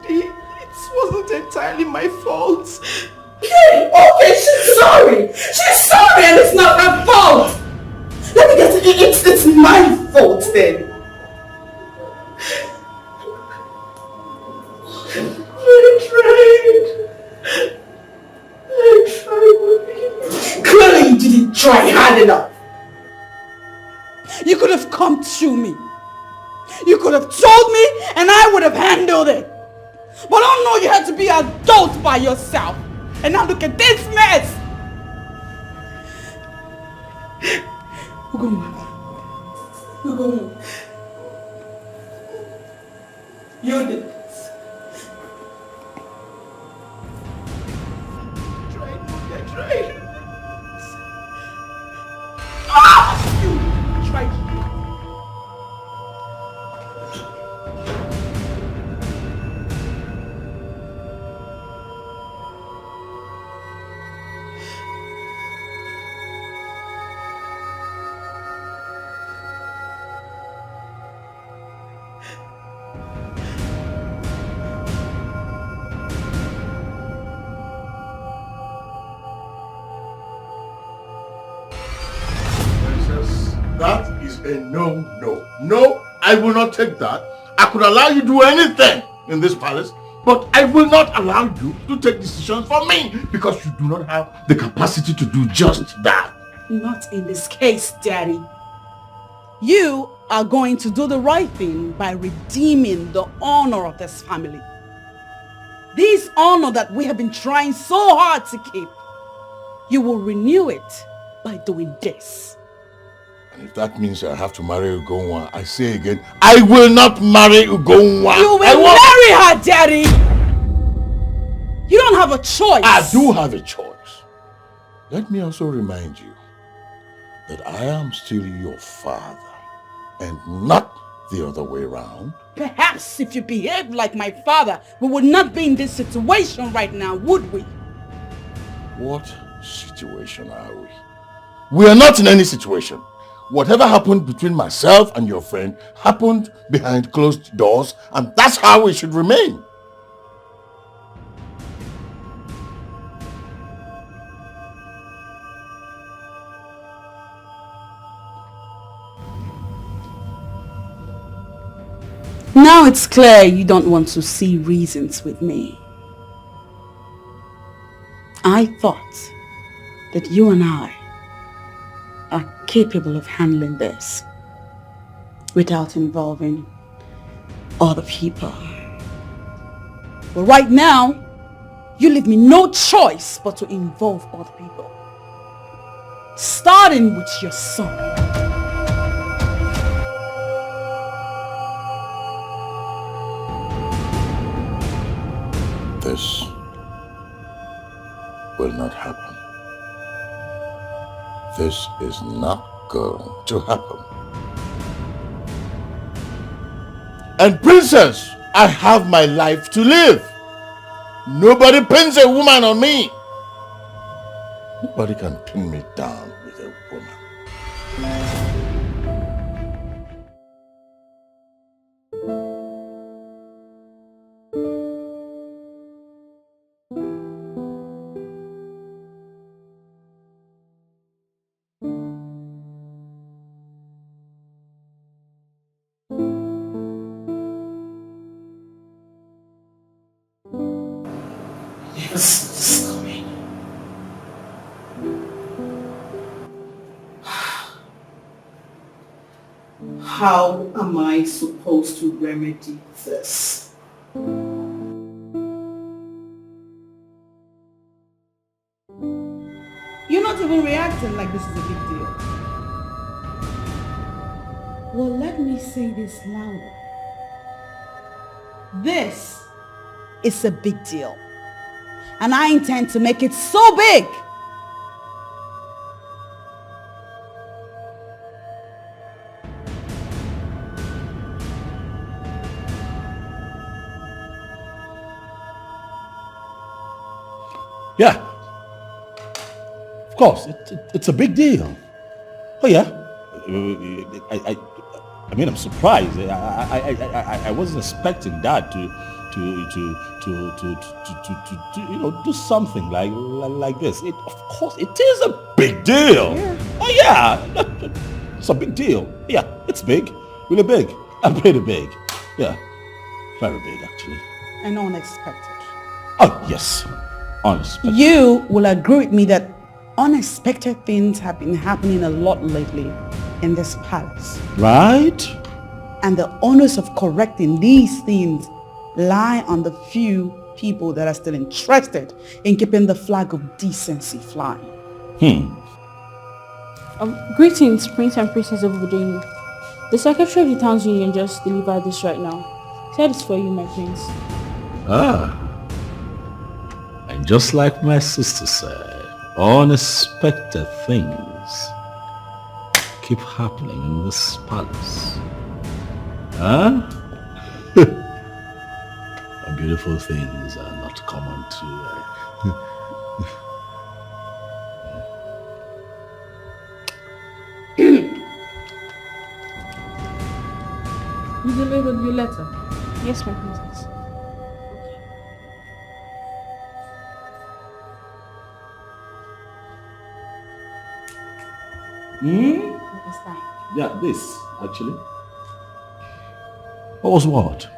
It wasn't entirely my fault. Okay, she's sorry. She's sorry and it's not her fault. Let me get it. It's my fault then. I tried. Clearly you didn't try hard enough. You could have come to me. You could have told me and I would have handled it. But I know you had to be adult by yourself. And now look at this mess. Ugo, you did this. I tried. You tried. That is a no, I will not take that. I could allow you to do anything in this palace, but I will not allow you to take decisions for me because you do not have the capacity to do just that. Not in this case, Daddy. You are going to do the right thing by redeeming the honor of this family. This honor that we have been trying so hard to keep. You will renew it by doing this. And if that means I have to marry Ugonwa, I say again, I will not marry Ugonwa. You will marry her, Daddy! You don't have a choice. I do have a choice. Let me also remind you that I am still your father and not the other way around. Perhaps if you behaved like my father, we would not be in this situation right now, would we? What situation are we? We are not in any situation. Whatever happened between myself and your friend happened behind closed doors, and that's how it should remain. Now it's clear you don't want to see reasons with me. I thought that you and I are capable of handling this without involving other people. But right now, you leave me no choice but to involve other people. Starting with your son. This will not happen. This is not going to happen. And princess, I have my life to live. Nobody pins a woman on me. Nobody can pin me down with a woman. How am I supposed to remedy this? You're not even reacting like this is a big deal. Well, let me say this louder. This is a big deal. And I intend to make it so big. Yeah, of course, it's a big deal. Oh yeah, I mean, I'm surprised. I wasn't expecting Dad to do something like this. Of course, it is a big deal. Yeah. Oh yeah, it's a big deal. Yeah, it's big, really big, and pretty big. Yeah, very big actually. And unexpected. Oh yes, unexpected. You will agree with me that unexpected things have been happening a lot lately in this palace. Right? And the onus of correcting these things lie on the few people that are still interested in keeping the flag of decency flying. Greetings, Prince and Princess of Uju. The Secretary of the Town's Union just delivered this right now. Said it's for you, my prince. Ah. And just like my sister said, unexpected things keep happening in this palace. Huh? Beautiful things are not common to... You delivered your letter? Yes, my princess. What was that? Yeah, this, actually. What was what?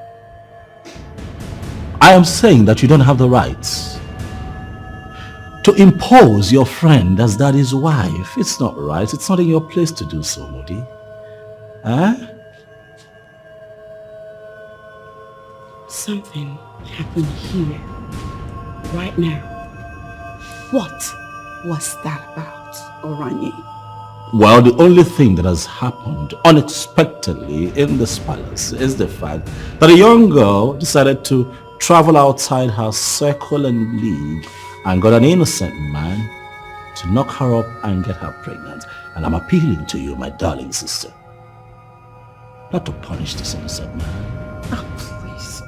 I am saying that you don't have the rights to impose your friend as daddy's wife. It's not right. It's not in your place to do so, Modi. Huh? Something happened here, right now. What was that about, Oranye? Well, the only thing that has happened unexpectedly in this palace is the fact that a young girl decided to travel outside her circle and league and got an innocent man to knock her up and get her pregnant. And I'm appealing to you, my darling sister, not to punish this innocent man. Oh, please.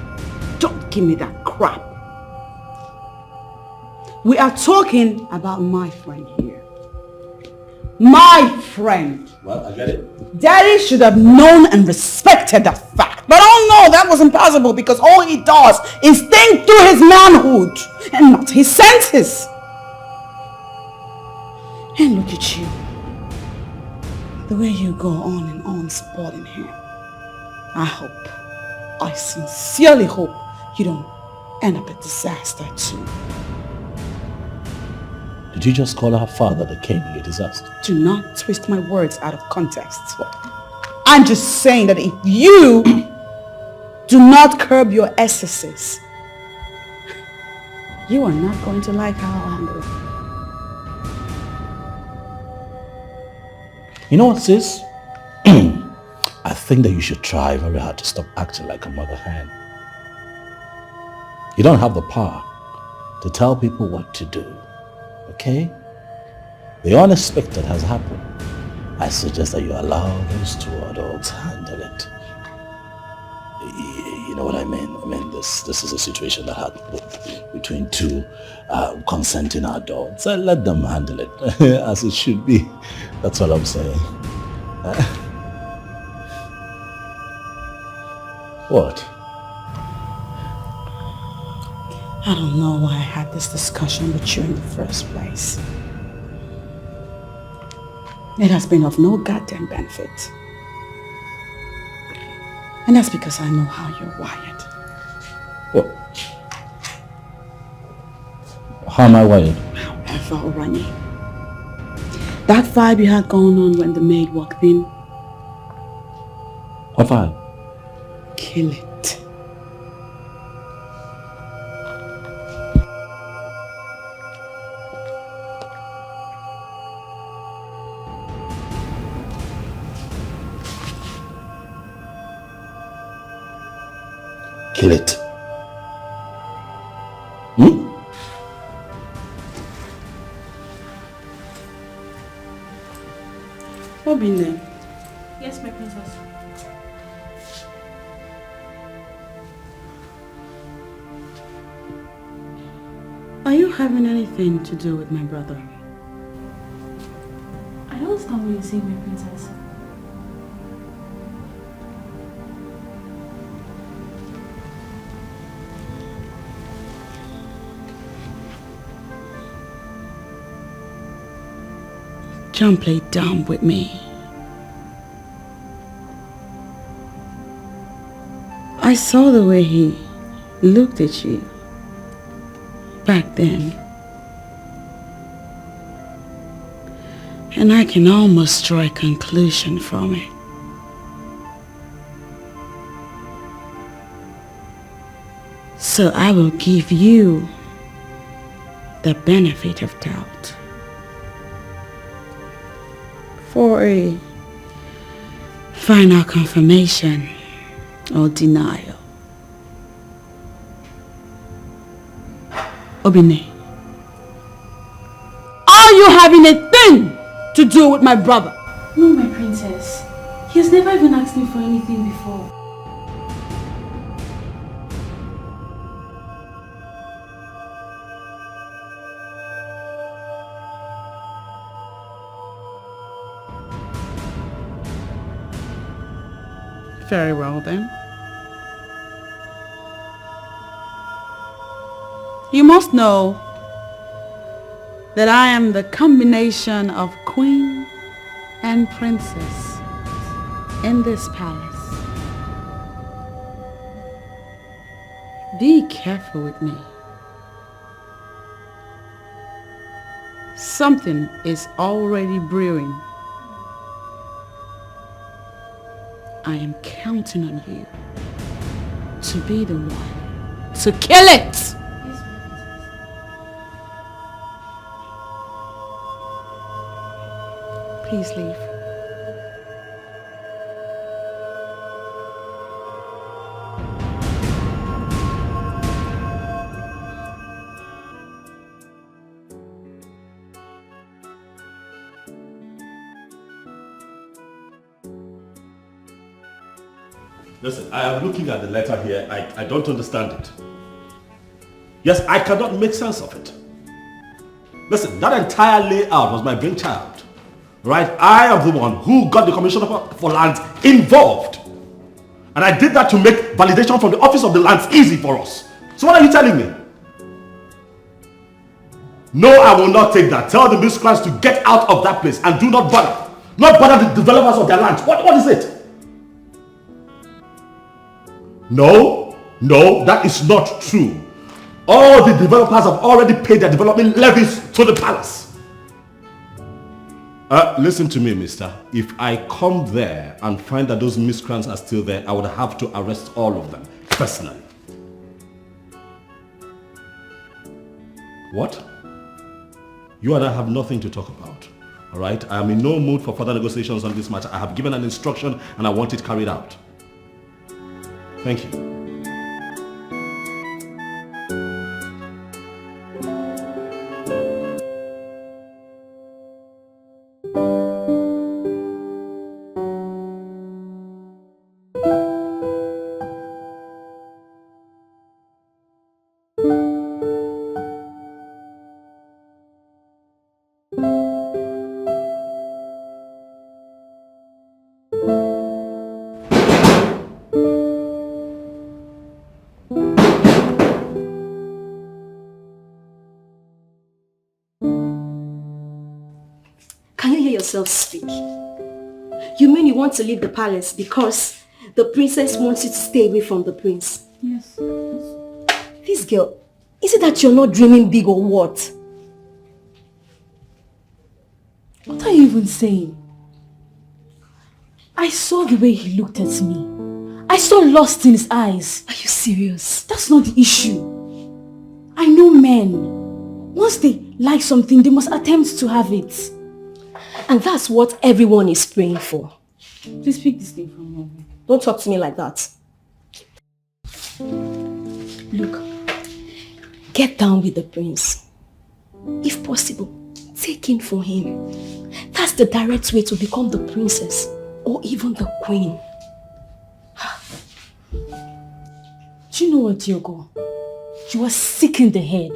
Don't give me that crap. We are talking about my friend here. My friend. Well, I get it. Daddy should have known and respected that fact. But oh no, that was impossible because all he does is think through his manhood and not his senses. And look at you. The way you go on and on supporting him. I sincerely hope you don't end up a disaster too. Did you just call her father the king a disaster? Do not twist my words out of context. I'm just saying that if you do not curb your excesses, you are not going to like how I'll handle it. You know what, sis? I think that you should try very hard to stop acting like a mother hen. You don't have the power to tell people what to do, okay? The unexpected has happened. I suggest that you allow those two adults handle it. You know what I mean? I mean, this is a situation that happened between two consenting adults. Let them handle it as it should be. That's what I'm saying. What? I don't know why I had this discussion with you in the first place. It has been of no goddamn benefit. And that's because I know how you're wired. What? How am I wired? However, Oranye, that vibe you had going on when the maid walked in, What vibe? kill it. Kill it. Hmm? What been there? Yes, my princess. Are you having anything to do with my brother? I don't understand what you're saying, my princess. Don't play dumb with me. I saw the way he looked at you back then. And I can almost draw a conclusion from it. So I will give you the benefit of doubt for a final confirmation or denial. Obine, are you having a thing to do with my brother? No, my princess. He has never even asked me for anything before. Very well then. You must know that I am the combination of queen and princess in this palace. Be careful with me. Something is already brewing. I am counting on you to be the one to kill it. Please leave. Listen, I am looking at the letter here. I don't understand it. Yes, I cannot make sense of it. Listen, that entire layout was my brainchild. Right? I am the one who got the Commissioner for Lands involved. And I did that to make validation from the Office of the Lands easy for us. So what are you telling me? No, I will not take that. Tell the miscreants to get out of that place and do not bother. Not bother the developers of their land. What is it? No, that is not true. All the developers have already paid their development levies to the palace. Listen to me, mister. If I come there and find that those miscreants are still there, I would have to arrest all of them, personally. What? You and I have nothing to talk about. Alright? I am in no mood for further negotiations on this matter. I have given an instruction and I want it carried out. Thank you. Yourself speak. You mean you want to leave the palace because the princess wants you to stay away from the prince? Yes. This girl, is it that you're not dreaming big or what? What are you even saying? I saw the way he looked at me. I saw lust in his eyes. Are you serious? That's not the issue. I know men. Once they like something, they must attempt to have it. And that's what everyone is praying for. Please speak this thing from me. Don't talk to me like that. Look, get down with the prince. If possible, take in for him. That's the direct way to become the princess or even the queen. Do you know what, Diogo? You are sick in the head.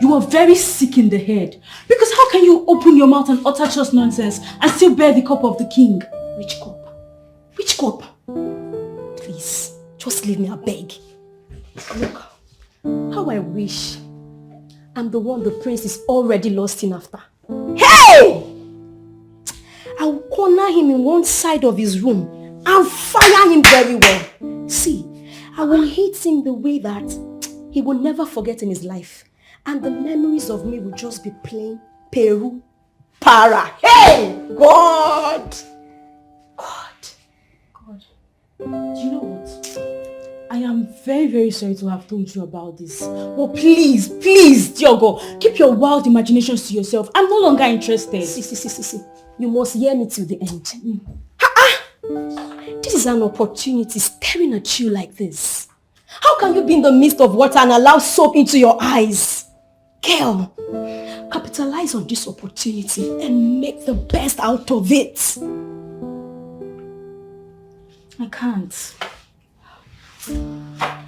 You are very sick in the head. Because how can you open your mouth and utter just nonsense and still bear the cup of the king? Which cup? Which cup? Please, just leave me, I beg. Look, how I wish I'm the one the prince is already lusting after. Hey! corner him in one side of his room and fire him very well. See, I will hit him the way that he will never forget in his life. And the memories of me will just be plain Peru para. Hey! God! God. Do you know what? I am very, very sorry to have told you about this. But please, Diogo, keep your wild imaginations to yourself. I'm no longer interested. See. You must hear me till the end. This is an opportunity staring at you like this. How can you be in the midst of water and allow soap into your eyes? Girl, capitalize on this opportunity and make the best out of it. I can't.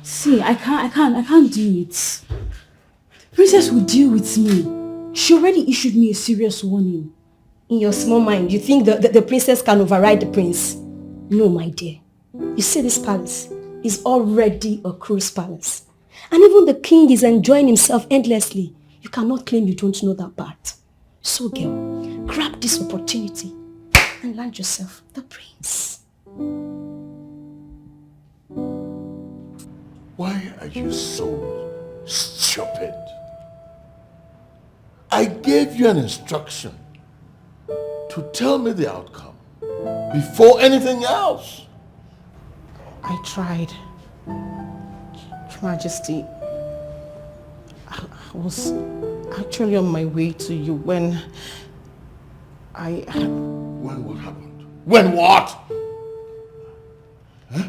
See, I can't do it. The princess will deal with me. She already issued me a serious warning. In your small mind, you think the princess can override the prince? No, my dear. You see, this palace is already a cruise palace. And even the king is enjoying himself endlessly. You cannot claim you don't know that part. So girl, grab this opportunity and land yourself the prince. Why are you so stupid? I gave you an instruction to tell me the outcome before anything else. I tried. Your Majesty, I was actually on my way to you when When what happened? When what? Huh?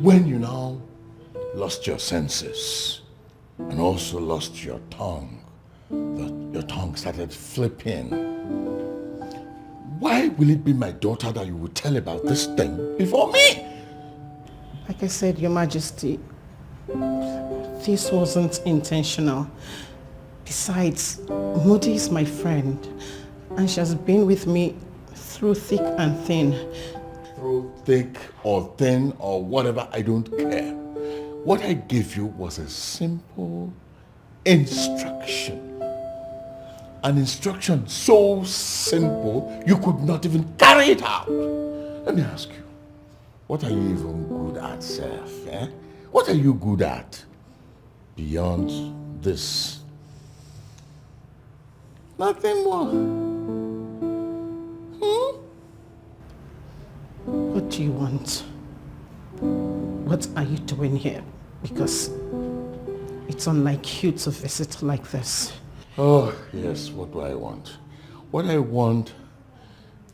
When you now lost your senses and also lost your tongue. Your tongue started flipping. Why will it be my daughter that you will tell about this thing before me? Like I said, Your Majesty, this wasn't intentional. Besides, Modi is my friend and she has been with me through thick and thin. Through thick or thin or whatever, I don't care. What I gave you was a simple instruction. An instruction so simple, you could not even carry it out. Let me ask you, what are you even good at, Seth? Eh? What are you good at beyond this? Nothing more. What do you want? What are you doing here? Because it's unlike you to visit like this. Oh, yes, what do I want? What I want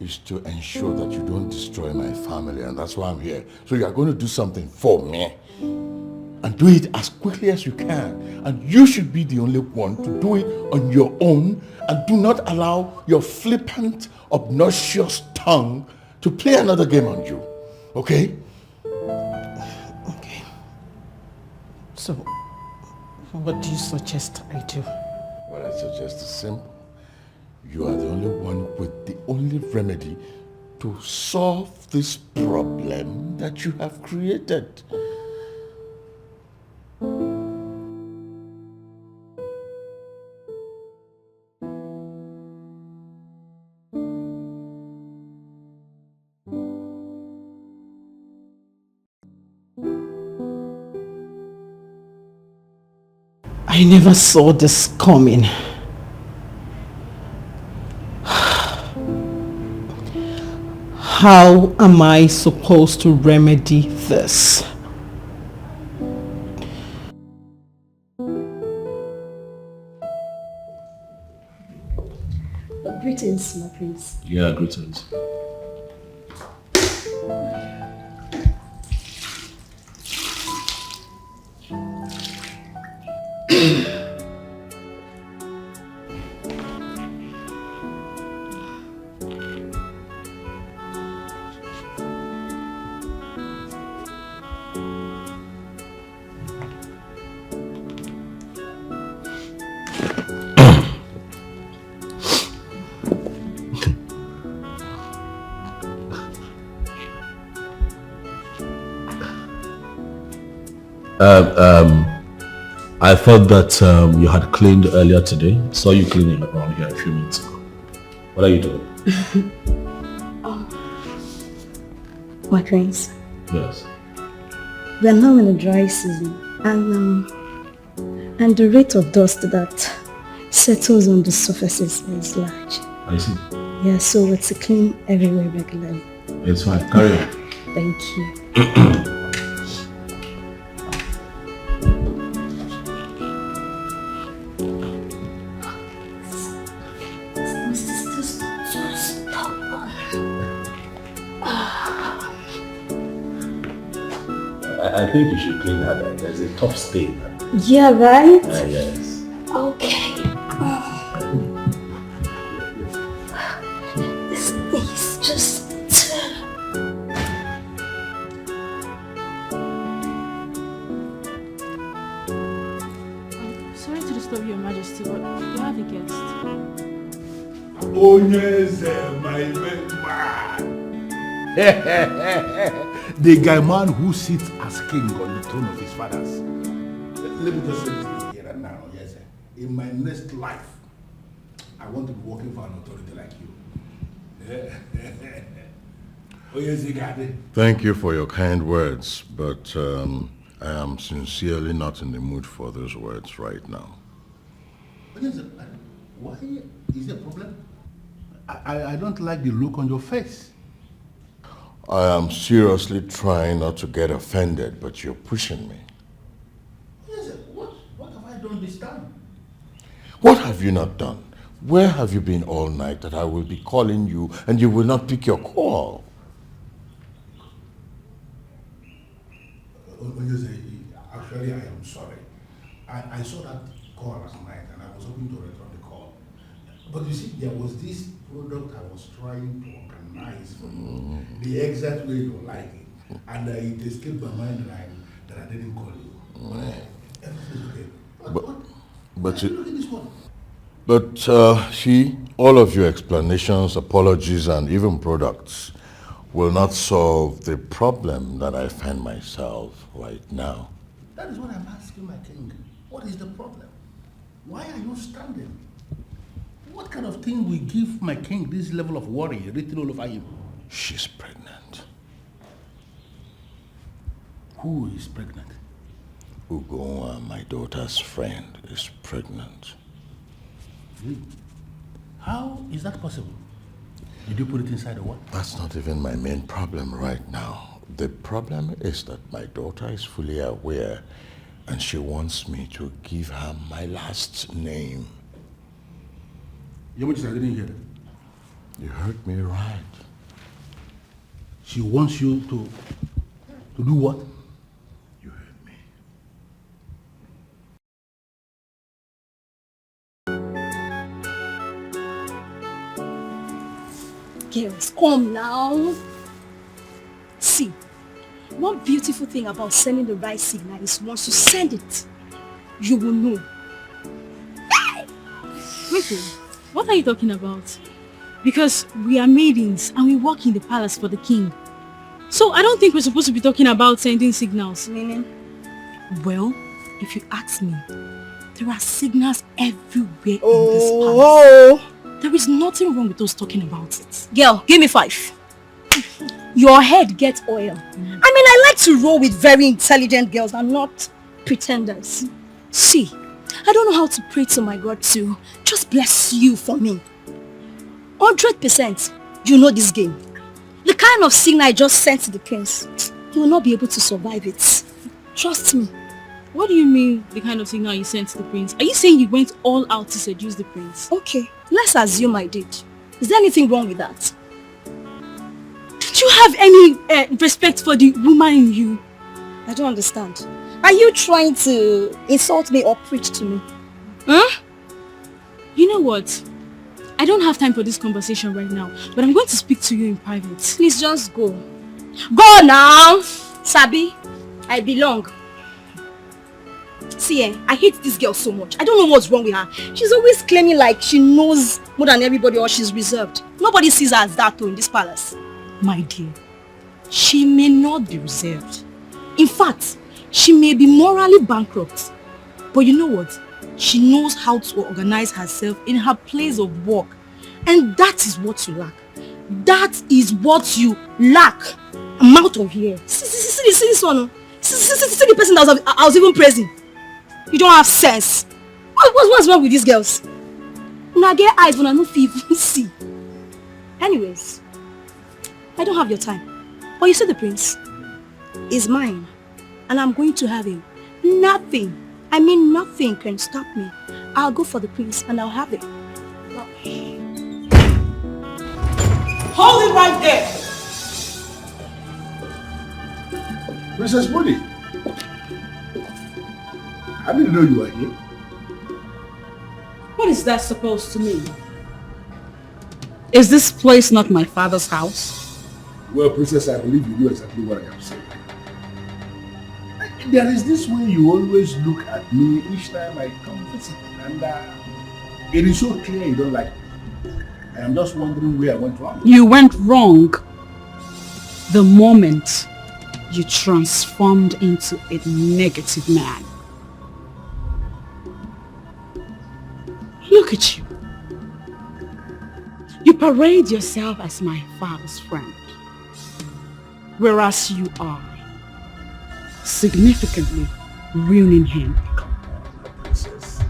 is to ensure that you don't destroy my family, and that's why I'm here. So you are going to do something for me. And do it as quickly as you can. And you should be the only one to do it on your own, and do not allow your flippant, obnoxious tongue to play another game on you. Okay? Okay. So, what do you suggest I do? What I suggest is simple. You are the only one with the only remedy to solve this problem that you have created. I never saw this coming. How am I supposed to remedy this? Greetings, my prince. Yeah, greetings. I thought that you had cleaned earlier today. Saw you cleaning around here a few minutes ago. What are you doing? My prince, Yes. we are now in the dry season and the rate of dust that settles on the surfaces is large. I see. Yeah, so it's to clean everywhere regularly. It's fine. Carry on. Thank you. I think you should clean that. There's a tough stain. Yeah, right? Yes. Okay. This is just... Sorry to disturb Your Majesty, but you have a guest. Oh yes, my man. The guy man who sits as king on the throne of his fathers. Let me just say this here and now, yes sir. In my next life, I want to be working for an authority like you. Oh yes, thank you for your kind words, but I am sincerely not in the mood for those words right now. Why is there a problem? I don't like the look on your face. I am seriously trying not to get offended, but you're pushing me. What have I done this time? What have you not done? Where have you been all night that I will be calling you and you will not pick your call? Actually, I am sorry. I saw that call last night and I was hoping to return the call. But you see, there was this product I was trying to organize for you, the exact way you like it. And it escaped my mind that I didn't call you. Everything's okay. But look at this one. But see, all of your explanations, apologies, and even products will not solve the problem that I find myself right now. That is what I'm asking, my king. What is the problem? Why are you standing? What kind of thing will give my king this level of worry written all over him? She's pregnant. Who is pregnant? Ugo, my daughter's friend, is pregnant. How is that possible? Did you put it inside a what? That's not even my main problem right now. The problem is that my daughter is fully aware and she wants me to give her my last name. Your Majesty, I didn't hear that. You heard me right. She wants you to do what? You heard me. Girls, come now. See, one beautiful thing about sending the right signal is once you send it, you will know. Wait, what are you talking about? Because we are maidens and we work in the palace for the king. So I don't think we're supposed to be talking about sending signals. Meaning? Well, if you ask me, there are signals everywhere in this palace. There is nothing wrong with us talking about it. Girl, give me 5. Your head gets oil. I mean, I like to roll with very intelligent girls and not pretenders. See, I don't know how to pray to my God to just bless you for me. 100%, you know this game. The kind of signal I just sent to the prince, he will not be able to survive it. Trust me. What do you mean, the kind of signal you sent to the prince? Are you saying you went all out to seduce the prince? Okay, let's assume I did. Is there anything wrong with that? Don't you have any respect for the woman in you? I don't understand. Are you trying to insult me or preach to me? Huh? You know what? I don't have time for this conversation right now, but I'm going to speak to you in private. Please just go. Go now! Sabi, I belong. See, I hate this girl so much. I don't know what's wrong with her. She's always claiming like she knows more than everybody or she's reserved. Nobody sees her as that though in this palace. My dear, she may not be reserved. In fact, she may be morally bankrupt. But you know what? She knows how to organize herself in her place of work. And that is what you lack. That is what you lack. I'm out of here. See this one. See the person that I was even praising. You don't have sense. What's wrong with these girls? Now get eyes when I don't even see. Anyways, I don't have your time. But you see the prince is mine. And I'm going to have him. Nothing, I mean nothing can stop me. I'll go for the prince and I'll have it. Hold it right there! Princess Moody, I didn't know you were here. What is that supposed to mean? Is this place not my father's house? Well, Princess, I believe you know exactly what I am saying. There is this way you always look at me each time I come visit, and it is so clear you don't like me. I am just wondering where I went wrong. You went wrong the moment you transformed into a negative man. Look at you. You parade yourself as my father's friend, whereas you are significantly ruining him. Come on, Princess.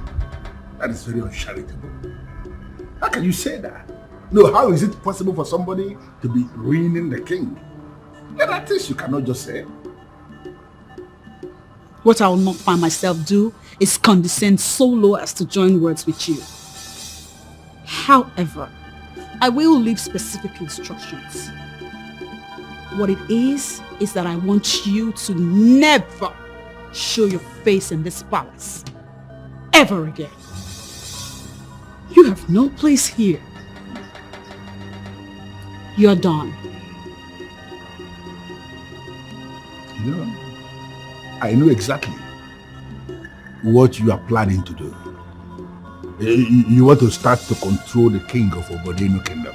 That is very uncharitable. How can you say that? No, how is it possible for somebody to be ruining the king? There are things you cannot just say. What I will not find myself do is condescend so low as to join words with you. However, I will leave specific instructions. What it is that I want you to never show your face in this palace. Ever again. You have no place here. You're done. You know, I know exactly what you are planning to do. You want to start to control the king of Obodeno Kingdom.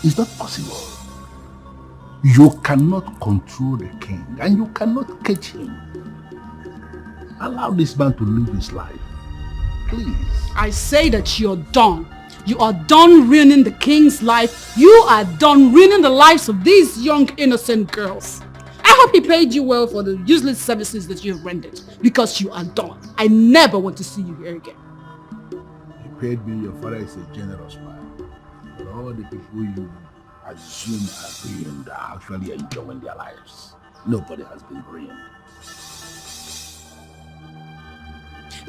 It's not possible. You cannot control the king and you cannot catch him. Allow this man to live his life. Please. I say that you're done. You are done ruining the king's life. You are done ruining the lives of these young innocent girls. I hope he paid you well for the useless services that you've rendered, because you are done. I never want to see you here again. He paid me. Your father is a generous man. But all the people you assume are ruined are actually enjoying their lives. Nobody has been ruined.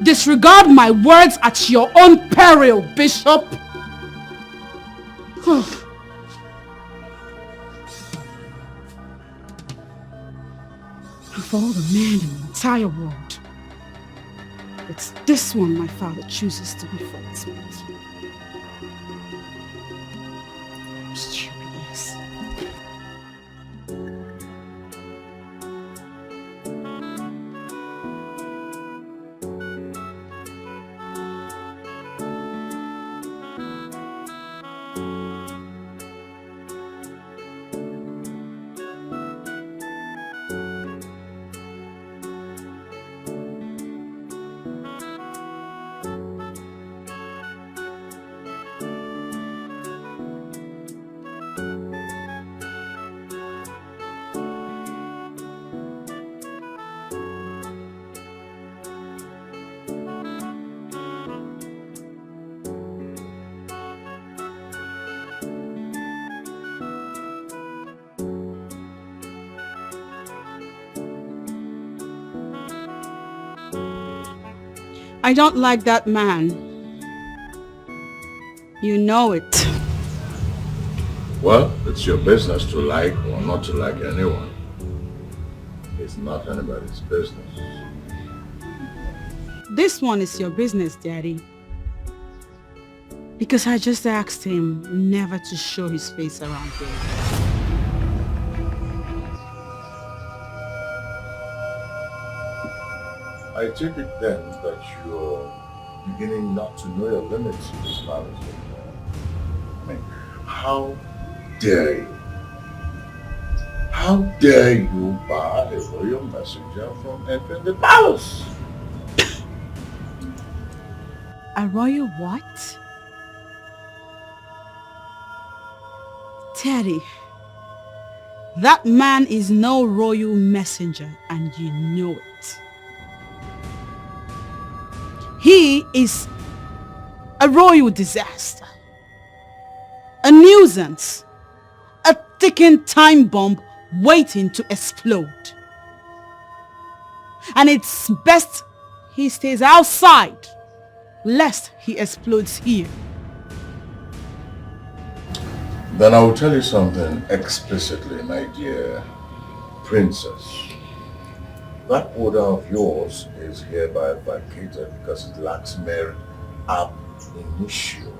Disregard my words at your own peril, Bishop. Of all the men in the entire world, it's this one my father chooses to be friends with. Stupidness. I don't like that man. You know it. Well, it's your business to like or not to like anyone. It's not anybody's business. This one is your business, Daddy. Because I just asked him never to show his face around here. I take it then that you're beginning not to know your limits in this palace anymore. I mean, how dare you? How dare you bar a royal messenger from entering the palace? A royal what? Teddy, that man is no royal messenger, and you know it. He is a royal disaster, a nuisance, a ticking time bomb waiting to explode. And it's best he stays outside, lest he explodes here. Then I will tell you something explicitly, my dear princess. That order of yours is hereby vacated because it lacks merit ab initio.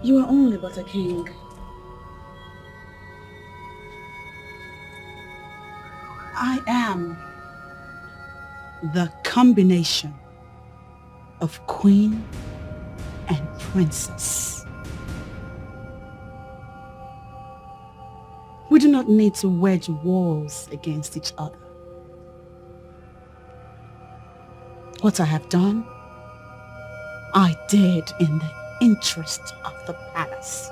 You are only but a king. I am the combination of queen and princess. We do not need to wedge walls against each other. What I have done, I did in the interest of the palace.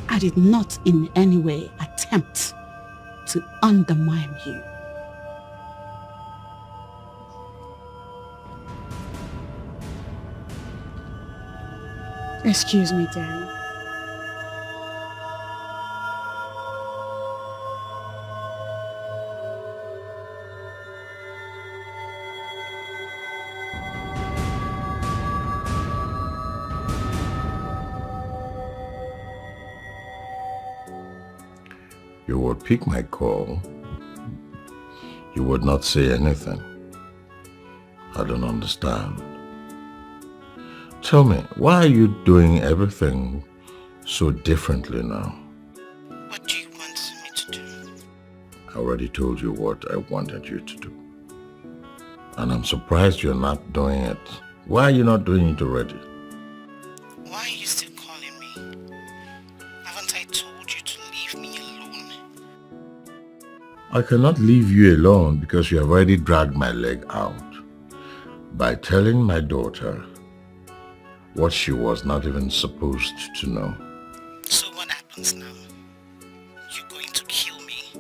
I did not in any way attempt to undermine you. Excuse me, Daddy. You would pick my call. You would not say anything. I don't understand. Tell me, why are you doing everything so differently now? What do you want me to do? I already told you what I wanted you to do. And I'm surprised you're not doing it. Why are you not doing it already? Why are you still calling me? Haven't I told you to leave me alone? I cannot leave you alone because you have already dragged my leg out by telling my daughter what she was not even supposed to know. So what happens now? You're going to kill me?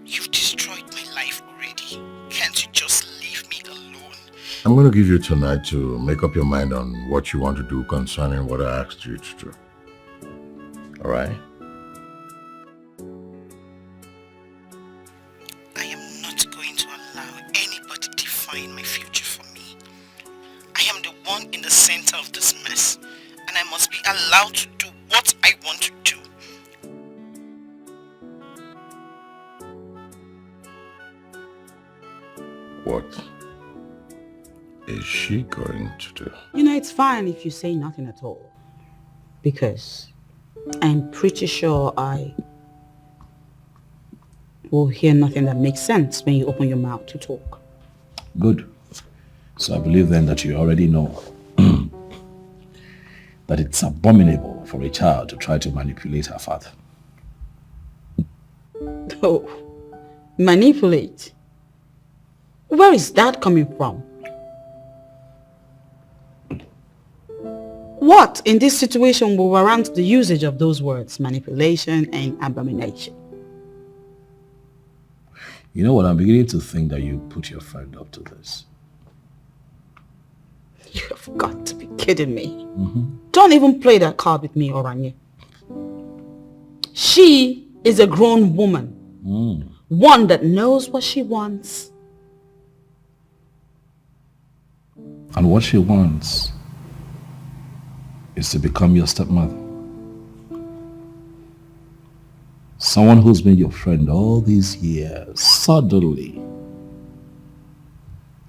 You've destroyed my life already. Can't you just leave me alone? I'm going to give you tonight to make up your mind on what you want to do concerning what I asked you to do. Alright? I am not going to allow anybody to define my future for me. I am the one in the center of this mess, and I must be allowed to do what I want to do. What is she going to do? You know, it's fine if you say nothing at all. Because I'm pretty sure I will hear nothing that makes sense when you open your mouth to talk. Good. So I believe then that you already know that it's abominable for a child to try to manipulate her father. Oh, manipulate? Where is that coming from? What in this situation will warrant the usage of those words, manipulation and abomination? You know what, I'm beginning to think that you put your friend up to this. You have got to be kidding me. Don't even play that card with me, Oranye. She is a grown woman. One that knows what she wants. And what she wants is to become your stepmother. Someone who's been your friend all these years suddenly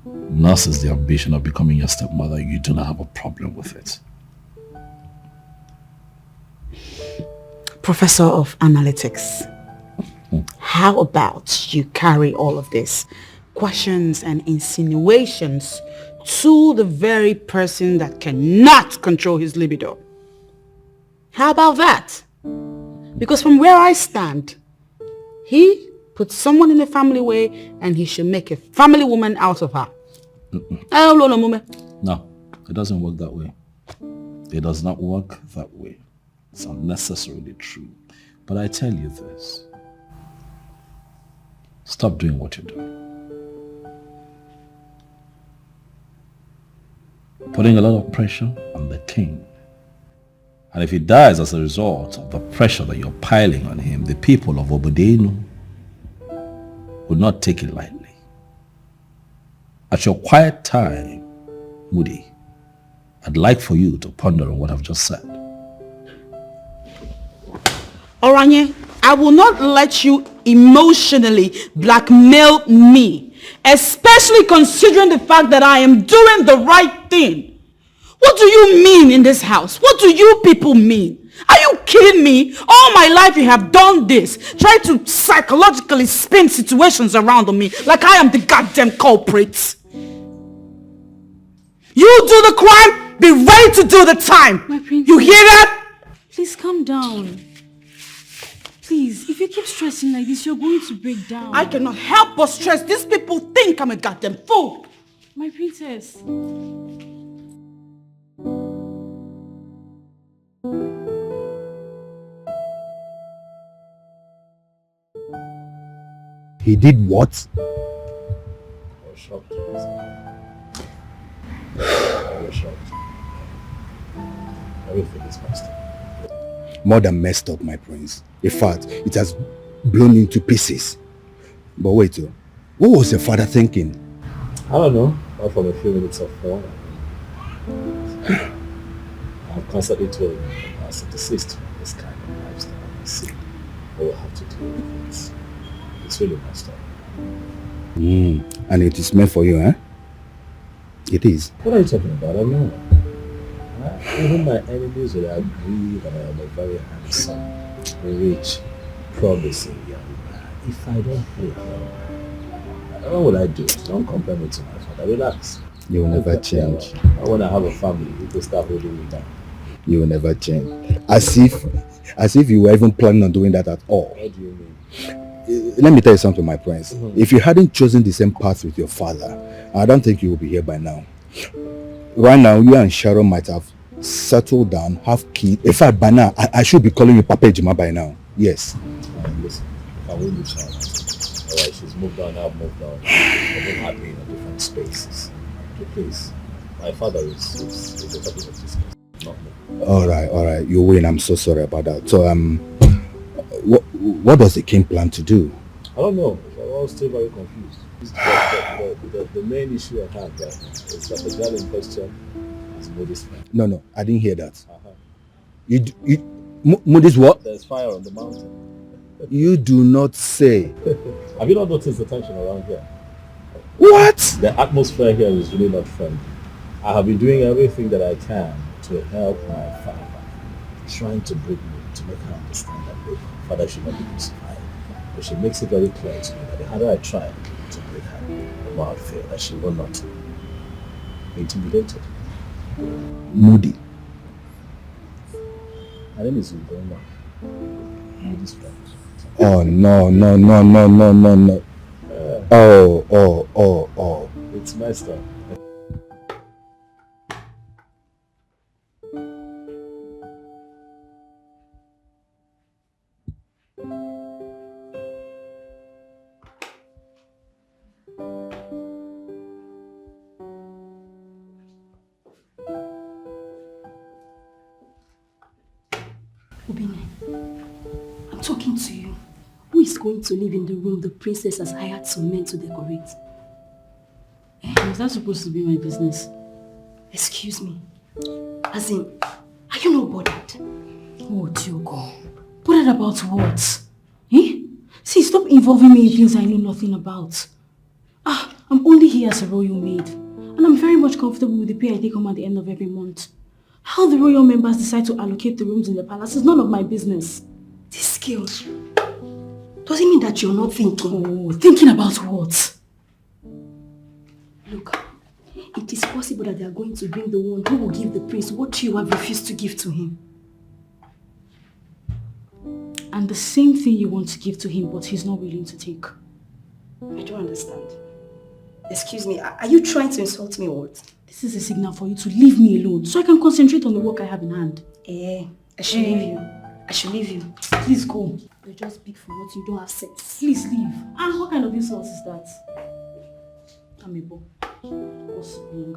nurses the ambition of becoming your stepmother. You do not have a problem with it. Professor of Analytics, how about you carry all of this questions and insinuations to the very person that cannot control his libido? How about that? Because from where I stand, he puts someone in a family way and he should make a family woman out of her. No, it doesn't work that way. It does not work that way. It's unnecessarily true. But I tell you this. Stop doing what you're doing. Putting a lot of pressure on the king. And if he dies as a result of the pressure that you're piling on him, the people of Obodenu would not take it lightly. At your quiet time, Moody, I'd like for you to ponder on what I've just said. Oranye, I will not let you emotionally blackmail me, especially considering the fact that I am doing the right thing. What do you mean in this house? What do you people mean? Are you kidding me? All my life you have done this, try to psychologically spin situations around on me like I am the goddamn culprit. You do the crime, be ready to do the time. My princess. You hear that? Please calm down. Please, if you keep stressing like this, you're going to break down. I cannot help but stress. These people think I'm a goddamn fool. My princess. He did what? I was shocked. I was shocked. Everything is messed up. More than messed up, my prince. In fact, it has blown into pieces. But wait, what was your father thinking? I don't know. Not from a few minutes of fun. I've constantly told him as a desist from this kind of lifestyle. I see what we'll have to do with it. It's really messed up. And it is meant for you, eh? It is. What are you talking about? I know. Even my enemies will agree that I am a very handsome, rich, promising young man. If I don't play well, what will I do? Don't compare me to my father. Relax. You will never change. I want to have a family. You can start holding me down. You will never change. As if you were even planning on doing that at all. What do you mean? Let me tell you something, my prince. If you hadn't chosen the same path with your father, I don't think you would be here by now. Right now, you and Sharon might have settled down, have kids. In fact, by now, I should be calling you Papa Ejima by now. Yes. Listen, I won't be Sharon. Alright, she's moved on, I've moved on. We've been happy in different spaces. Okay, please. My father is a topic of discussion, not me. Alright. You win. I'm so sorry about that. So, what does the king plan to do? I don't know. I'm still very confused. The main issue I have is that the girl in question is Moody's friend. No, I didn't hear that. Moody's what? There's fire on the mountain. You do not say. Have you not noticed the tension around here? What? The atmosphere here is really not friendly. I have been doing everything that I can to help my father, trying to bring me, to make her understand that my father should not be crucified. But she makes it very clear to me that the harder I try to break her, the more I feel that she will not be intimidated. Moody. Her name is Udoma. Moody's friend. Oh, no. Oh. It's messed up. I'm talking to you. Who is going to live in the room the princess has hired some men to decorate? Is that supposed to be my business? Excuse me. As in, are you not bothered? Oh, dear God. Bothered about what? See, stop involving me in things I know nothing about. I'm only here as a royal maid. And I'm very much comfortable with the pay I take home at the end of every month. How the royal members decide to allocate the rooms in the palace is none of my business. This girl, does it mean that you're not thinking? Oh, thinking about what? Look, it is possible that they are going to bring the one who will give the prince what you have refused to give to him. And the same thing you want to give to him, but he's not willing to take. I don't understand. Excuse me, are you trying to insult me or what? This is a signal for you to leave me alone so I can concentrate on the work I have in hand. I should leave you. I should leave you. Please go. You're just big for what you don't have sense. Please leave. And what kind of insult is that? Amibo. Gossiping.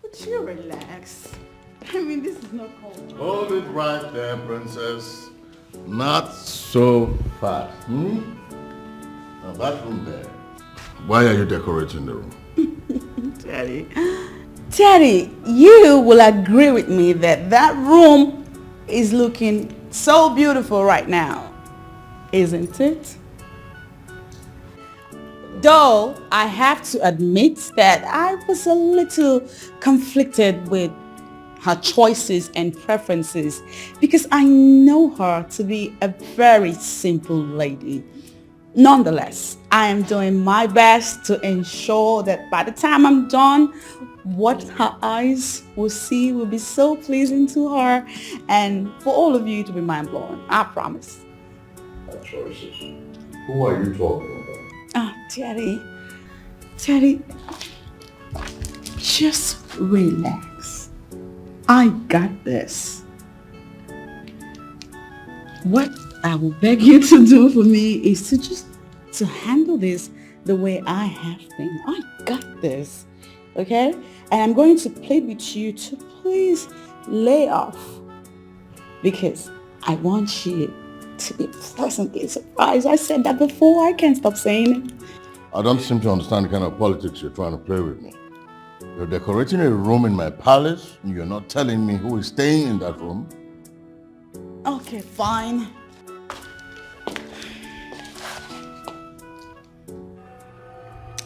Would you relax? I mean, this is not called. Hold it right there, princess. Not so fast. Now that room there. Why are you decorating the room? Daddy, you will agree with me that that room is looking so beautiful right now, isn't it? Though I have to admit that I was a little conflicted with her choices and preferences because I know her to be a very simple lady. Nonetheless, I am doing my best to ensure that by the time I'm done, what her eyes will see will be so pleasing to her and for all of you to be mind-blowing. I promise. Who are you talking about? Daddy, just relax. I got this. What I will beg you to do for me is to handle this the way I have been. I got this, okay? And I'm going to plead with you to please lay off because I want you to be pleasantly surprised. I said that before. I can't stop saying it. I don't seem to understand the kind of politics you're trying to play with me. You're decorating a room in my palace and you're not telling me who is staying in that room. Okay, fine.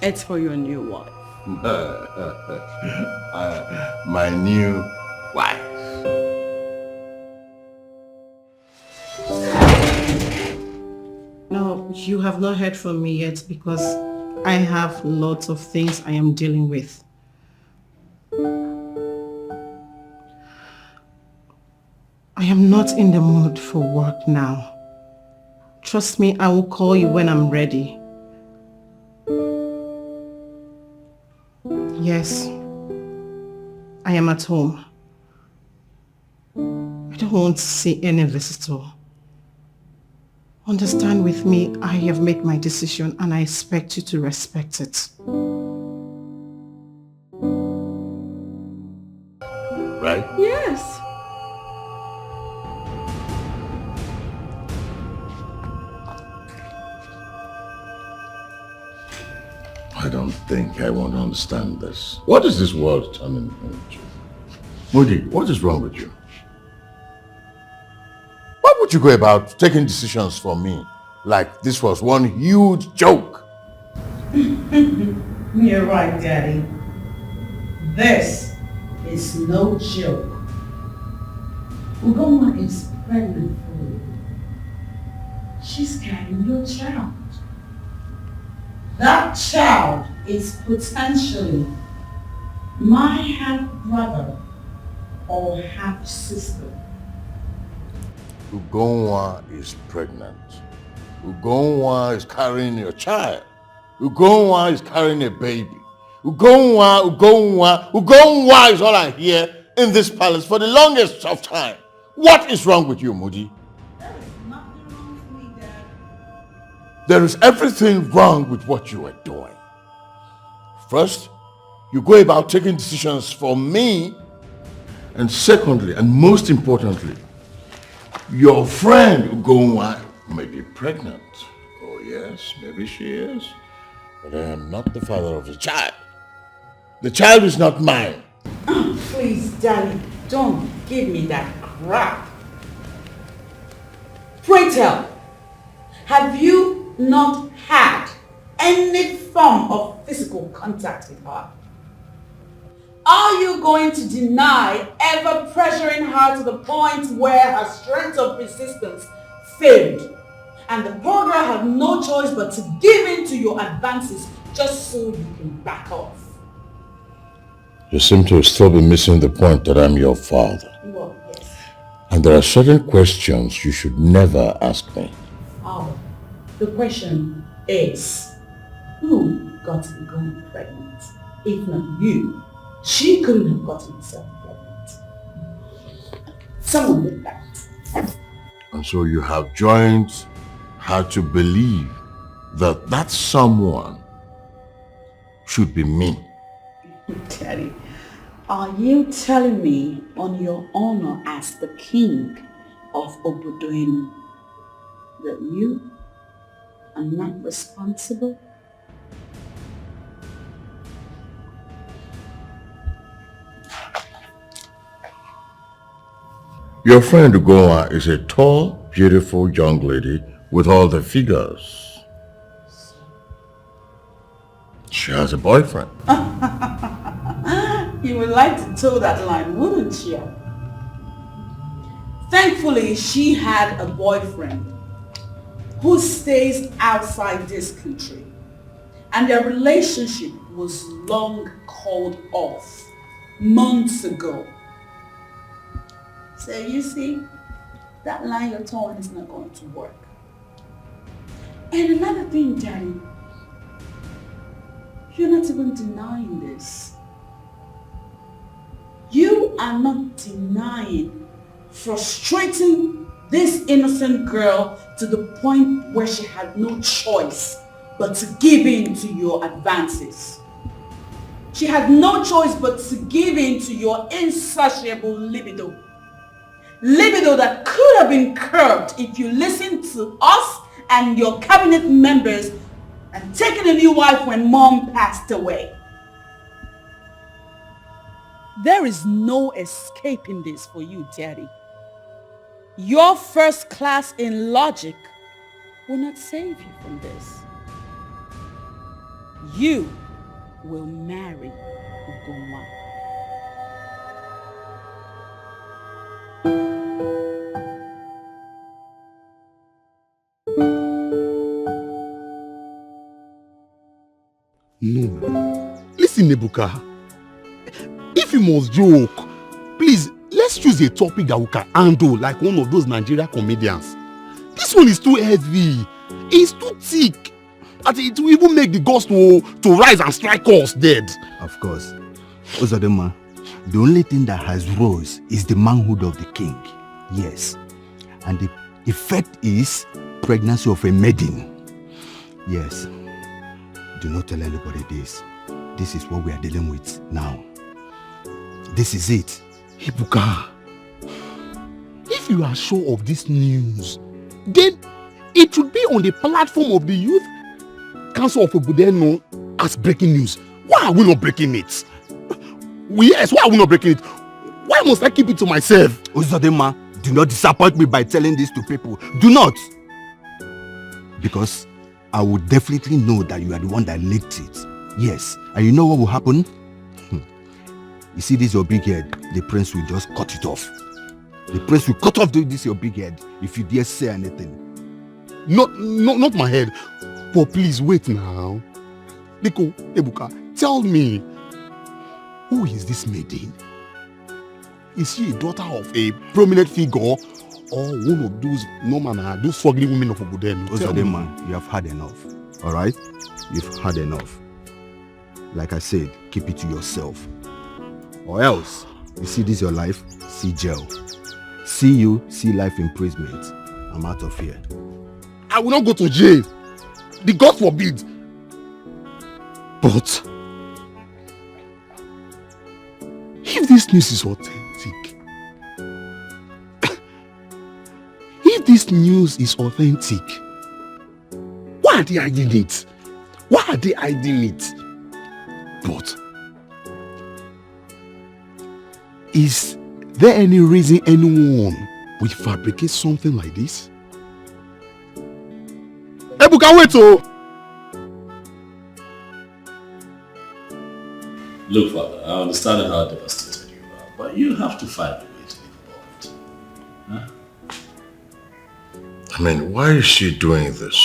It's for your new wife. My new wife. No, you have not heard from me yet because I have lots of things I am dealing with. I am not in the mood for work now. Trust me, I will call you when I'm ready. Yes, I am at home. I don't want to see any visitor. Understand with me, I have made my decision and I expect you to respect it. Right? Yes. I don't think I want to understand this. What is this world turning into? Moody, what is wrong with you? Why would you go about taking decisions for me like this was one huge joke? You're right, Daddy. This is no joke. Ugoma is pregnant for you. She's carrying your child. That child is potentially my half-brother or half-sister. Ugonwa is pregnant. Ugonwa is carrying your child. Ugonwa is carrying a baby. Ugonwa is all I hear in this palace for the longest of time. What is wrong with you, Moody? There is nothing wrong with me, Dad. There is everything wrong with what you are doing. First, you go about taking decisions for me. And secondly, and most importantly, your friend Ugonwa may be pregnant. Oh yes, maybe she is. But I am not the father of the child. The child is not mine. Please, Daddy, don't give me that crap. Pray tell, have you not had any form of physical contact with her? Are you going to deny ever pressuring her to the point where her strength of resistance failed and the program had no choice but to give in to your advances just so you can back off? You seem to still be missing the point that I'm your father. Well, yes. And there are certain questions you should never ask me. Oh, the question is, who got the girl pregnant? If not you, she couldn't have gotten herself pregnant. Someone did that. And so you have joined her to believe that that someone should be me. Daddy, are you telling me on your honor as the king of Obodoinu that you are not responsible? Your friend Ugoa is a tall, beautiful young lady with all the figures. She has a boyfriend. You would like to toe that line, wouldn't you? Thankfully, she had a boyfriend who stays outside this country, and their relationship was long called off months ago. So you see, that line you're towing is not going to work. And another thing, Daddy, you're not even denying this. You are not denying frustrating this innocent girl to the point where she had no choice but to give in to your advances. She had no choice but to give in to your insatiable libido. Libido that could have been curbed if you listened to us and your cabinet members and taken a new wife when Mom passed away. There is no escaping this for you, Daddy. Your first class in logic will not save you from this. You will marry Ugoma. No. Listen, Nebuka. If you must joke, please, let's choose a topic that we can handle like one of those Nigerian comedians. This one is too heavy. It's too thick. And it will even make the gods to rise and strike us dead. Of course. Ozadema, the only thing that has rose is the manhood of the king. Yes. And the effect is pregnancy of a maiden. Yes. Do not tell anybody this. This is what we are dealing with now. This is it. Ibuka, if you are sure of this news, then it should be on the platform of the Youth Council of Obodoinu as breaking news. Why are we not breaking it? Yes, why are we not breaking it? Why must I keep it to myself? Uzodema, do not disappoint me by telling this to people. Do not. Because I will definitely know that you are the one that leaked it. Yes. And you know what will happen? You see this your big head, the prince will just cut it off. The prince will cut off this your big head if you dare say anything. Not my head. But please wait now. Biko, Ebuka, tell me, who is this maiden? Is she a daughter of a prominent figure or one of those those struggling women of Obodoinu? Ozodema, you have had enough. Alright? You've had enough. Like I said, keep it to yourself. Or else, you see this your life, see jail. See you, see life imprisonment. I'm out of here. I will not go to jail. The God forbid. But if this news is authentic, why are they hiding it? Why are they hiding it? But is there any reason anyone would fabricate something like this? Ebuka, wait, oh! Look, Father, I understand how devastated you are, but you have to find a way to live above it. Huh? I mean, why is she doing this?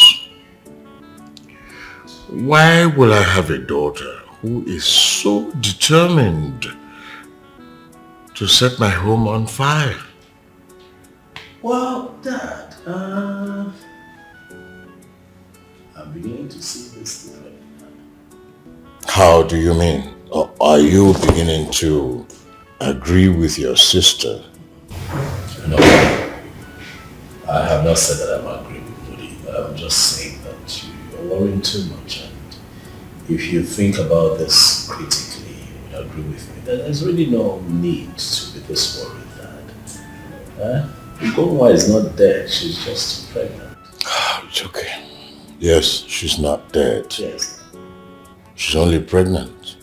Why will I have a daughter who is so determined to set my home on fire? Well, Dad, I'm beginning to see this differently. How do you mean? Or are you beginning to agree with your sister? No, I have not said that I'm agreeing with Moody, but I'm just saying that you're worrying too much. And if you think about this critically, you agree with me, then there's really no need to be this worried, Dad. Ugonwa is not dead, she's just pregnant. It's okay. Yes, she's not dead. Yes. She's only pregnant.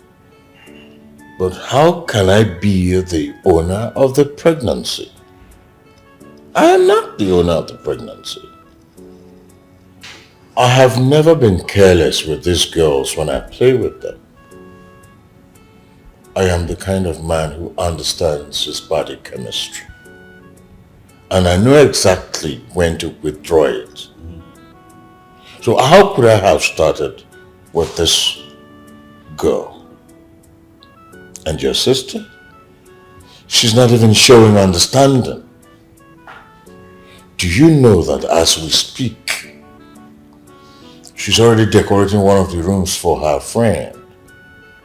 But how can I be the owner of the pregnancy? I am not the owner of the pregnancy. I have never been careless with these girls when I play with them. I am the kind of man who understands his body chemistry. And I know exactly when to withdraw it. So how could I have started with this girl? And your sister? She's not even showing understanding. Do you know that as we speak, she's already decorating one of the rooms for her friend,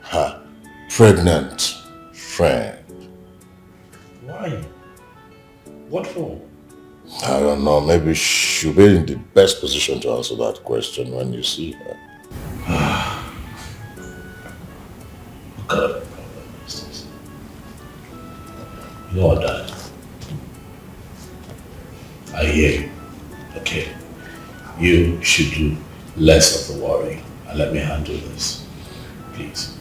her pregnant friend? Why? What for? I don't know, maybe she'll be in the best position to answer that question when you see her. What kind of a problem is this? You know what, Dad? I hear you. Okay. You should do less of the worry and let me handle this. Please.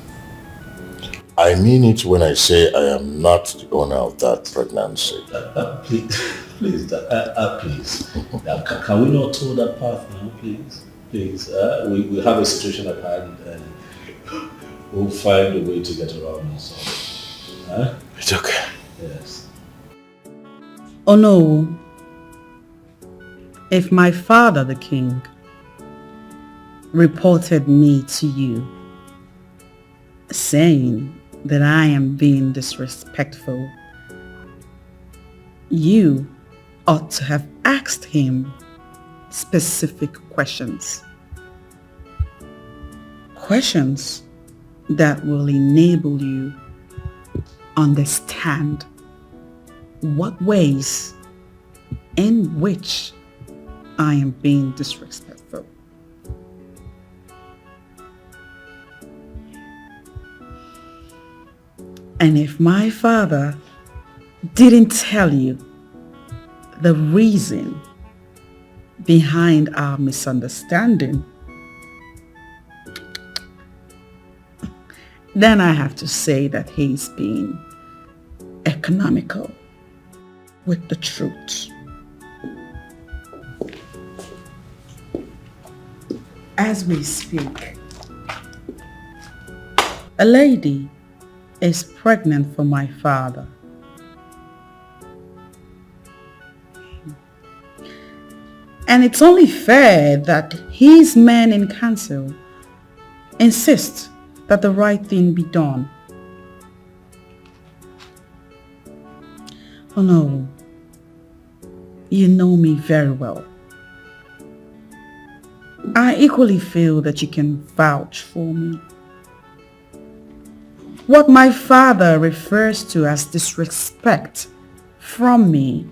I mean it when I say I am not the owner of that pregnancy. Please, please, please. Can we not tow that path now, please? Please. We have a situation at hand and we'll find a way to get around it. So. It's okay. Yes. Oh no. If my father, the king, reported me to you, saying that I am being disrespectful, you ought to have asked him specific questions. Questions that will enable you understand what ways in which I am being disrespectful. And if my father didn't tell you the reason behind our misunderstanding, then I have to say that he's being economical with the truth. As we speak, a lady is pregnant for my father. And it's only fair that his men in council insist that the right thing be done. Oh no, you know me very well. I equally feel that you can vouch for me. What my father refers to as disrespect from me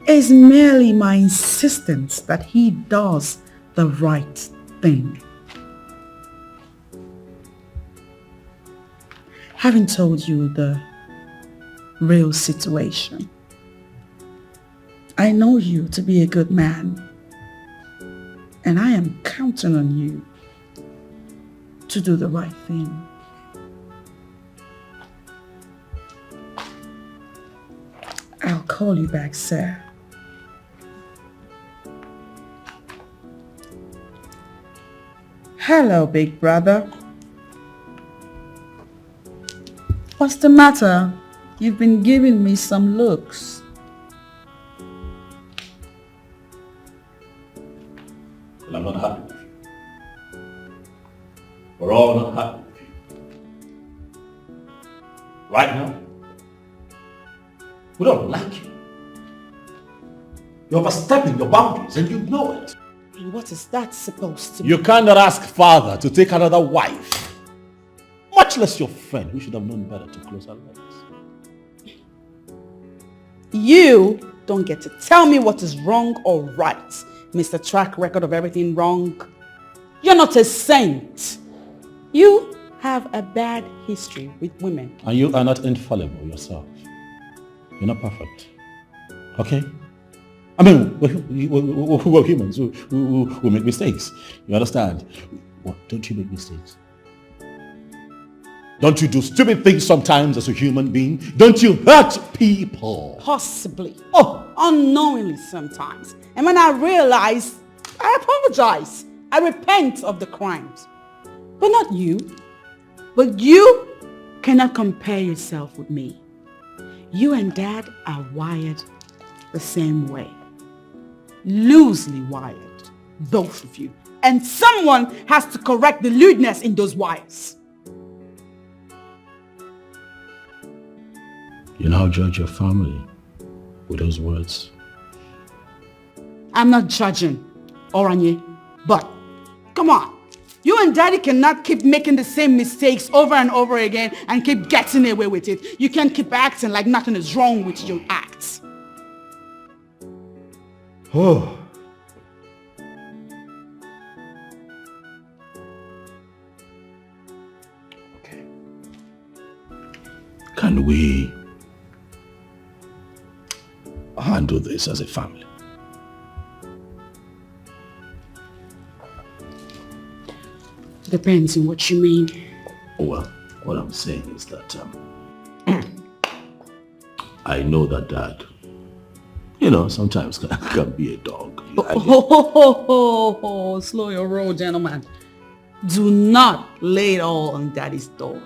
is merely my insistence that he does the right thing. Having told you the real situation, I know you to be a good man, and I am counting on you to do the right thing. I'll call you back, sir. Hello, big brother. What's the matter? You've been giving me some looks. Well, I'm not happy with you. We're all not happy with you. Right now, we don't like you. You're overstepping your boundaries and you know it. And what is that supposed to You cannot ask father to take another wife. Much less your friend who should have known better to close her legs. You don't get to tell me what is wrong or right, Mr. Track Record of everything wrong. You're not a saint. You have a bad history with women. And you are not infallible yourself. You're not perfect. Okay? I mean, we're humans who make mistakes. You understand? What? Don't you make mistakes? Don't you do stupid things sometimes as a human being? Don't you hurt people? Possibly. Oh, unknowingly sometimes. And when I realize, I apologize. I repent of the crimes. But not you. But you cannot compare yourself with me. You and Dad are wired the same way. Loosely wired, both of you. And someone has to correct the lewdness in those wires. You now judge your family with those words. I'm not judging, Oranye, but come on. You and Daddy cannot keep making the same mistakes over and over again and keep getting away with it. You can't keep acting like nothing is wrong with your acts. Oh. Okay. Can we handle this as a family? Depends on what you mean. Well, what I'm saying is that I know that Dad, you know, sometimes can be a dog. Slow your roll, gentlemen. Do not lay it all on Daddy's door.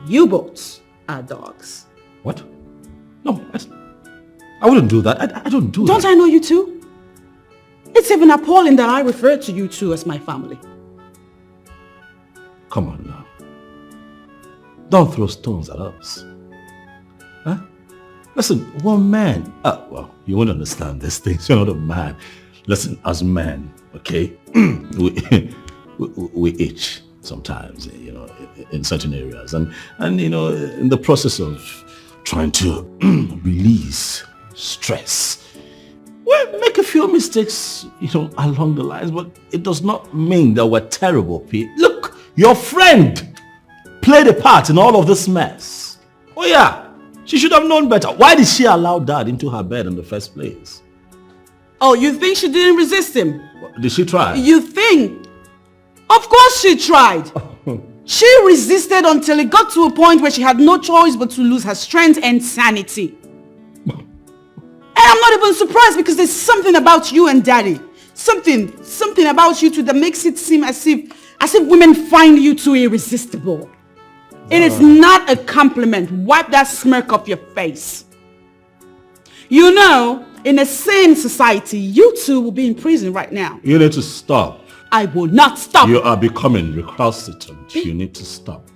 You both are dogs. What? No, I wouldn't do that. I don't do that. Don't I know you two? It's even appalling that I refer to you two as my family. Come on now. Don't throw stones at us. Huh? Listen, one man. Well, you won't understand these things. You're not a man. Listen, as men, okay, we itch sometimes, you know, in certain areas. And you know, in the process of trying to release stress, we make a few mistakes, you know, along the lines, but it does not mean that we're terrible people. Look, your friend played a part in all of this mess. Oh yeah, she should have known better. Why did she allow Dad into her bed in the first place? Oh, you think she didn't resist him? Did she try? You think? Of course she tried. She resisted until it got to a point where she had no choice but to lose her strength and sanity. And I'm not even surprised because there's something about you and Daddy. Something about you two that makes it seem as if women find you two irresistible. It is not a compliment. Wipe that smirk off your face. You know, in a sane society, you two will be in prison right now. You need to stop. I will not stop. You are becoming recalcitrant. You need to stop.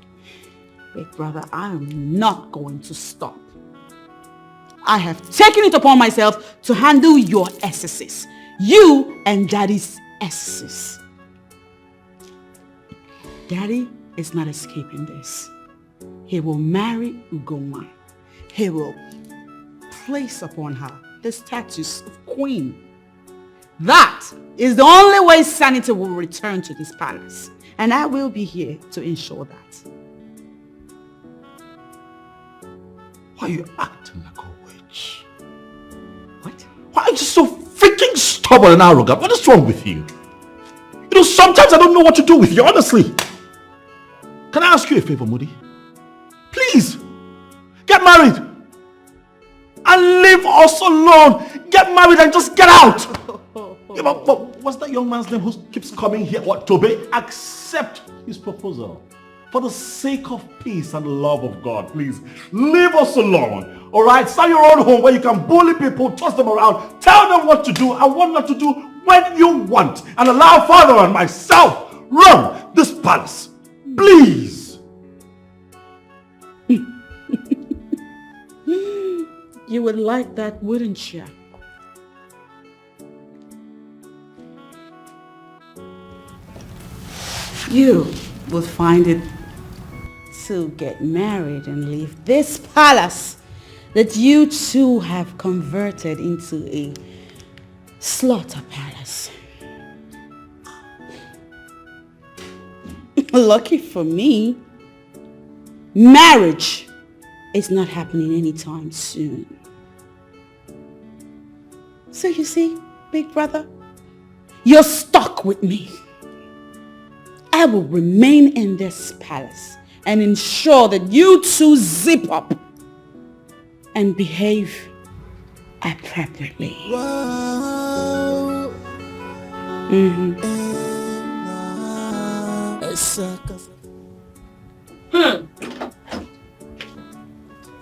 Big brother, I am not going to stop. I have taken it upon myself to handle your excesses. You and Daddy's excesses. Daddy is not escaping this. He will marry Ugoma. He will place upon her the status of queen. That is the only way sanity will return to this palace. And I will be here to ensure that. Why are you acting like a witch? What? Why are you so freaking stubborn and arrogant? What is wrong with you? You know, sometimes I don't know what to do with you, honestly. Can I ask you a favor, Moody? Please, get married. And leave us alone. Get married and just get out. Yeah, but what's that young man's name who keeps coming here? What, Tobe? Accept his proposal. For the sake of peace and the love of God, please, leave us alone. Alright? Start your own home where you can bully people, toss them around, tell them what to do and what not to do when you want. And allow Father and myself run this palace. Please. You would like that, wouldn't you? You would find it to get married and leave this palace that you two have converted into a slaughter palace. Lucky for me, marriage is not happening anytime soon. So you see, big brother, you're stuck with me. I will remain in this palace and ensure that you two zip up and behave appropriately.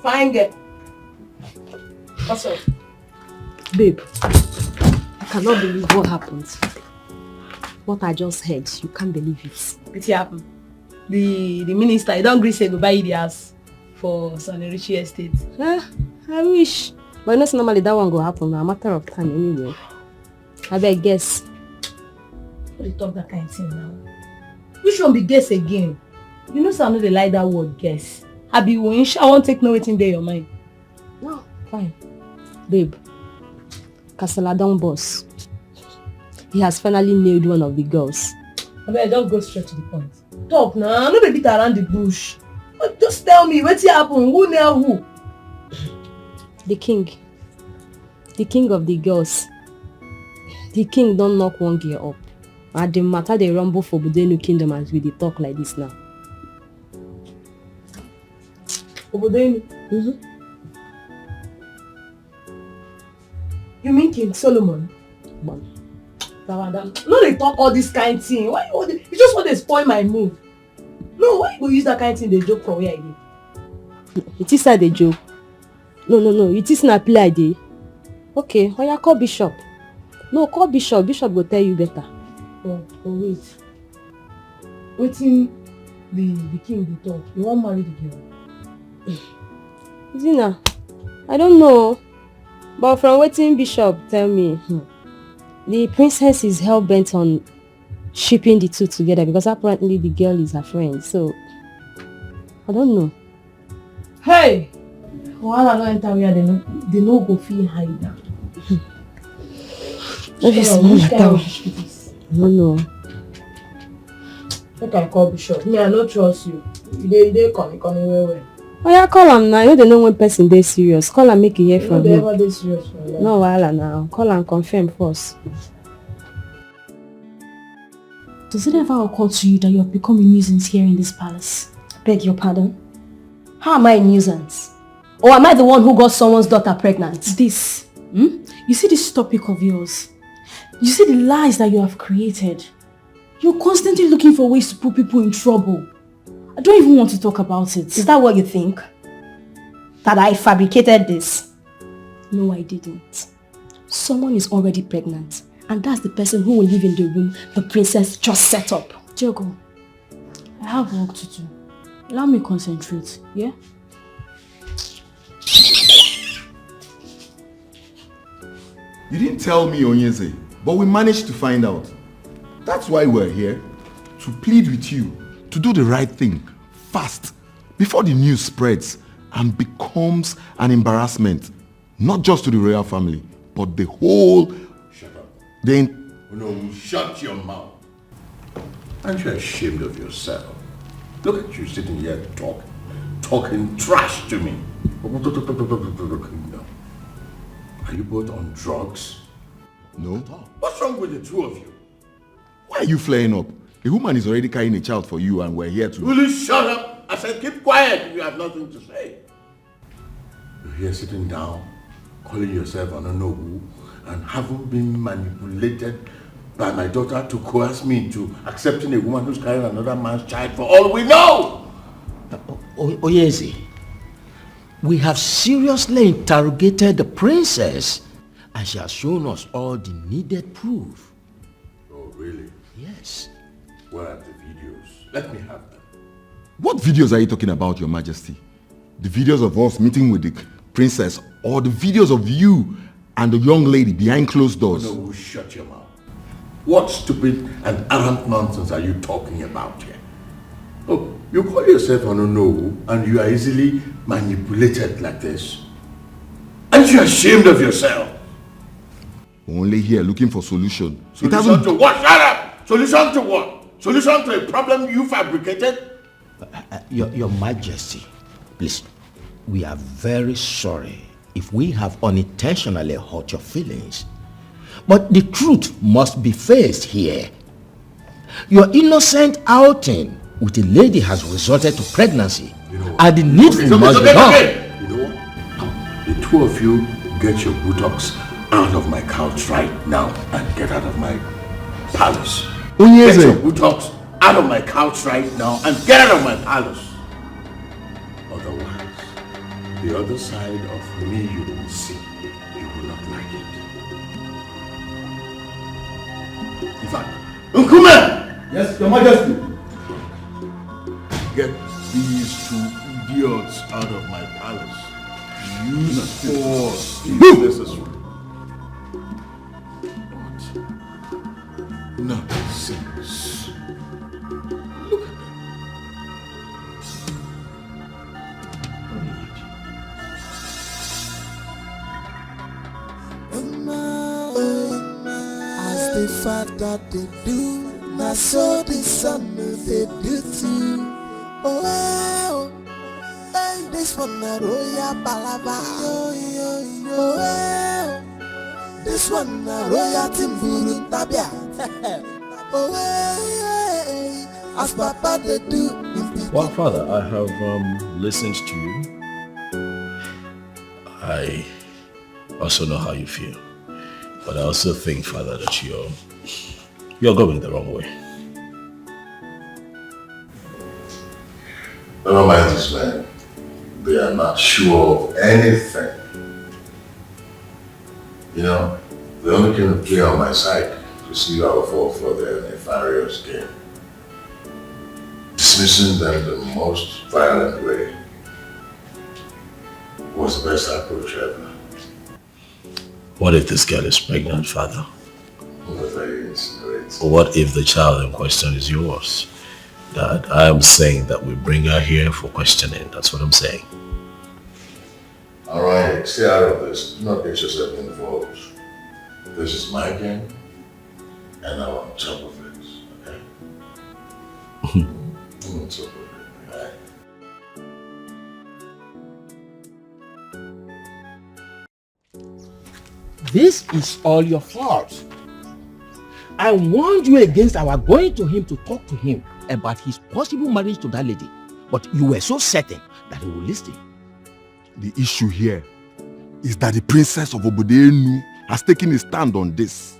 Fine girl. What's up? Babe, I cannot believe what happened. What I just heard, you can't believe it. What happened? The minister, he don't agree say go buy the house for Sonny Richie Estate. I wish. But not normally that one go happen. A matter of time anyway. I bet guess. What you talk that kind of thing now? Which one be guess again? You know some they like that word guess. I be wish I won't take no waiting there your mind. No, fine. Babe, Casanova boss. He has finally nailed one of the girls. I mean, just go straight to the point. Talk now, no be beat around the bush. Just tell me, what's happened? Who nail who? The king. The king of the girls. The king don't knock one girl up. And the matter they rumble for Budenu kingdom as we talk like this now. Budenu? You mean King Solomon? No, they talk all this kind of thing. Why you just want to spoil my mood? No, why you go use that kind of thing they joke for where I did? It is not a joke. No. It is not play idea. Okay, or you call Bishop. No, call Bishop. Bishop will tell you better. Oh wait. Waiting the king they talk. You won't marry the girl. Zina, I don't know. But from waiting Bishop tell me, the princess is hell-bent on shipping the two together because apparently the girl is her friend. So, I don't know. Hey! While I don't enter where they no go feel hide now. No. Make I call Bishop. Me, I don't trust you. They come well. Oh yeah, call him now. You don't know when person they serious. Call and make a hear from him. They serious for that. No wahala now. Call and confirm first. Does it ever occur to you that you have become a nuisance here in this palace? Beg your pardon? How am I a nuisance? Or am I the one who got someone's daughter pregnant? This. You see this topic of yours? You see the lies that you have created? You're constantly looking for ways to put people in trouble. I don't even want to talk about it. Is that what you think? That I fabricated this? No, I didn't. Someone is already pregnant. And that's the person who will live in the room the princess just set up. Diogo, I have work to do. Allow me concentrate, yeah? You didn't tell me, Onyeze, but we managed to find out. That's why we're here, to plead with you, to do the right thing, fast, before the news spreads and becomes an embarrassment, not just to the royal family, but the whole... Shut up. No, shut your mouth. Aren't you ashamed of yourself? Look at you sitting here talking trash to me. No. Are you both on drugs? No. What's wrong with the two of you? Why are you flaring up? A woman is already carrying a child for you and we're here to... Will you shut up? I said keep quiet if you have nothing to say. You're here sitting down, calling yourself I don't know who, and haven't been manipulated by my daughter to coerce me into accepting a woman who's carrying another man's child for all we know. Oyezi, we have seriously interrogated the princess and she has shown us all the needed proof. Oh, really? Yes. Where are the videos? Let me have them. What videos are you talking about, Your Majesty? The videos of us meeting with the princess or the videos of you and the young lady behind closed doors. No, shut your mouth. What stupid and arrant nonsense are you talking about here? Oh, you call yourself Onono and you are easily manipulated like this. Aren't you ashamed of yourself? Only here looking for solution. Solution to what? Shut up! Solution to what? Solution to a problem you fabricated? Your Majesty, please, we are very sorry if we have unintentionally hurt your feelings. But the truth must be faced here. Your innocent outing with a lady has resulted to pregnancy. And the needful must be done. You know what? The two of you get your buttocks out of my couch right now and get out of my palace. Get your buttocks out of my couch right now and get out of my palace. Otherwise, the other side of me you will see. You will not like it. In fact, Nkume! Yes, Your Majesty. Get these two idiots out of my palace. Use force if necessary. What? Nonsense. Look at them. As the father they do, now so the son they do too. Oh, well. Hey, this one a royal palava. Oh, well. This one a royal timburu tabia. Oh, well. As Papa they do. Well, Father, I have listened to you. I also know how you feel. But I also think, Father, that you're going the wrong way. Never mind this man. They are not sure of anything. You know, they only came to play on my side to see how I fall for their nefarious game. Dismissing them the most violent way was the best approach ever. What if this girl is pregnant, Father? What if the child in question is yours? Dad, I am saying that we bring her here for questioning. That's what I'm saying. Alright, stay out of this. Do not get yourself involved. This is my game, and I'm on top of it, okay? I'm on top of it, alright? This is all your fault. I warned you against our going to him to talk to him about his possible marriage to that lady, but you were so certain that he would listen. The issue here is that the princess of Obodenu has taken a stand on this.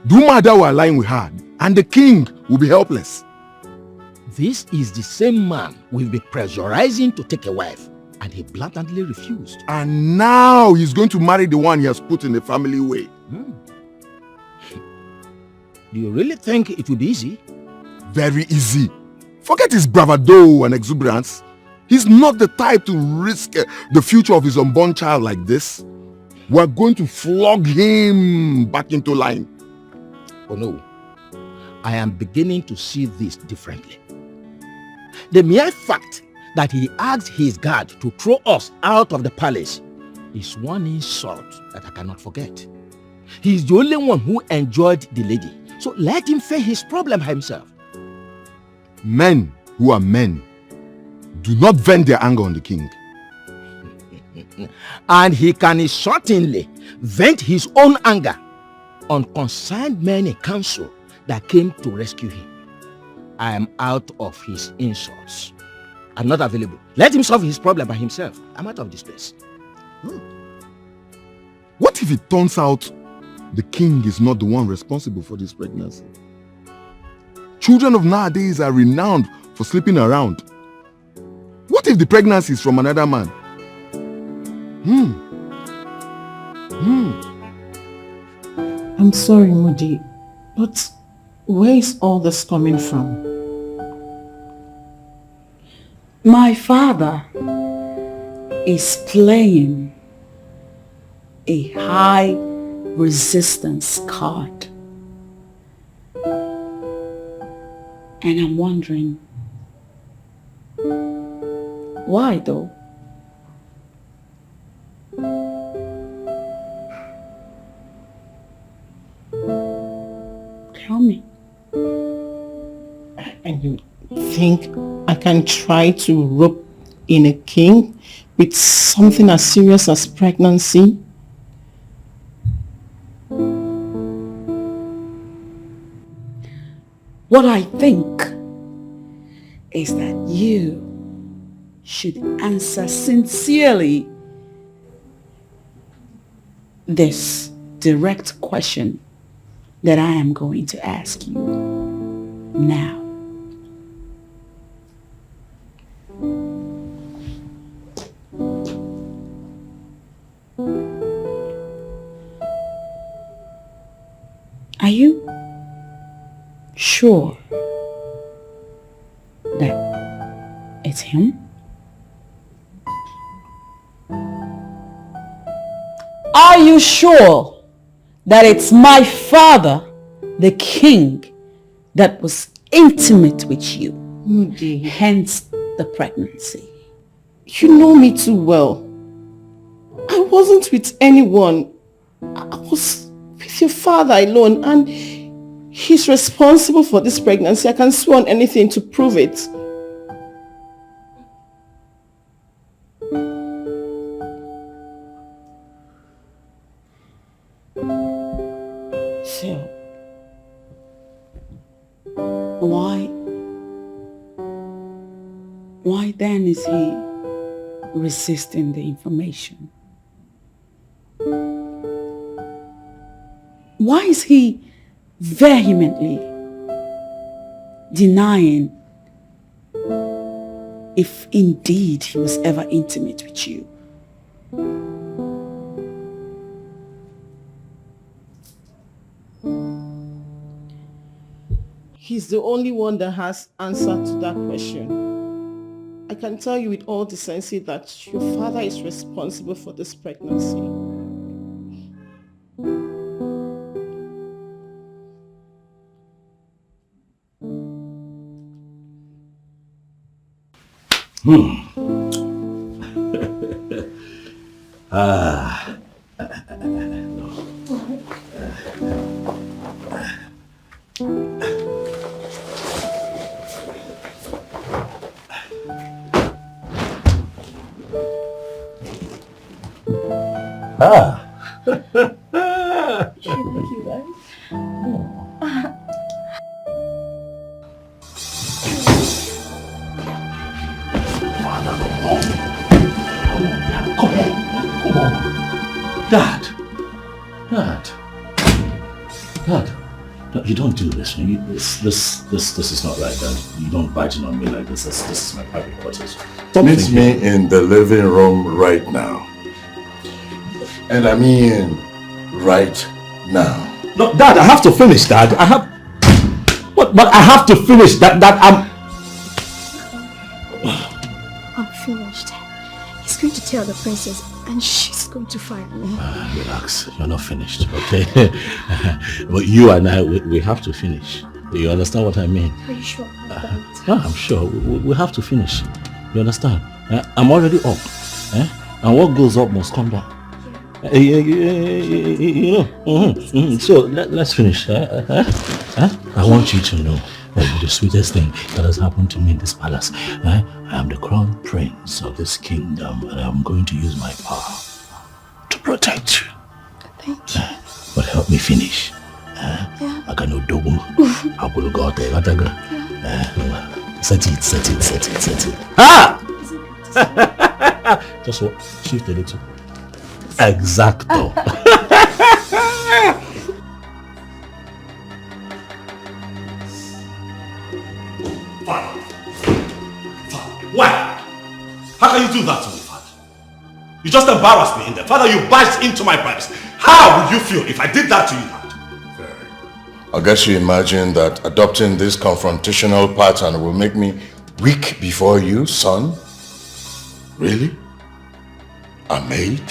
Dumada will align with her, and the king will be helpless. This is the same man we've been pressurizing to take a wife, and he blatantly refused. And now he's going to marry the one he has put in the family way. Do you really think it will be easy? Very easy. Forget his bravado and exuberance. He's not the type to risk the future of his unborn child like this. We're going to flog him back into line. Oh no, I am beginning to see this differently. The mere fact that he asked his guard to throw us out of the palace is one insult that I cannot forget. He's the only one who enjoyed the lady, so let him face his problem himself. Men who are men do not vent their anger on the king. And he can certainly vent his own anger on concerned men in council that came to rescue him. I am out of his insults. I'm not available. Let him solve his problem by himself. I'm out of this place. What if it turns out the king is not the one responsible for this pregnancy? Children of nowadays are renowned for sleeping around. What if the pregnancy is from another man? I'm sorry, Moody, but where is all this coming from? My father is playing a high resistance card. And I'm wondering, why though? Tell me. And you think I can try to rope in a king with something as serious as pregnancy? What I think is that you should answer sincerely this direct question that I am going to ask you now. Are you sure that it's him? Are you sure that it's my father, the king, that was intimate with you? Moody, Hence the pregnancy. you know me too well. I wasn't with anyone. I was with your father alone, and he's responsible for this pregnancy. I can swear on anything to prove it. So, why then is he resisting the information? Why is he vehemently denying if indeed he was ever intimate with you? He's the only one that has answer to that question. I can tell you with all decency that your father is responsible for this pregnancy. Dad, you don't do this. This is not right, Dad. You don't bite in on me like this. This is my private quarters. Meet me in the living room right now. And I mean, right now. No, Dad, I have to finish, Dad. I have... What? But I have to finish. That I'm finished. He's going to tell the princess and she's going to fire me. Relax. You're not finished, okay? But you and I, we have to finish. You understand what I mean? Are you sure about that? Yeah, I'm sure. We have to finish. You understand? I'm already up. And what goes up must come down. You know. So let's finish. I want you to know that the sweetest thing that has happened to me in this palace. I am the crown prince of this kingdom, and I'm going to use my power to protect you. Thank you. But help me finish. I can no double. I will go there. Set it. Just what? Shift a little. Exacto. Father. Why? How can you do that to me, Father? You just embarrassed me in there. Father, you barged into my privacy. How would you feel if I did that to you, Dad? I guess you imagine that adopting this confrontational pattern will make me weak before you, son? Really? A maid?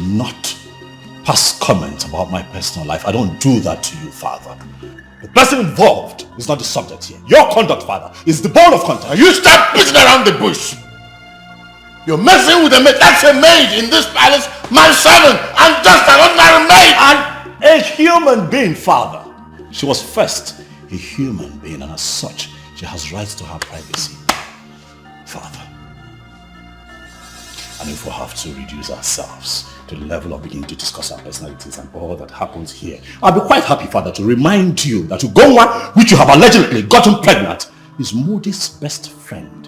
not pass comment about my personal life. I don't do that to you, Father. The person involved is not the subject here. Your conduct, Father, is the bone of conduct. And you start beating around the bush. You're messing with a maid. That's a maid in this palace, my servant. I'm just an ordinary maid. And a human being, Father. She was first a human being, and as such, she has rights to her privacy, Father. And if we have to reduce ourselves to the level of beginning to discuss our personalities and all that happens here, I'll be quite happy, Father, to remind you that Ugonwa, which you have allegedly gotten pregnant, is Moody's best friend,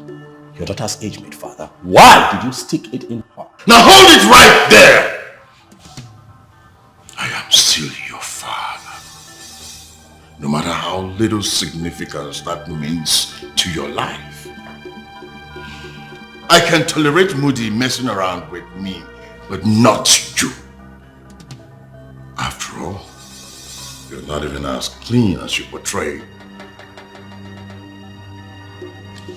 your daughter's age mate, Father. Why did you stick it in her? Now hold it right there. I am still your father. No matter how little significance that means to your life. I can tolerate Moody messing around with me, but not you. After all, you're not even as clean as you portray.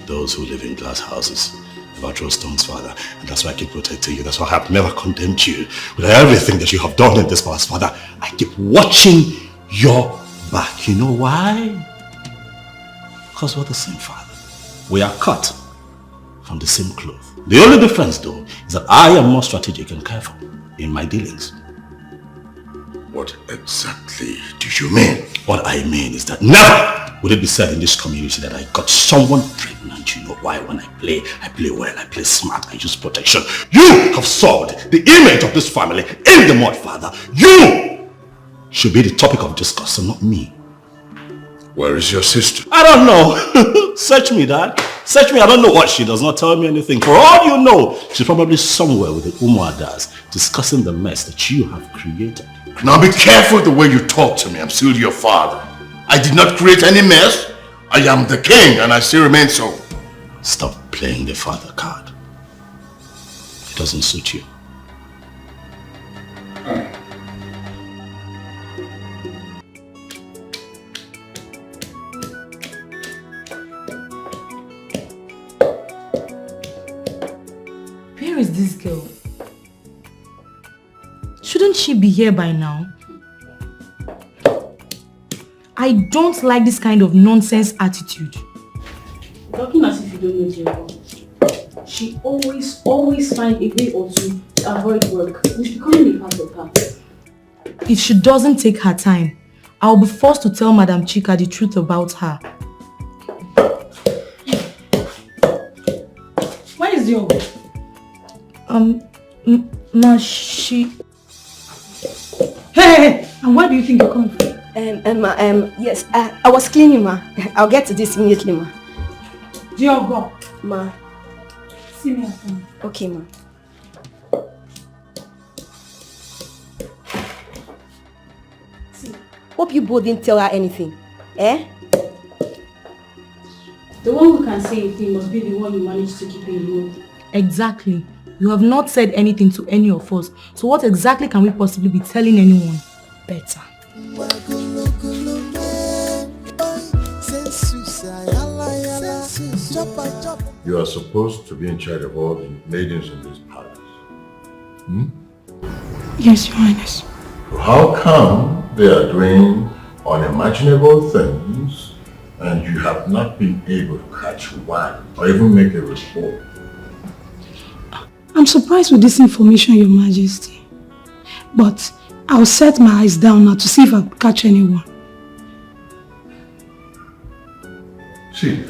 Those who live in glass houses never throw stones, Father, and that's why I keep protecting you. That's why I have never condemned you with everything that you have done in this past, Father. I keep watching your back. You know why? Because we're the same, Father. We are cut from the same cloth. The only difference, though, is that I am more strategic and careful in my dealings. What exactly do you mean? What I mean is that never would it be said in this community that I got someone pregnant. You know why? When I play well, I play smart, I use protection. You have sold the image of this family in the mud, Father. You should be the topic of discussion, not me. Where is your sister? I don't know. Search me, Dad. Search me. I don't know what she does not tell me anything. For all you know, she's probably somewhere with the Umuadas discussing the mess that you have created. Now be careful the way you talk to me. I'm still your father. I did not create any mess. I am the king and I still remain so. Stop playing the father card. It doesn't suit you. Where is this girl? Shouldn't she be here by now? I don't like this kind of nonsense attitude. Talking as if you don't know Diego. She always finds a way or two to avoid work, which becoming a part of her. If she doesn't take her time, I'll be forced to tell Madam Chika the truth about her. Where is Diego? She... Hey! And where do you think you're coming from? Yes, I was cleaning, ma. I'll get to this immediately, ma. Diogo. Ma. See me at home. Okay, ma. See, hope you both didn't tell her anything. Eh? The one who can say anything must be the one you managed to keep in low. Exactly. You have not said anything to any of us. So what exactly can we possibly be telling anyone? Better. You are supposed to be in charge of all the maidens in this palace. Yes, Your Highness. So how come they are doing unimaginable things and you have not been able to catch one or even make a report? I'm surprised with this information, Your Majesty. But I'll set my eyes down now to see if I catch anyone. See,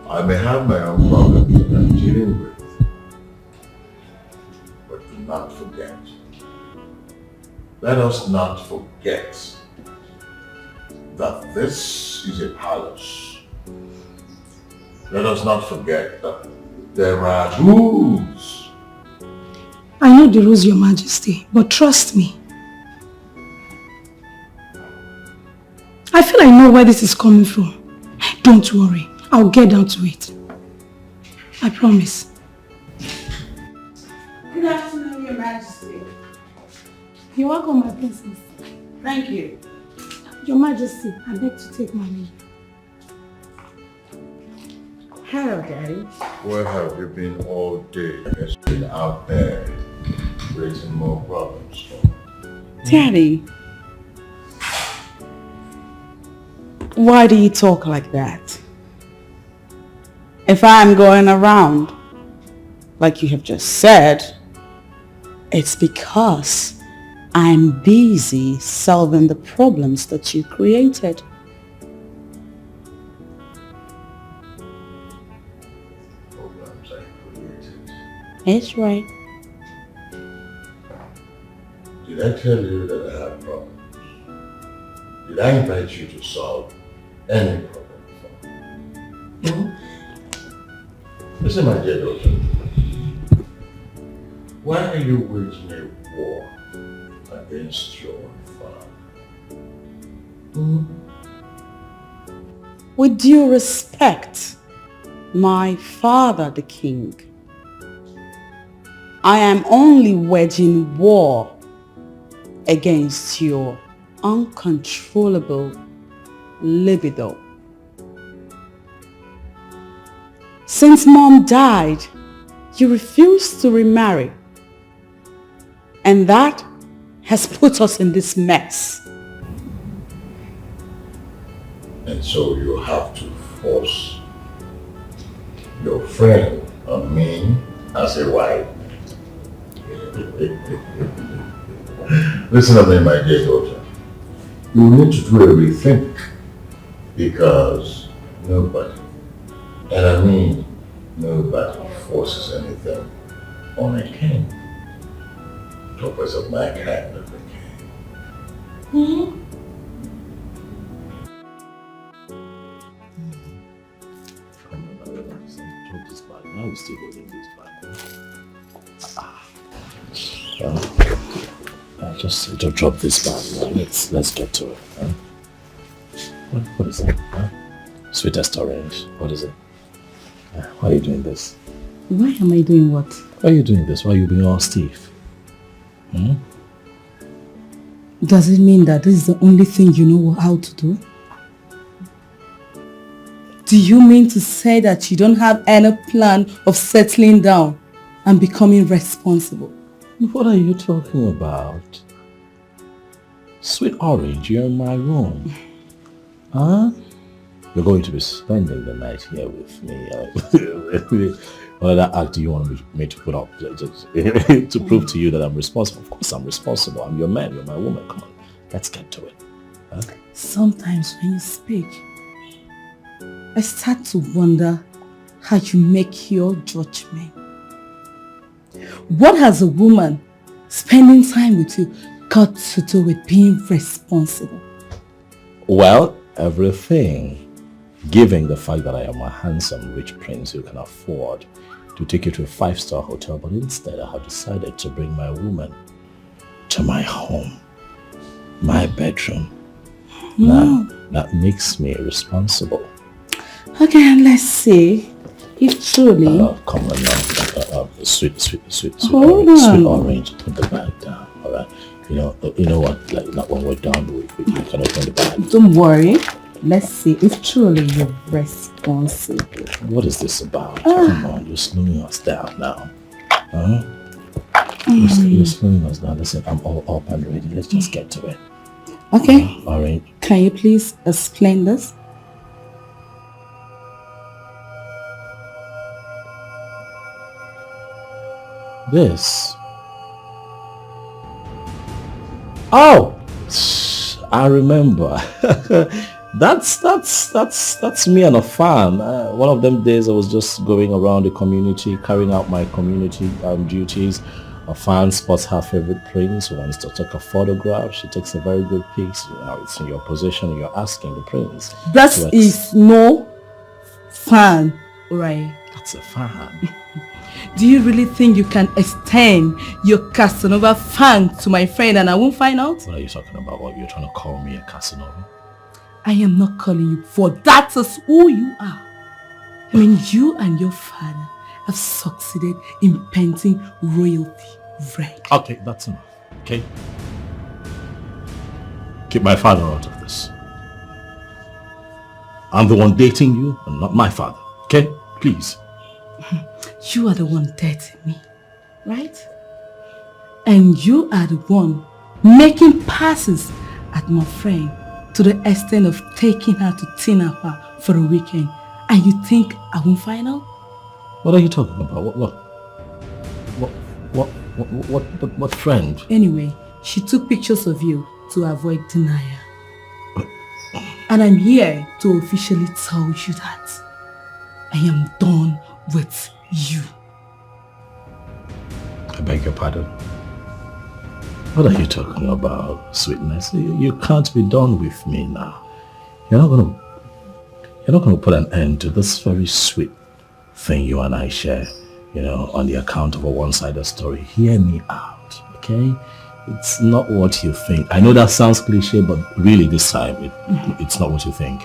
I may have my own problems that I'm dealing with, but do not forget. Let us not forget that this is a palace. Let us not forget that there are rules. I know the rules, Your Majesty, but trust me. I feel I know where this is coming from. Don't worry, I'll get down to it. I promise. Good afternoon, Your Majesty. You're welcome, my princess. Thank you. Your Majesty, I beg to take my leave. Hello, Daddy. Where have you been all day? It's been out there. creating more problems. Daddy, why do you talk like that? If I'm going around, like you have just said, it's because I'm busy solving the problems that you created. Problems I created. That's right. Did I tell you that I have problems? Did I invite you to solve any problem for me? Listen, my dear daughter. Why are you waging a war against your father? With due respect, my father the king, I am only waging war against your uncontrollable libido. Since Mom died, you refused to remarry. And that has put us in this mess. And so you have to force your friend on me as a wife. Listen to me, my dear daughter. You need to do a rethink because nobody, and I mean nobody, forces anything on a king. Purpose of my kind of the king. Now we're still holding this back. Just drop this bag. Let's get to it. What is it? Sweetest orange. What is it? Why are you doing this? Why am I doing what? Why are you doing this? Why are you being all stiff? Does it mean that this is the only thing you know how to do? Do you mean to say that you don't have any plan of settling down and becoming responsible? What are you talking about? Sweet orange, you're in my room. Huh? You're going to be spending the night here with me. What other act do you want me to put up to prove to you that I'm responsible? Of course I'm responsible. I'm your man, you're my woman. Come on, let's get to it. Huh? Sometimes when you speak, I start to wonder how you make your judgment. What has a woman spending time with you got to do with being responsible? Well, everything. Given the fact that I am a handsome, rich prince who can afford to take you to a 5-star hotel, but instead I have decided to bring my woman to my home, my bedroom. Now, that makes me responsible. Okay, and let's see if truly... come on now. Sweet Hold orange. on. Sweet orange. Put the bag down, alright? You know what? Like when we're done, we can open the bag. Don't worry. Let's see if truly you're responsible. What is this about? Come on, you're slowing us down now. You're slowing us down. Listen, I'm all up and ready. Let's just get to it. Okay. Orange. Can you please explain this? This. Oh, I remember. That's me and a fan. One of them days I was just going around the community, carrying out my community duties. A fan spots her favorite prince, wants to take a photograph. She takes a very good pic. It's in your possession and you're asking the prince. That is no fan, right? That's a fan. Do you really think you can extend your Casanova fan to my friend and I won't find out? What are you talking about? What, you're trying to call me a Casanova? I am not calling you, for that is who you are. I mean, you and your father have succeeded in painting royalty red. Okay, that's enough. Okay? Keep my father out of this. I'm the one dating you and not my father. Okay? Please. You are the one dating me, right? And you are the one making passes at my friend to the extent of taking her to Tinapa for a weekend. And you think I won't find out? What are you talking about? What friend? Anyway, she took pictures of you to avoid denial. And I'm here to officially tell you that I am done with you. I beg your pardon. What are you talking about, sweetness? You can't be done with me now. You're not gonna put an end to this very sweet thing you and I share, on the account of a one-sided story. Hear me out, okay? It's not what you think. I know that sounds cliche, but really this time, it's not what you think.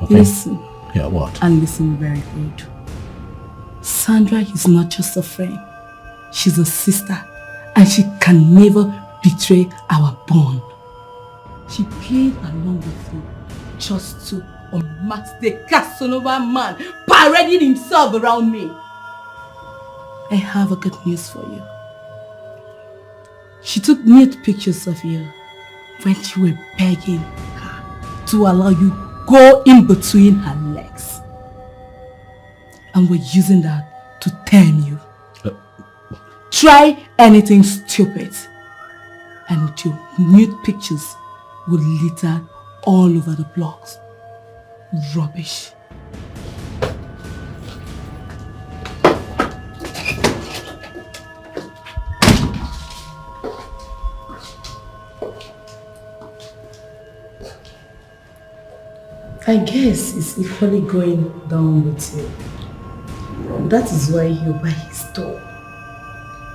Okay? Listen. Yeah, what? And listen very good. Sandra is not just a friend. She's a sister. And she can never betray our bond. She played along with you just to unmask the Casanova man parading himself around me. I have a good news for you. She took nude pictures of you when you were begging her to allow you go in between her legs. And we're using that to tame you. Try anything stupid and your nude pictures will litter all over the blogs. Rubbish. I guess it's equally going down with you. That is why you're by his door,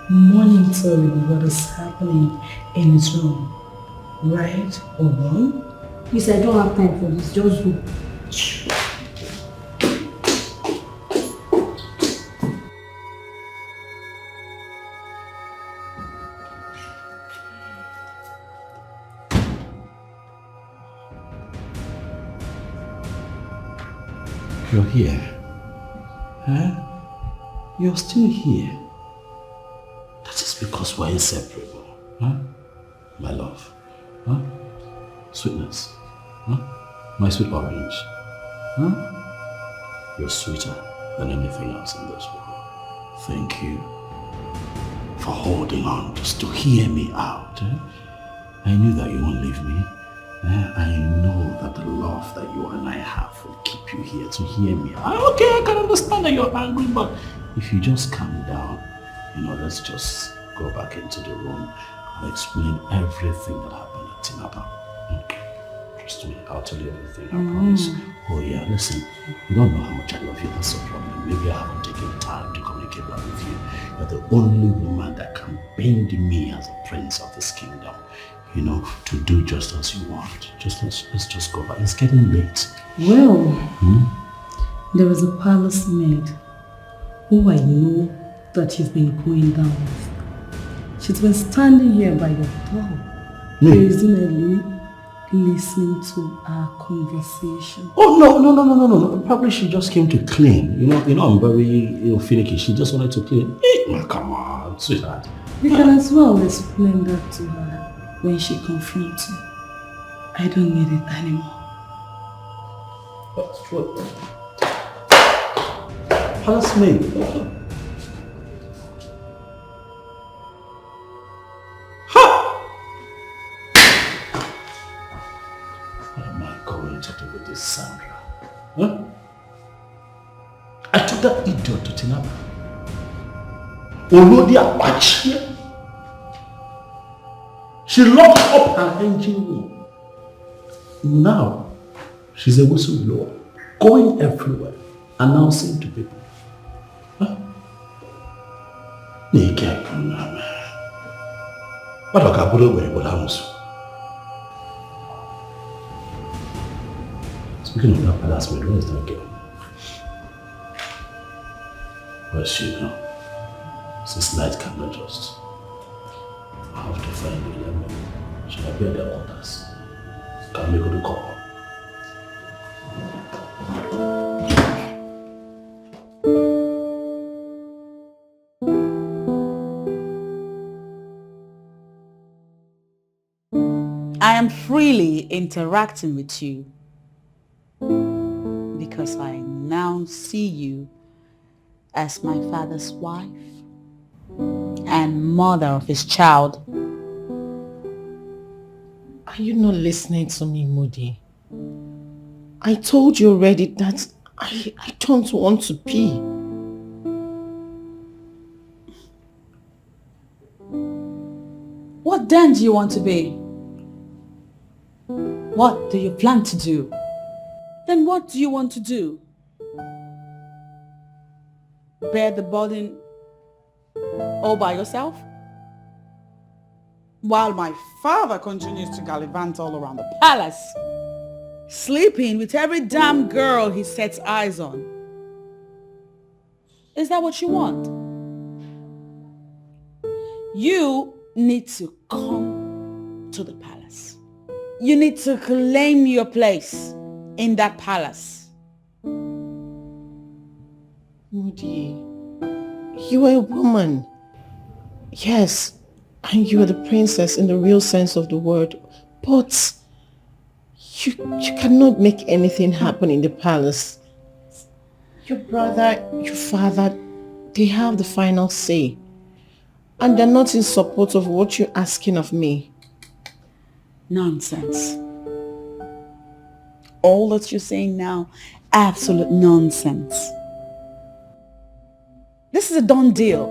monitoring what is happening in his room. Right or wrong? Please, I don't have time for this. Just go. You're here. Huh? You're still here. That is because we're inseparable. Huh? My love. Huh? Sweetness. Huh? My sweet orange. Huh? You're sweeter than anything else in this world. Thank you for holding on just to hear me out. I knew that you won't leave me. I know that the love that you and I have will keep you here to hear me. Okay, I can understand that you're angry, but if you just calm down, let's just go back into the room and explain everything that happened at Tinapa. Trust me, I'll tell you everything, I promise. Oh yeah, listen, you don't know how much I love you, that's the problem. Maybe I haven't taken time to communicate that with you. You're the only woman that can bend me as a prince of this kingdom. To do just as you want. Let's just go back. It's getting late. Well, there was a palace maid who I know that you've been going down with. She's been standing here by your door, presumably listening to our conversation. Oh, no. Probably she just came to clean. I'm very finicky. She just wanted to clean. Come on, sweetheart. You can as well explain that to her when she confronts you. I don't need it anymore. What? Palace maid. What am I going to do with this Sandra? Huh? I took that idiot to Tinapa. Olodi Apache. She locked up her engine room. Now, she's a whistleblower, going everywhere, announcing to people. Huh? Speaking of that palace maid, where is that girl? Where's she now? Since night cannot just. I have to find the lemon. Should I be at the altars? Can we go to call? I am freely interacting with you because I now see you as my father's wife and mother of his child. Are you not listening to me, Moody? I told you already that I don't want to be. What then do you want to be? What do you plan to do? Then what do you want to do? Bear the burden all by yourself? While my father continues to gallivant all around the palace, sleeping with every damn girl he sets eyes on. Is that what you want? You need to come to the palace. You need to claim your place in that palace. Moody, you are a woman. Yes, and you are the princess in the real sense of the word. But you cannot make anything happen in the palace. Your brother, your father, they have the final say. And they're not in support of what you're asking of me. Nonsense. All that you're saying now, absolute nonsense. This is a done deal.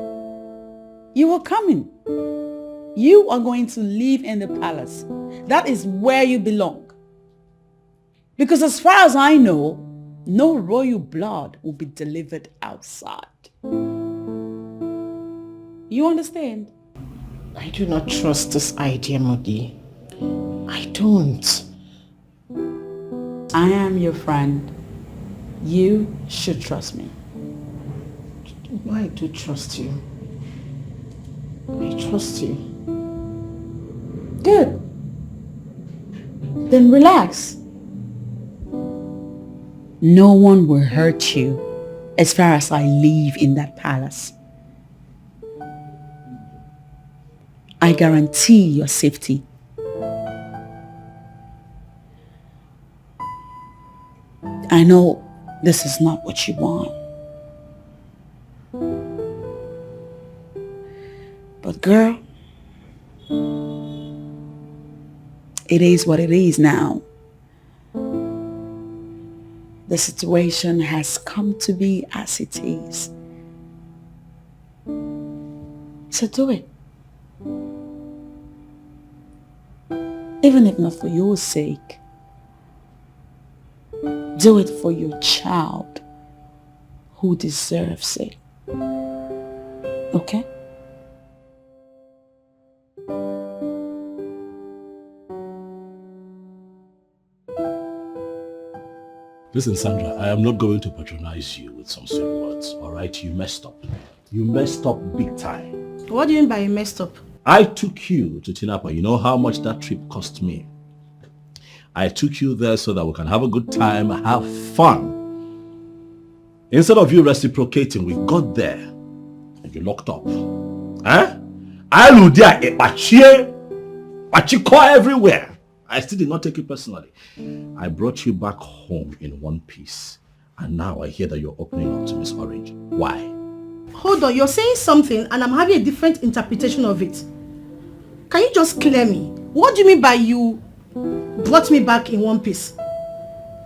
You are coming. You are going to live in the palace. That is where you belong. Because as far as I know, no royal blood will be delivered outside. You understand? I do not trust this idea, Moody. I don't. I am your friend. You should trust me. I do trust you. I trust you. Good. Then relax. No one will hurt you as far as I live in that palace. I guarantee your safety. I know this is not what you want. But girl, it is what it is now. The situation has come to be as it is. So do it. Even if not for your sake, do it for your child who deserves it. Okay? Listen, Sandra, I am not going to patronize you with some sweet words, alright? You messed up. You messed up big time. What do you mean by you messed up? I took you to Tinapa. You know how much that trip cost me. I took you there so that we can have a good time, have fun. Instead of you reciprocating, we got there and you locked up. Huh? I will there everywhere. I still did not take it personally. I brought you back home in one piece. And now I hear that you're opening up to Miss Orange. Why? Hold on, you're saying something and I'm having a different interpretation of it. Can you just clear me? What do you mean by you brought me back in one piece?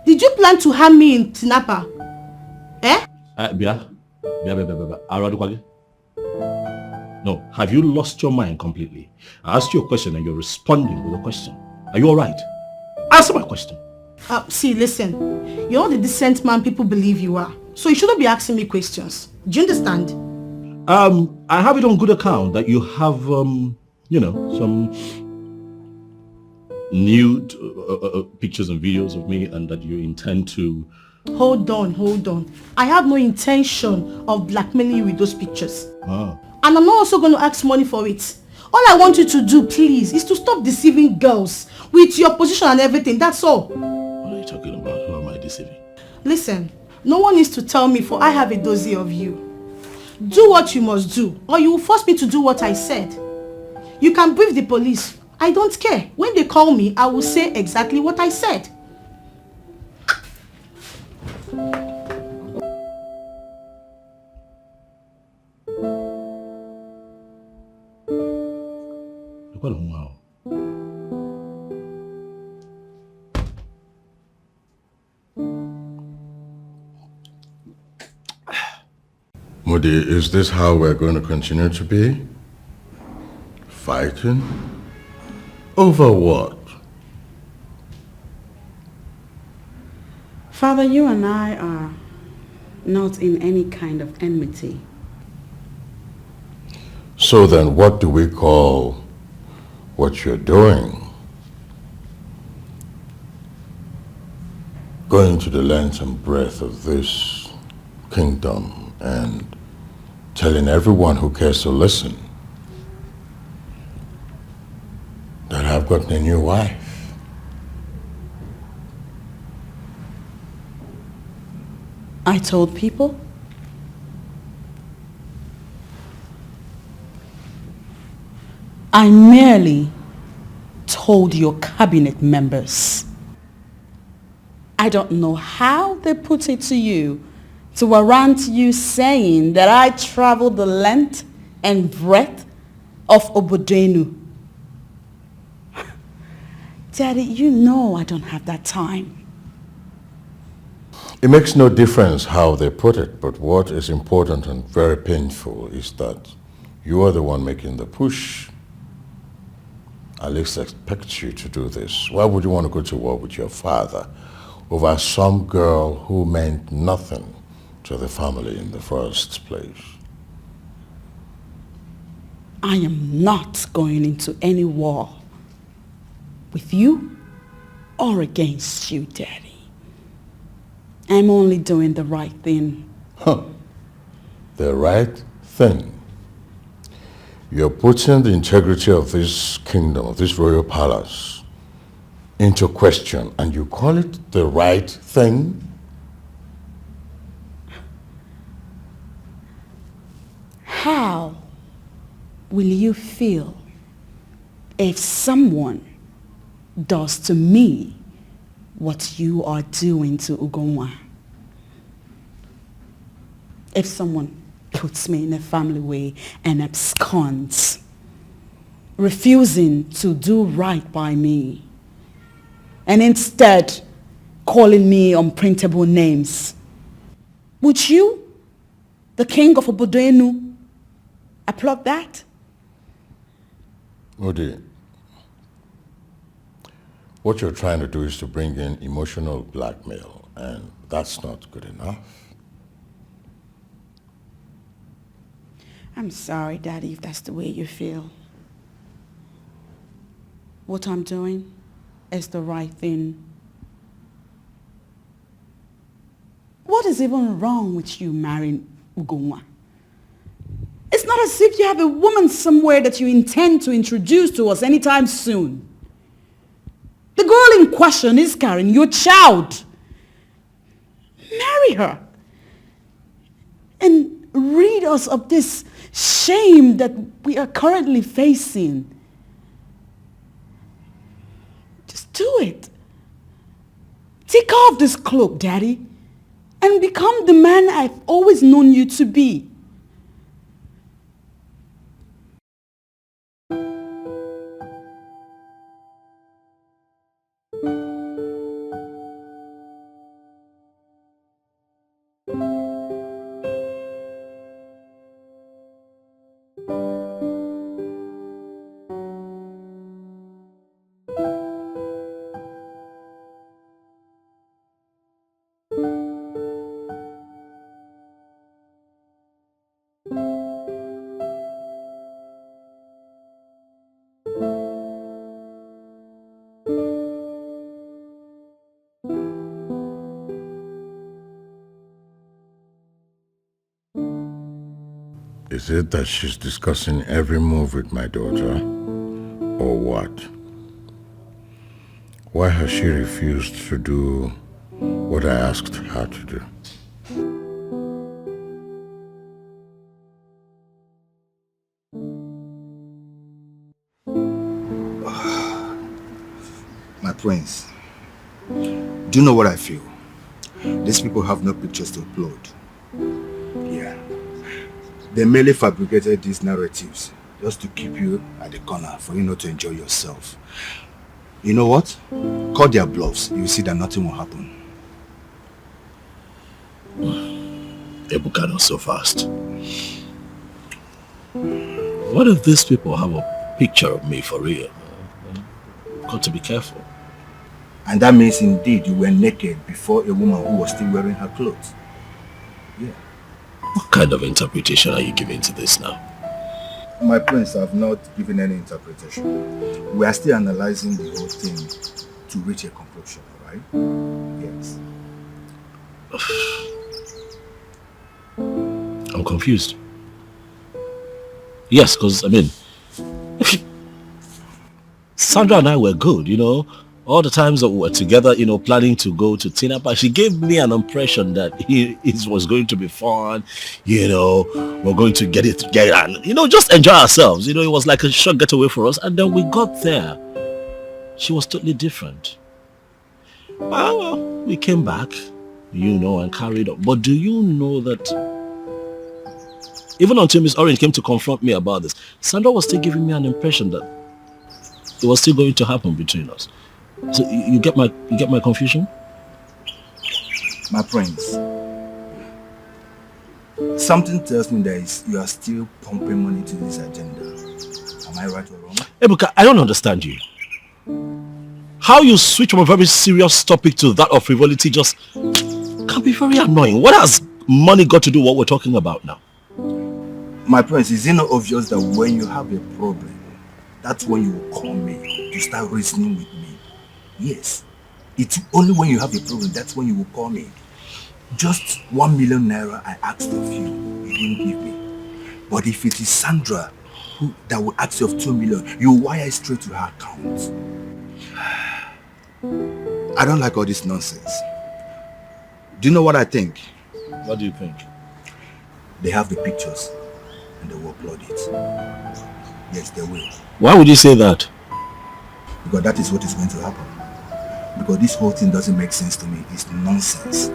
Did you plan to harm me in Tinapa? Eh? No, have you lost your mind completely? I asked you a question and you're responding with a question. Are you alright? Answer my question. See, listen. You're not the decent man people believe you are. So you shouldn't be asking me questions. Do you understand? I have it on good account that you have, you know, some nude pictures and videos of me and that you intend to... Hold on. I have no intention of blackmailing you with those pictures. Ah. And I'm not also going to ask money for it. All I want you to do, please, is to stop deceiving girls with your position and everything. That's all. What are you talking about? Who am I deceiving? Listen, no one needs to tell me, for I have a dossier of you. Do what you must do, or you will force me to do what I said. You can brief the police. I don't care. When they call me, I will say exactly what I said. Modi, is this how we're going to continue to be? Fighting? Over what? Father, you and I are not in any kind of enmity. So then what do we call what you're doing? Going to the length and breadth of this kingdom and telling everyone who cares to listen that I've gotten a new wife. I told people. I merely told your cabinet members. I don't know how they put it to you to warrant you saying that I traveled the length and breadth of Obodenu. Daddy, you know I don't have that time. It makes no difference how they put it, but what is important and very painful is that you are the one making the push. I at least expect you to do this. Why would you want to go to war with your father over some girl who meant nothing to the family in the first place? I am not going into any war with you or against you, Daddy. I'm only doing the right thing. Huh. The right thing. You're putting the integrity of this kingdom, of this royal palace, into question, and you call it the right thing? How will you feel if someone does to me what you are doing to Ugonwa? If someone puts me in a family way and absconds, refusing to do right by me, and instead calling me unprintable names, would you, the king of Obodenu, applaud that? Odi, what you're trying to do is to bring in emotional blackmail, and that's not good enough. I'm sorry, Daddy, if that's the way you feel. What I'm doing is the right thing. What is even wrong with you marrying Ugonwa? It's not as if you have a woman somewhere that you intend to introduce to us anytime soon. The girl in question is carrying your child. Marry her. And rid us of this shame that we are currently facing. Just do it. Take off this cloak, Daddy, and become the man I've always known you to be. Is it that she's discussing every move with my daughter, or what? Why has she refused to do what I asked her to do? My prince, do you know what I feel? These people have no pictures to upload. Yeah. They merely fabricated these narratives just to keep you at the corner for you not to enjoy yourself. You know what? Call their bluffs. You see that nothing will happen. Ebuka, not so fast. What if these people have a picture of me for real? Got to be careful. And that means indeed you were naked before a woman who was still wearing her clothes. Yeah. What kind of interpretation are you giving to this now? My prince, I have not given any interpretation. We are still analyzing the whole thing to reach a conclusion, alright? Yes. I'm confused. Yes, because, I mean, Sandra and I were good, you know. All the times that we were together, you know, planning to go to Tinapa, she gave me an impression that it was going to be fun, you know, we're going to get it together and, you know, just enjoy ourselves. You know, it was like a short getaway for us. And then we got there. She was totally different. Well, we came back, you know, and carried on. But do you know that even until Miss Orange came to confront me about this, Sandra was still giving me an impression that it was still going to happen between us. So you get my confusion? My prince, something tells me that you are still pumping money to this agenda. Am I right or wrong? Ebuka, I don't understand you. How you switch from a very serious topic to that of frivolity just can be very annoying. What has money got to do with what we're talking about now? My prince, is it not obvious that when you have a problem, that's when you will call me to start reasoning with me? Yes. It's only when you have a problem, that's when you will call me. Just 1 million naira I asked of you, you didn't give me. But if it is Sandra that will ask you of 2 million, you will wire it straight to her account. I don't like all this nonsense. Do you know what I think? What do you think? They have the pictures and they will upload it. Yes, they will. Why would you say that? Because that is what is going to happen. Because this whole thing doesn't make sense to me. It's nonsense.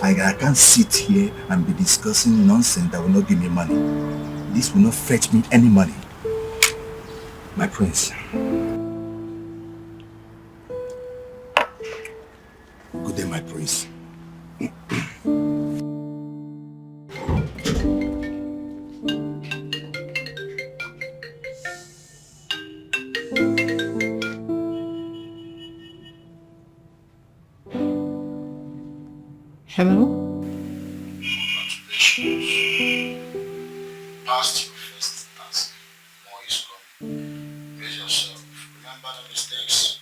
I can't sit here and be discussing nonsense that will not give me money. This will not fetch me any money. My prince. Good day, my prince. Hello? Past your first task. More is coming. Raise yourself. Remember the mistakes.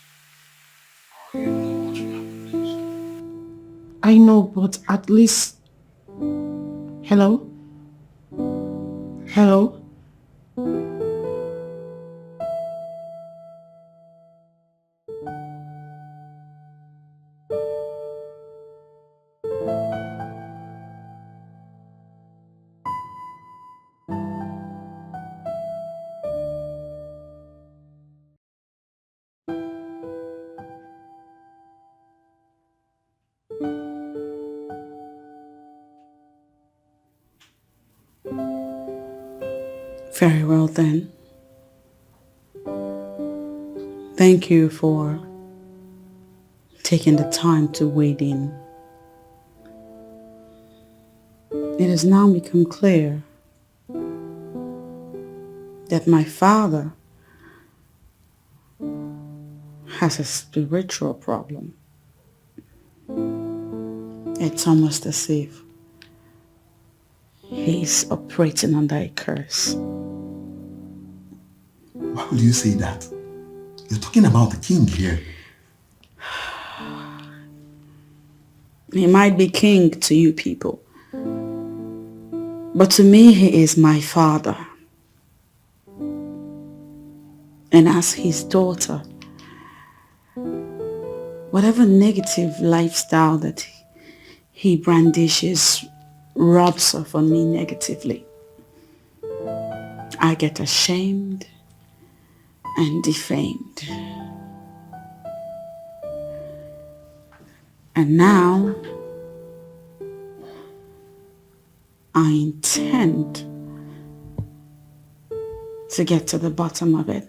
Or you know what will happen. I know, but at least... Hello? Hello? Very well then. Thank you for taking the time to wade in. It has now become clear that my father has a spiritual problem. It's almost as if he's operating under a curse. Why would you say that? You're talking about the king here. He might be king to you people, but to me he is my father. And as his daughter, whatever negative lifestyle that he brandishes rubs off on me negatively. I get ashamed and defamed. And now, I intend to get to the bottom of it.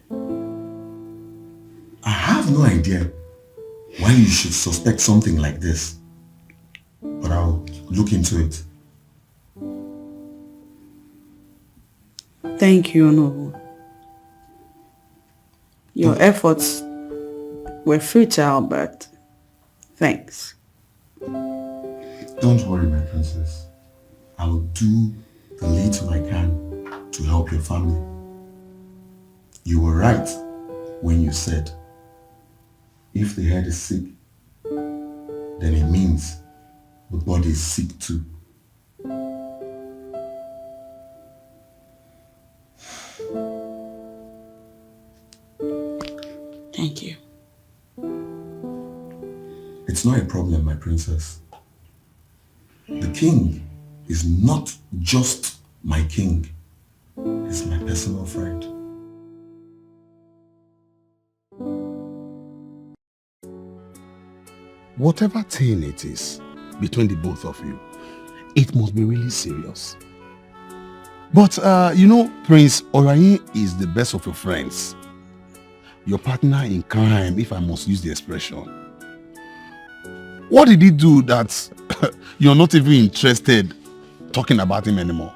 I have no idea why you should suspect something like this, but I'll look into it. Thank you, Nobu. Your efforts were futile, but thanks. Don't worry, my princess. I'll do the little I can to help your family. You were right when you said, if the head is sick, then it means the body is sick too. Thank you. It's not a problem, my princess. The king is not just my king. He's my personal friend. Whatever thing it is between the both of you, it must be really serious. But, you know, Prince Orayin is the best of your friends. Your partner in crime, if I must use the expression. What did he do that you're not even interested talking about him anymore?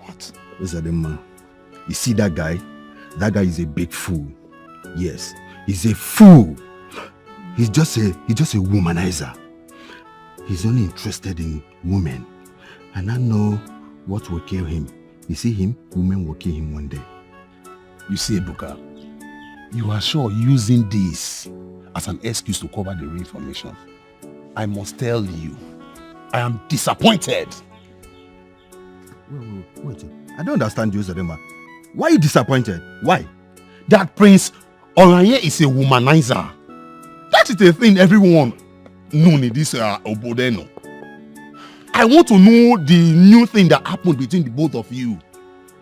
What? Uzadema, you see that guy? That guy is a big fool. Yes, he's a fool. He's just a womanizer. He's only interested in women. And I know what will kill him. You see him, women will kill him one day. You see, Ebuka, you are sure using this as an excuse to cover the real information. I must tell you, I am disappointed. Wait. I don't understand you, Zadema. Why are you disappointed? Why? That Prince Orayin is a womanizer. That is the thing everyone knows in this Obodeno. I want to know the new thing that happened between the both of you.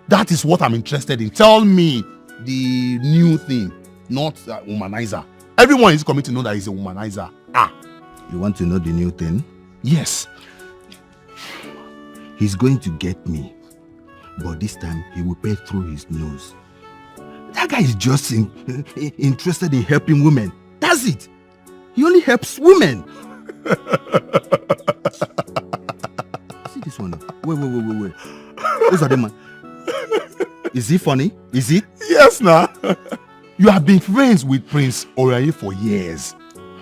That is what I'm interested in. Tell me the new thing, not a womanizer. Everyone is coming to know that he's a womanizer. You want to know the new thing? Yes. He's going to get me, but this time he will pay through his nose. That guy is just interested in helping women. That's it. He only helps women. See this one. Wait. Who's that man? Is he funny? Is he? Yes, now. You have been friends with Prince Orayin for years,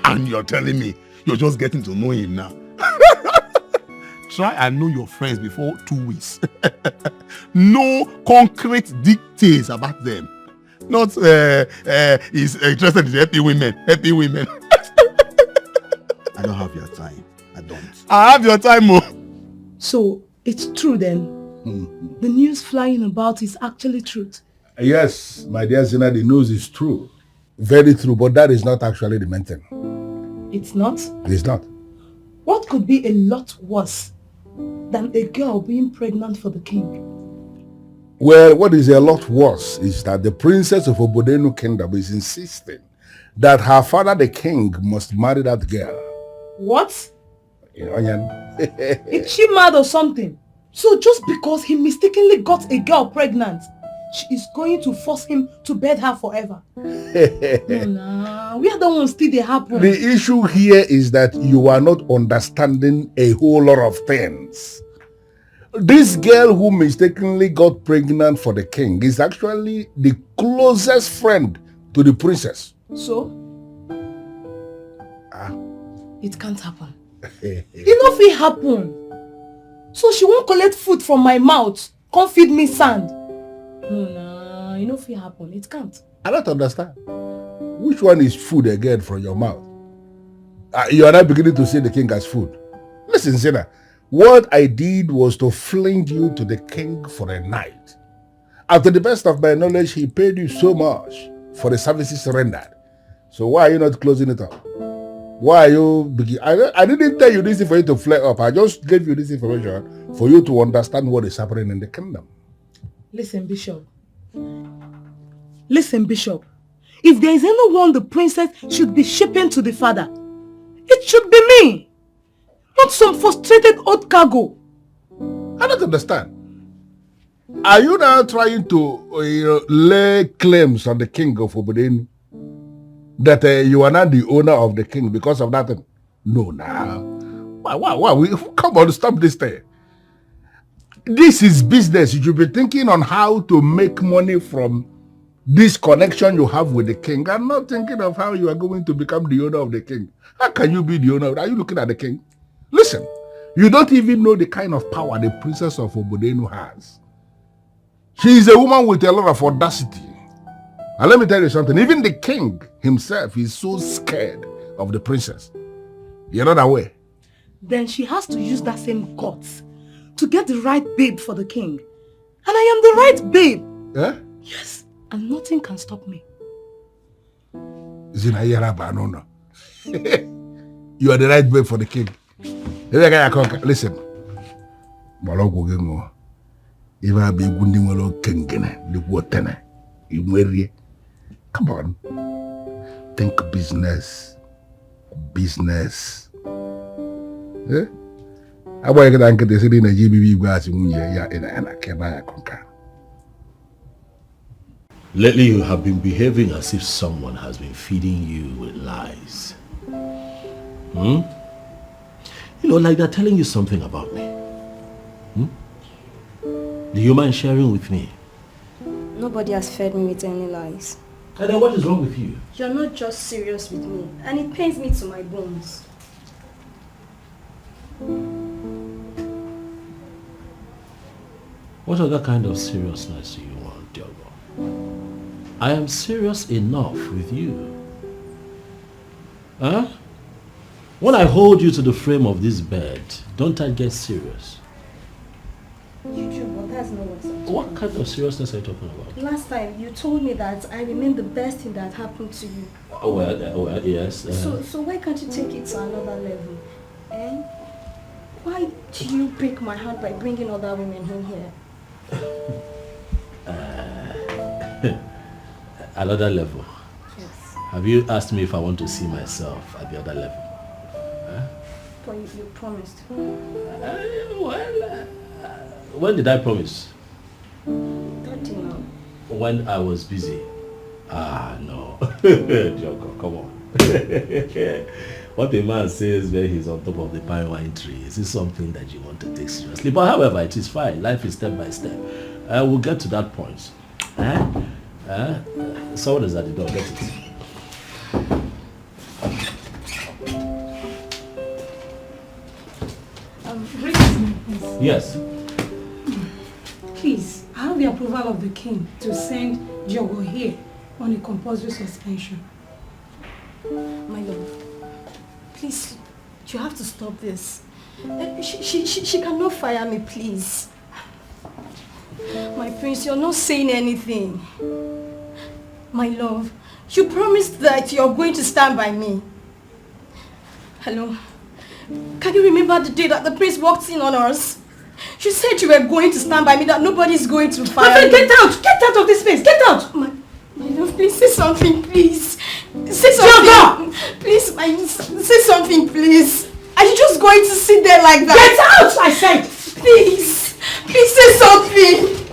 and you're telling me you're just getting to know him now. Try and know your friends before 2 weeks. No concrete details about them. Not he's interested in helping women. I don't have your time. I don't. I have your time, Mo. So, it's true then? The news flying about is actually truth? Yes, my dear Zina, the news is true. Very true, but that is not actually the main thing. It's not? It's not. What could be a lot worse than a girl being pregnant for the king? Well, what is a lot worse is that the princess of Obodenu Kingdom is insisting that her father, the king, must marry that girl. What? Is she mad or something? So just because he mistakenly got a girl pregnant, she is going to force him to bed her forever? No, we are the ones still they happen. The issue here is that you are not understanding a whole lot of things. This girl who mistakenly got pregnant for the king is actually the closest friend to the princess. So? It can't happen. Enough will happen. So she won't collect food from my mouth, can't feed me sand. No, enough will happen. It can't. I don't understand. Which one is food again from your mouth? You are not beginning to see the king as food. Listen, Zena. What I did was to fling you to the king for a night. And to the best of my knowledge, he paid you so much for the services rendered. So why are you not closing it up? Why are you... I didn't tell you this for you to flare up. I just gave you this information for you to understand what is happening in the kingdom. Listen, Bishop. If there is anyone the princess should be shipping to the father, It should be me, not some frustrated old cargo. I don't understand. Are you now trying to lay claims on the king of Obodenu? That you are not the owner of the king because of that? No, now. Why? Come on, stop this thing. This is business. You should be thinking on how to make money from this connection you have with the king. I'm not thinking of how you are going to become the owner of the king. How can you be the owner? Are you looking at the king? Listen, you don't even know the kind of power the princess of Obodenu has. She is a woman with a lot of audacity. And let me tell you something, even the king himself is so scared of the princess. You're not aware? Then she has to use that same guts to get the right babe for the king. And I am the right babe. Eh? Yes, and nothing can stop me. Zinayera Banona. You are the right babe for the king. Listen. If I be come on. Think business. Business. Eh? Lately you have been behaving as if someone has been feeding you with lies. You know, like they're telling you something about me. Do you mind sharing with me? Nobody has fed me with any lies. And then what is wrong with you? You're not just serious with me, and it pains me to my bones. What other kind of seriousness do you want, Diogo? I am serious enough with you. Huh? When I hold you to the frame of this bed, don't I get serious? Uju, but that's not what's up. What kind of seriousness are you talking about? Last time, you told me that I remain the best thing that happened to you. Well, yes. So why can't you take it to another level? Eh? Why do you break my heart by bringing other women in here? Another level? Yes. Have you asked me if I want to see myself at the other level? But you promised. When did I promise? Don't you know? When I was busy. No. Joko, come on. What a man says when he's on top of the pine wine tree, is this something that you want to take seriously? But however, it is fine. Life is step by step. We'll get to that point. Someone is at the door. Get it. Yes. Please, I have the approval of the king to send Diogo here on a compulsory suspension. My love, please, you have to stop this. She cannot fire me, please. My prince, you're not saying anything. My love, you promised that you're going to stand by me. Hello? Can you remember the day that the prince walked in on us? You said you were going to stand by me, that nobody's going to fire me. Get out! Get out of this place! Get out! My love, please say something, please. Say something. Please, say something, please. Are you just going to sit there like that? Get out, I said! Please. Please say something.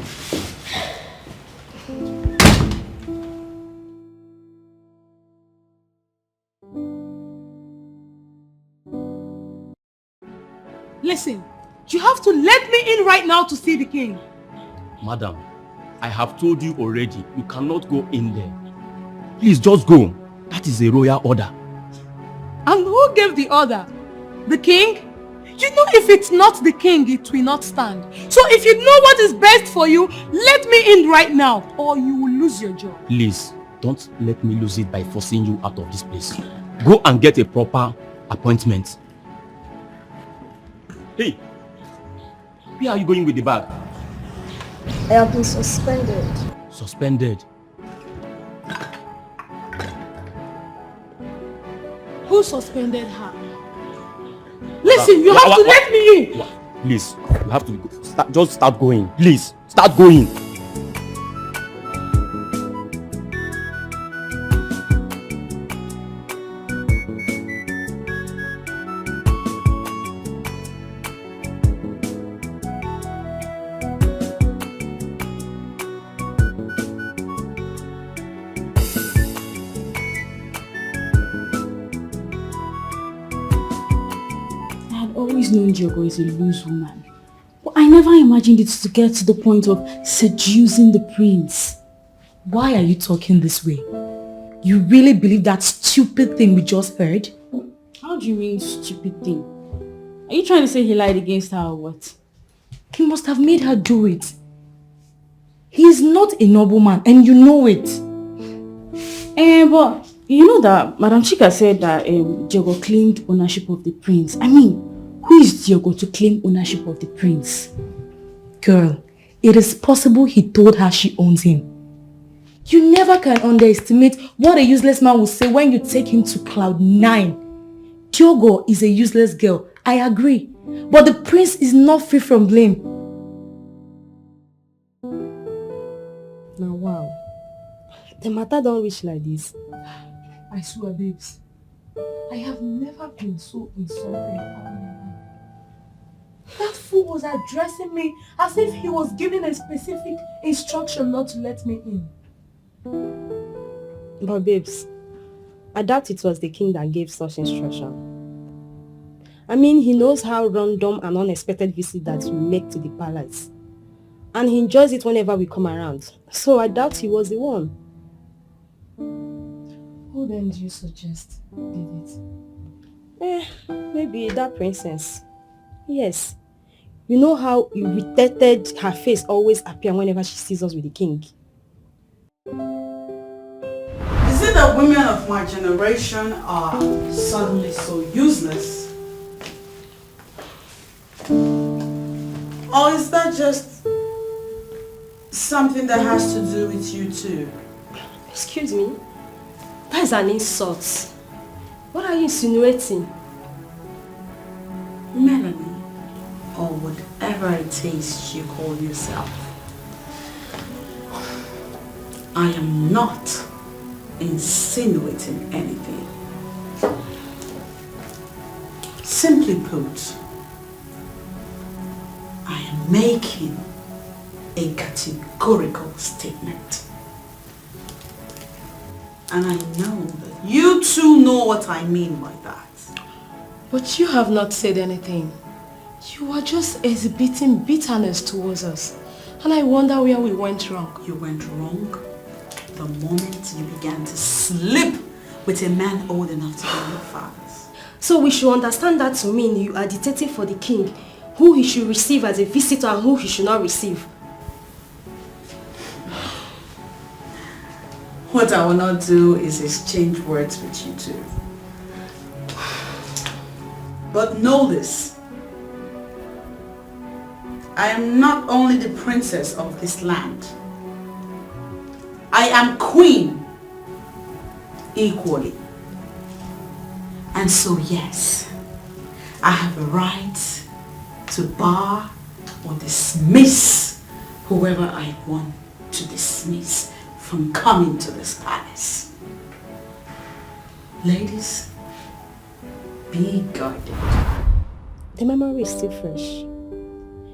Listen, you have to let me in right now to see the king. Madam, I have told you already, you cannot go in there. Please just go. That is a royal order. And who gave the order? The king? You know, if it's not the king, it will not stand. So if you know what is best for you, let me in right now, or you will lose your job. Please, don't let me lose it by forcing you out of this place. Go and get a proper appointment. Hey, where are you going with the bag? I have been suspended. Suspended? Who suspended her? Listen, you have to let me in. Please, you have to just start going. Please, start going. always known Diogo is a loose woman. But I never imagined it to get to the point of seducing the prince. Why are you talking this way? You really believe that stupid thing we just heard? How do you mean stupid thing? Are you trying to say he lied against her or what? He must have made her do it. He is not a noble man and you know it. But you know that Madam Chika said that Diogo claimed ownership of the prince. I mean, who is Diogo to claim ownership of the prince? Girl, it is possible he told her she owns him. You never can underestimate what a useless man will say when you take him to cloud 9. Diogo is a useless girl, I agree. But the prince is not free from blame. Now wow, the matter don't reach like this. I swear, babes, I have never been so insulted. That fool was addressing me as if he was giving a specific instruction not to let me in. But babes, I doubt it was the king that gave such instruction. I mean, he knows how random and unexpected visit that we make to the palace. And he enjoys it whenever we come around. So I doubt he was the one. Who then do you suggest did it? Maybe that princess. Yes. You know how irritated her face always appears whenever she sees us with the king. Is it that women of my generation are suddenly so useless? Or is that just something that has to do with you too? Excuse me? That is an insult. What are you insinuating? Melanie, or whatever it is you call yourself. I am not insinuating anything. Simply put, I am making a categorical statement. And I know that you too know what I mean by that. But you have not said anything. You are just exhibiting bitterness towards us. And I wonder where we went wrong. You went wrong the moment you began to sleep with a man old enough to be your father's. So we should understand that to mean you are dictating for the king who he should receive as a visitor and who he should not receive. What I will not do is exchange words with you two. But know this. I am not only the princess of this land. I am queen equally. And so yes, I have the right to bar or dismiss whoever I want to dismiss from coming to this palace. Ladies, be guarded. The memory is still fresh.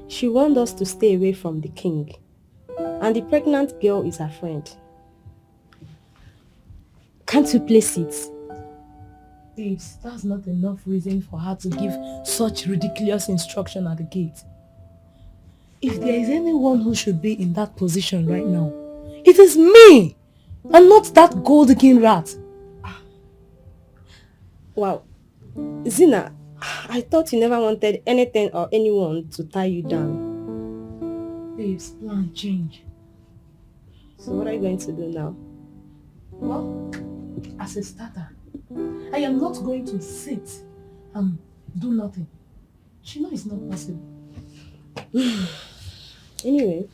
She warned us to stay away from the king. And the pregnant girl is her friend. Can't you place it? Babes, that's not enough reason for her to give such ridiculous instruction at the gate. If there is anyone who should be in that position right now, it is me! And not that gold-looking rat. Wow. Zina, I thought you never wanted anything or anyone to tie you down. Babes, plan change. So what are you going to do now? Well, as a starter, I am not going to sit and do nothing. She knows it's not possible. Anyway,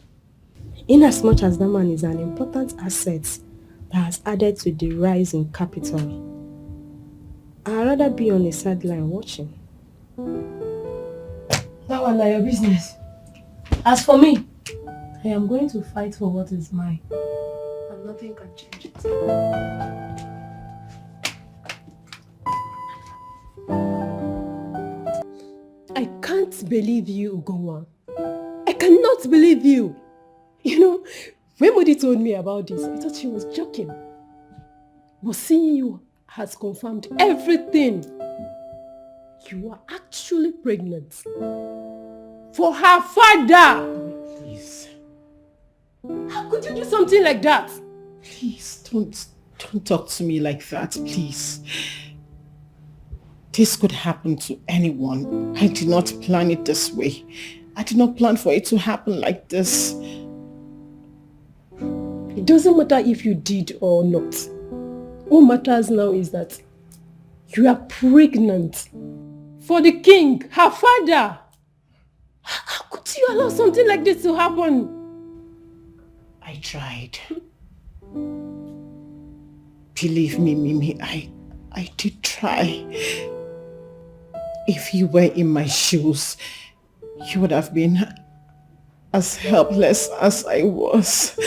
in as much as that man is an important asset that has added to the rise in capital, I'd rather be on the sideline watching. That one is your business. As for me, I am going to fight for what is mine. And nothing can change it. I can't believe you, Ugonwa. I cannot believe you. You know, when Modi told me about this, I thought she was joking. But seeing you has confirmed everything. you are actually pregnant. For her father. Please. How could you do something like that? Please, don't talk to me like that, please. This could happen to anyone. I did not plan it this way. I did not plan for it to happen like this. It doesn't matter if you did or not. What matters now is that you are pregnant. For the king, her father. How could you allow something like this to happen? I tried. Believe me, Mimi, I did try. If you were in my shoes, you would have been as helpless as I was.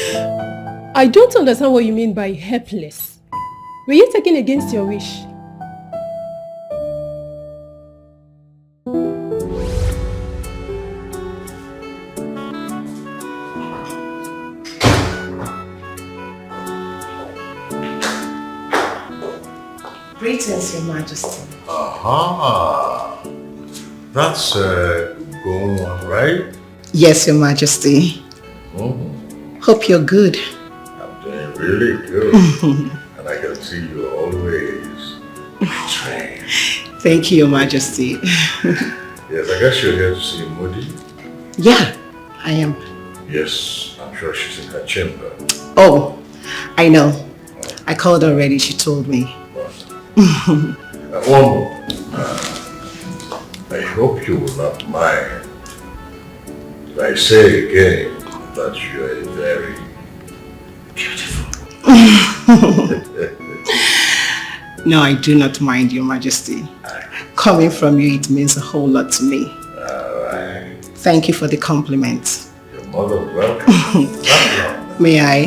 I don't understand what you mean by helpless. Were you taken against your wish? Greetings, Your Majesty. Aha! That's going on, right? Yes, Your Majesty. Hope you're good. I'm doing really good. And I can see you always trained. Thank you, Your Majesty. Yes, I guess you're here to see Moody. Yeah, I am. Yes, I'm sure she's in her chamber. Oh, I know. I called already, she told me. One more. I hope you will not mind if I say again that you are very beautiful. No, I do not mind, Your Majesty. Coming from you, it means a whole lot to me. Alright. Thank you for the compliment. Your mother welcome. May I?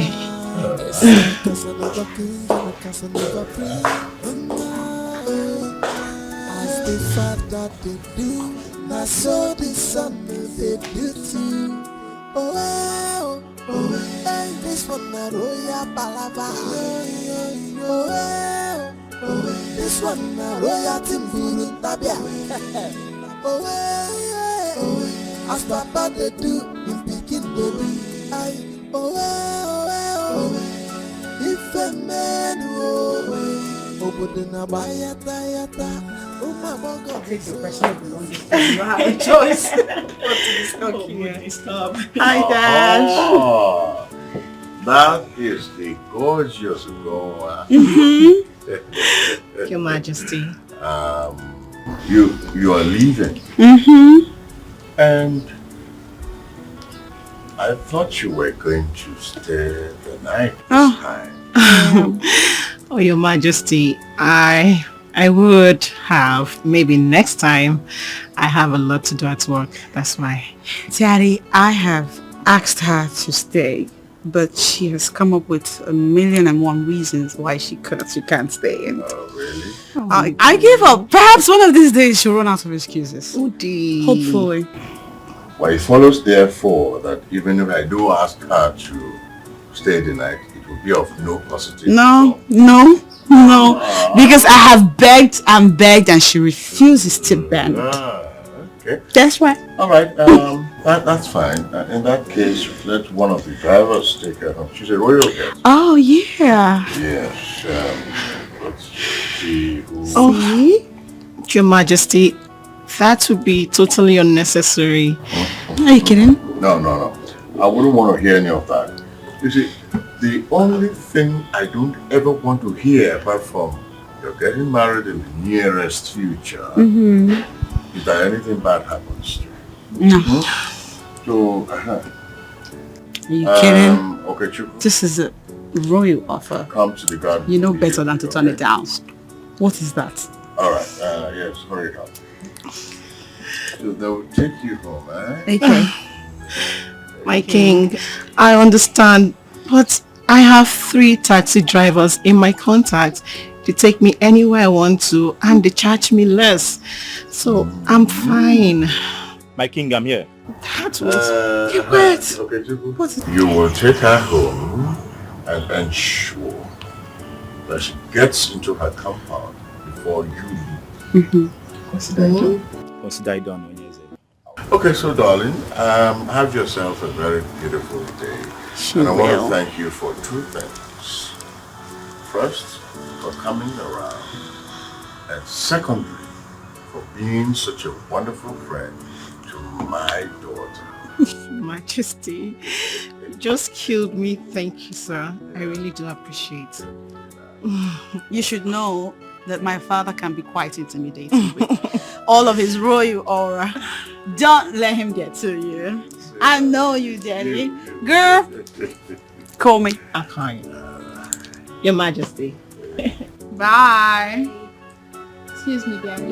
As the father they do, now so the son they do too. Oh, hey, this one na royal palava. Oh, this one na royal timburu tabia. Oh, as papa they do, in picking baby. If a man but na bayata. Oh my God, take your personal belongings. You have a choice. Stop. Hi, Dad. Oh, that is the gorgeous Goa. Your Majesty. You are leaving. And I thought you were going to stay the night this time. Oh, Your Majesty, I would have. Maybe next time. I have a lot to do at work. That's why. Daddy, I have asked her to stay, but she has come up with 1,000,001 reasons why she can't stay. And really? I give up. Perhaps one of these days she'll run out of excuses. Udi. Hopefully. Well, it follows therefore that even if I do ask her to stay the night, it will be of no positive result. No. Because I have begged and begged and she refuses to bend. Okay. That's right. All right. That's fine. In that case, let one of the drivers take her home. She's a royal guest. Oh, yeah. Yes. Let's see who... Oh, Your Majesty, that would be totally unnecessary. Are you kidding? No. I wouldn't want to hear any of that. You see, the only thing I don't ever want to hear apart from you're getting married in the nearest future is that anything bad happens to you. No. So, are you kidding? Okay, Chuku. This is a royal offer. Come to the garden. You know better than to turn it down. What is that? All right. Yes, hurry up. So they will take you home, eh? Okay. My king, I understand, but I have 3 taxi drivers in my contact. They take me anywhere I want to and they charge me less. So I'm fine. My king, I'm here. That was... Okay, Chuku. You will take her home and ensure that she gets into her compound before you leave. Consider it done. Consider it done, Onyeze. Okay, so darling, have yourself a very beautiful day. And I want to thank you for two things. First, for coming around. And secondly, for being such a wonderful friend to my daughter. Majesty, you just killed me. Thank you, sir. I really do appreciate it. You should know that my father can be quite intimidating with all of his royal aura. Don't let him get to you. I know you, Daddy. Girl, call me. Okay. Your Majesty. Bye. Excuse me, Daddy.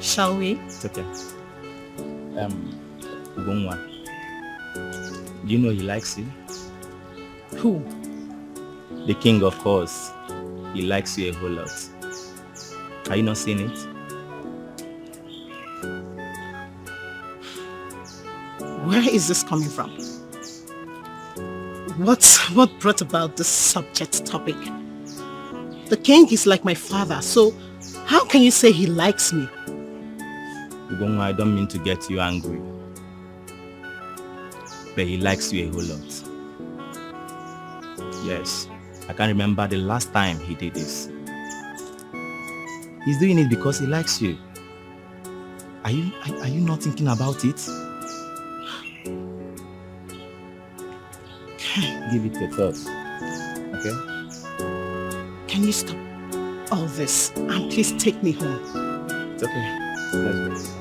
Shall we? It's okay. Ugonwa, do you know he likes you? Who? The king, of course. He likes you a whole lot. Are you not seeing it? Where is this coming from? What brought about this subject topic? The king is like my father, so how can you say he likes me? Ugonwa, I don't mean to get you angry. But he likes you a whole lot. Yes, I can't remember the last time he did this. He's doing it because he likes you. Are you not thinking about it? Give it a thought. Okay? Can you stop all this and please take me home? It's okay. Let's go.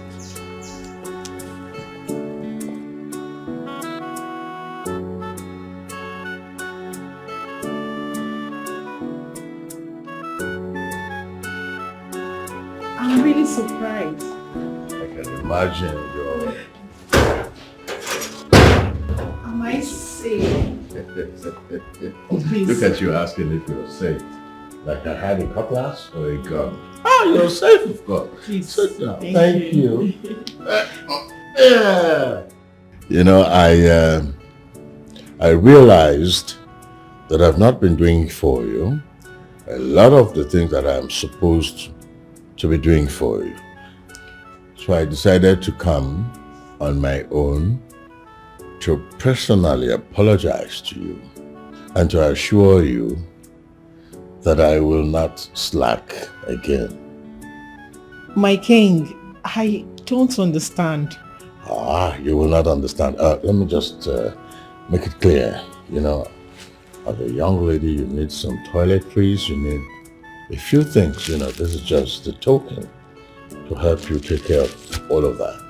I'm really surprised. I can imagine your... Am I safe? Look at you asking if you're safe. Like I had a cutlass or a gun. Ah, you're safe, of course. Please. Sit down. Thank you. Yeah. You know, I realized that I've not been doing for you a lot of the things that I'm supposed to be doing for you. So I decided to come on my own to personally apologize to you and to assure you that I will not slack again. My king, I don't understand. Ah, you will not understand. Let me just make it clear. You know, as a young lady, you need some toiletries, you need a few things. You know, this is just a token to help you take care of all of that.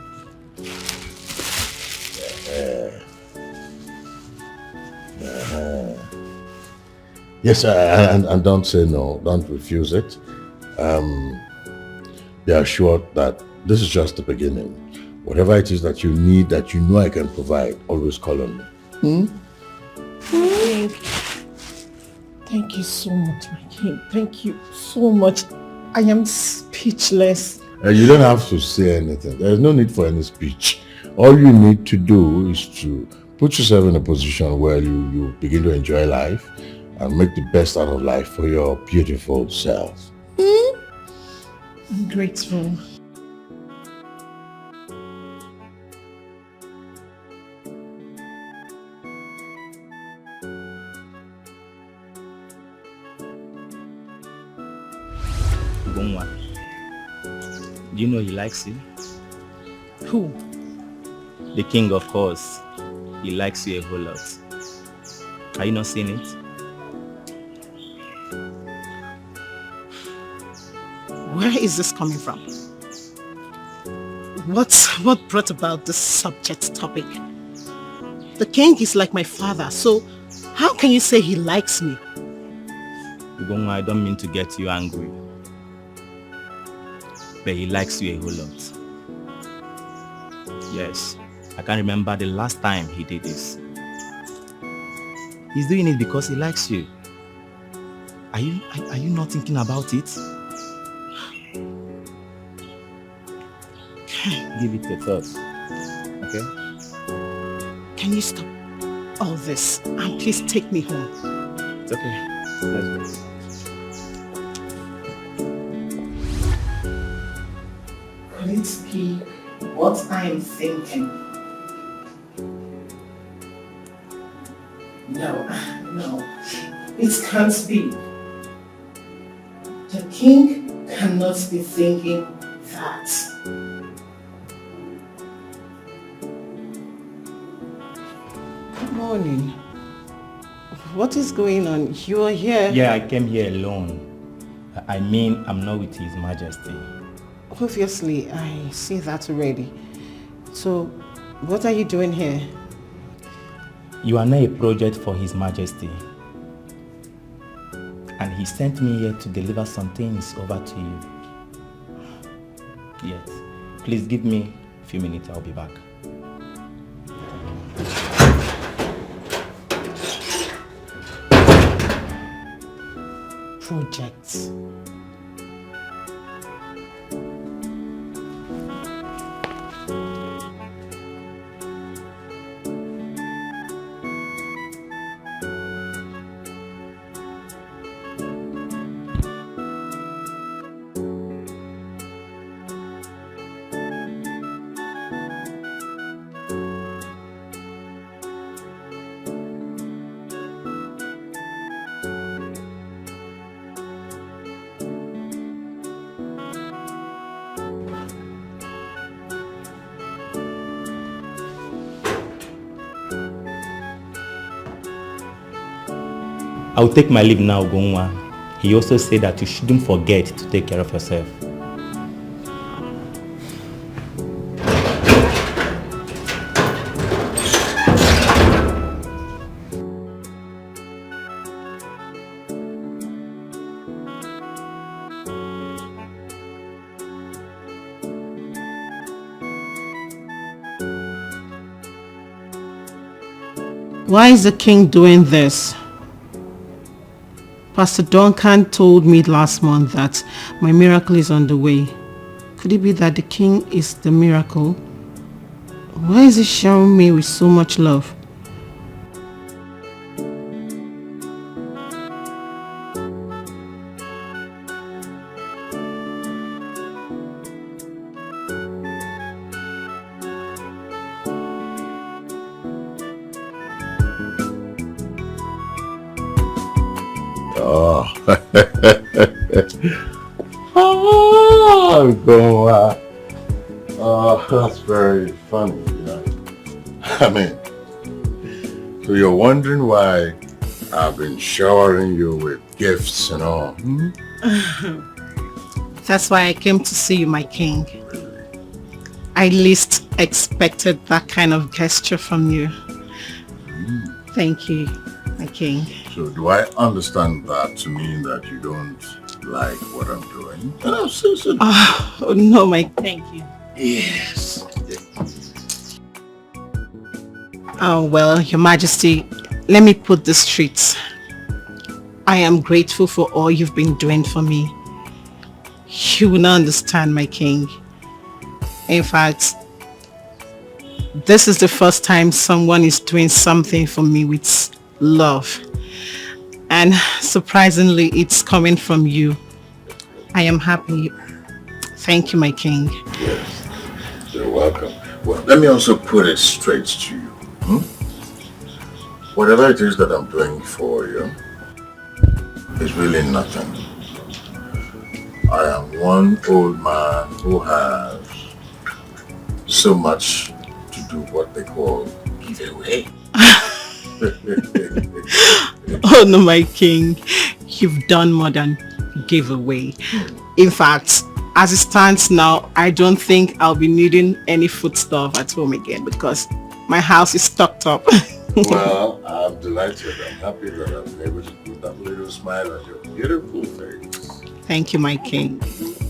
Yes, and don't say no. Don't refuse it. Be assured that this is just the beginning. Whatever it is that you need, that you know I can provide, always call on me. Thank you so much, my king. Thank you so much. I am speechless. You don't have to say anything. There's no need for any speech. All you need to do is to put yourself in a position where you begin to enjoy life and make the best out of life for your beautiful self. I'm grateful. Ugonwa, do you know he likes you? Who? The king, of course. He likes you a whole lot. Are you not seeing it? Where is this coming from? What brought about this subject topic? The king is like my father, so how can you say he likes me? Ugonwa, I don't mean to get you angry. But he likes you a whole lot. Yes, I can't remember the last time he did this. He's doing it because he likes you. Are you not thinking about it? Give it a thought. Okay? Can you stop all this and please take me home? It's okay. Let's go. Could it be what I am thinking? No, it can't be. The king cannot be thinking that. Good morning. What is going on? You are here? Yeah, I came here alone. I mean, I'm not with His Majesty. Obviously, I see that already. So, what are you doing here? You are not a project for His Majesty. And he sent me here to deliver some things over to you. Yes. Please give me a few minutes, I'll be back. Projects. I'll take my leave now, Gonwa. He also said that you shouldn't forget to take care of yourself. Why is the king doing this? Pastor Duncan told me last month that my miracle is on the way. Could it be that the king is the miracle? Why is he showering me with so much love? That's very funny, you know. I mean, so you're wondering why I've been showering you with gifts and all. Hmm? That's why I came to see you, my king. I least expected that kind of gesture from you. Thank you, my king. So do I understand that to mean that you don't like what I'm doing? Oh, no, my thank you. Yes. Oh, well, Your Majesty, let me put this straight. I am grateful for all you've been doing for me. You will not understand, my king. In fact, this is the first time someone is doing something for me with love. And surprisingly, it's coming from you. I am happy. Thank you, my king. Yes. You're welcome. Well, let me also put it straight to you. Whatever it is that I'm doing for you is really nothing. I am one old man who has so much to do what they call giveaway. Oh no, my king. You've done more than giveaway. In fact, as it stands now, I don't think I'll be needing any foodstuff at home again because my house is stocked up. Well, I'm delighted. I'm happy that I've been able to put that little smile on your beautiful face. Thank you, my king.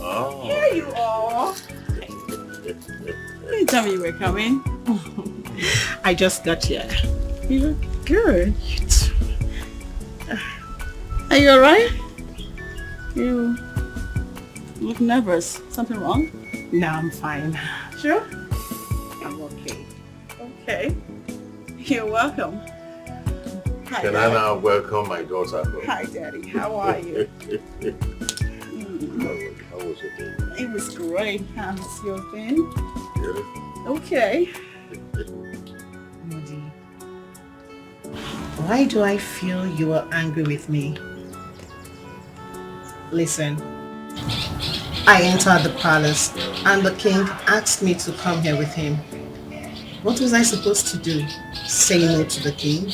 Oh. Here you are. You didn't tell me you were coming. I just got here. You look good. Are you alright? You look nervous. Something wrong? No, I'm fine. Sure? I'm okay. Okay. You're welcome. Hi, Can I now welcome my daughter home? Hi, Daddy. How are you? How was your day? It was great. How's your been? Good. Okay. Moody, why do I feel you are angry with me? Listen, I entered the palace and the king asked me to come here with him. What was I supposed to do? Say no to the king?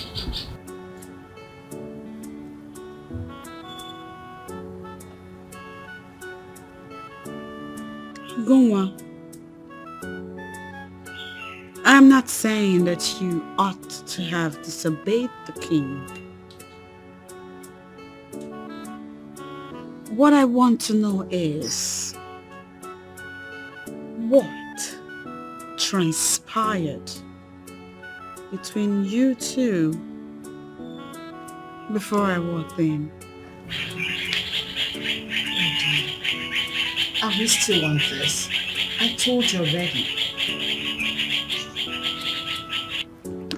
Gonwa, I'm not saying that you ought to have disobeyed the king. What I want to know is what transpired between you two before I walked in. Are we still on this? I told you already.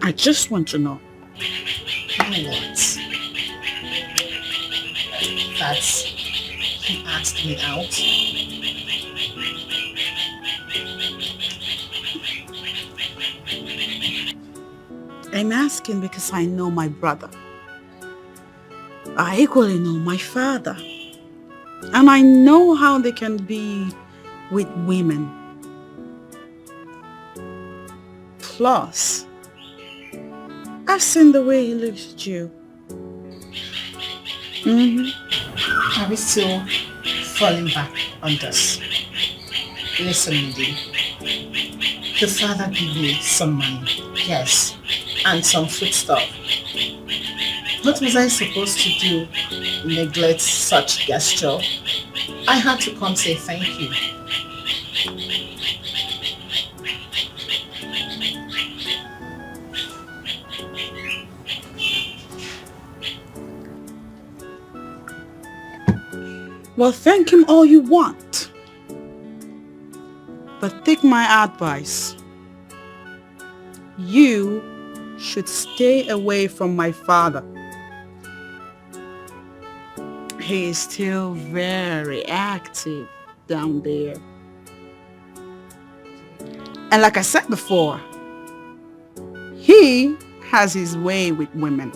I just want to know. You know what? That's... He asked me out. I'm asking because I know my brother. I equally know my father. And I know how they can be with women. Plus, I've seen the way he looks at you. Are we still falling back on this? Listen, Mindy. The father gave me some money, yes, and some foodstuff. What was I supposed to do? Neglect such gesture? I had to come say thank you. Well, thank him all you want. But take my advice. You should stay away from my father. He is still very active down there. And like I said before, he has his way with women.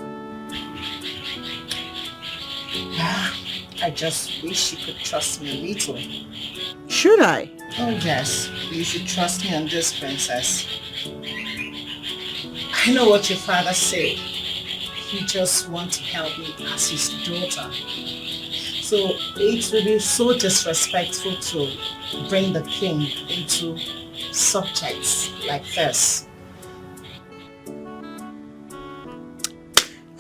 I just wish you could trust me a little. Should I? Oh yes, you should trust me on this, princess. I know what your father said. He just wants to help me as his daughter. So it will be so disrespectful to bring the king into subjects like this.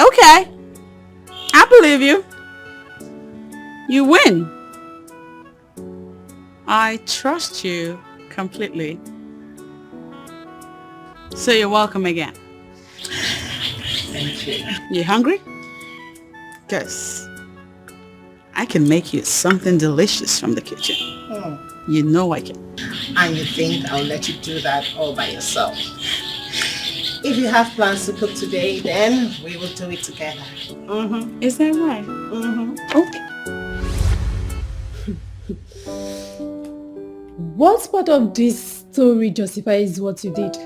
Okay, I believe you. You win. I trust you completely. So you're welcome again. Thank you. You hungry? Guess I can make you something delicious from the kitchen. You know I can. And you think I'll let you do that all by yourself? If you have plans to cook today, then we will do it together. Is that right? Okay. What part of this story justifies what you did?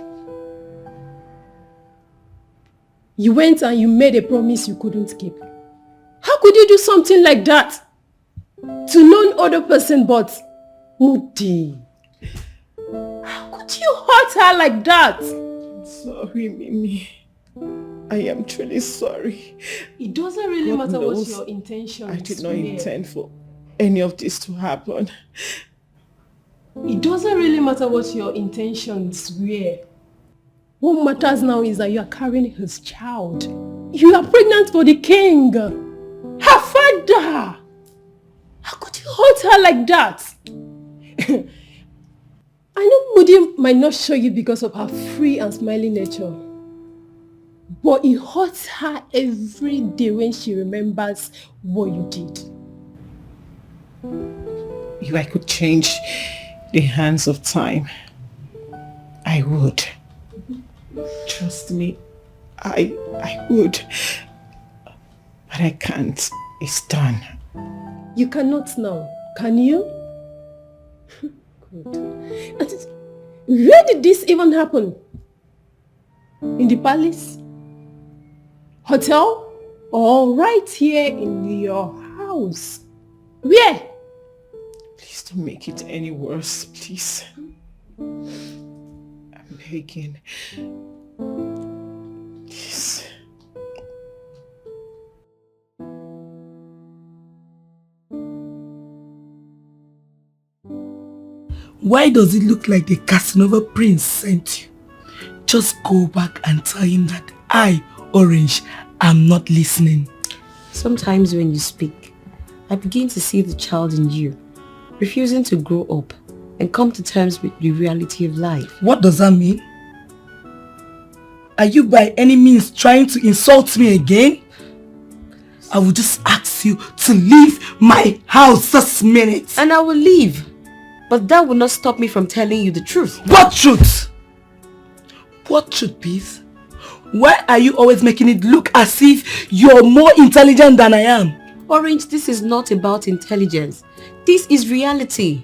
You went and you made a promise you couldn't keep. How could you do something like that? To no other person but Moody. How could you hurt her like that? Sorry, Mimi. I am truly sorry. It doesn't really God matter what knows your intentions I did not were. intend for any of this to happen. It doesn't really matter what your intentions were. What matters now is that you are carrying his child. You are pregnant for the king. Her father. How could you hurt her like that? I know Moody might not show you because of her free and smiling nature. But it hurts her every day when she remembers what you did. If I could change the hands of time, I would. Trust me, I would. But I can't. It's done. You cannot now, can you? Good. Where did this even happen? In the palace? Hotel? Or right here in your house? Where? Please don't make it any worse, please. I'm begging. Please. Why does it look like the Casanova prince sent you? Just go back and tell him that I, Orange, am not listening. Sometimes when you speak, I begin to see the child in you, refusing to grow up and come to terms with the reality of life. What does that mean? Are you by any means trying to insult me again? I will just ask you to leave my house this minute. And I will leave. But that will not stop me from telling you the truth. What truth? What truth, please? Why are you always making it look as if you're more intelligent than I am? Orange, this is not about intelligence. This is reality.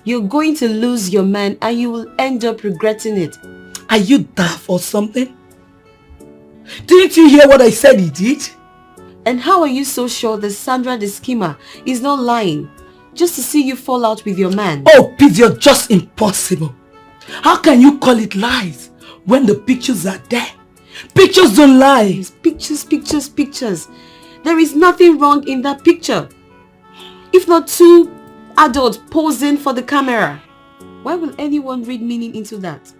You're going to lose your man and you will end up regretting it. Are you daft or something? Didn't you hear what I said he did? And how are you so sure that Sandra the schemer is not lying? Just to see you fall out with your man. Oh, Pete, you're just impossible. How can you call it lies when the pictures are there? Pictures don't lie. Pictures, pictures, pictures. There is nothing wrong in that picture. If not two adults posing for the camera. Why will anyone read meaning into that?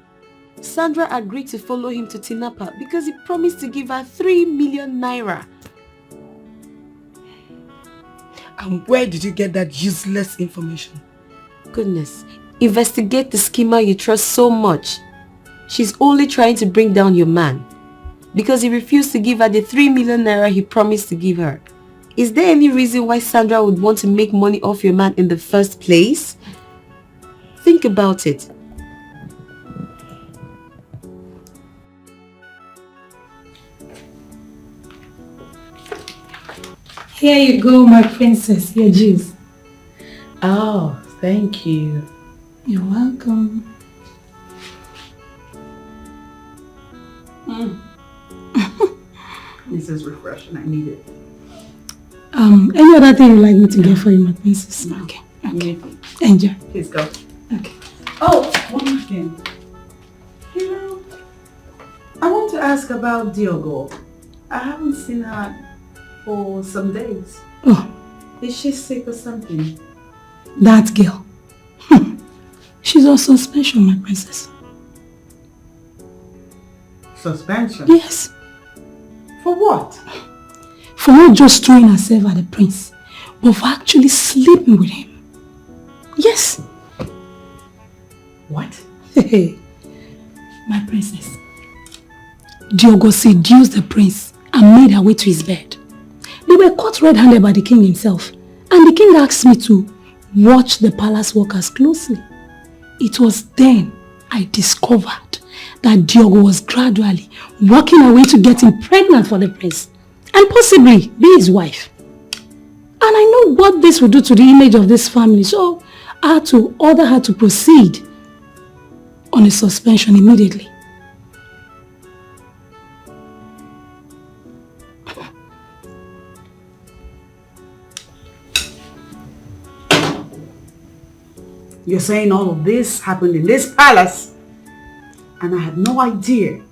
Sandra agreed to follow him to Tinapa because he promised to give her 3 million naira. And where did you get that useless information? Goodness, investigate the schemer you trust so much. She's only trying to bring down your man because he refused to give her the 3 million naira he promised to give her. Is there any reason why Sandra would want to make money off your man in the first place? Think about it. Here you go, my princess. Your juice. Oh, thank you. You're welcome. This is refreshing. I need it. Any other thing you'd like me to get for you, my princess? Okay. Okay. Enjoy. Please go. Okay. Oh, one more thing. You know, I want to ask about Diogo. I haven't seen her for some days. Oh. Is she sick or something? That girl. She's on suspension, my princess. Suspension? Yes. For what? For not just throwing herself at the prince, but for actually sleeping with him. Yes. What? My princess. Diogo seduced the prince and made her way to his bed. They were caught red-handed by the king himself, and the king asked me to watch the palace workers closely. It was then I discovered that Diogo was gradually working her way to get him pregnant for the prince and possibly be his wife. And I know what this would do to the image of this family, so I had to order her to proceed on a suspension immediately. You're saying all of this happened in this palace, and I had no idea.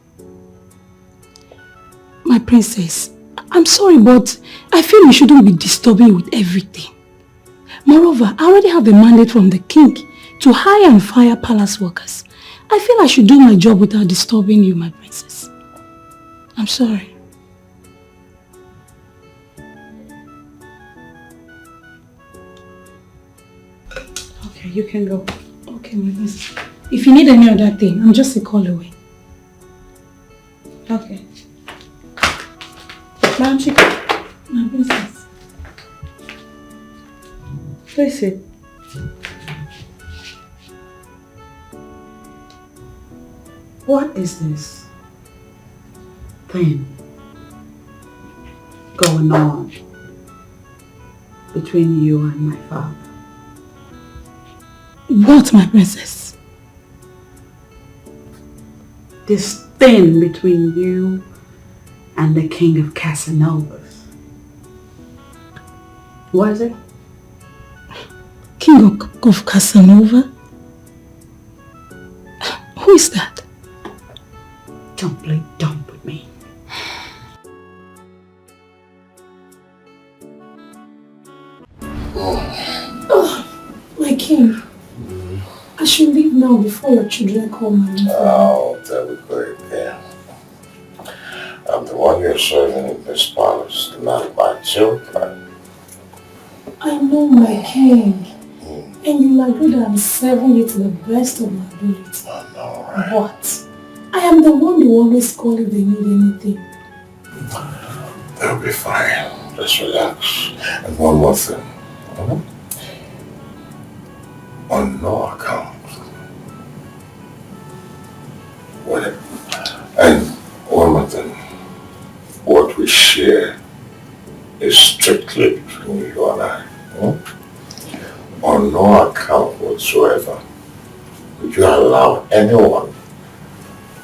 My princess, I'm sorry, but I feel you shouldn't be disturbing with everything. Moreover, I already have a mandate from the king to hire and fire palace workers. I feel I should do my job without disturbing you, my princess. I'm sorry. Okay, you can go. Okay, my princess. If you need any other thing, I'm just a call away. Okay. Ma'am, chicken. My princess. Please sit. What is this thing going on between you and my father? What, my princess? This thing between you and the king of Casanova. What is it? King of Casanova? Who is that? Don't play dumb with me. Oh, my king. I should leave now before your children come and Oh, that would be great, I'm the one you're serving in this palace, not my children. I know, my king. And you'll agree that I'm serving it to the best of my ability. I know, right? But I am the one you always call if they need anything. They'll be fine. Just relax. And one more thing. On no account. And one more thing. What we share is strictly between you and I. On no account whatsoever would you allow anyone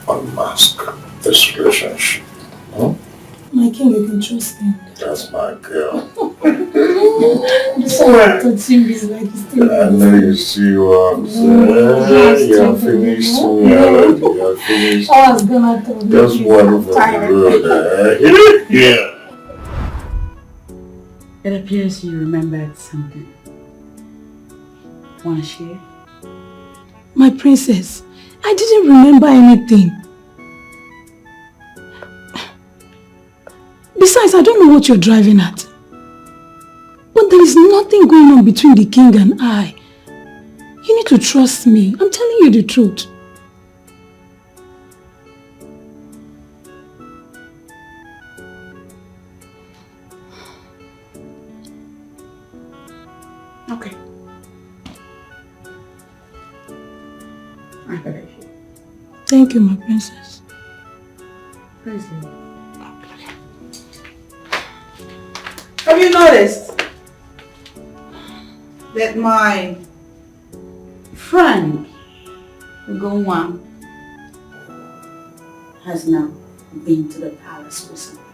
unmask this relationship. My king, you can trust me. That's my girl. Sorry, touching me like it's still. I know you see what I'm saying. You're finished me already. You're finished. I was gonna tell you. Just one for the road. Yeah. It appears you remembered something. Want to share? My princess, I didn't remember anything. Besides, I don't know what you're driving at. But there is nothing going on between the king and I. You need to trust me. I'm telling you the truth. Okay. I believe you. Thank you, my princess. Praise you. Have you noticed that my friend Ngozi has now been to the palace recently?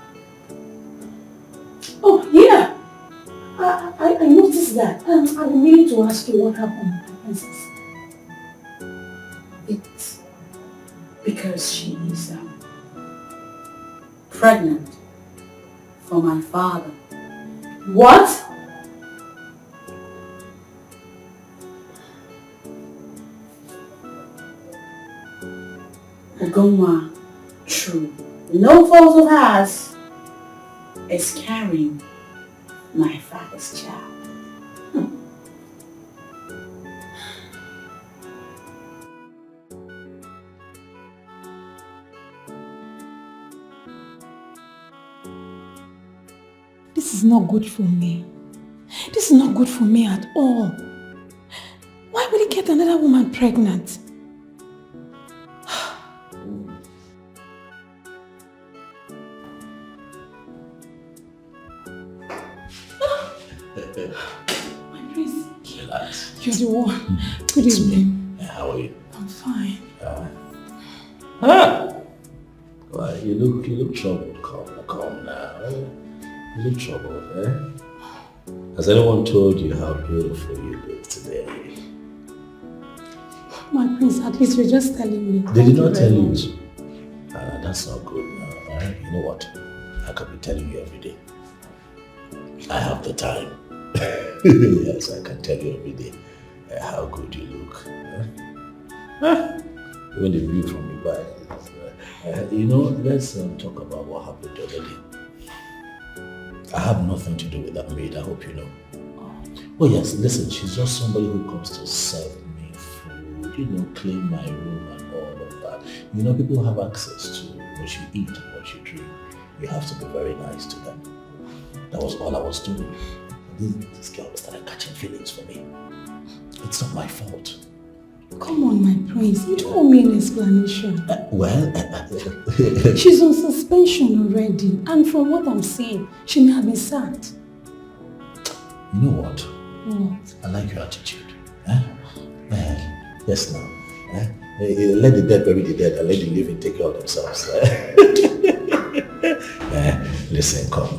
Oh, yeah. I noticed that. I've been meaning to ask you what happened, my princess. It's because she is pregnant for my father. What? Ngozi, through no fault of hers, is carrying my father's child. This is not good for me. This is not good for me at all. Why would he get another woman pregnant? My prince. Relax. You're the one. Good evening. How are you? I'm fine. Well, you look troubled. Calm now. You look troubled, eh? Has anyone told you how beautiful you look today? My prince, at least you're just telling me. They did not tell you. That's not good now, right? You know what? I could be telling you every day. I have the time. Yes, I can tell you every day how good you look. Even the view from the back. You know, let's talk about what happened the other day. I have nothing to do with that maid, I hope you know. Oh yes, listen, she's just somebody who comes to serve me food clean my room and all of that. People have access to what you eat and what you drink. You have to be very nice to them. That was all I was doing. This girl started catching feelings for me. It's not my fault. Come on, my prince. You don't owe me an explanation. She's on suspension already. And from what I'm seeing, she may have been sacked. You know what? What? I like your attitude. Yes, now. Let the dead bury the dead and let the living take care of themselves. Listen, come.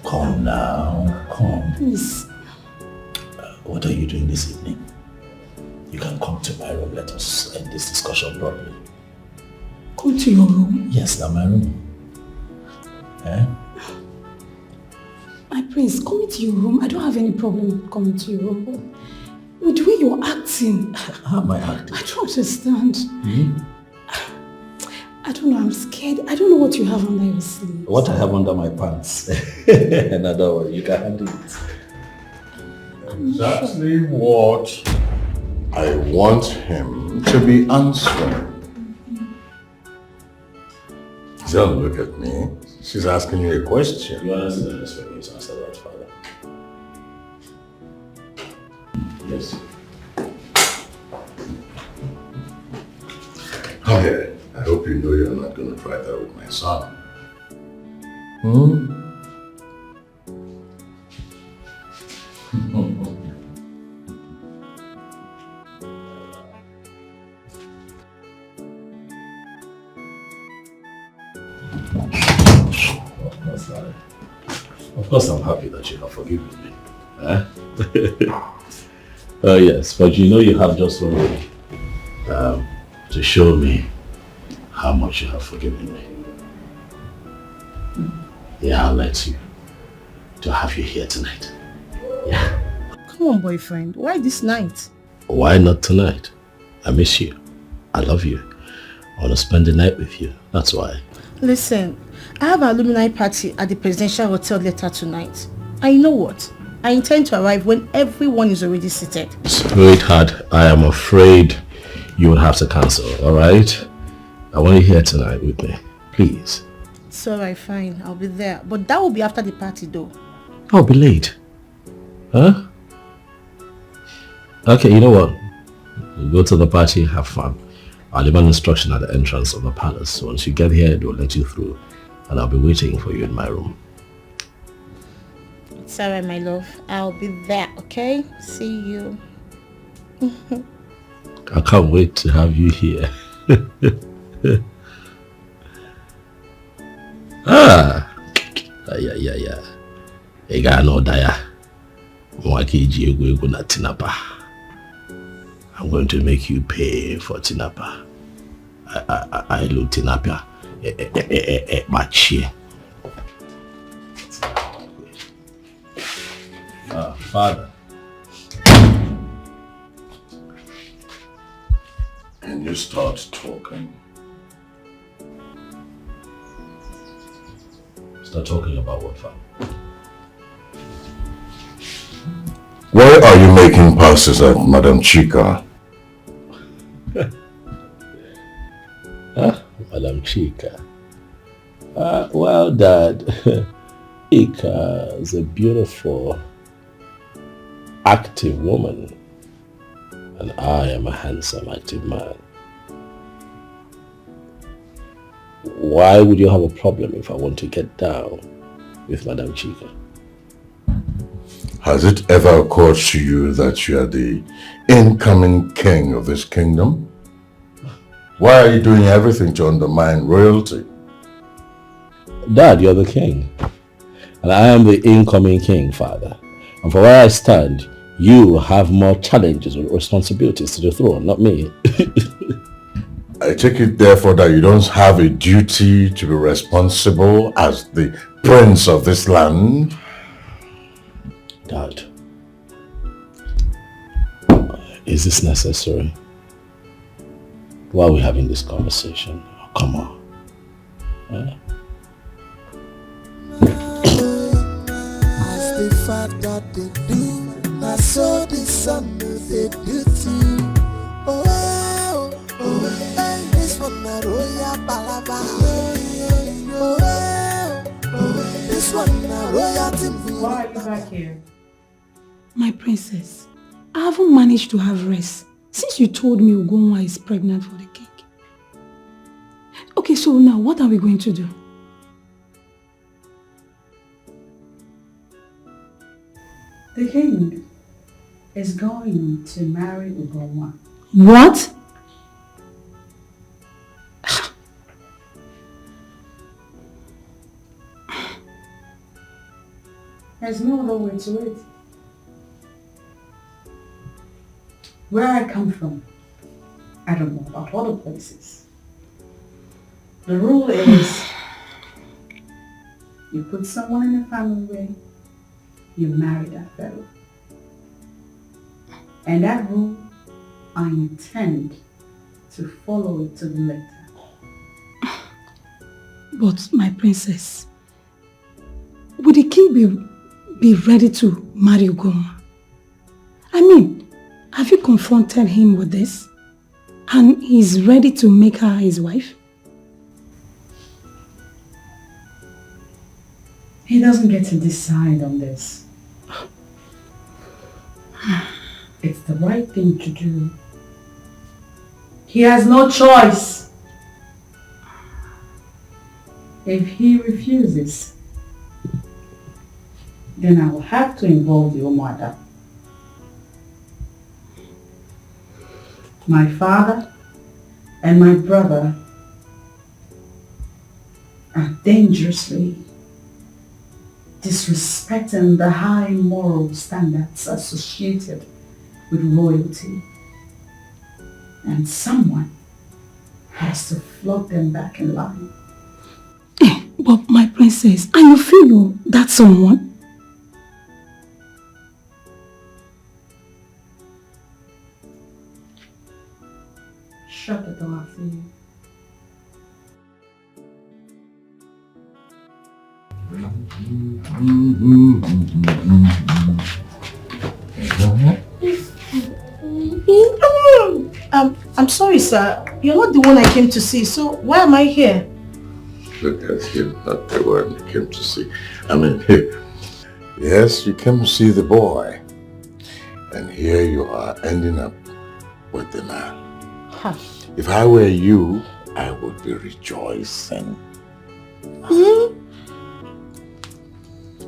Come now. Come. Please. What are you doing this evening? You can come to my room. Let us end this discussion properly. Come to your room? Yes, now my room. My prince, come into your room. I don't have any problem coming to your room. But with the way you're acting... How am I acting? I don't understand. I don't know, I'm scared. I don't know what you have under your sleeve. What I have under my pants. No, don't worry, you can handle it. Exactly what I want him to be answering. Don't look at me. She's asking you a question. You understand this for me to answer that, Father? Yes. Okay. I hope you know you're not going to try that with my son. Of course I'm happy that you have forgiven me. Yes, but you have just one way to show me how much you have forgiven me. Yeah, I'll let you to have you here tonight. Yeah. Come on, boyfriend. Why this night? Why not tonight? I miss you. I love you. I want to spend the night with you. That's why. Listen, I have an alumni party at the Presidential Hotel later tonight. And you know what? I intend to arrive when everyone is already seated. Sweetheart, I am afraid you will have to cancel, alright? I want you here tonight with me. Please. It's alright, fine. I'll be there. But that will be after the party though. I'll be late. Huh? Okay, you know what? We'll go to the party, have fun. I'll leave an instruction at the entrance of the palace. Once you get here, they'll let you through. And I'll be waiting for you in my room. It's alright, my love. I'll be there, okay? See you. I can't wait to have you here. Yeah. You got no daya. I'm going to make you pay for tinapa. I love tinapa. Father. And you start talking. Start talking about what, Father? Why are you making passes at Madam Chika? Madam Chika. Well, Dad, Chika is a beautiful, active woman. And I am a handsome, active man. Why would you have a problem if I want to get down with Madam Chika? Has it ever occurred to you that you are the incoming king of this kingdom? Why are you doing everything to undermine royalty? Dad, you're the king. And I am the incoming king, Father. And for where I stand, you have more challenges or responsibilities to the throne, not me. I take it therefore that you don't have a duty to be responsible as the prince of this land? Dad, is this necessary? Why are we having this conversation? Oh, come on. As the fact that they do, I na so the sun they do too. Oh, oh, oh, hey, this one na royal palava. Oh, oh, this one na royalty. Why are you back here? My princess, I haven't managed to have rest since you told me Ugonwa is pregnant for the king. Okay, so now what are we going to do? The king is going to marry Ugonwa. What? There's no other way to it. Where I come from, I don't know about other places. The rule is, you put someone in a family way, you marry that fellow. And that rule, I intend to follow it to the letter. But my princess, would the king be ready to marry Ugonwa? I mean, have you confronted him with this? And he's ready to make her his wife? He doesn't get to decide on this. It's the right thing to do. He has no choice. If he refuses, then I will have to involve your mother. My father and my brother are dangerously disrespecting the high moral standards associated with royalty. And someone has to flog them back in line. But my princess, and you feel you're that someone? Shut the door after you. I'm sorry, sir. You're not the one I came to see, so why am I here? Look at you, not the one you came to see. I mean, yes, you came to see the boy. And here you are ending up with the man. Huh. If I were you, I would be rejoicing.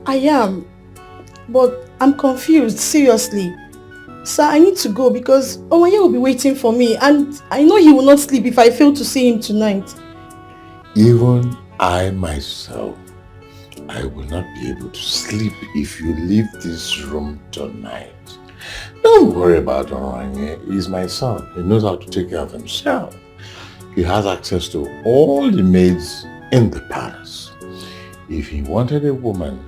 I am, but I'm confused, seriously. Sir, I need to go because Omoye will be waiting for me and I know he will not sleep if I fail to see him tonight. Even I myself, I will not be able to sleep if you leave this room tonight. Don't worry about Oranye. He's my son. He knows how to take care of himself. He has access to all the maids in the palace. If he wanted a woman,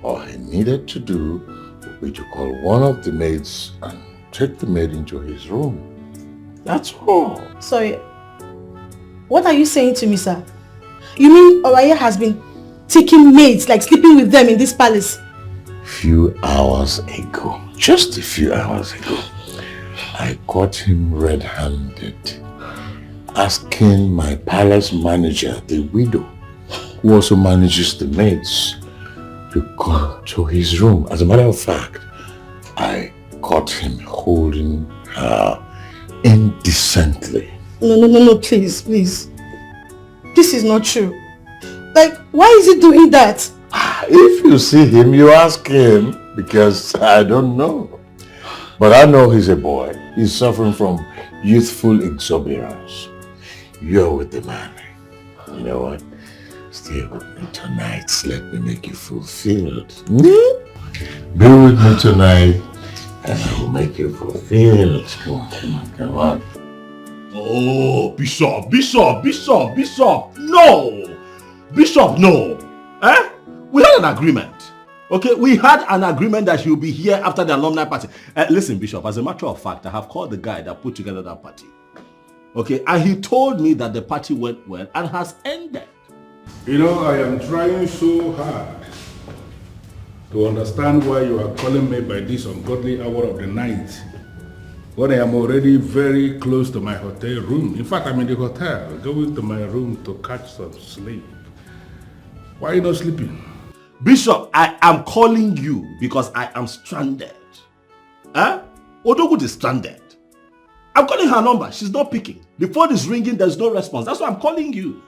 all he needed to do would be to call one of the maids and take the maid into his room. That's all. Sorry, what are you saying to me, sir? You mean Oraya has been taking maids, like sleeping with them in this palace? Few hours ago, just a few hours ago, I caught him red-handed, asking my palace manager, the widow, who also manages the maids, to come to his room. As a matter of fact, I caught him holding her indecently. No, please. This is not true. Like, why is he doing that? If you see him, you ask him, because I don't know. But I know he's a boy. He's suffering from youthful exuberance. You're with the man. You know what? Stay with me tonight. Let me make you fulfilled. Be with me tonight and I will make you fulfilled. Come on. Oh, Bishop. No! Bishop, no. Eh? We had an agreement. Okay, we had an agreement that she'll be here after the alumni party. Listen, Bishop, as a matter of fact, I have called the guy that put together that party. Okay, and he told me that the party went well and has ended. You know, I am trying so hard to understand why you are calling me by this ungodly hour of the night when I am already very close to my hotel room. In fact, I'm in the hotel, going to my room to catch some sleep. Why are you not sleeping? Bishop, I am calling you because I am stranded. Huh? Odogu is stranded. I'm calling her number. She's not picking. The phone is ringing. There's no response. That's why I'm calling you.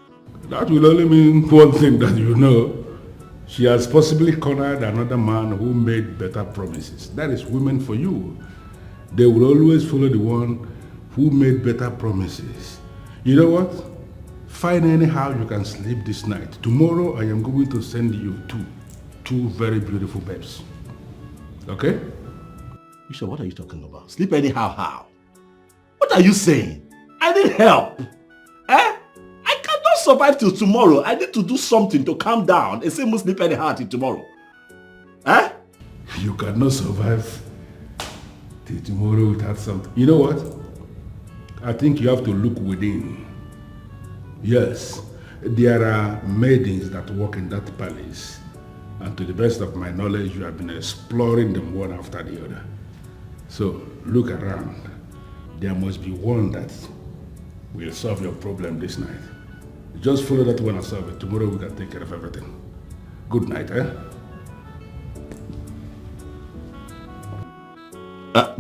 That will only mean one thing that you know. She has possibly cornered another man who made better promises. That is women for you. They will always follow the one who made better promises. You know what? Find anyhow you can sleep this night. Tomorrow I am going to send you two very beautiful babes. Okay? Bishop, what are you talking about? Sleep anyhow how? What are you saying? I need help. I cannot survive till tomorrow. I need to do something to calm down and say must sleep anyhow till tomorrow. You cannot survive till tomorrow without something. You know what? I think you have to look within. Yes, there are maidens that work in that palace. And to the best of my knowledge, you have been exploring them one after the other. So look around. There must be one that will solve your problem this night. Just follow that one and solve it. Tomorrow we can take care of everything. Good night,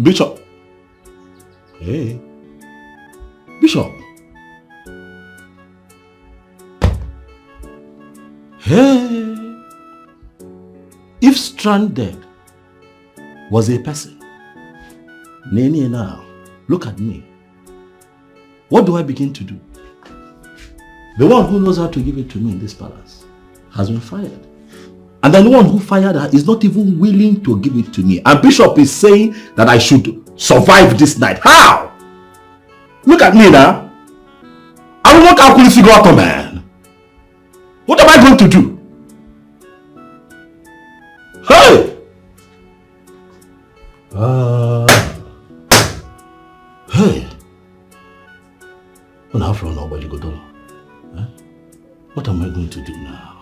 Bishop. Hey. Bishop. Hey. If stranded was a person, Nene now, look at me. What do I begin to do? The one who knows how to give it to me in this palace has been fired. And then the one who fired her is not even willing to give it to me. And Bishop is saying that I should survive this night. How? Look at me now. I don't want to figure out, man. What am I going to do? Hey! Hey! What am I going to do now?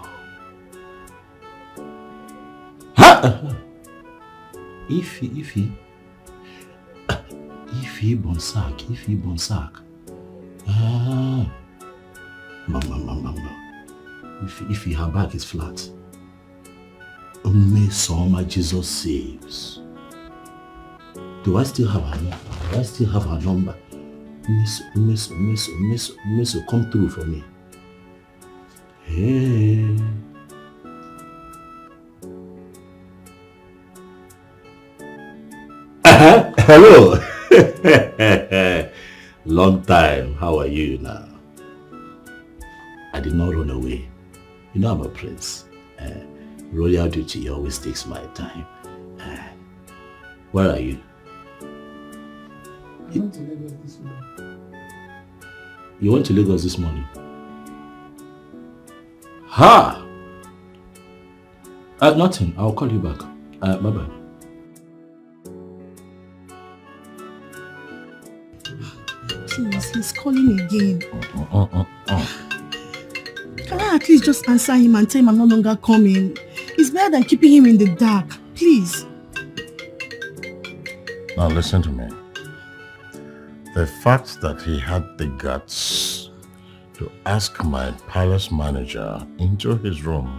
If he bonsack. If her back is flat. Soma Jesus saves. Do I still have her number? Do I still have her number? Miss, come through for me. Hey. Hello. Long time. How are you now? I did not run away. You know I'm a prince. Royal duty always takes my time. Where are you? I went to Lagos this morning. You went to Lagos this morning? Ha! Nothing. I'll call you back. Bye-bye. Please, he's calling again. Can I at least just answer him and tell him I'm no longer coming? It's better than keeping him in the dark. Please. Now listen to me. The fact that he had the guts to ask my palace manager into his room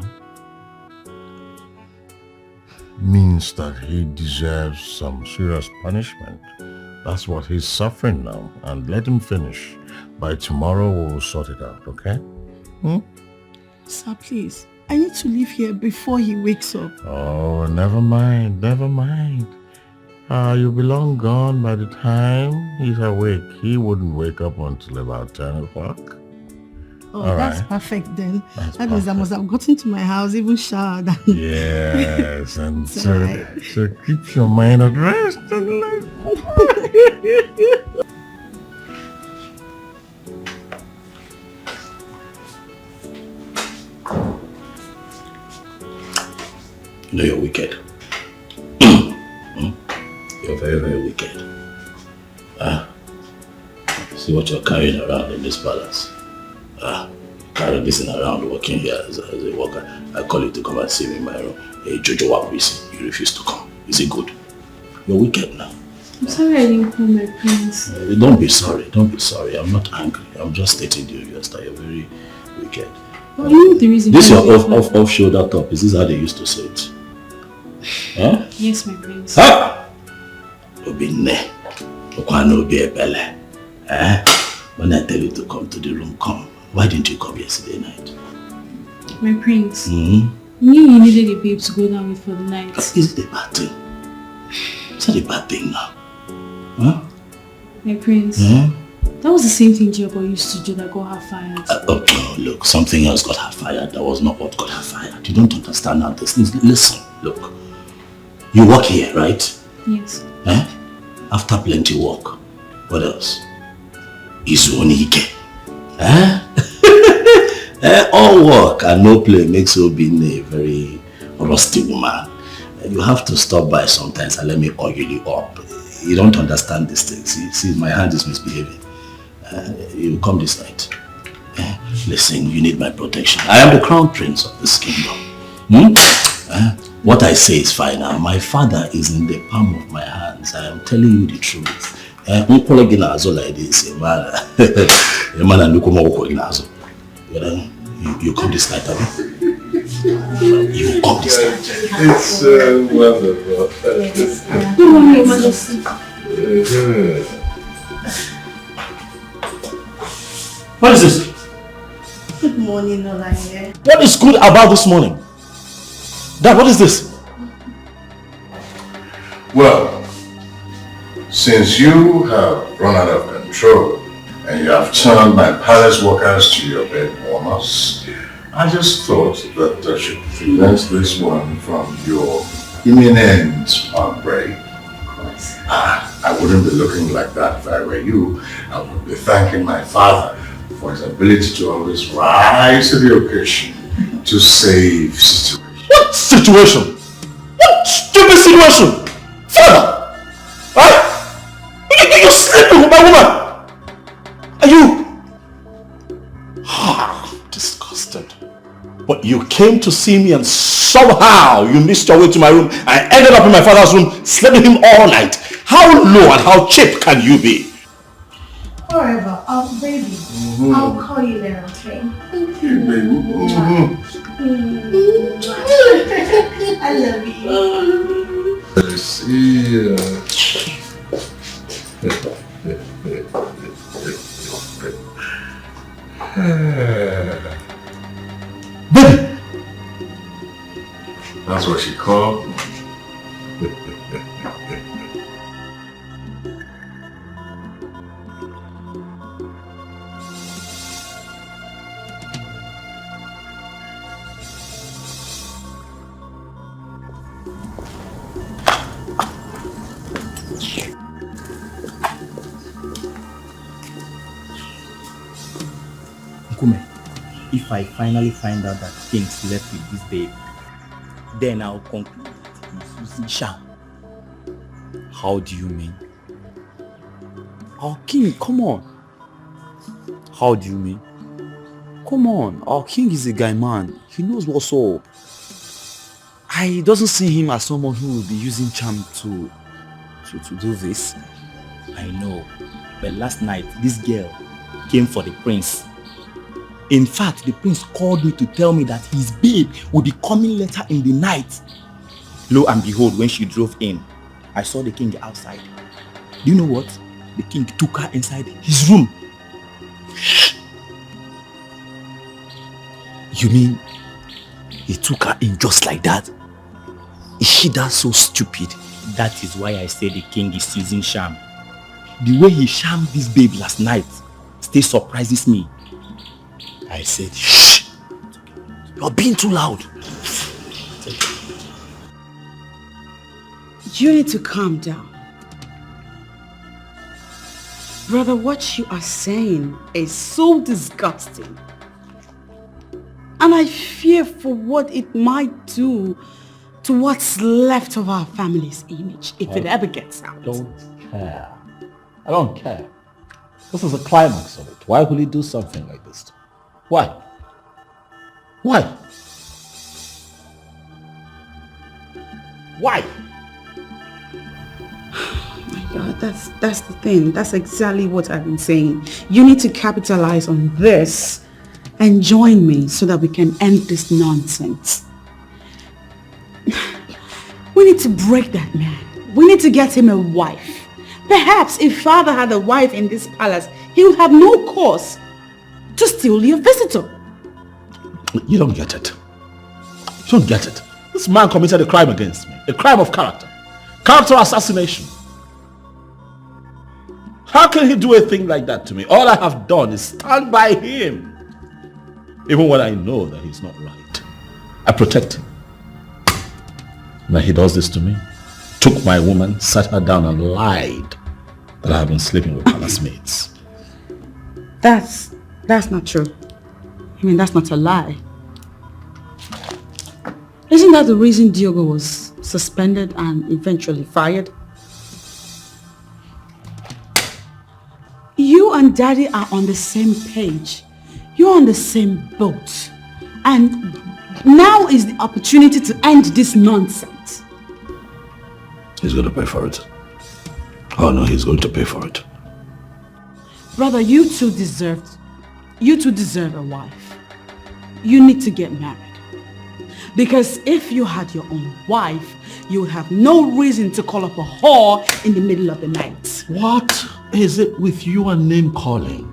means that he deserves some serious punishment. That's what he's suffering now. And let him finish. By tomorrow we will sort it out, okay? Sir, please. I need to leave here before he wakes up. Oh, never mind. You'll be long gone by the time he's awake. He wouldn't wake up until about 10 o'clock. Oh, that's perfect then. That means I must have gotten to my house, even showered. Yes, and so keep your mind at rest. You know you're wicked. You're very, very wicked. See what you're carrying around in this palace. Carry carry this thing around working here as a worker. I call you to come and see me in my room. Hey, Jojo Wakwisi, you refuse to come. Is it good? You're wicked now. I'm sorry I didn't come, my prince. Don't be sorry. Don't be sorry. I'm not angry. I'm just stating to you, you're very wicked. Well, you know the reason. This your off shoulder top. Is this how they used to say it? Huh? Yes, my prince. Ha! Obine. Okwano obi Ebele. Eh? When I tell you to come to the room, come. Why didn't you come yesterday night? My prince. Mm-hmm. You needed a babe to go down with for the night. Is it a bad thing? Is that a bad thing now? Huh? My prince. That was the same thing Jobo used to do that got her fired. Oh, look, something else got her fired. That was not what got her fired. You don't understand how this is. Listen, look. You work here, right? Yes. Eh? After plenty work. What else? Izuonike. Eh? All work and no play makes you be a very rusty woman. You have to stop by sometimes and let me oil you up. You don't understand these things. See, my hand is misbehaving. You come this night. Listen, you need my protection. I am the crown prince of this kingdom. What I say is final. My father is in the palm of my hands. I am telling you the truth. You come this night, Abby? You come this night. It's wonderful. Good morning, Your Majesty. What is this? Good morning, Nollywood. What is good about this morning? Dad, what is this? Well, since you have run out of control and you have turned my palace workers to your bed warmers, I just thought that I should prevent this one from your imminent outbreak. I wouldn't be looking like that if I were you. I would be thanking my father for his ability to always rise to the occasion to save situations. What situation? What stupid situation? Father! Right? You're sleeping with my woman! Are you? Disgusted. But you came to see me and somehow you missed your way to my room and ended up in my father's room sleeping with him all night. How low and how cheap can you be? Whatever, baby. I'll call you later, okay? Thank you, baby. I love you. Let's see. Baby! That's what she called me. If I finally find out that King slept with this babe, then I'll conclude that he's using sham. How do you mean? Our king, come on. How do you mean? Come on, our king is a guy man. He knows what's up. I doesn't see him as someone who will be using charm to do this. I know, but last night this girl came for the prince. In fact, the prince called me to tell me that his babe would be coming later in the night. Lo and behold, when she drove in, I saw the king outside. Do you know what? The king took her inside his room. You mean he took her in just like that? Is she that so stupid? That is why I say the king is using sham. The way he shammed this babe last night still surprises me. I said, shh! You're being too loud. You need to calm down. Brother, what you are saying is so disgusting. And I fear for what it might do to what's left of our family's image if it ever gets out. Don't care. I don't care. This is the climax of it. Why would he do something like this? Why? Why? Why? God, that's the thing. That's exactly what I've been saying. You need to capitalize on this and join me so that we can end this nonsense. We need to break that man. We need to get him a wife. Perhaps if father had a wife in this palace, he would have no cause to steal your visitor. You don't get it. You don't get it. This man committed a crime against me. A crime of character. Character assassination. How can he do a thing like that to me? All I have done is stand by him. Even when I know that he's not right. I protect him. Now he does this to me. Took my woman, sat her down and lied that I have been sleeping with palace maids. That's not true. I mean, that's not a lie. Isn't that the reason Diogo was suspended and eventually fired? You and Daddy are on the same page. You're on the same boat. And now is the opportunity to end this nonsense. He's going to pay for it. Oh no, he's going to pay for it. Brother, you two deserve a wife. You need to get married. Because if you had your own wife, you would have no reason to call up a whore in the middle of the night. What is it with you and name calling?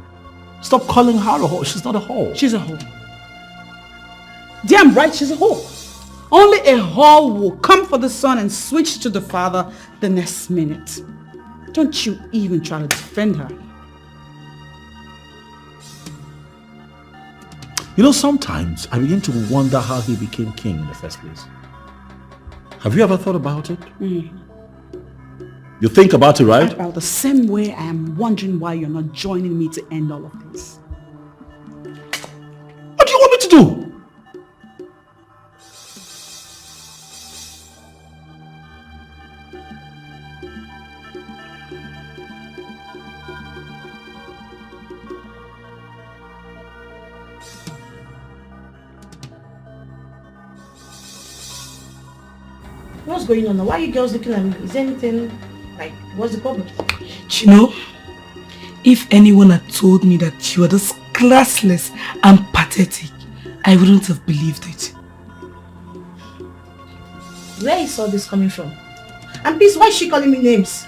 Stop calling her a whore. She's not a whore. She's a whore. Damn right, she's a whore. Only a whore will come for the son and switch to the father the next minute. Don't you even try to defend her. You know, sometimes I begin to wonder how he became king in the first place. Have you ever thought about it? You think about it, right? About the same way I am wondering why you're not joining me to end all of this. What do you want me to do? What's going on now? Why are you girls looking at me? Is there anything, like, what's the problem? You know, if anyone had told me that you were this classless and pathetic, I wouldn't have believed it. Where is all this coming from? And please, why is she calling me names?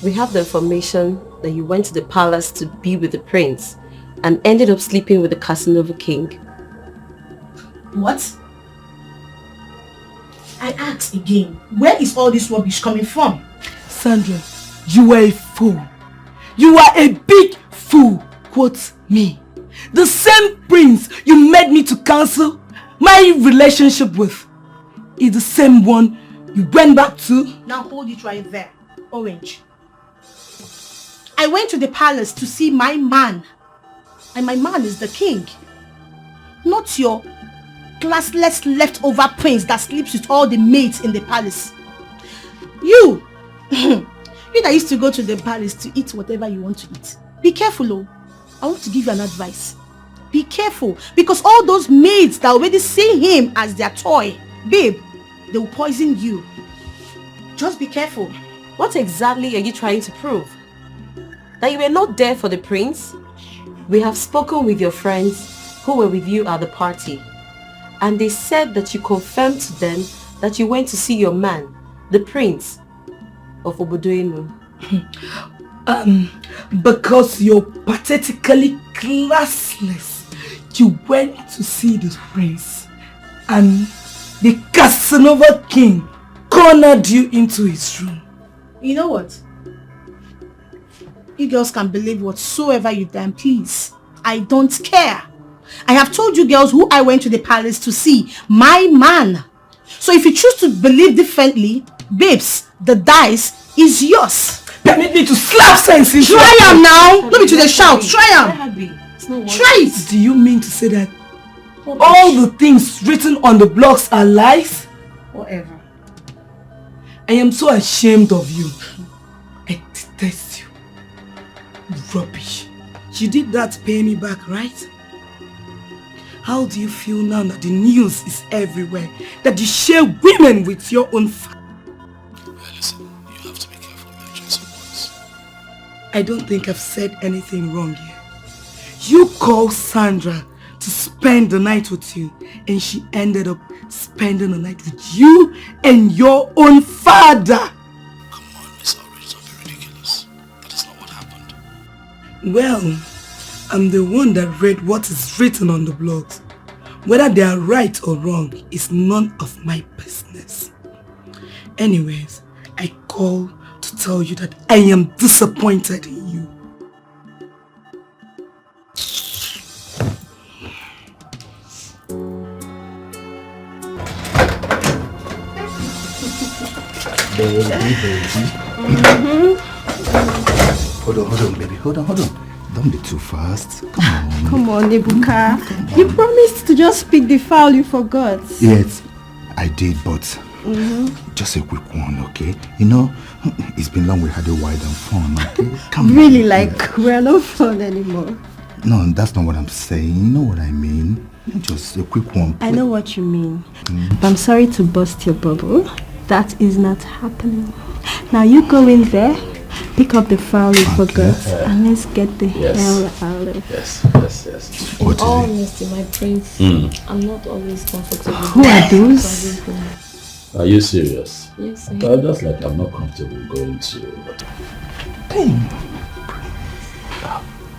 We have the information that you went to the palace to be with the prince and ended up sleeping with the Casanova king. What? I ask again, where is all this rubbish coming from? Sandra, you are a fool. You are a big fool, quote me. The same prince you made me to cancel my relationship with is the same one you went back to. Now hold it right there, Orange. I went to the palace to see my man. And my man is the king. Not your classless leftover prince that sleeps with all the maids in the palace. You! You that used to go to the palace to eat whatever you want to eat. Be careful, oh. I want to give you an advice. Be careful, because all those maids that already see him as their toy, babe, they will poison you. Just be careful. What exactly are you trying to prove? That you were not there for the prince? We have spoken with your friends who were with you at the party, and they said that you confirmed to them that you went to see your man, the prince of Obodoinu. Because you're pathetically classless, you went to see the prince, and the Casanova king cornered you into his room. You know what? You girls can believe whatsoever you damn please. I don't care. I have told you girls who I went to the palace to see. My man. So if you choose to believe differently, babes, the dice is yours. Permit me to slap sense into Try am now. Don't be to the shout. Try am. Try it. Do you mean to say that all the things written on the blocks are lies? Whatever. I am so ashamed of you. I detest you. Rubbish. You did that to pay me back, right? How do you feel now that the news is everywhere? That you share women with your own family? Well, listen, you have to be careful with your choice of words. I don't think I've said anything wrong here. You called Sandra to spend the night with you, and she ended up spending the night with you and your own father. Come on, Miss Outrage, don't be ridiculous. That is not what happened. Well, I'm the one that read what is written on the blogs. Whether they are right or wrong is none of my business. Anyways, I call to tell you that I am disappointed in you. Baby. Hold on, baby. Hold on. Don't be too fast. Come on, Ebuka. You promised to just pick the file you forgot. Yes, I did, but just a quick one, okay? You know, it's been long we had a wide and fun, okay? Really, like, we're not fun anymore. No, that's not what I'm saying. You know what I mean? Just a quick one. I know what you mean. But I'm sorry to burst your bubble. That is not happening. Now you go in there, pick up the file you forgot, and let's get the hell out of it. Yes. What is honesty, my prince, I'm not always comfortable. Who are those? Are you serious? Yes, I am. Just like I'm not comfortable going to...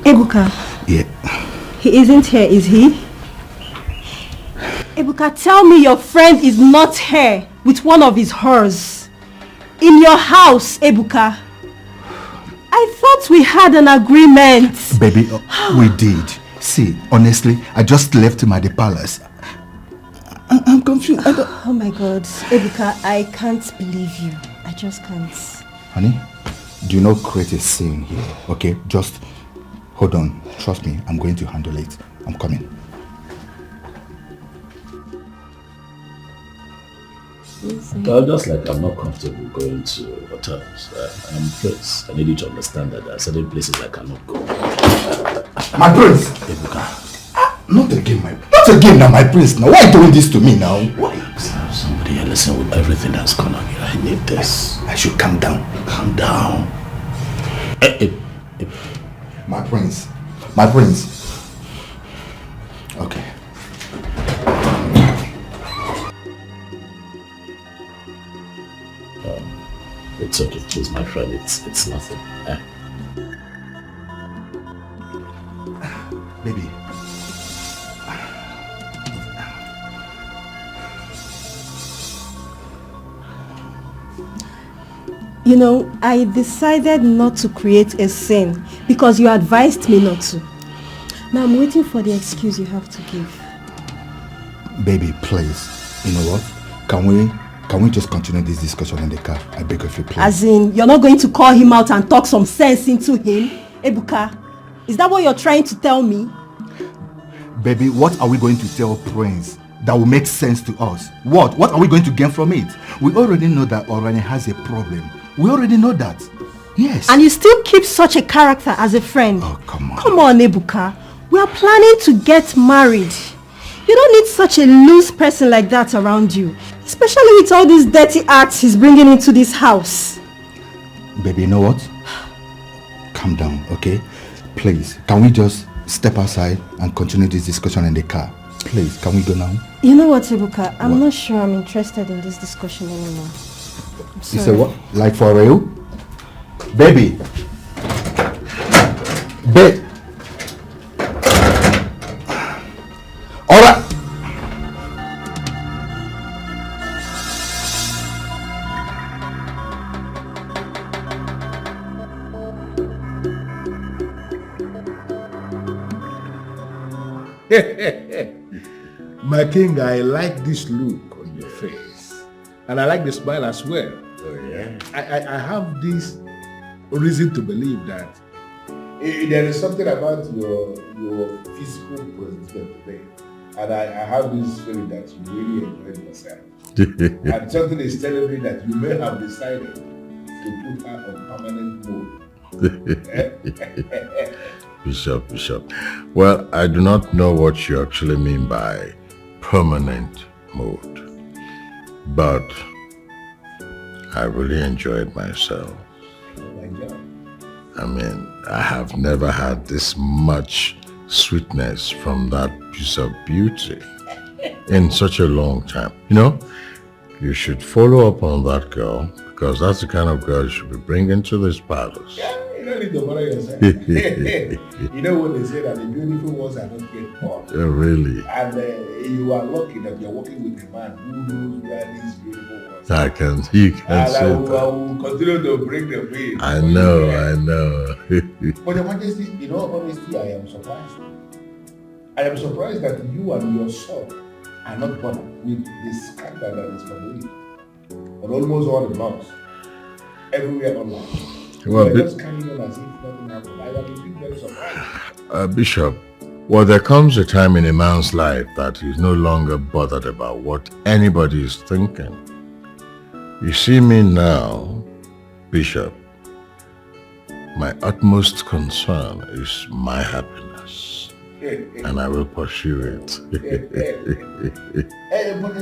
Ebuka. Yeah. He isn't here, is he? Ebuka, tell me your friend is not here with one of his hers. In your house, Ebuka. I thought we had an agreement. Baby, we did. See, honestly, I just left him at the palace. I'm confused. Oh my God, Ebuka, I can't believe you. I just can't. Honey, do not create a scene here, okay? Just hold on. Trust me, I'm going to handle it. I'm coming. Just like I'm not comfortable going to hotels. I'm Prince. I need you to understand that there are certain places I cannot go. My prince! Ebuka. Not again, now, my prince. Now, why are you doing this to me now? Why? Somebody here, listen, with everything that's gone on here, I need this. I should calm down. Calm down. My prince. Okay. It's okay, please, my friend. It's nothing. Baby. You know, I decided not to create a scene because you advised me not to. Now I'm waiting for the excuse you have to give. Baby, please. You know what? Can we just continue this discussion in the car? I beg of you, please. As in, you're not going to call him out and talk some sense into him? Ebuka, is that what you're trying to tell me? Baby, what are we going to tell Prince that will make sense to us? What are we going to gain from it? We already know that Orani has a problem. We already know that. Yes. And you still keep such a character as a friend? Oh, come on. Come on, Ebuka. We are planning to get married. You don't need such a loose person like that around you. Especially with all these dirty acts he's bringing into this house. Baby, you know what? Calm down, okay? Please, can we just step outside and continue this discussion in the car? Please, can we go now? You know what, Ebuka? I'm not sure I'm interested in this discussion anymore. You say what? Like for real? Baby! Babe! Alright! My king, I like this look on your face. And I like the smile as well. Oh, yeah? I have this reason to believe that there is something about your physical presentation today. And I have this feeling that you really enjoyed yourself. And something is telling me that you may have decided to put her on permanent mode. Bishop. Well, I do not know what you actually mean by permanent mood, but I really enjoyed myself. I mean, I have never had this much sweetness from that piece of beauty in such a long time. You know, you should follow up on that girl, because that's the kind of girl you should be bringing to this palace. Yeah, you don't need to bother yourself. You know when they say that the beautiful ones are not yet born. Oh, really? And you are lucky that you're working with a man who knows where these beautiful ones are. You can say that. I will continue to bring them in. I know. But Your Majesty, in all honesty, I am surprised. I am surprised that you and your son are not bothered with the scandal that is bubbling on almost all the blogs, everywhere online. Well, You're just carrying on as if nothing happened. I am indeed very surprised. Bishop, well, there comes a time in a man's life that he's no longer bothered about what anybody is thinking. You see me now, Bishop. My utmost concern is my happiness, and I will pursue it. But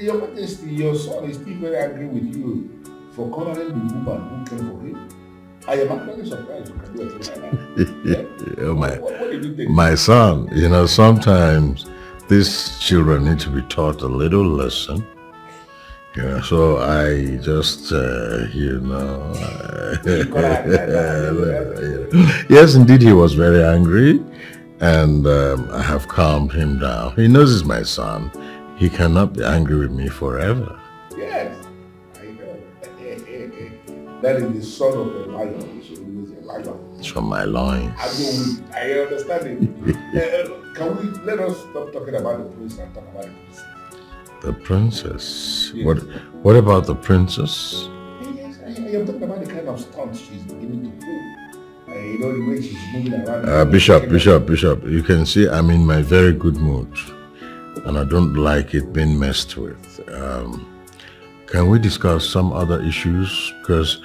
Your Majesty, your son is still very angry with you for cornering the woman who came for him. I am actually surprised you can do a thing like that. Oh, What did you think? my son, you know, sometimes these children need to be taught a little lesson. You know, so I just, yes, indeed, he was very angry, and I have calmed him down. He knows he's my son. He cannot be angry with me forever. Yes, I know. That is the son of a lion, so he was a lion. It's from my loins. I understand it. Can we let us stop talking about the prince and talk about the princess? The princess? Yes. What about the princess? Yes, I am talking about the kind of stunts she's beginning to pull. You know, the way she's moving around. Bishop, you can see I'm in my very good mood, and I don't like it being messed with. Can we discuss some other issues? Because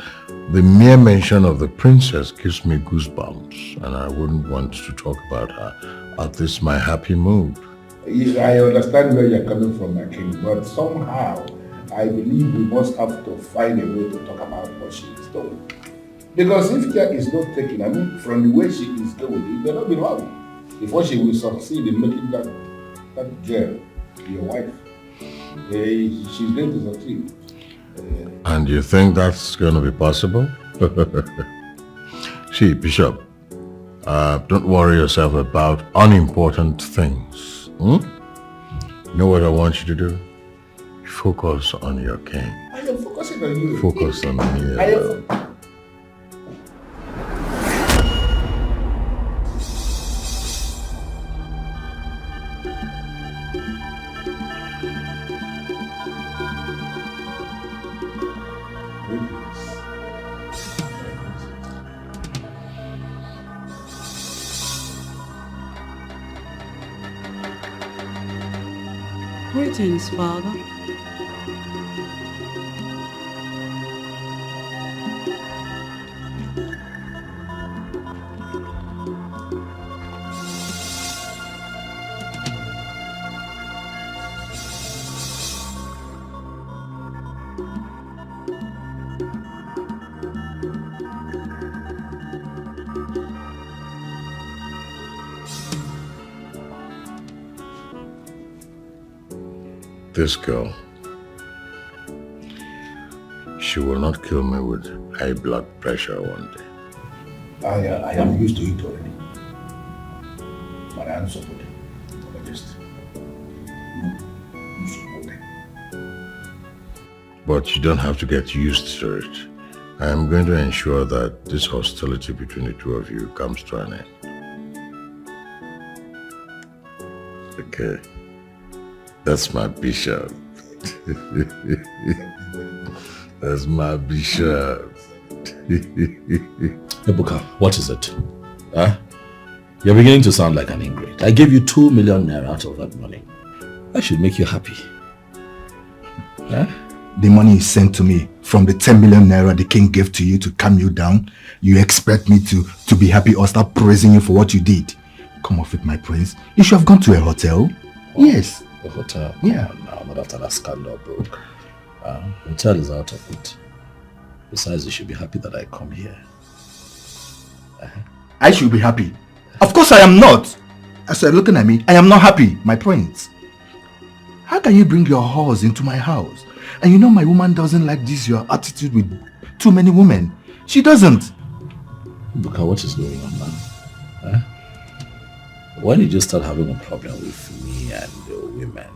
the mere mention of the princess gives me goosebumps, and I wouldn't want to talk about her at this my happy mood. I understand where you're coming from, my king, but somehow I believe we must have to find a way to talk about what she is doing. Because if care is not taken, I mean, from the way she is going, it may not be long before she will succeed in making that girl your wife. She's going to succeed. And you think that's going to be possible? See, Bishop, don't worry yourself about unimportant things. You know what I want you to do? Focus on your king. I am focusing on you. Focus on me. Greetings, Father. This girl, she will not kill me with high blood pressure one day. I am used to it already. But I am supporting. You support it. But you don't have to get used to it. I am going to ensure that this hostility between the two of you comes to an end. Okay. That's my bishop. That's my bishop. Ebuka, what is it? Huh? You're beginning to sound like an ingrate. I gave you 2 million naira out of that money. That should make you happy. Huh? the money is sent to me from the 10 million naira the king gave to you to calm you down. You expect me to be happy or start praising you for what you did? Come off it, my prince. You should have gone to a hotel. Yes. A hotel? Yeah. No, not after that scandal broke. Hotel is out of it. Besides, you should be happy that I come here. I should be happy. Of course I am not. As you're looking at me, I am not happy, my prince. How can you bring your horse into my house? And you know my woman doesn't like this, your attitude with too many women. She doesn't. Look at what is going on now. Huh? When did you start having a problem with me and the women?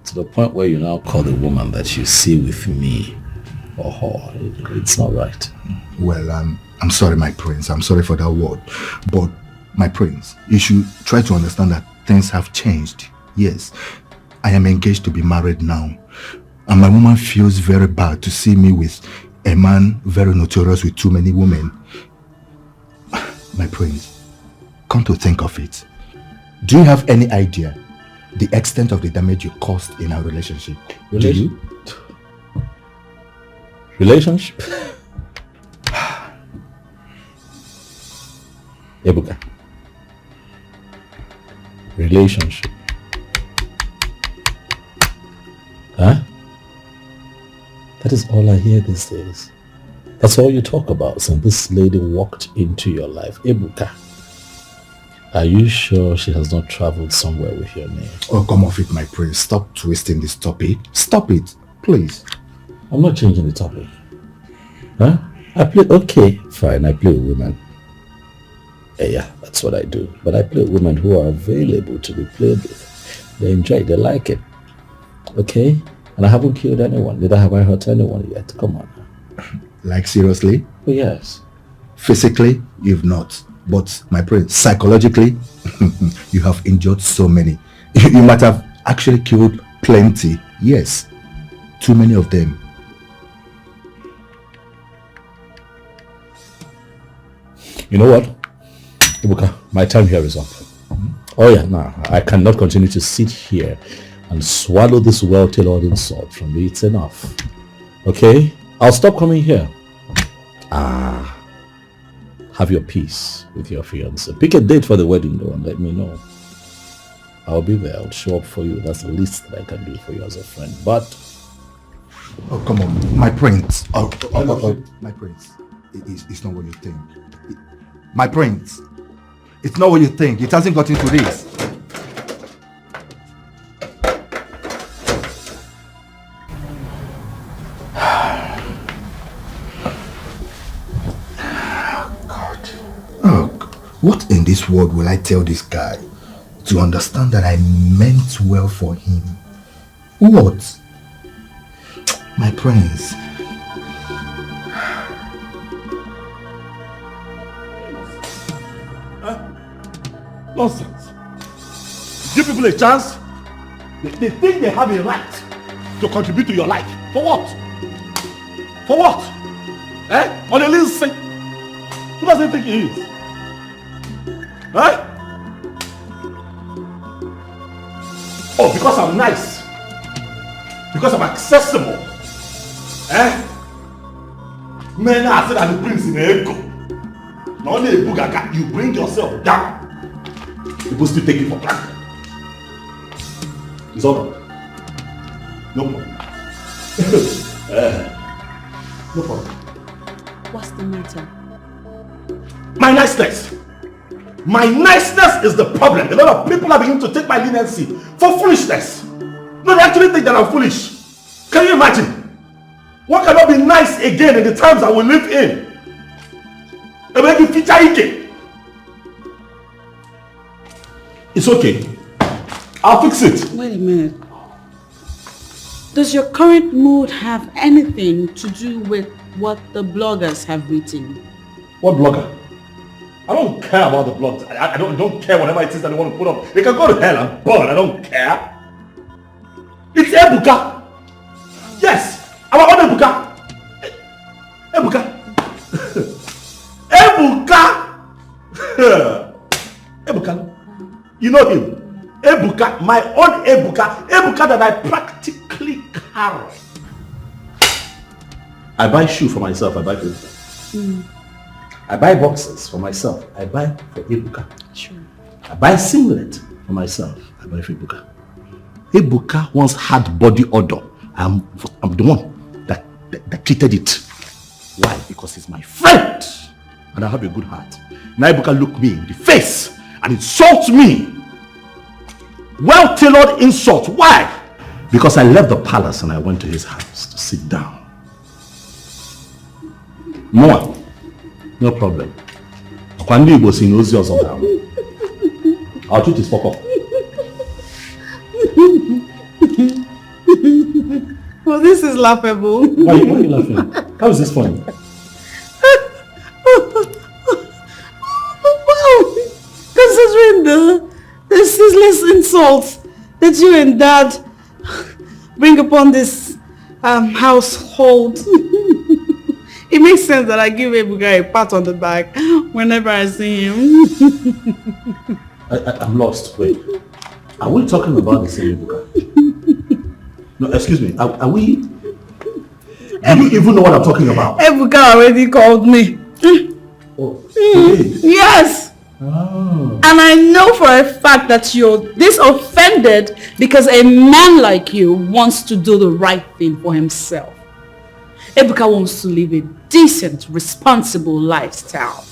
To the point where you now call the woman that you see with me or her. It's not right. Well, I'm sorry, my prince. I'm sorry for that word. But, my prince, you should try to understand that things have changed. Yes, I am engaged to be married now. And my woman feels very bad to see me with a man very notorious with too many women. My prince, come to think of it, do you have any idea the extent of the damage you caused in our relationship? Do you? Relationship? Ebuka. Relationship. Huh? That is all I hear these days. That's all you talk about since this lady walked into your life. Ebuka, are you sure she has not traveled somewhere with your name? Oh, come off it, my prince. Stop twisting this topic. Stop it, please. I'm not changing the topic. Huh? Okay, fine, I play with women. Yeah, that's what I do. But I play with women who are available to be played with. They enjoy it, they like it. Okay? And I haven't killed anyone, neither have I hurt anyone yet. Come on. Like seriously? Oh, yes. Physically, you've not. But my prince, psychologically, you have injured so many. You might have actually killed plenty. Yes. Too many of them. You know what? Ibuka, my time here is up. Oh yeah, no, I cannot continue to sit here and swallow this well-tailored insult from me. It's enough. Okay? I'll stop coming here. Have your peace with your fiancé. Pick a date for the wedding though and let me know. I'll be there. I'll show up for you. That's the least that I can do for you as a friend. But... Oh, come on. My prince. My prince. It's not what you think. My prince. It's not what you think. It hasn't got into this. God. Oh, what in this world will I tell this guy to understand that I meant well for him? What? My prince. Nonsense. Give people a chance. They think they have a right to contribute to your life. For what? For what? Eh? On a little thing. Who does he think he is? Eh? Oh, because I'm nice. Because I'm accessible. Eh? Men are said I'm the prince in Eko. Not only a bugaga, you bring yourself down. People still take it for granted. It's all right. No problem. No problem. What's the matter? My niceness. My niceness is the problem. A lot of people are beginning to take my leniency for foolishness. No, they actually think that I'm foolish. Can you imagine? One cannot be nice again in the times that we live in. And make you feature Ike. It's okay. I'll fix it. Wait a minute. Does your current mood have anything to do with what the bloggers have written? What blogger? I don't care about the blogs. I don't care whatever it is that they want to put up. They can go to hell and burn. I don't care. It's Ebuka. Yes. Our own Ebuka. Ebuka. Ebuka. Ebuka. You know him. Ebuka, my own Ebuka. Ebuka that I practically carry. I buy shoes for myself, I buy for Ebuka. I buy boxes for myself, I buy for Ebuka. Sure. I buy singlet for myself, I buy for Ebuka. Ebuka once had body odor. I'm the one that treated it. Why? Because he's my friend. And I have a good heart. Now Ebuka look me in the face and insult me. Well-tailored insult. Why? Because I left the palace and I went to his house to sit down. More. No problem. I'll treat his fuck up. Well, this is laughable. Why are you laughing? How is this funny? Well, considering the ceaseless insults that you and Dad bring upon this household, it makes sense that I give Ebuka a pat on the back whenever I see him. I'm lost. Wait. Are we talking about the same Ebuka? No, excuse me. Are we... Do you even know what I'm talking about? Ebuka already called me. Oh, yes! Oh. And I know for a fact that you're this offended because a man like you wants to do the right thing for himself. Ebuka wants to live a decent, responsible lifestyle.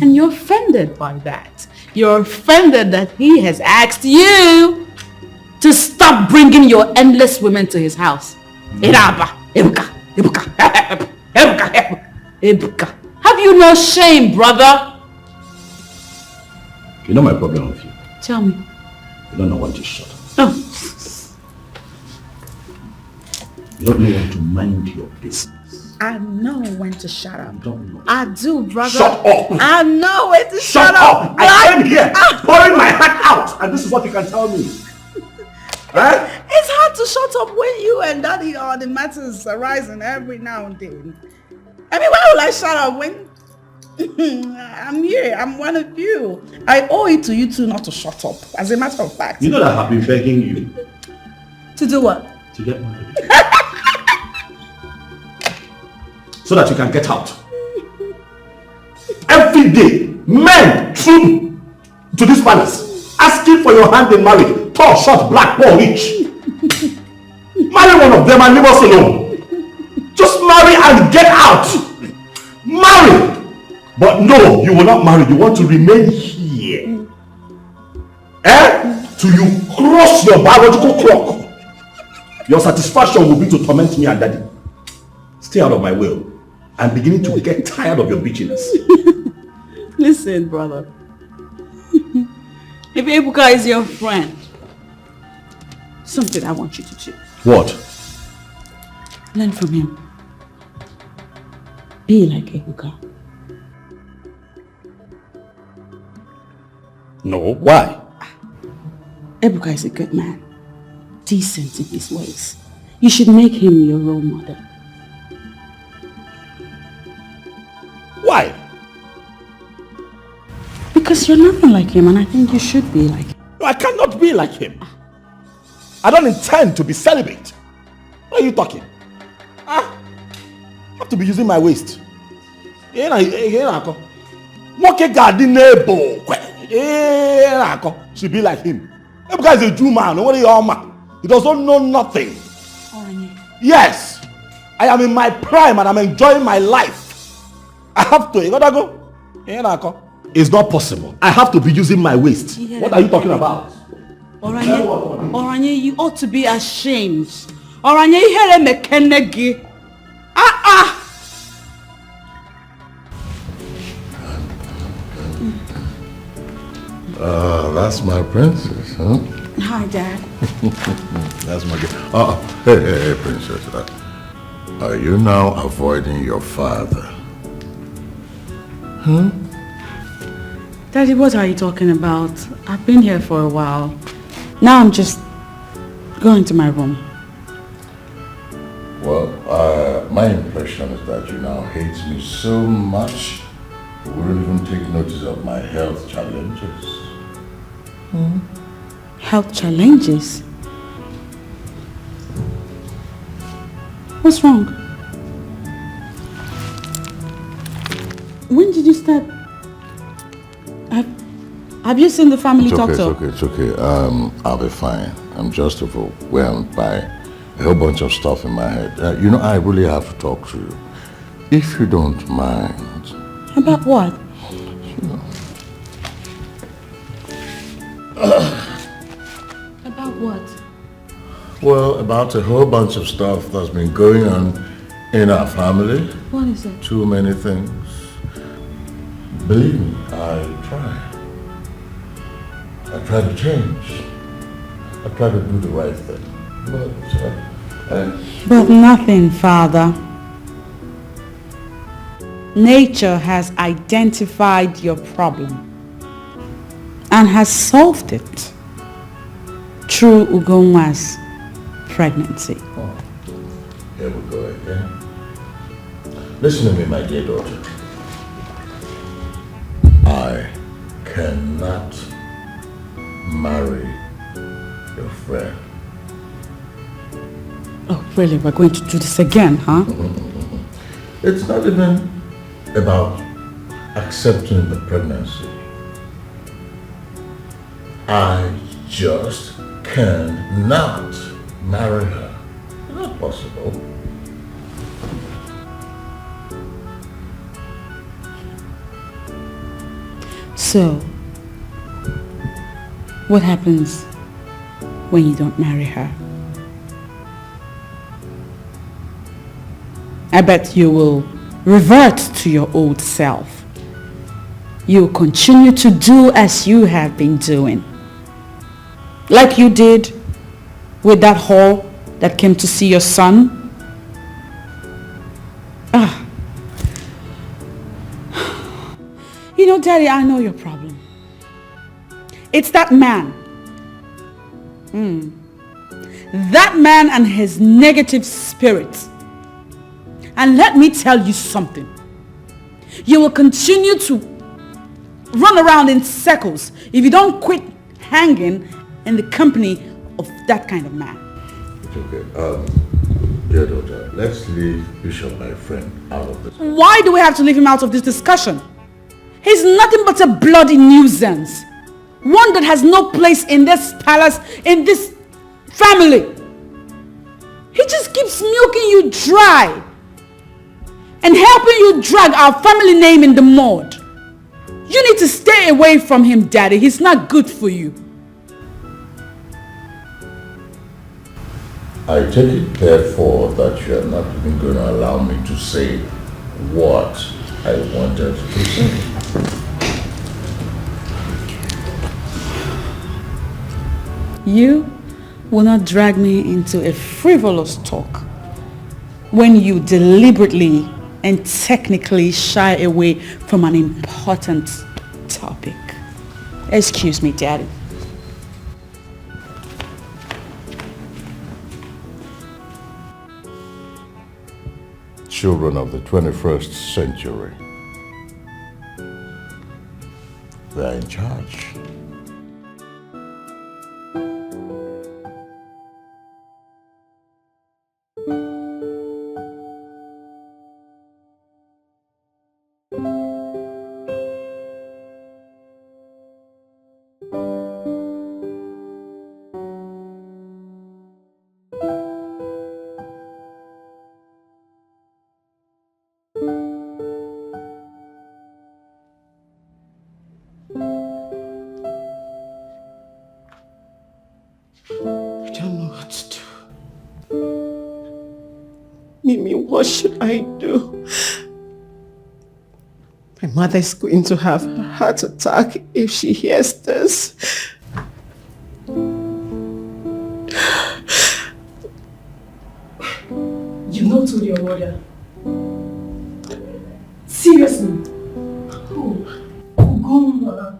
And you're offended by that. You're offended that he has asked you to stop bringing your endless women to his house. Ebuka. Have you no shame, brother? You know my problem with you? Tell me. You don't know when to shut up. Oh. You don't know when to mind your business. I know when to shut up. You don't know. I do, brother. Shut up! I know when to Shut up! I came here pouring my heart out, and this is what you can tell me. Right? It's hard to shut up when you and Daddy are the matters arising every now and then. I mean, why would I shut up when I'm here? I'm one of you. I owe it to you two not to shut up. As a matter of fact. You know that I've been begging you. To do what? To get married. So that you can get out. Every day, men troop to this palace, asking for your hand in marriage. Tall, short, black, poor, rich. Marry one of them and leave us alone. Just marry and get out. Marry. But no, you will not marry. You want to remain here. Till you cross your biological clock. Your satisfaction will be to torment me and Daddy. Stay out of my way. I'm beginning to get tired of your bitchiness. Listen, brother. If Ebuka is your friend, something I want you to do. What? Learn from him. Be like Ebuka. No, why? Ebuka is a good man. Decent in his ways. You should make him your role model. Why? Because you're nothing like him and I think you should be like him. No, I cannot be like him. I don't intend to be celibate. What are you talking? I have to be using my waist. Should be like him. Ebuka is a Jew man. He does not know nothing. Yes. I am in my prime and I'm enjoying my life. I have to. You gotta go. It's not possible. I have to be using my waist. Yeah. What are you talking about? Oranye, you ought to be ashamed. Oranye, here mekenegi. That's my princess, huh? Hi, Dad. That's my girl. Hey, princess. Are you now avoiding your father? Huh? Daddy, what are you talking about? I've been here for a while. Now I'm just going to my room. Well, my impression is that you now hate me so much you wouldn't even take notice of my health challenges. health challenges. What's wrong? When did you start? Have you seen the family doctor? It's okay. I'll be fine. I'm just overwhelmed by a whole bunch of stuff in my head. I really have to talk to you. If you don't mind. About what? About what? Well, about a whole bunch of stuff that's been going on in our family. What is it? Too many things. Believe me, I try to change. I try to do the right thing. But nothing, Father. Nature has identified your problem and has solved it through Ugonwa's pregnancy. Oh, here we go again. Listen to me, my dear daughter. I cannot marry your friend. Oh, really? We're going to do this again, huh? It's not even about accepting the pregnancy. I just cannot marry her. It's not possible. So, what happens when you don't marry her? I bet you will revert to your old self. You'll continue to do as you have been doing. Like you did with that whore that came to see your son. You know, Daddy, I know your problem. It's that man. That man and his negative spirit. And let me tell you something. You will continue to run around in circles if you don't quit hanging in the company of that kind of man. It's okay. Dear daughter, let's leave Bishop, my friend, out of this. Why do we have to leave him out of this discussion? He's nothing but a bloody nuisance. One that has no place in this palace, in this family. He just keeps milking you dry and helping you drag our family name in the mud. You need to stay away from him, Daddy. He's not good for you. I take it therefore that you are not even going to allow me to say what I wanted to say. You will not drag me into a frivolous talk when you deliberately and technically shy away from an important topic. Excuse me, Daddy. Children of the 21st century. They are in charge. Mimi, what should I do? My mother is going to have a heart attack if she hears this. You not told your mother? Seriously? Who? Ugoma?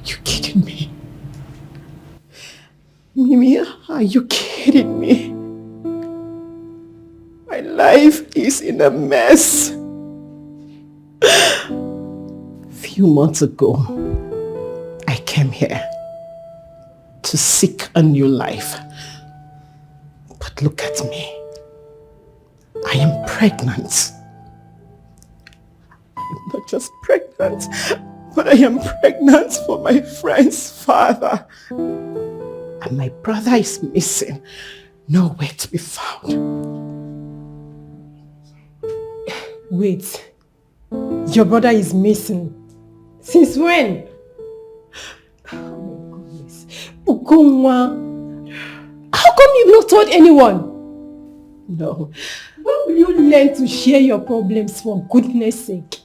You kidding me? Mimi, are you kidding me? My life is in a mess. A few months ago, I came here. to seek a new life. But look at me. I am pregnant. I'm not just pregnant, but I am pregnant for my friend's father. And my brother is missing, nowhere to be found. Wait, your brother is missing. Since when? Oh my goodness. Ugonwa, how come you've not told anyone? No. When will you learn to share your problems for goodness sake?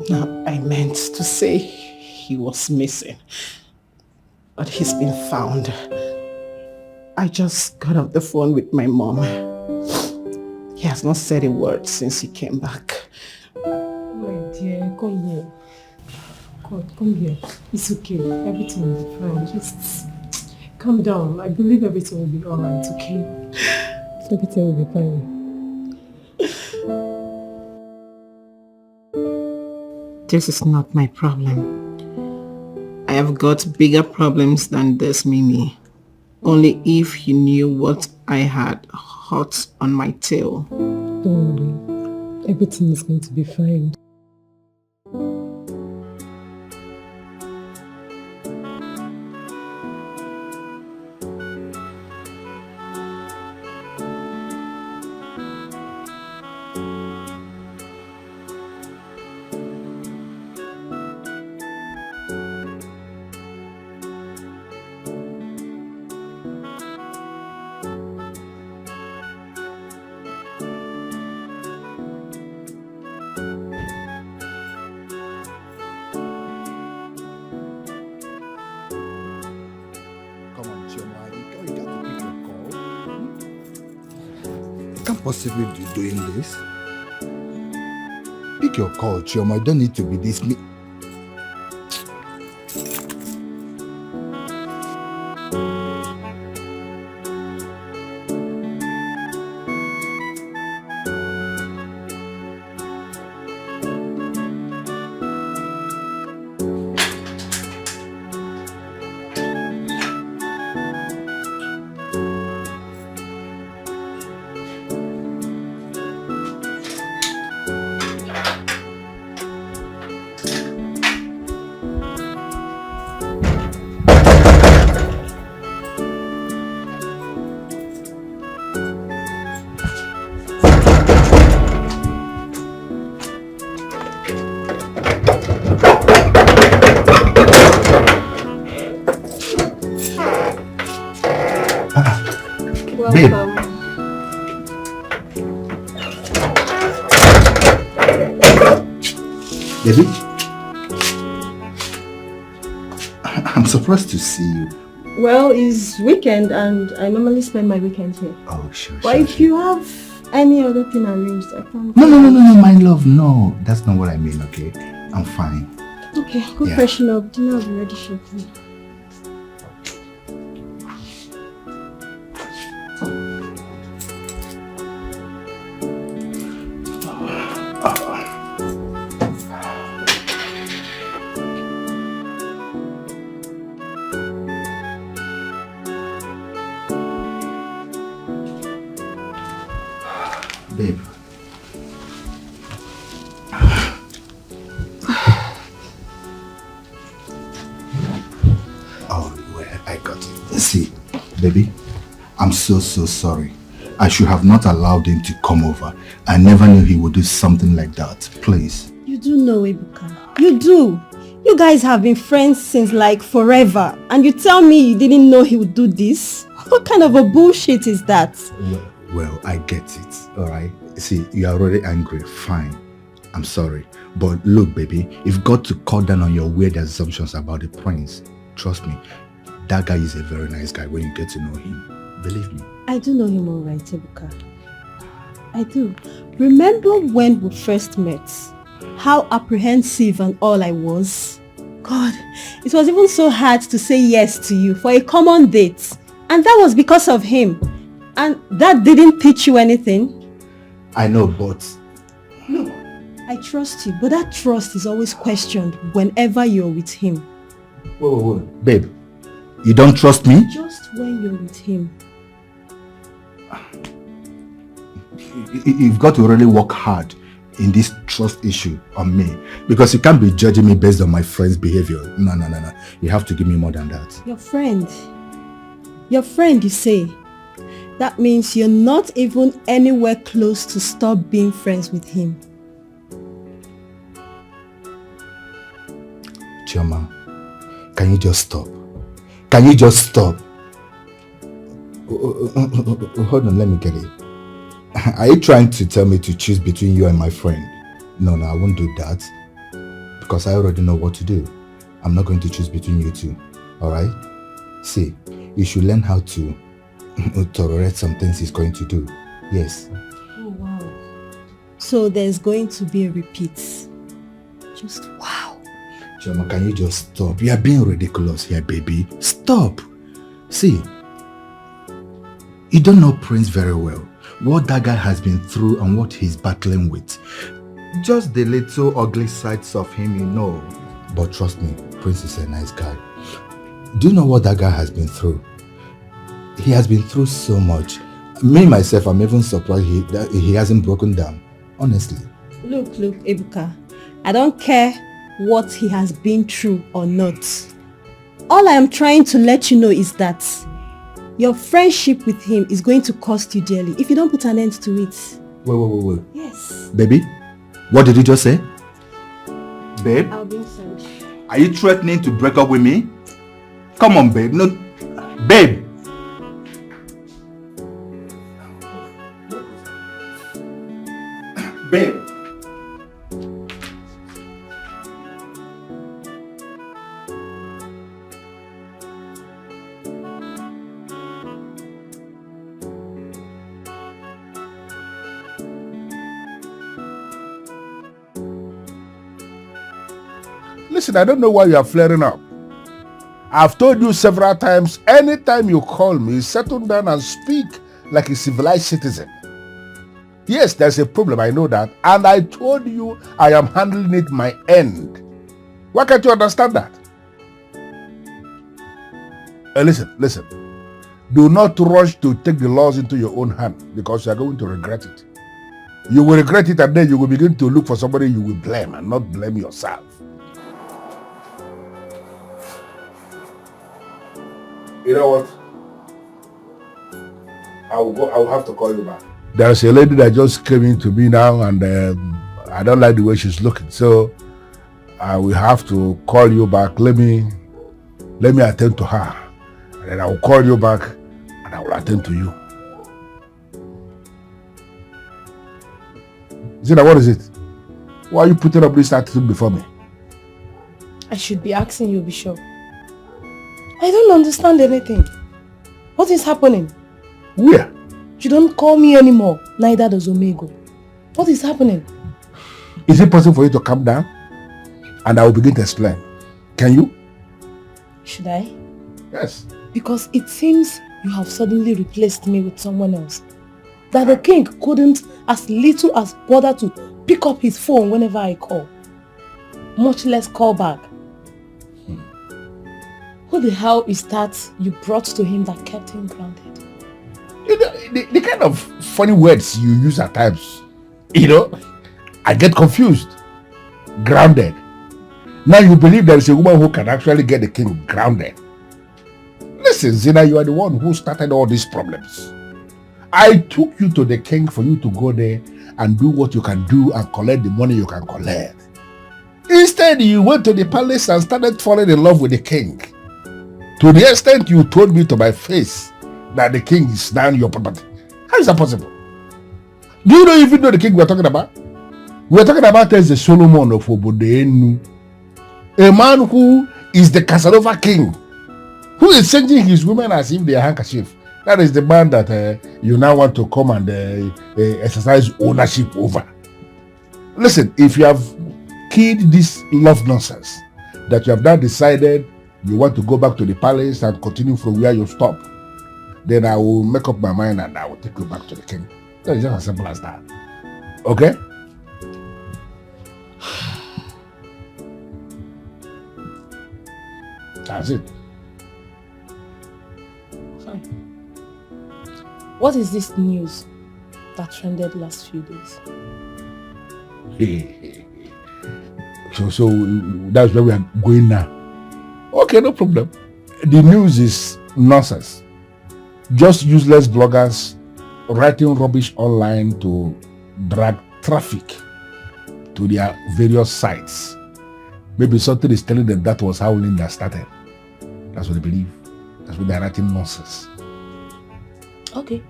No, I meant to say he was missing. But he's been found. I just got off the phone with my mom. He has not said a word since he came back. My dear, come here. God, come here. It's okay. Everything will be fine. Just calm down. I believe everything will be alright, okay? Everything will be fine. This is not my problem. I have got bigger problems than this, Mimi. Only if you knew what I had hot on my tail. Don't worry. Everything is going to be fine. Possibly be doing this? Pick your call, Chioma. I don't need to be this. Baby, I'm surprised to see you. Well, it's weekend and I normally spend my weekends here. Oh, sure. But if you have any other thing arranged, I can't. No, my love, no. That's not what I mean, okay? I'm fine. Okay, go freshen up. Dinner will be ready shortly. Babe. Oh, well, I got it. See, baby, I'm so sorry. I should have not allowed him to come over. I never knew he would do something like that. Please. You do know, Ebuka. You do. You guys have been friends since like forever. And you tell me you didn't know he would do this? What kind of a bullshit is that? Well, I get it, alright? See, you are already angry, fine. I'm sorry. But look, baby, you've got to cut down on your weird assumptions about the prince. Trust me, that guy is a very nice guy when you get to know him. Believe me. I do know him alright, Ebuka. I do. Remember when we first met? How apprehensive and all I was? God, it was even so hard to say yes to you for a common date. And that was because of him. And that didn't teach you anything? I know, but... Look, I trust you, but that trust is always questioned whenever you're with him. Wait. Babe, You don't trust me? Just when you're with him. You've got to really work hard in this trust issue on me, because you can't be judging me based on my friend's behavior. No. You have to give me more than that. Your friend, you say. That means you're not even anywhere close to stop being friends with him. Chioma, can you just stop? Can you just stop? Hold on, let me get it. Are you trying to tell me to choose between you and my friend? No, I won't do that. Because I already know what to do. I'm not going to choose between you two. Alright? See, you should learn how to tolerate some things he's going to do. Yes. Oh, wow. So there's going to be a repeat. Just wow. Chioma, can you just stop? You are being ridiculous here, baby. Stop. See, you don't know Prince very well. What that guy has been through and what he's battling with. Just the little ugly sides of him, you know. But trust me, Prince is a nice guy. Do you know what that guy has been through? He has been through so much. Me, myself, I'm even surprised he hasn't broken down. Honestly. Look, Ebuka. I don't care what he has been through or not. All I am trying to let you know is that your friendship with him is going to cost you dearly if you don't put an end to it. Wait. Yes. Baby, what did you just say? Babe? I'll be sent. Are you threatening to break up with me? Come on, babe. No, babe. Babe. Listen, I don't know why you are flaring up. I've told you several times, anytime you call me, settle down and speak like a civilized citizen. Yes, there's a problem, I know that. And I told you I am handling it my end. Why can't you understand that? Listen. Do not rush to take the laws into your own hand, because you are going to regret it. You will regret it, and then you will begin to look for somebody you will blame and not blame yourself. You know what? I will have to call you back. There's a lady that just came in to me now, and I don't like the way she's looking, so I will have to call you back. Let me attend to her, and then I will call you back and I will attend to you. Zina, what is it? Why are you putting up this attitude before me? I should be asking you, Bishop. I don't understand anything. What is happening? Where? You don't call me anymore. Neither does Omego. What is happening? Is it possible for you to calm down? And I will begin to explain. Can you? Should I? Yes. Because it seems you have suddenly replaced me with someone else. That the king couldn't as little as bother to pick up his phone whenever I call. Much less call back. Who the hell is that you brought to him that kept him grounded? You know, the kind of funny words you use at times, I get confused. Grounded. Now you believe there is a woman who can actually get the king grounded. Listen, Zina, you are the one who started all these problems. I took you to the king for you to go there and do what you can do and collect the money you can collect. Instead, you went to the palace and started falling in love with the king. To the extent you told me to my face that the king is now your property. How is that possible? Do you even know the king we're talking about? We're talking about as the Solomon of Obodeenu. A man who is the Casanova king, who is changing his women as if they are handkerchief. That is the man that you now want to come and exercise ownership over. Listen, if you have killed this love nonsense, that you have now decided you want to go back to the palace and continue from where you stop, then I will make up my mind and I will take you back to the king. That is just as simple as that. Okay? That's it. Fine. What is this news that trended last few days? So that's where we are going now. Okay, no problem. The news is nonsense. Just useless bloggers writing rubbish online to drag traffic to their various sites. Maybe something is telling them that was how Linda started. That's what they believe. That's what they're writing nonsense. Okay.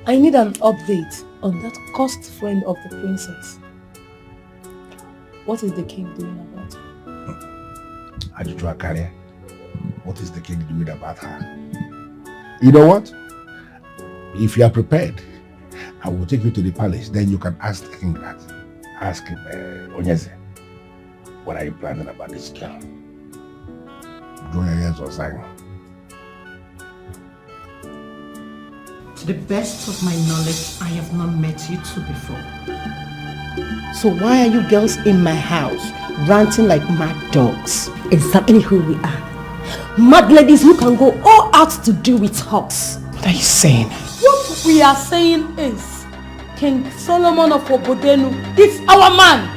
I need an update on that cursed friend of the princess. What is the king doing about her? Uju Okoli, what is the king doing about her? You know what? If you are prepared, I will take you to the palace. Then you can ask the king that. Ask him, Onyeze, what are you planning about this girl? Draw your ears or sign. To the best of my knowledge, I have not met you two before. So why are you girls in my house, ranting like mad dogs? Exactly who we are. Mad ladies who can go all out to do with us. What are you saying? What we are saying is, King Solomon of Obodenu is our man.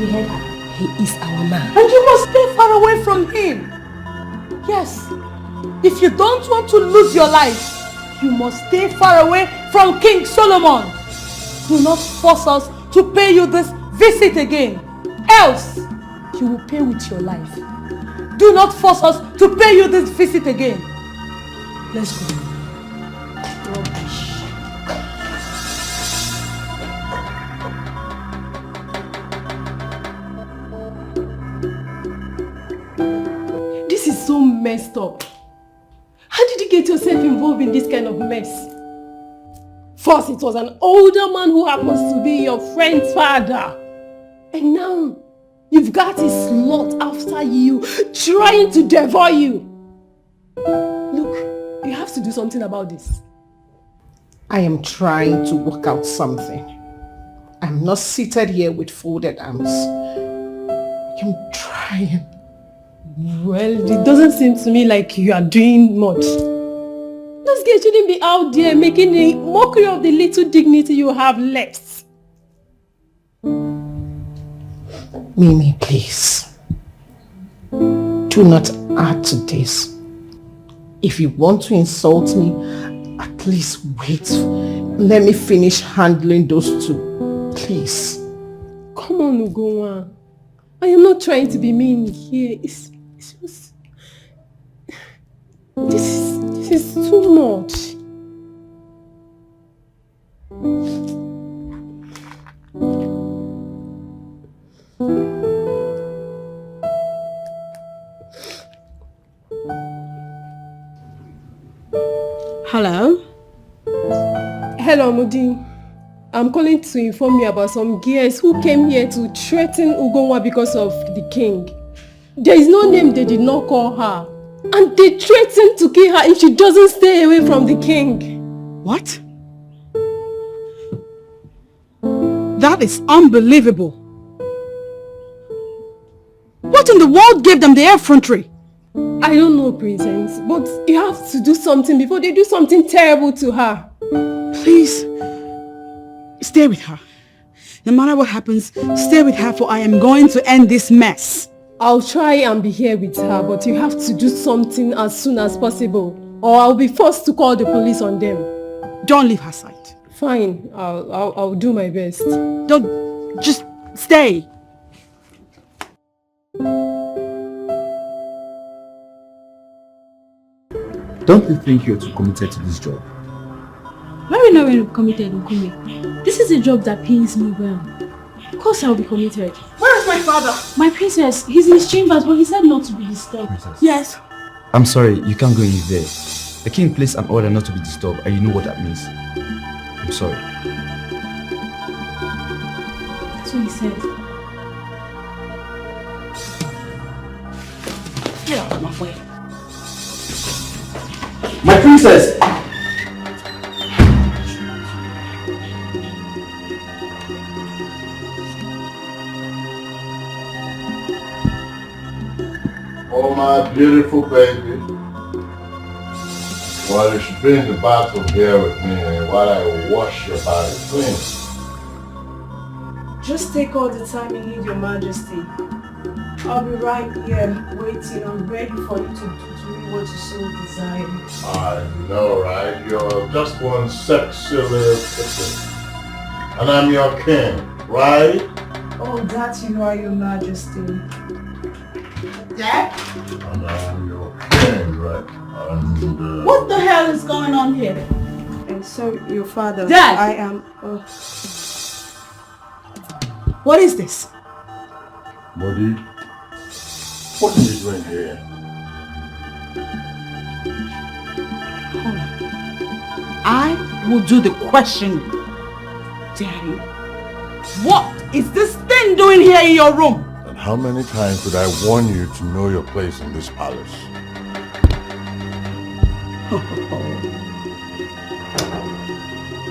We heard her. He is our man. And you must stay far away from him. Yes. If you don't want to lose your life, you must stay far away from King Solomon. Do not force us to pay you this visit again. Else, you will pay with your life. Do not force us to pay you this visit again. Let's go. Rubbish. This is so messed up. How did you get yourself involved in this kind of mess? First, it was an older man who happens to be your friend's father. And now, you've got a slut after you, trying to devour you. Look, you have to do something about this. I am trying to work out something. I'm not seated here with folded arms. I'm trying. Well, it doesn't seem to me like you are doing much. This girl shouldn't be out there making a mockery of the little dignity you have left. Mimi, please. Do not add to this. If you want to insult me, at least wait. Let me finish handling those two. Please. Come on, Ugonwa. I am not trying to be mean here. It's just... This is too much. Hello? Hello, Mudi. I'm calling to inform you about some girls who came here to threaten Ugonwa because of the king. There is no name they did not call her. And they threatened to kill her if she doesn't stay away from the king. What? That is unbelievable. What in the world gave them the effrontery? I don't know, Princess, but you have to do something before they do something terrible to her. Please, stay with her. No matter what happens, stay with her, for I am going to end this mess. I'll try and be here with her, but you have to do something as soon as possible, or I'll be forced to call the police on them. Don't leave her side. Fine, I'll do my best. Don't, just stay. Don't you think you're too committed to this job? Very not when committed, Ukume. This is a job that pays me well. Of course I'll be committed. Where is my father? My princess, he's in his chambers, but he said not to be disturbed. Princess. Yes. I'm sorry, you can't go in there. The king placed an order not to be disturbed, and you know what that means. I'm sorry. That's what he said. Get out of my way. My princess! Oh, my beautiful baby. Well, you should be in the bathroom here with me while I wash your body clean. Just take all the time you need, Your Majesty. I'll be right here waiting. I'm ready for you to do to me what you so desire. I know, right? You're just one sexy little kitten. And I'm your king, right? Oh, that you are, Your Majesty. Dad? And I'm your king, right? And, What the hell is going on here? And so, your father. Dad! I am... What is this? Buddy, what are you doing here? I will do the questioning. Daddy, what is this thing doing here in your room? And how many times could I warn you to know your place in this palace?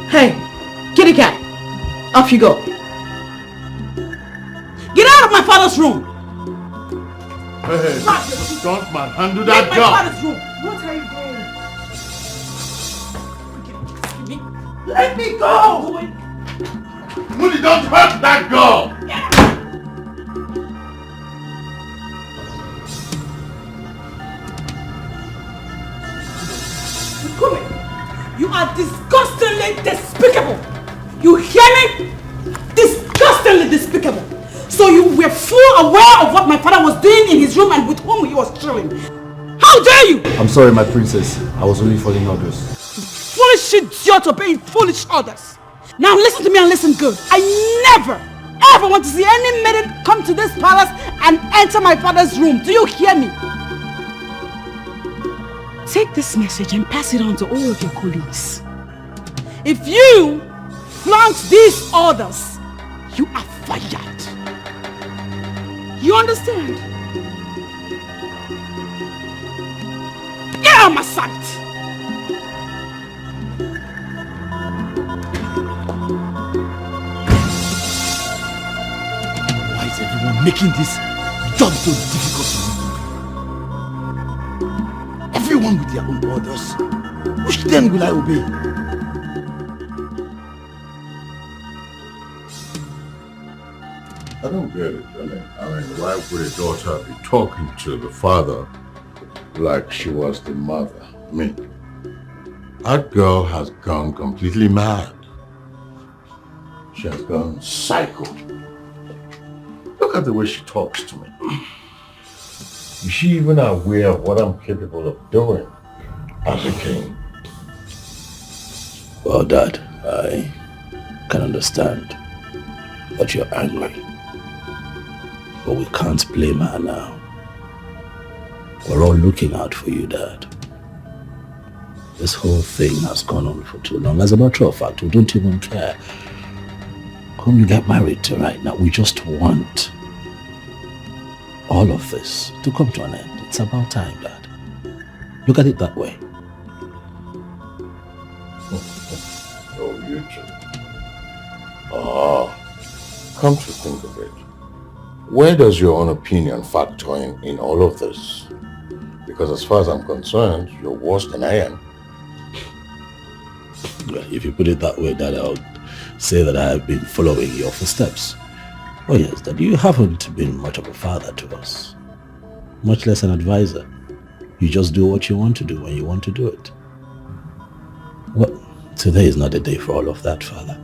Hey, kitty cat, off you go. Get out of my father's room. Hey, don't manhandle Leave that my girl. father's room. What are you doing? Let me go. Moody, don't hurt that girl. Come here. You are disgustingly despicable. You hear me? Disgustingly despicable. So you were full aware of what my father was doing in his room and with whom he was chilling. How dare you? I'm sorry, my princess. I was only following orders. Foolish idiot obeying foolish orders. Now listen to me and listen good. I never, ever want to see any maiden come to this palace and enter my father's room. Do you hear me? Take this message and pass it on to all of your colleagues. If you flaunt these orders, you are fired. You understand? Get out of my sight! Why is everyone making this job so difficult for me? Everyone with their own orders. Which then will I obey? I don't get it, Johnny. I mean, why would a daughter be talking to the father like she was the mother? I mean, that girl has gone completely mad. She has gone psycho. Look at the way she talks to me. Is she even aware of what I'm capable of doing as a king? Well, Dad, I can understand that you're angry. But we can't blame her now. We're all looking out for you, Dad. This whole thing has gone on for too long. As a matter of fact, we don't even care whom you get married to right now. We just want all of this to come to an end. It's about time, Dad. Look at it that way. Oh, you too. Ah, come to think of it, where does your own opinion factor in all of this? Because as far as I'm concerned, you're worse than I am. Well, if you put it that way, Dad, I would say that I have been following your footsteps. Oh yes, Dad, you haven't been much of a father to us. Much less an advisor. You just do what you want to do when you want to do it. Well, today is not the day for all of that, Father.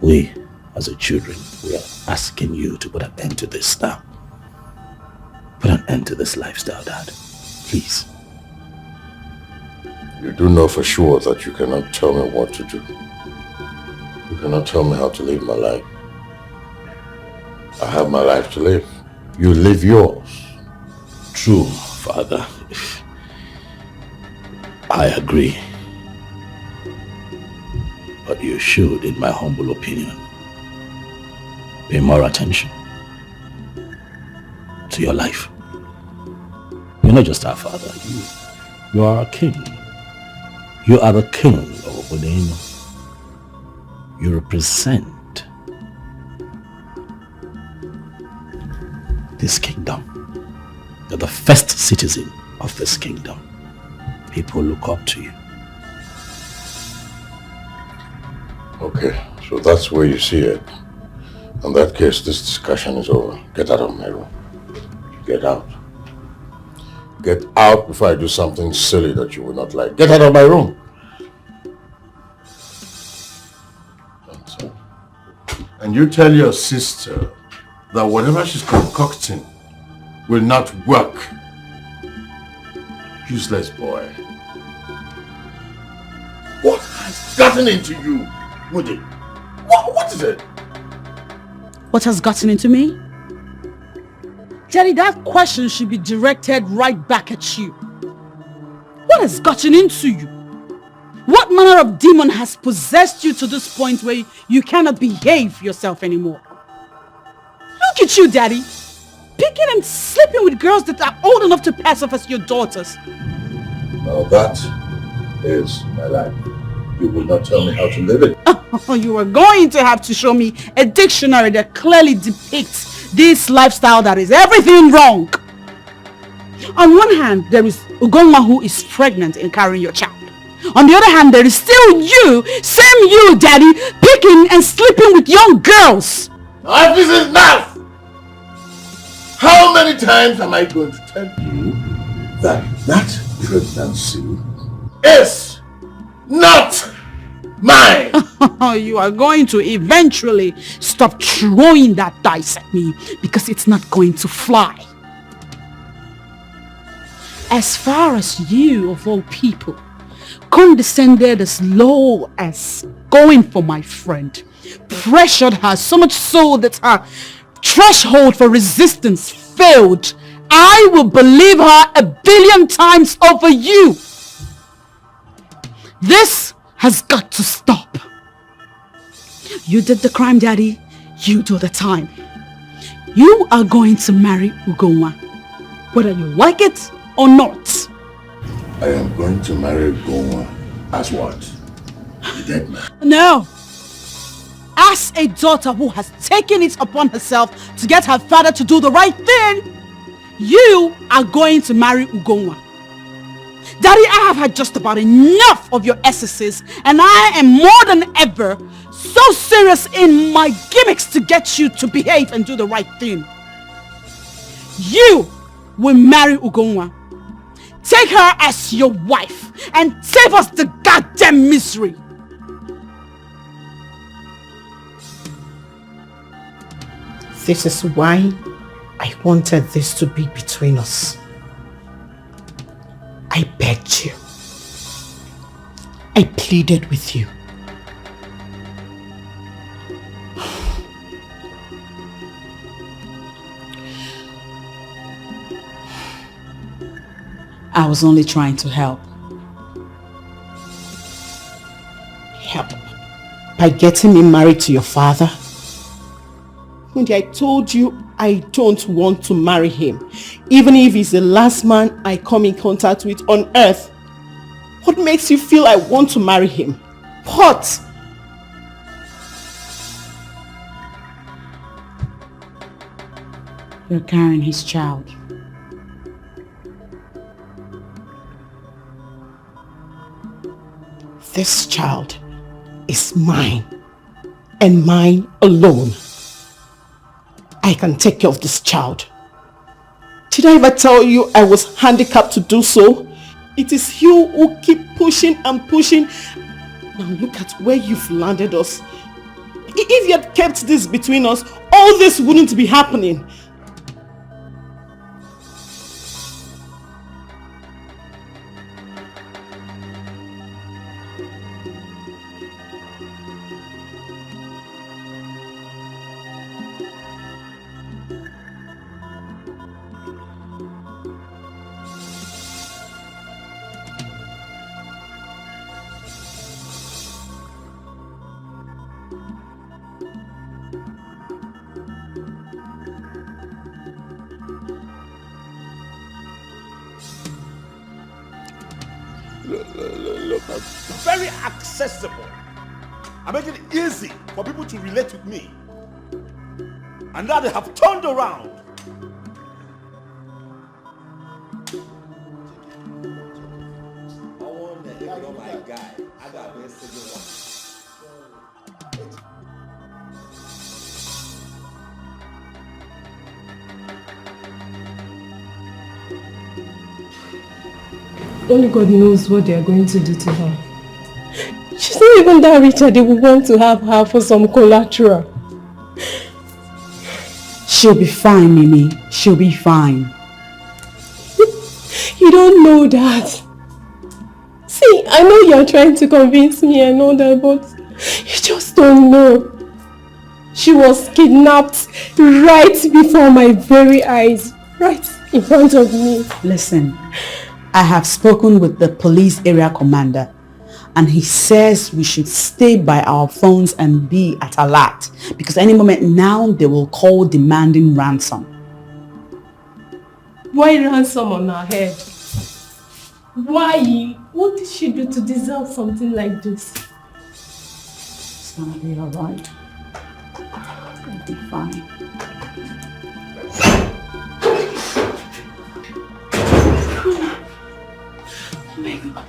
We, as a children, we are asking you to put an end to this now. Put an end to this lifestyle, Dad. Please. You do know for sure that you cannot tell me what to do. You cannot tell me how to live my life. I have my life to live. You live yours. True, Father. I agree. But you should, in my humble opinion, pay more attention to your life. You're not just our father. You are our king. You are the king of Obodo. You represent this kingdom. You're the first citizen of this kingdom. People look up to you. Okay, so that's where you see it. In that case, this discussion is over. Get out of my room. Get out. Get out before I do something silly that you will not like. Get out of my room. And you tell your sister that whatever she's concocting will not work. Useless boy. What has gotten into you, Woody? What is it? What has gotten into me? Daddy, that question should be directed right back at you. What has gotten into you? What manner of demon has possessed you to this point where you cannot behave yourself anymore? Look at you, Daddy. Picking and sleeping with girls that are old enough to pass off as your daughters. Now that is my life. You will not tell me how to live it. Oh, you are going to have to show me a dictionary that clearly depicts this lifestyle that is everything wrong. On one hand, there is Ugonma who is pregnant and carrying your child. On the other hand, there is still you, same you, Daddy, picking and sleeping with young girls. Now, this is enough! How many times am I going to tell you that pregnancy is not mine? You are going to eventually stop throwing that dice at me because it's not going to fly. As far as you, of all people, condescended as low as going for my friend, pressured her so much so that her threshold for resistance failed, I will believe her 1,000,000,000 times over you. This has got to stop. You did the crime, Daddy. You do the time. You are going to marry Ugonwa, whether you like it or not. I am going to marry Ugonwa as what? A dead man? No. As a daughter who has taken it upon herself to get her father to do the right thing, you are going to marry Ugonwa. Daddy, I have had just about enough of your excesses, and I am more than ever so serious in my gimmicks to get you to behave and do the right thing. You will marry Ugonwa. Take her as your wife and save us the goddamn misery. This is why I wanted this to be between us. I begged you. I pleaded with you. I was only trying to help. Help? By getting me married to your father? Wendy, I told you I don't want to marry him. Even if he's the last man I come in contact with on earth. What makes you feel I want to marry him? What? You're carrying his child. This child is mine, and mine alone. I can take care of this child. Did I ever tell you I was handicapped to do so? It is you who keep pushing and pushing. Now look at where you've landed us. If you had kept this between us, all this wouldn't be happening. Look, I'm very accessible. I make it easy for people to relate with me. And now they have turned around Only God knows what they are going to do to her. She's not even that rich that they would want to have her for some collateral. She'll be fine, Mimi. She'll be fine. You don't know that. See, I know you're trying to convince me and all that, but you just don't know. She was kidnapped right before my very eyes, right in front of me. Listen, I have spoken with the police area commander and he says we should stay by our phones and be at alert because any moment now they will call demanding ransom. Why ransom on her head? Why? What did she do to deserve something like this? It's gonna be alright. It'll be fine. Oh my God.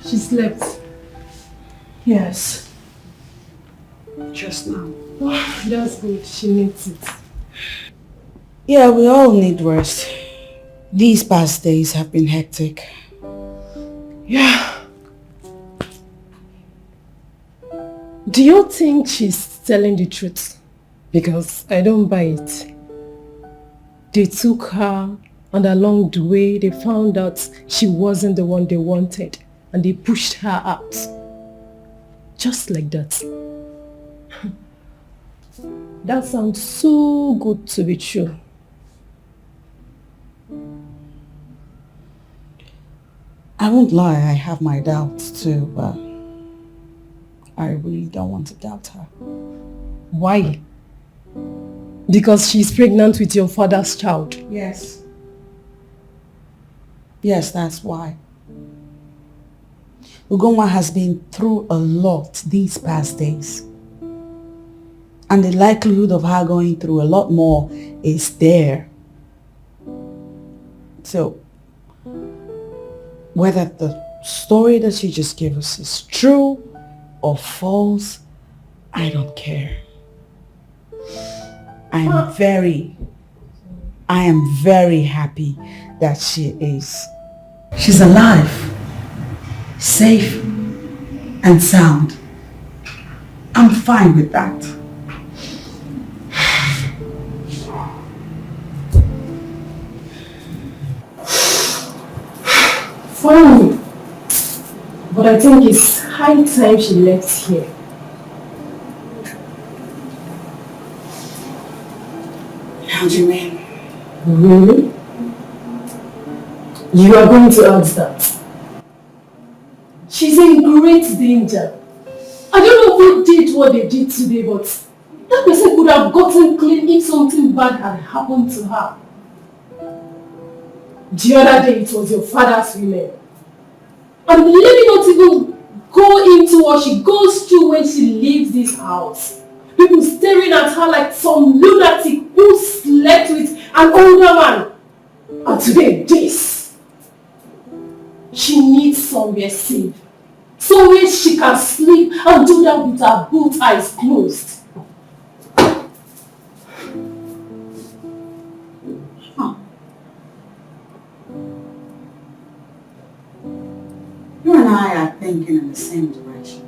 She slept. Yes. Just now. Oh, that's good. She needs it. Yeah, we all need rest. These past days have been hectic. Yeah. Do you think she's telling the truth? Because I don't buy it. They took her and along the way they found out she wasn't the one they wanted and they pushed her out. Just like that. That sounds so good to be true. I won't lie, I have my doubts too, but I really don't want to doubt her. Why? Because she's pregnant with your father's child. Yes. Yes, that's why. Ugonwa has been through a lot these past days. And the likelihood of her going through a lot more is there. So, whether the story that she just gave us is true or false, I don't care. I am very happy that she is. She's alive, safe, and sound. I'm fine with that. Fine. But I think it's high time she left here. How do you mean? Really? You are going to ask that? She's in great danger. I don't know who did what they did today, but that person could have gotten clean if something bad had happened to her. The other day it was your father's women. And let me not even go into what she goes through when she leaves this house. People staring at her like some lunatic who slept with an older man. And today this. She needs somewhere safe. Somewhere she can sleep and do that with her both eyes closed. You and I are thinking in the same direction.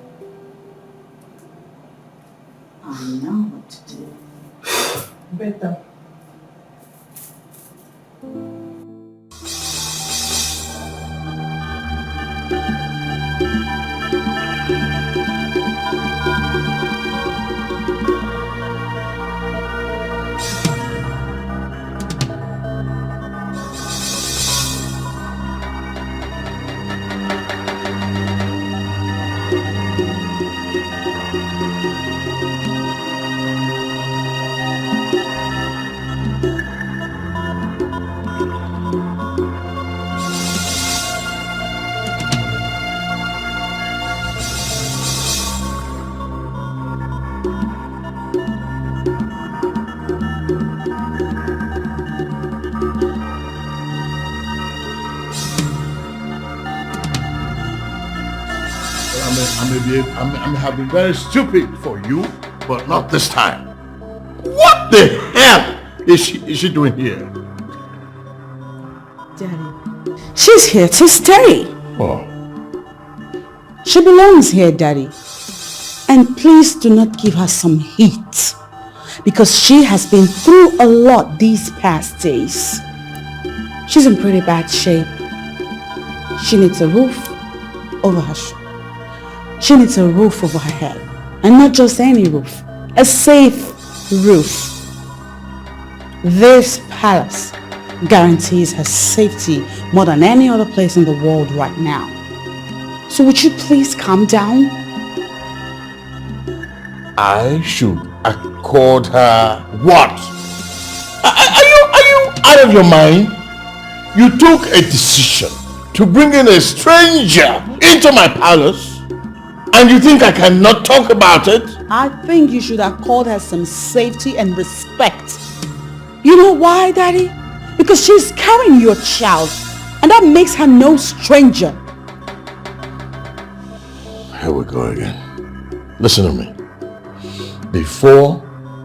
I know what to do. Better. I may have been very stupid for you, but not this time. What the hell is she doing here? Daddy, she's here to stay. Oh. She belongs here, Daddy. And please do not give her some heat, because she has been through a lot these past days. She's in pretty bad shape. She needs a roof over her She needs a roof over her head. And not just any roof, a safe roof. This palace guarantees her safety more than any other place in the world right now. So would you please calm down? I should accord her what? Are you out of your mind? You took a decision to bring in a stranger into my palace, and you think I cannot talk about it? I think you should accord her some safety and respect. You know why, Daddy? Because she's carrying your child, and that makes her no stranger. Here we go again. Listen to me. Before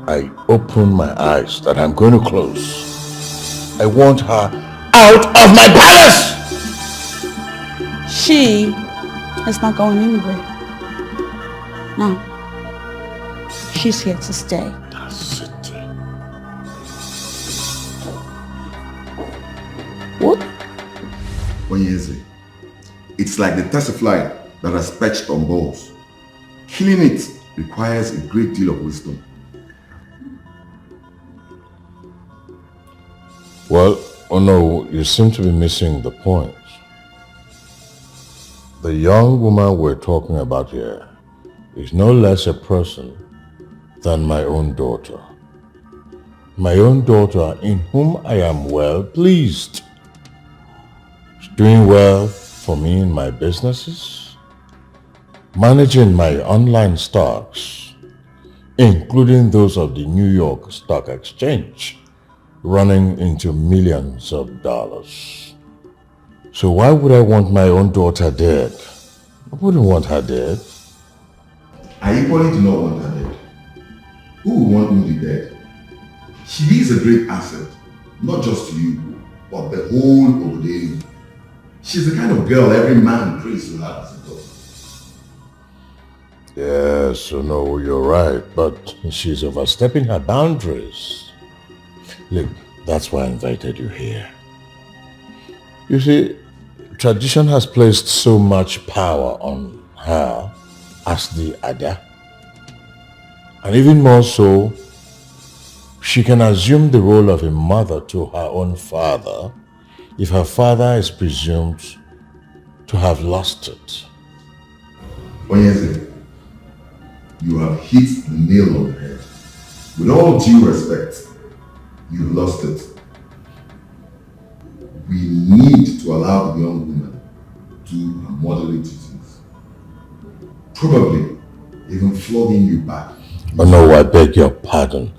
I open my eyes that I'm going to close, I want her out of my palace! She is not going anywhere. No. She's here to stay. That's it. What? Onyeze, it's like the tessifly that has perched on balls. Killing it requires a great deal of wisdom. Well, oh no, you seem to be missing the point. The young woman we're talking about here is no less a person than my own daughter. My own daughter in whom I am well pleased. She's doing well for me in my businesses, managing my online stocks, including those of the New York Stock Exchange, running into millions of dollars. So why would I want my own daughter dead? I wouldn't want her dead. I equally do not want her dead. Who would want Moody dead? She is a great asset, not just to you, but the whole Obodenu. She's the kind of girl every man prays to have as a daughter. Yes, no, you're right, but she's overstepping her boundaries. Look, that's why I invited you here. You see, tradition has placed so much power on her as the Ada. And even more so, she can assume the role of a mother to her own father if her father is presumed to have lost it. Onyeze, you have hit the nail on the head. With all due respect, you lost it. We need to allow the young woman to do her motherly duties. Probably even flogging you back. Oh no, I beg your pardon.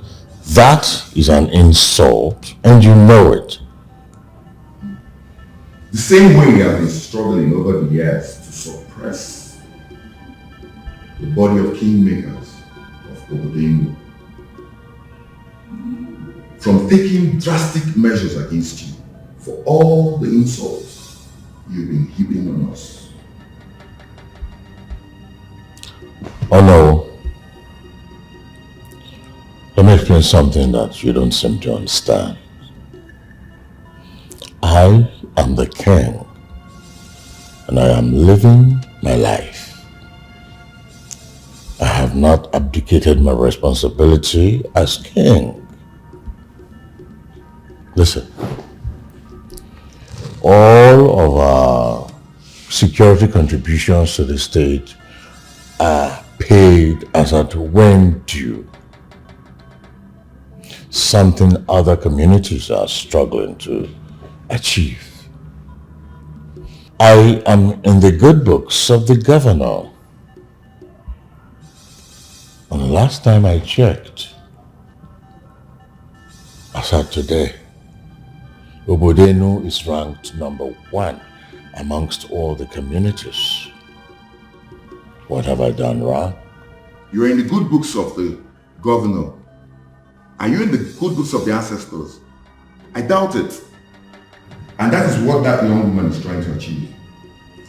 That is an insult, and you know it. The same way we have been struggling over the years to suppress the body of kingmakers of Obodenu from taking drastic measures against you for all the insults you've been heaping on us. Oh no. Let me explain something that you don't seem to understand. I am the king, and I am living my life. I have not abdicated my responsibility as king. Listen, all of our security contributions to the state are paid as at when due. Something other communities are struggling to achieve. I am in the good books of the governor. And the last time I checked, as of today, Obodenu is ranked number 1 amongst all the communities. What have I done wrong? You are in the good books of the governor. Are you in the good books of the ancestors? I doubt it. And that is what that young woman is trying to achieve.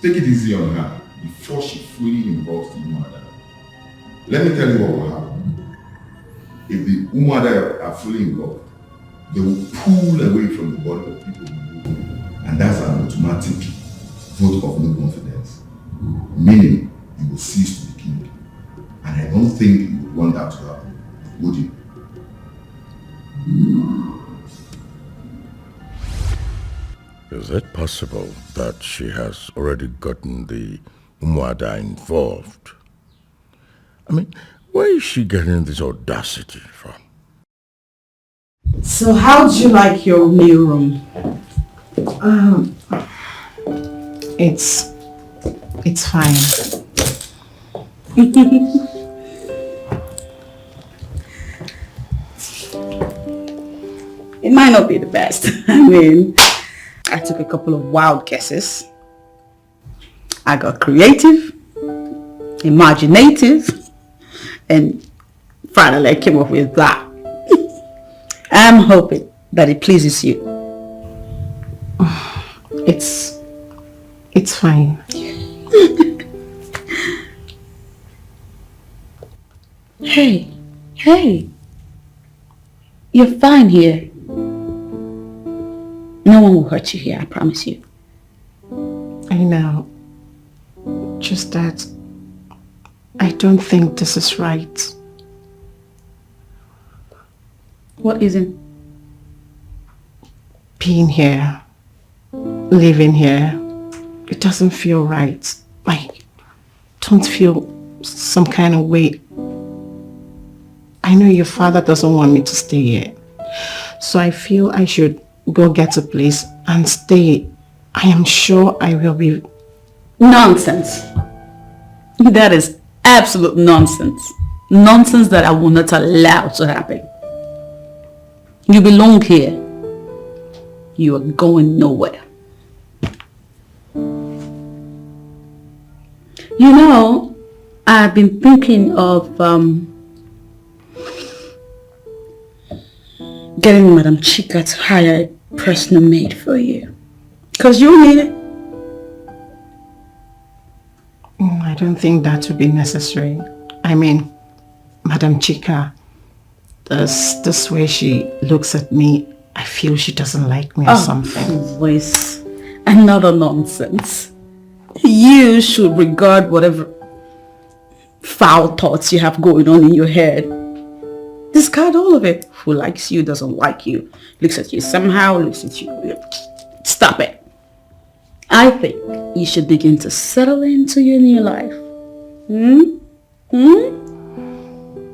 Take it easy on her before she fully involves the Umuada. Let me tell you what will happen. If the Umuada are fully involved, they will pull away from the body of people who know. And that's an automatic vote of no confidence. Meaning, you will cease to be king. And I don't think you would want that to happen, would you? Is it possible that she has already gotten the Umuada involved? I mean, where is she getting this audacity from? So how do you like your new room? It's fine. It might not be the best. I mean, I took a couple of wild guesses. I got creative, imaginative, and finally I came up with that. I'm hoping that it pleases you. It's fine. Hey, you're fine here. No one will hurt you here, I promise you. I know. Just that I don't think this is right. What isn't? Being here, living here, it doesn't feel right. I don't feel some kind of way. I know your father doesn't want me to stay here. So I feel I should go get a place and stay. I am sure I will be... Nonsense. That is absolute nonsense. Nonsense that I will not allow to happen. You belong here. You are going nowhere. You know, I've been thinking of getting Madam Chika to hire a personal maid for you. Because you need it. I don't think that would be necessary. I mean, Madam Chika, this way she looks at me, I feel she doesn't like me or something. Voice. Another nonsense. You should regard whatever foul thoughts you have going on in your head. Discard all of it. Who likes you, doesn't like you, looks at you somehow, looks at you. Stop it. I think you should begin to settle into your new life.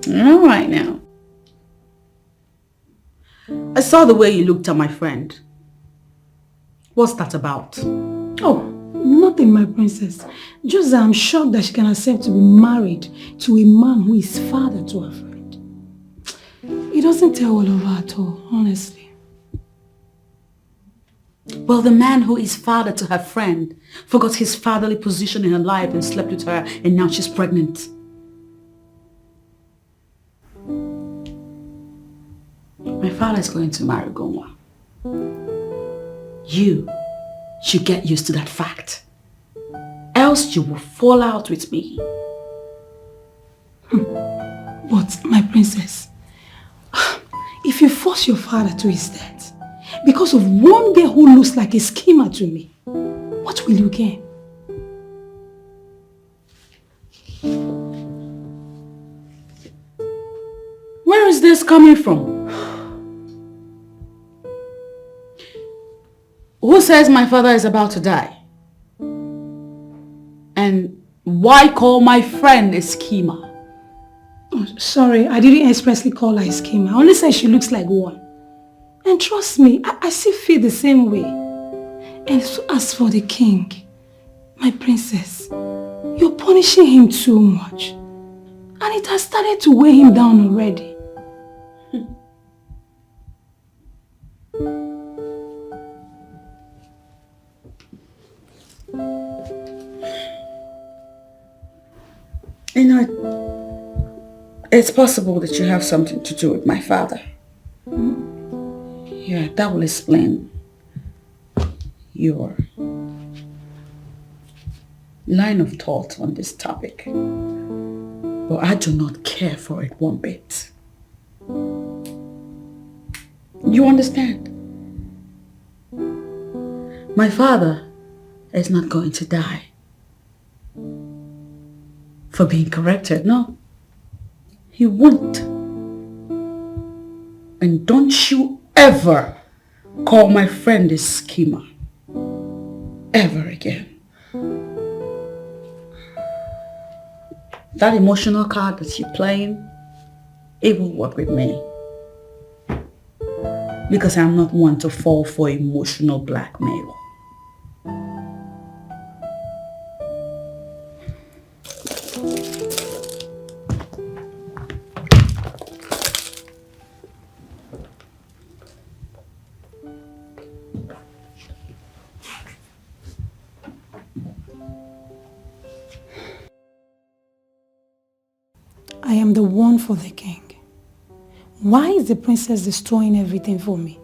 All right now. I saw the way you looked at my friend. What's that about? Oh, nothing, my princess. Just that I'm shocked that she can accept to be married to a man who is father to her friend. It doesn't tell all of her at all, honestly. Well, the man who is father to her friend forgot his fatherly position in her life and slept with her, and now she's pregnant. My father is going to marry Gonwa. You should get used to that fact. Else you will fall out with me. But, my princess, if you force your father to his death because of one girl who looks like a schemer to me, what will you gain? Where is this coming from? Who says my father is about to die? And why call my friend a schemer? Oh, sorry, I didn't expressly call her a schemer. I only said she looks like one. And trust me, I still feel the same way. And as for the king, my princess, you're punishing him too much. And it has started to weigh him down already. You know, it's possible that you have something to do with my father. Yeah, that will explain your line of thought on this topic. But I do not care for it one bit. You understand? My father is not going to die for being corrected, no. He won't. And don't you ever call my friend a schemer. Ever again. That emotional card that you're playing, it will work with me. Because I'm not one to fall for emotional blackmail. I am the one for the king. Why is the princess destroying everything for me?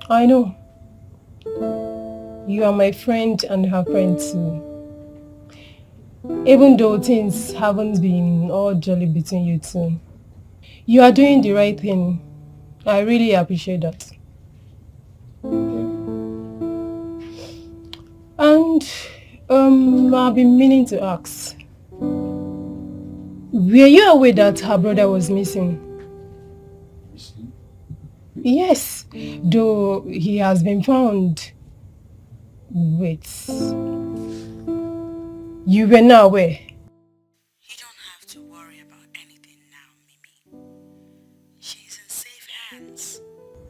I know. You are my friend and her friend too. Even though things haven't been all jolly between you two. You are doing the right thing. I really appreciate that. And I've been meaning to ask. Were you aware that her brother was missing? Yes, though he has been found. Wait. You were not aware? You don't have to worry about anything now, Mimi. She's in safe hands.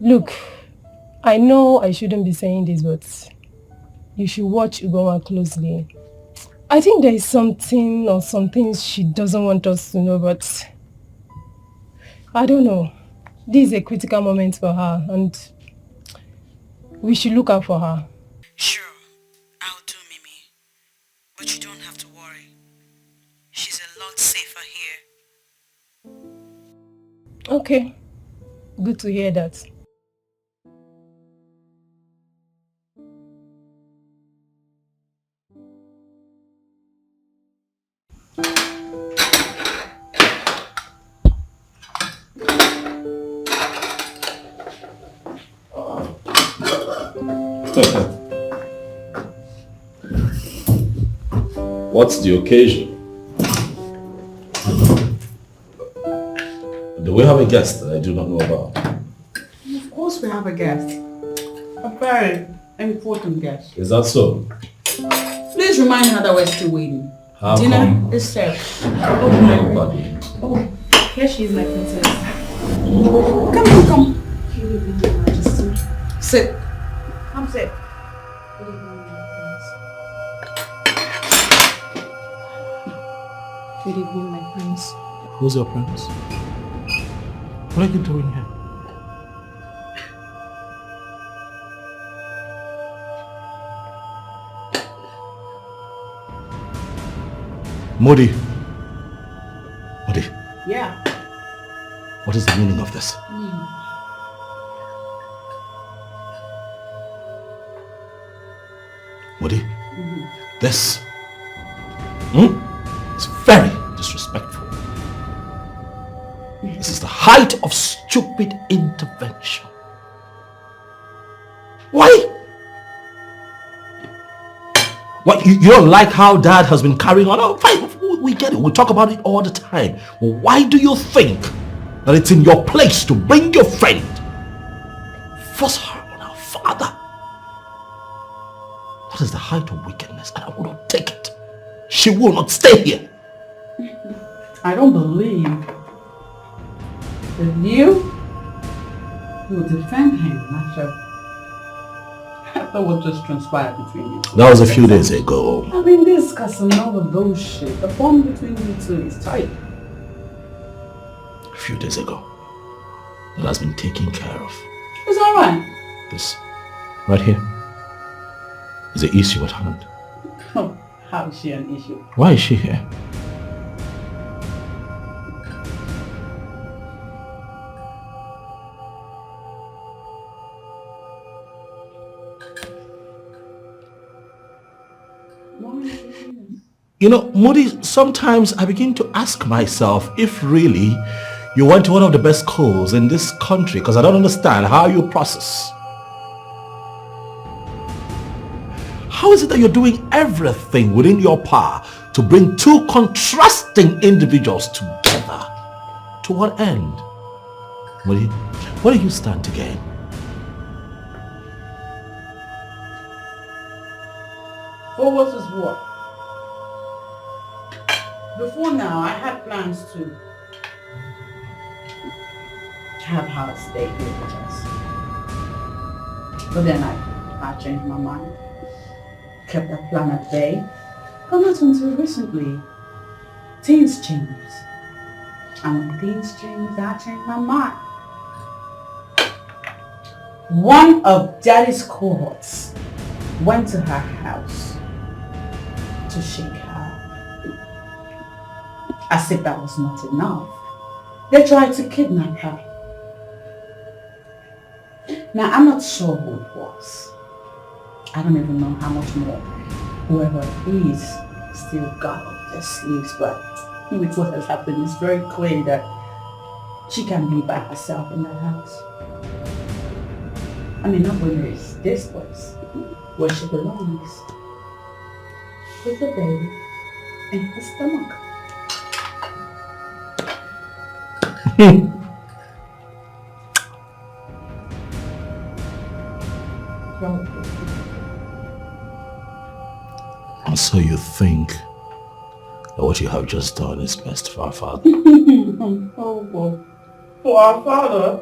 Look, I know I shouldn't be saying this, but you should watch Ugoma closely. I think there is something or some things she doesn't want us to know, but I don't know. This is a critical moment for her and we should look out for her. Sure, I'll do, Mimi. But you don't have to worry. She's a lot safer here. Okay, good to hear that. What's the occasion? Do we have a guest that I do not know about? Of course we have a guest. A very important guest. Is that so? Please remind her that we're still waiting. How Dinner come? is served. Nobody. Oh, here she is, my princess. Come. Good evening, Your Majesty. Sit. Come sit. Good evening, my prince. Who's your prince? What are you doing here? Modi. Yeah. What is the meaning of this? Modi, this is very disrespectful. This is the height of stupid intervention. Why? What, you don't like how Dad has been carrying on? Oh, fine, we get it. We talk about it all the time. Well, why do you think that it's in your place to bring your friend, force her on our father? That is the height of wickedness, and I will not take it. She will not stay here. I don't believe that you will defend him after what just transpired between you. That was a few days ago. I mean, this Casanova bullshit. The bond between you two is tight. A few days ago. that has been taken care of. It's all right. This, right here, is the issue at hand. Oh, how is she an issue? Why is she here? You know, Moody, sometimes I begin to ask myself if really you went to one of the best schools in this country, because I don't understand how you process. How is it that you're doing everything within your power to bring two contrasting individuals together? To what end? What do you stand to gain? For what is what? Before now, I had plans to have her stay here with us. But then I changed my mind. Kept that plan at bay. But not until recently. Things changed. And when things changed, I changed my mind. One of Daddy's cohorts went to her house to shake her. As if that was not enough, they tried to kidnap her. Now, I'm not sure who it was. I don't even know how much more whoever it is still got up their sleeves, but with what has happened, it's very clear that she can't be by herself in that house. I mean, not when it's this place, where she belongs, with the baby in her stomach. And so you think that what you have just done is best for our father? Oh, well, for our father?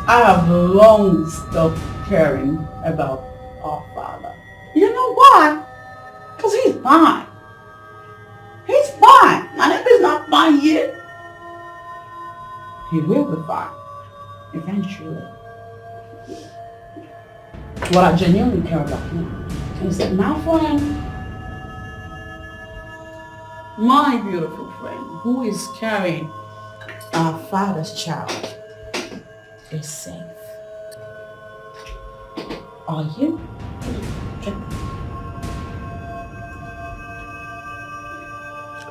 I have long stopped caring about our father. You know why? Because he's fine. He's fine. And if he's not fine yet, he will be fine. Eventually. What I genuinely care about him is that my friend, my beautiful friend, who is carrying our father's child, is safe. Are you?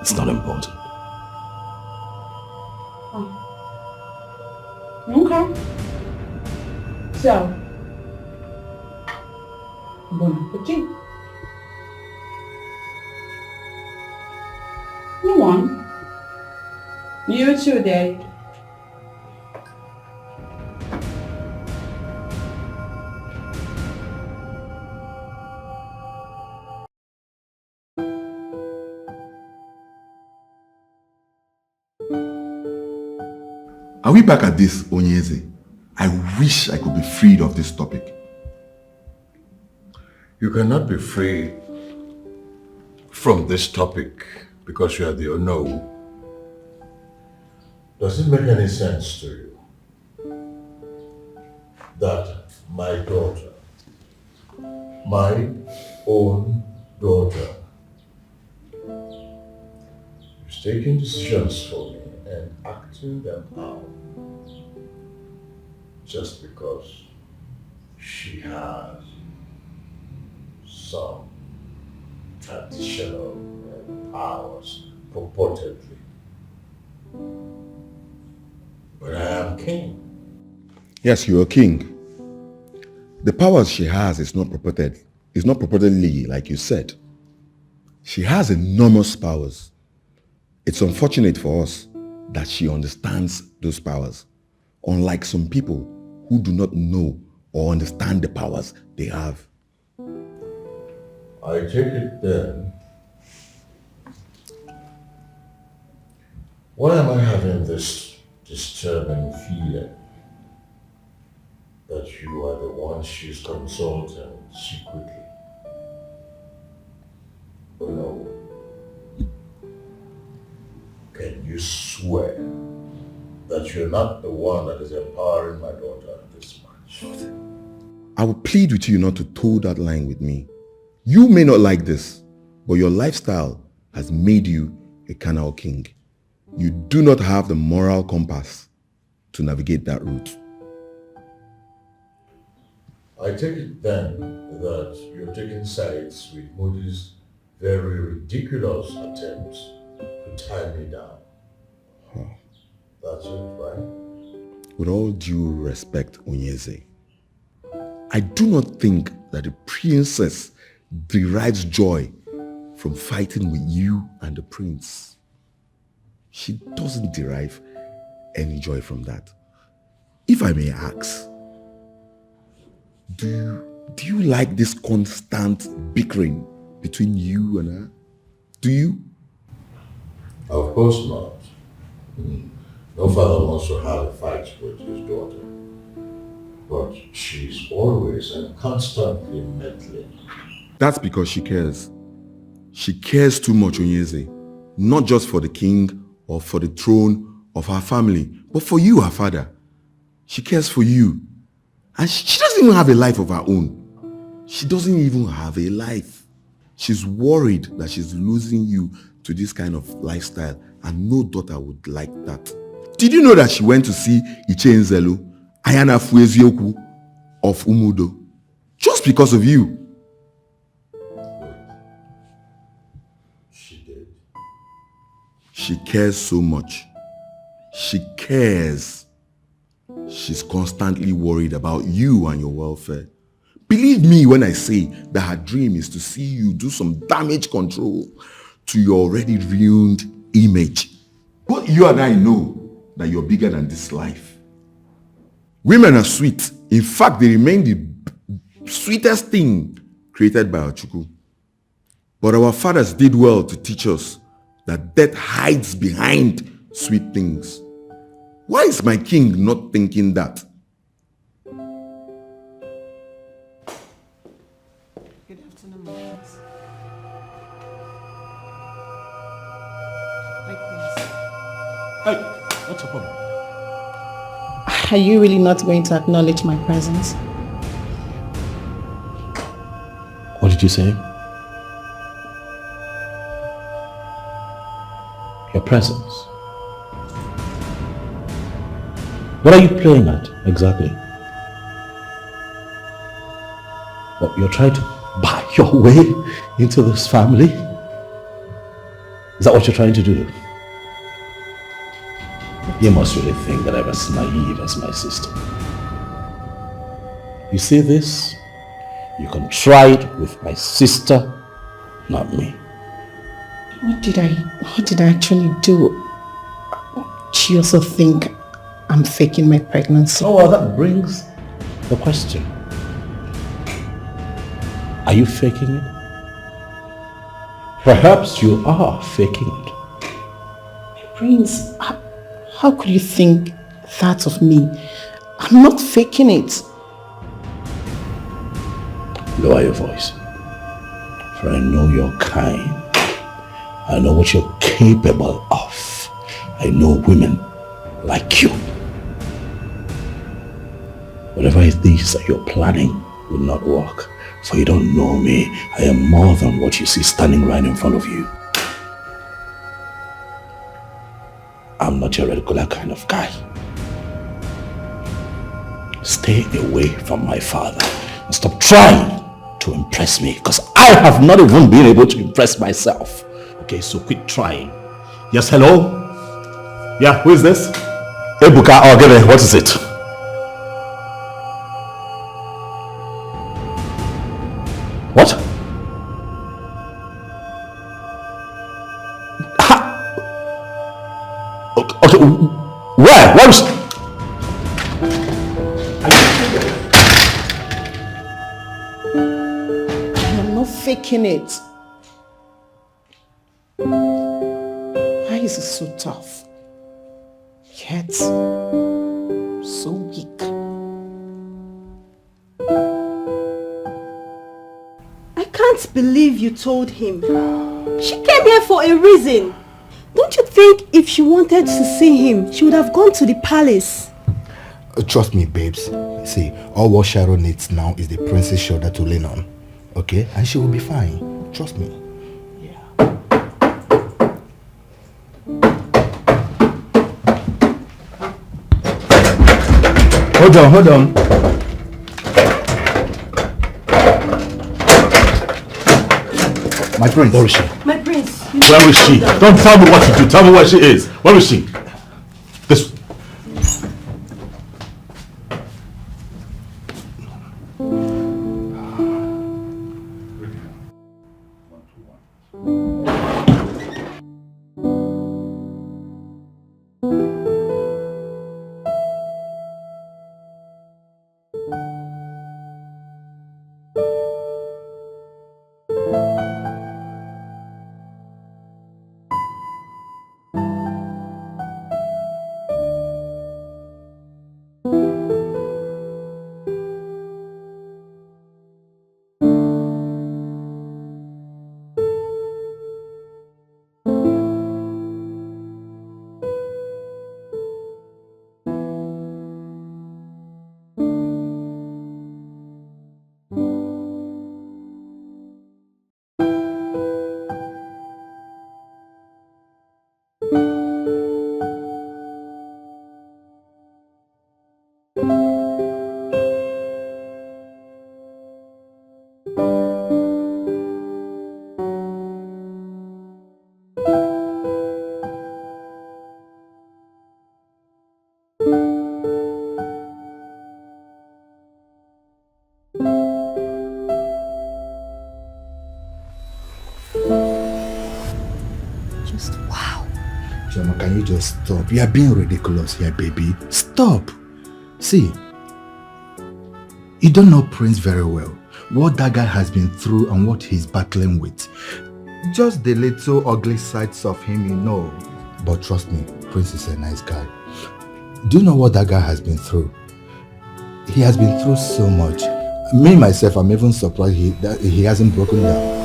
It's not important. Okay. So, bon appetit. You won. You too, Daddy. Are we back at this, Onyeze? I wish I could be freed of this topic. You cannot be free from this topic because you are the unknown. Does it make any sense to you that my daughter, my own daughter, is taking decisions for me and acting them out just because she has some traditional powers, purportedly? But I am king. Yes, you're a king. The powers she has is not purported. It's not purportedly, like you said. She has enormous powers. It's unfortunate for us that she understands those powers, unlike some people who do not know or understand the powers they have. I take it then. Why am I having this disturbing feeling that you are the one she's consulting secretly? Oh no. Can you swear that you're not the one that is empowering my daughter this much? I will plead with you not to toe that line with me. You may not like this, but your lifestyle has made you a carnal king. You do not have the moral compass to navigate that route. I take it then that you're taking sides with Moody's very ridiculous attempts to tie me down. That's it, right? With all due respect, Onyeze, I do not think that the princess derives joy from fighting with you and the prince. She doesn't derive any joy from that. If I may ask, do you like this constant bickering between you and her? Do you? Of course not. No father wants to have a fight with his daughter. But she's always and constantly meddling. That's because she cares. She cares too much, Onyeze. Not just for the king or for the throne of her family, but for you, her father. She cares for you. And she doesn't even have a life of her own. She doesn't even have a life. She's worried that she's losing you to this kind of lifestyle, and no daughter would like that. Did you know that she went to see Icenzelu, Ayana Fuezioku of Umudo, just because of you? She did. She cares so much. She cares. She's constantly worried about you and your welfare. Believe me when I say that her dream is to see you do some damage control to your already ruined image. But you and I know that you're bigger than this life. Women are sweet. In fact, they remain the sweetest thing created by Ochukwu. But our fathers did well to teach us that death hides behind sweet things. Why is my king not thinking that? Good afternoon, my prince. My prince. Hey, what's your problem? Are you really not going to acknowledge my presence? What did you say? Your presence. What are you playing at, exactly? What, you're trying to buy your way into this family? Is that what you're trying to do? You must really think that I'm as naive as my sister. You see this? You can try it with my sister, not me. What did I actually do? Do you also think I'm faking my pregnancy? Oh, well, that brings the question. Are you faking it? Perhaps you are faking it. Prince, how could you think that of me? I'm not faking it. Lower your voice. For I know your kind. I know what you're capable of. I know women like you. Whatever it is that you're planning will not work. For you don't know me. I am more than what you see standing right in front of you. I'm not your regular kind of guy. Stay away from my father and stop trying to impress me, because I have not even been able to impress myself. Okay, so quit trying. Yes, hello? Yeah, who is this? Ebuka Ogere, what is it? What? Okay, where? Where is... I am not faking it. Why is it so tough? Yet, so weak. I can't believe you told him. She came here for a reason. Don't you think if she wanted to see him, she would have gone to the palace? Trust me, babes. See, all what Sharon needs now is the prince's shoulder to lean on. Okay? And she will be fine. Trust me. Hold on. My prince. Where is she? My prince. Where is she? Don't tell me what to do. Tell me where she is. Where is she? This. Can you just stop? You are being ridiculous here, baby. Stop. See, you don't know Prince very well. What that guy has been through and what he's battling with. Just the little ugly sides of him, you know. But trust me, Prince is a nice guy. Do you know what that guy has been through? He has been through so much. Me, myself, I'm even surprised that he hasn't broken down.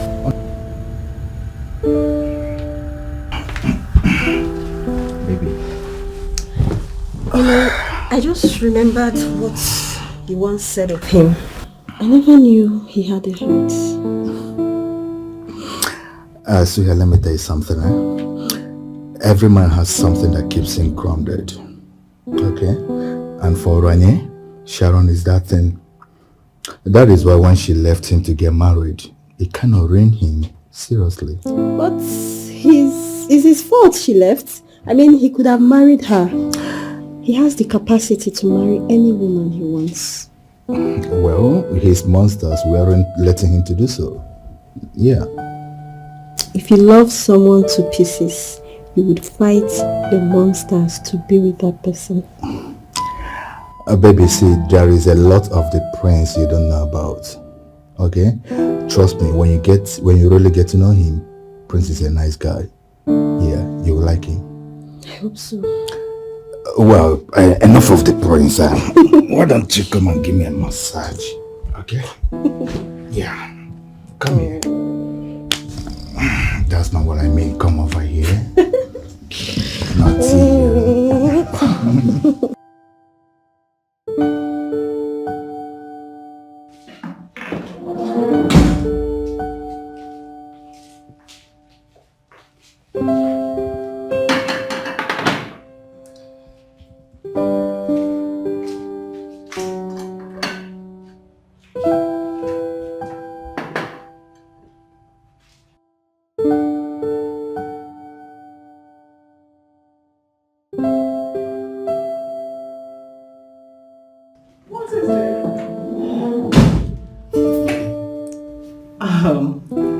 I just remembered what you once said of him. I never knew he had a heart. Suya, let me tell you something. Every man has something that keeps him grounded. Okay? And for Ranye, Sharon is that thing. That is why when she left him to get married, it kind of ruined him. Seriously. But it's his fault she left. I mean, he could have married her. He has the capacity to marry any woman he wants. Well, his monsters weren't letting him to do so. Yeah. If you love someone to pieces, you would fight the monsters to be with that person. Baby, see, there is a lot of the prince you don't know about. Okay? Trust me, when you really get to know him, Prince is a nice guy. Yeah, you will like him. I hope so. Well, enough of the prince. Why don't you come and give me a massage? Okay? Yeah. Come here. That's not what I mean. Come over here. Naughty.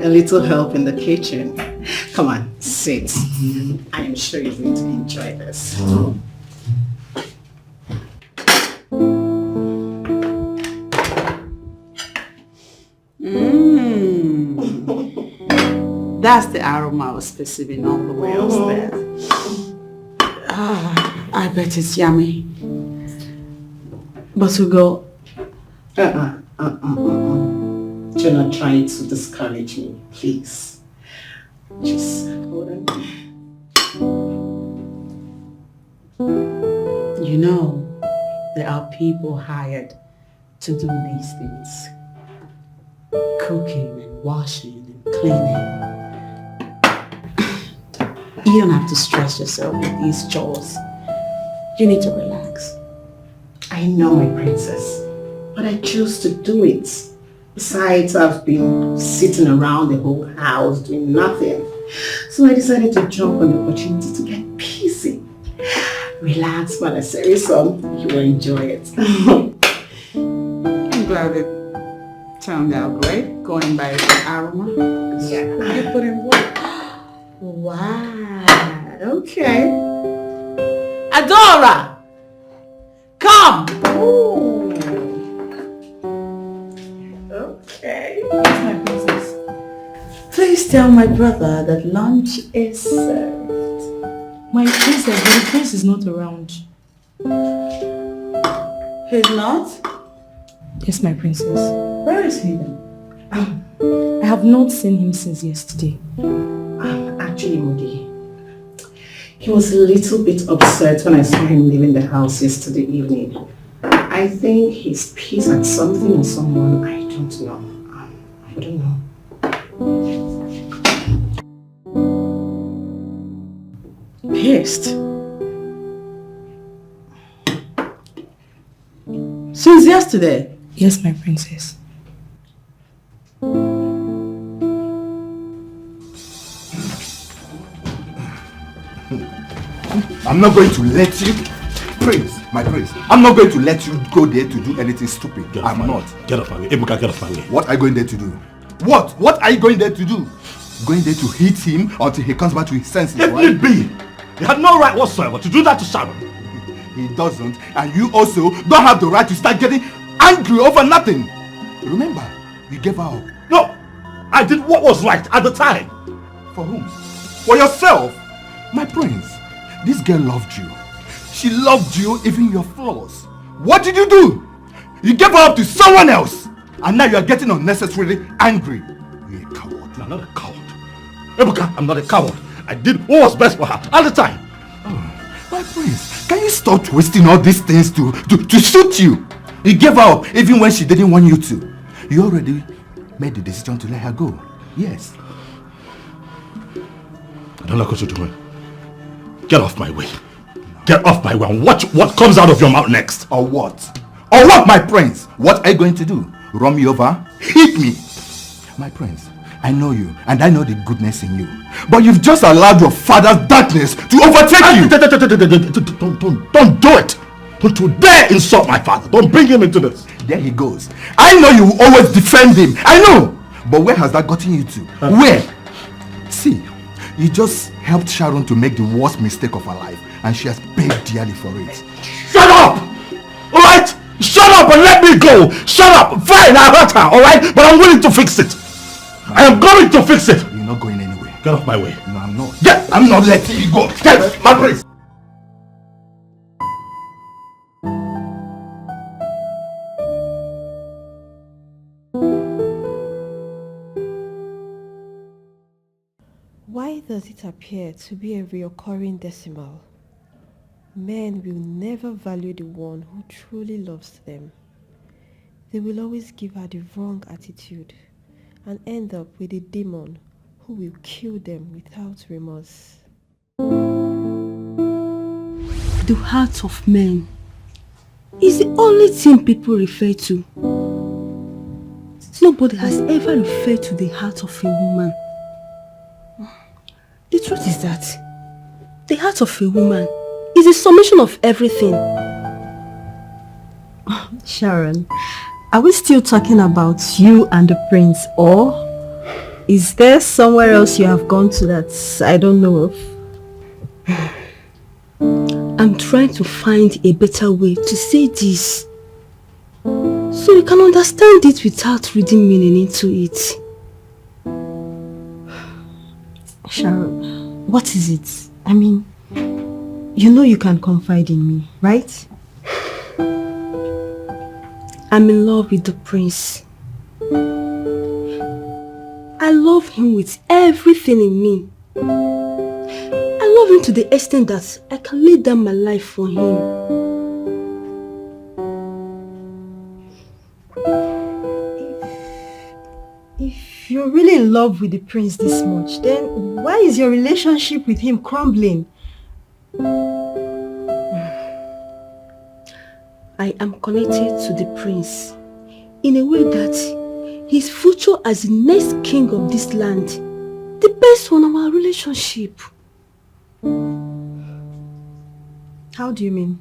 A little help in the kitchen. Come on, sit. I am sure you're going to enjoy this. That's the aroma I was perceiving all the way upstairs. I bet it's yummy. But we go. You're not trying to discourage me, please. Just hold on. You know, there are people hired to do these things. Cooking and washing and cleaning. You don't have to stress yourself with these chores. You need to relax. I know, my princess, but I choose to do it. Besides, I've been sitting around the whole house doing nothing. So I decided to jump on the opportunity to get busy. Relax while I say some. You will enjoy it. I'm glad it turned out great, going by the aroma. Yeah. You put in work. Wow. Okay. Adora! Come! Ooh. Okay. My princess. Please tell my brother that lunch is served. My princess, but the prince is not around. He's not? Yes, my princess. Where is he then? I have not seen him since yesterday. Actually, Moody, he was a little bit upset when I saw him leaving the house yesterday evening. I think he's pissed at something or someone. I don't know. I don't know. Pissed? Since yesterday? Yes, my princess. I'm not going to let you, Prince, my prince, I'm not going to let you go there to do anything stupid. I'm not. Get off my way. Ebuka, get off my way. What are you going there to do? What? What are you going there to do? Going there to hit him until he comes back to his senses, Let right? me be. You had no right whatsoever to do that to Sharon. He doesn't, and you also don't have the right to start getting angry over nothing. Remember, you gave her up. No, I did what was right at the time. For whom? For yourself. My prince, this girl loved you. She loved you, even your flaws. What did you do? You gave her up to someone else, and now you are getting unnecessarily angry. You're a coward. No, I'm not a coward. Ebuka, I'm not a coward. I did what was best for her at the time. Oh, my prince, can you stop twisting all these things to suit you? You gave her up even when she didn't want you to. You already made the decision to let her go. Yes. I don't like what you're doing. Get off my way. Get off my way and watch what comes out of your mouth next. Or what? Or what, my prince? What are you going to do? Run me over? Hit me? My prince, I know you and I know the goodness in you. But you've just allowed your father's darkness to overtake you. Don't do it. Don't you dare insult my father. Don't bring him into this. There he goes. I know you will always defend him. I know. But where has that gotten you to? Where? See, you just helped Sharon to make the worst mistake of her life, and she has paid dearly for it. Shut up! Alright? Shut up and let me go! Shut up! Fine, I hurt her, alright? But I'm willing to fix it. I am going to fix it. You're not going anywhere. Get off my way. No, I'm not. Yeah, I'm not letting you go. Get my place. Why does it appear to be a recurring decimal? Men will never value the one who truly loves them. They will always give her the wrong attitude and end up with a demon who will kill them without remorse. The heart of men is the only thing people refer to. Nobody has ever referred to the heart of a woman. The truth is that the heart of a woman is a summation of everything. Sharon, are we still talking about you and the prince, or is there somewhere else you have gone to that I don't know of? I'm trying to find a better way to say this so you can understand it without reading meaning into it. Sharon, what is it? I mean, you know you can confide in me, right? I'm in love with the prince. I love him with everything in me. I love him to the extent that I can lay down my life for him. in love with the prince this much, then why is your relationship with him crumbling? I am connected to the prince in a way that his future as the next king of this land depends on our relationship. How do you mean?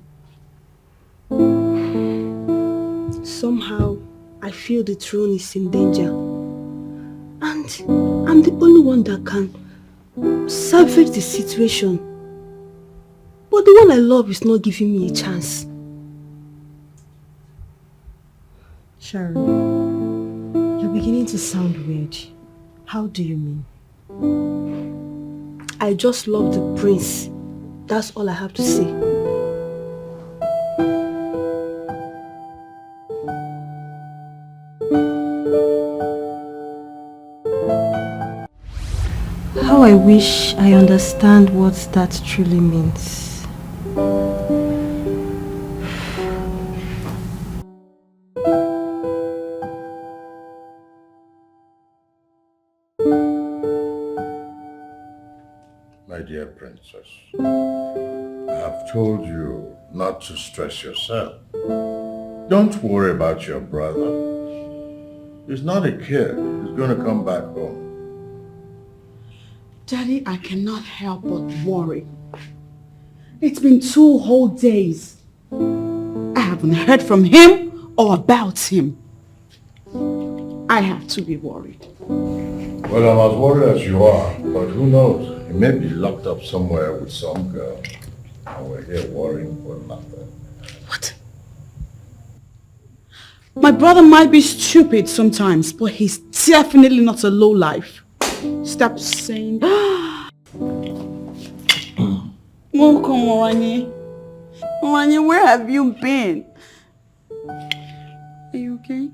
Somehow, I feel the throne is in danger. And I'm the only one that can salvage the situation. But the one I love is not giving me a chance. Sharon, you're beginning to sound weird. How do you mean? I just love the prince. That's all I have to say. How I wish I understand what that truly means. My dear princess, I have told you not to stress yourself. Don't worry about your brother. He's not a kid. He's going to come back home. Daddy, I cannot help but worry. It's been 2 whole days. I haven't heard from him or about him. I have to be worried. Well, I'm as worried as you are, but who knows? He may be locked up somewhere with some girl. And we're here worrying for nothing. What? My brother might be stupid sometimes, but he's definitely not a lowlife. Stop saying... Welcome, Morani. Morani, where have you been? Are you okay?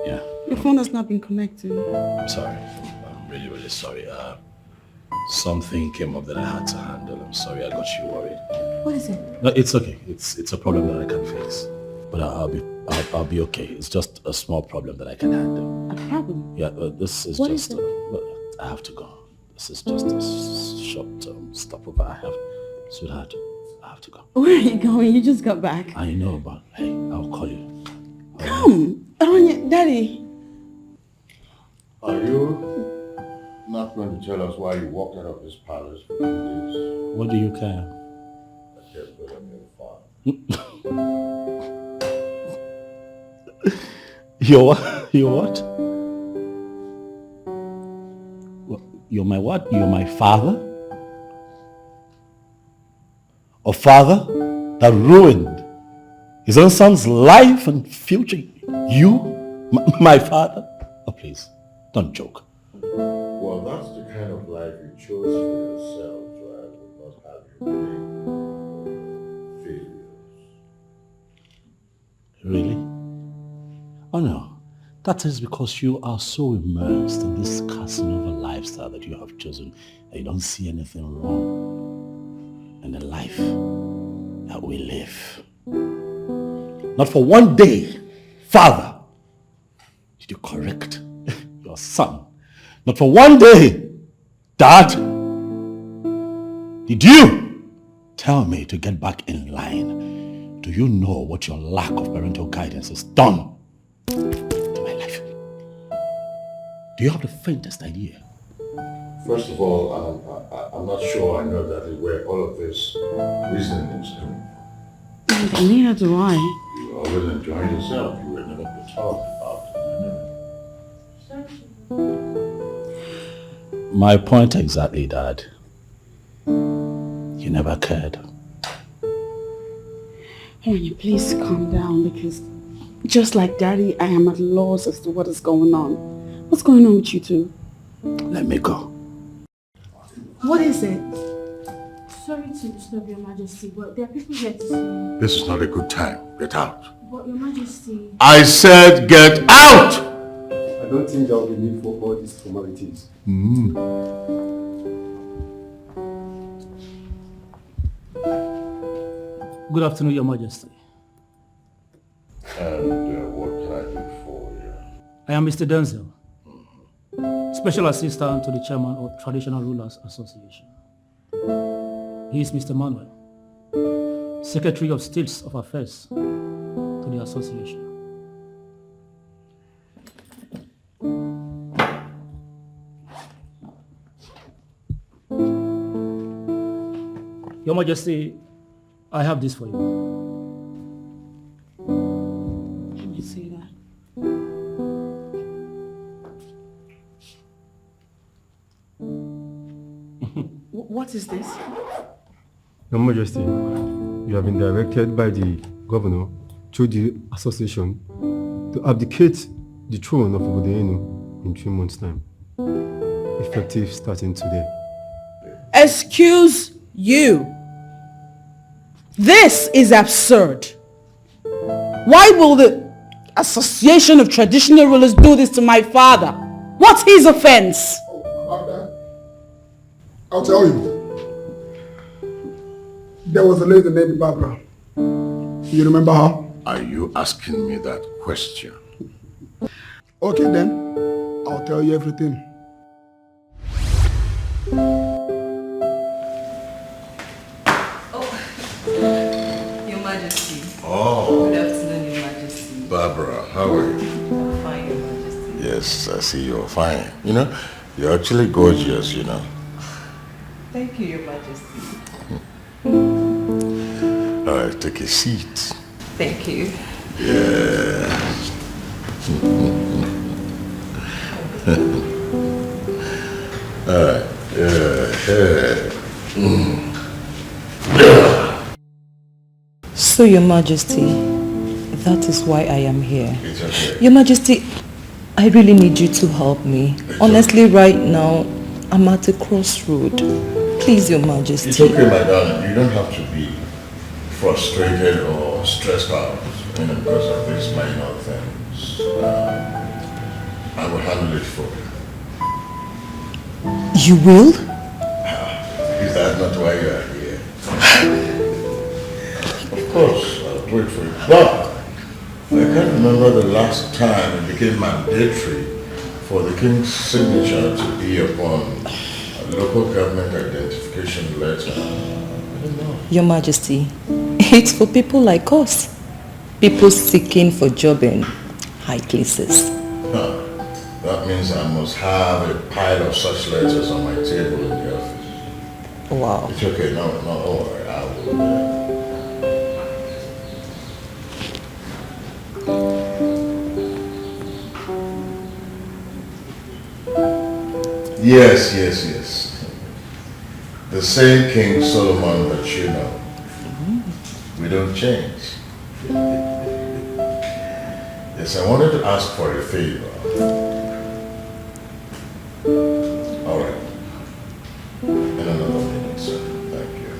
Yeah. Your phone has not been connecting. I'm sorry. I'm really, really sorry. Something came up that I had to handle. I'm sorry I got you worried. What is it? No, it's okay. It's a problem that I can fix. But I'll be okay. It's just a small problem that I can handle. A problem? Yeah, this is What just... is it? I have to go. This is just a short-term stopover I have. Sweetheart, I have to go. Where are you going? You just got back. I know, but hey, I'll call you. Come. Daddy. Are you not going to tell us why you walked out of this palace for 2 days? What do you care? I can't put on your farm. You're what? You're what? You're my what? You're my father? A father that ruined his own son's life and future. You? My father? Oh, please, don't joke. Well, that's the kind of life you chose for yourself, so I would not have you make failures. Really? Oh no. That is because you are so immersed in this Casanova lifestyle that you have chosen that you don't see anything wrong in the life that we live. Not for one day, Father, did you correct your son. Not for one day, Dad, did you tell me to get back in line. Do you know what your lack of parental guidance has done to my life? Do you have the faintest idea? First of all, I'm not sure I know that is where all of this reasoning is coming from. Neither do I. You always enjoyed yourself. You were never to talk about. My point exactly, Dad. You never cared. Honey, please calm down, because just like Daddy, I am at loss as to what is going on. What's going on with you two? Let me go. What is it? Sorry to disturb your majesty, but there are people here to see you. This is not a good time. Get out. But your majesty... I said get out! I don't think there will be need for all these formalities. Good afternoon, Your Majesty. And what can I do for you? I am Mr. Denzel, Special Assistant to the Chairman of Traditional Rulers Association. He is Mr. Manuel, Secretary of States of Affairs to the association. Your Majesty, I have this for you. Let me see that. What is this? Your Majesty, you have been directed by the governor through the association to abdicate the throne of Obodo in 3 months' time, effective starting today. Excuse you. This is absurd. Why will the Association of Traditional Rulers do this to my father? What's his offense? I'll tell you. There was a lady named Barbara. You remember her? Are you asking me that question? Okay then, I'll tell you everything. Your Majesty. Oh. Good afternoon, Your Majesty. Barbara, how are you? I'm fine, Your Majesty. Yes, I see you're fine. You know, you're actually gorgeous, you know. Thank you, Your Majesty. All right, take a seat. Thank you. Yeah. All right. So, Your Majesty, that is why I am here. It's okay. Your Majesty, I really need you to help me. Honestly, right now, I'm at a crossroad. Please, Your Majesty. It's okay, my darling. You don't have to be frustrated or stressed out, you know, because of these minor things. I will handle it for you. You will? Is that not why you are here? Of course, I'll do it for you. But I can't remember the last time it became mandatory for the king's signature to be upon a local government identification letter. I don't know. Your Majesty, it's for people like us. People seeking for job in high places. Huh. That means I must have a pile of such letters on my table in the office. Wow. It's okay, no, don't worry, I will. Yes. The same King Solomon that you know. We don't change. Yes, I wanted to ask for a favor. All right. In another minute, sir. Thank you.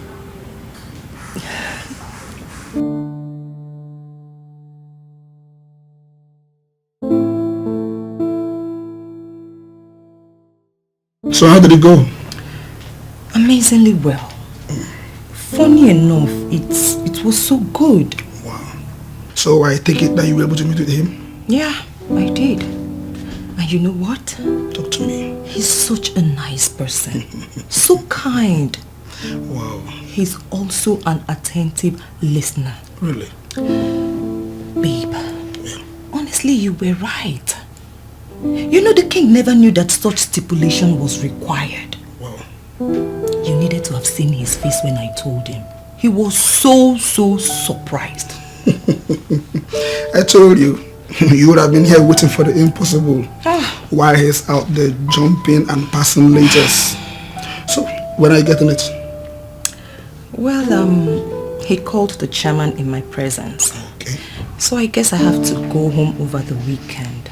So how did it go? Amazingly well. Funny enough, it was so good. Wow. So I take it that you were able to meet with him? Yeah, I did. And you know what? Talk to me. He's such a nice person. So kind. Wow. He's also an attentive listener. Really? Babe, honestly, you were right. You know, the king never knew that such stipulation was required. Wow. You needed to have seen his face when I told him. He was so surprised. I told you, you would have been here waiting for the impossible while he's out there jumping and passing letters. So, when are you getting it? Well, he called the chairman in my presence. Okay. So I guess I have to go home over the weekend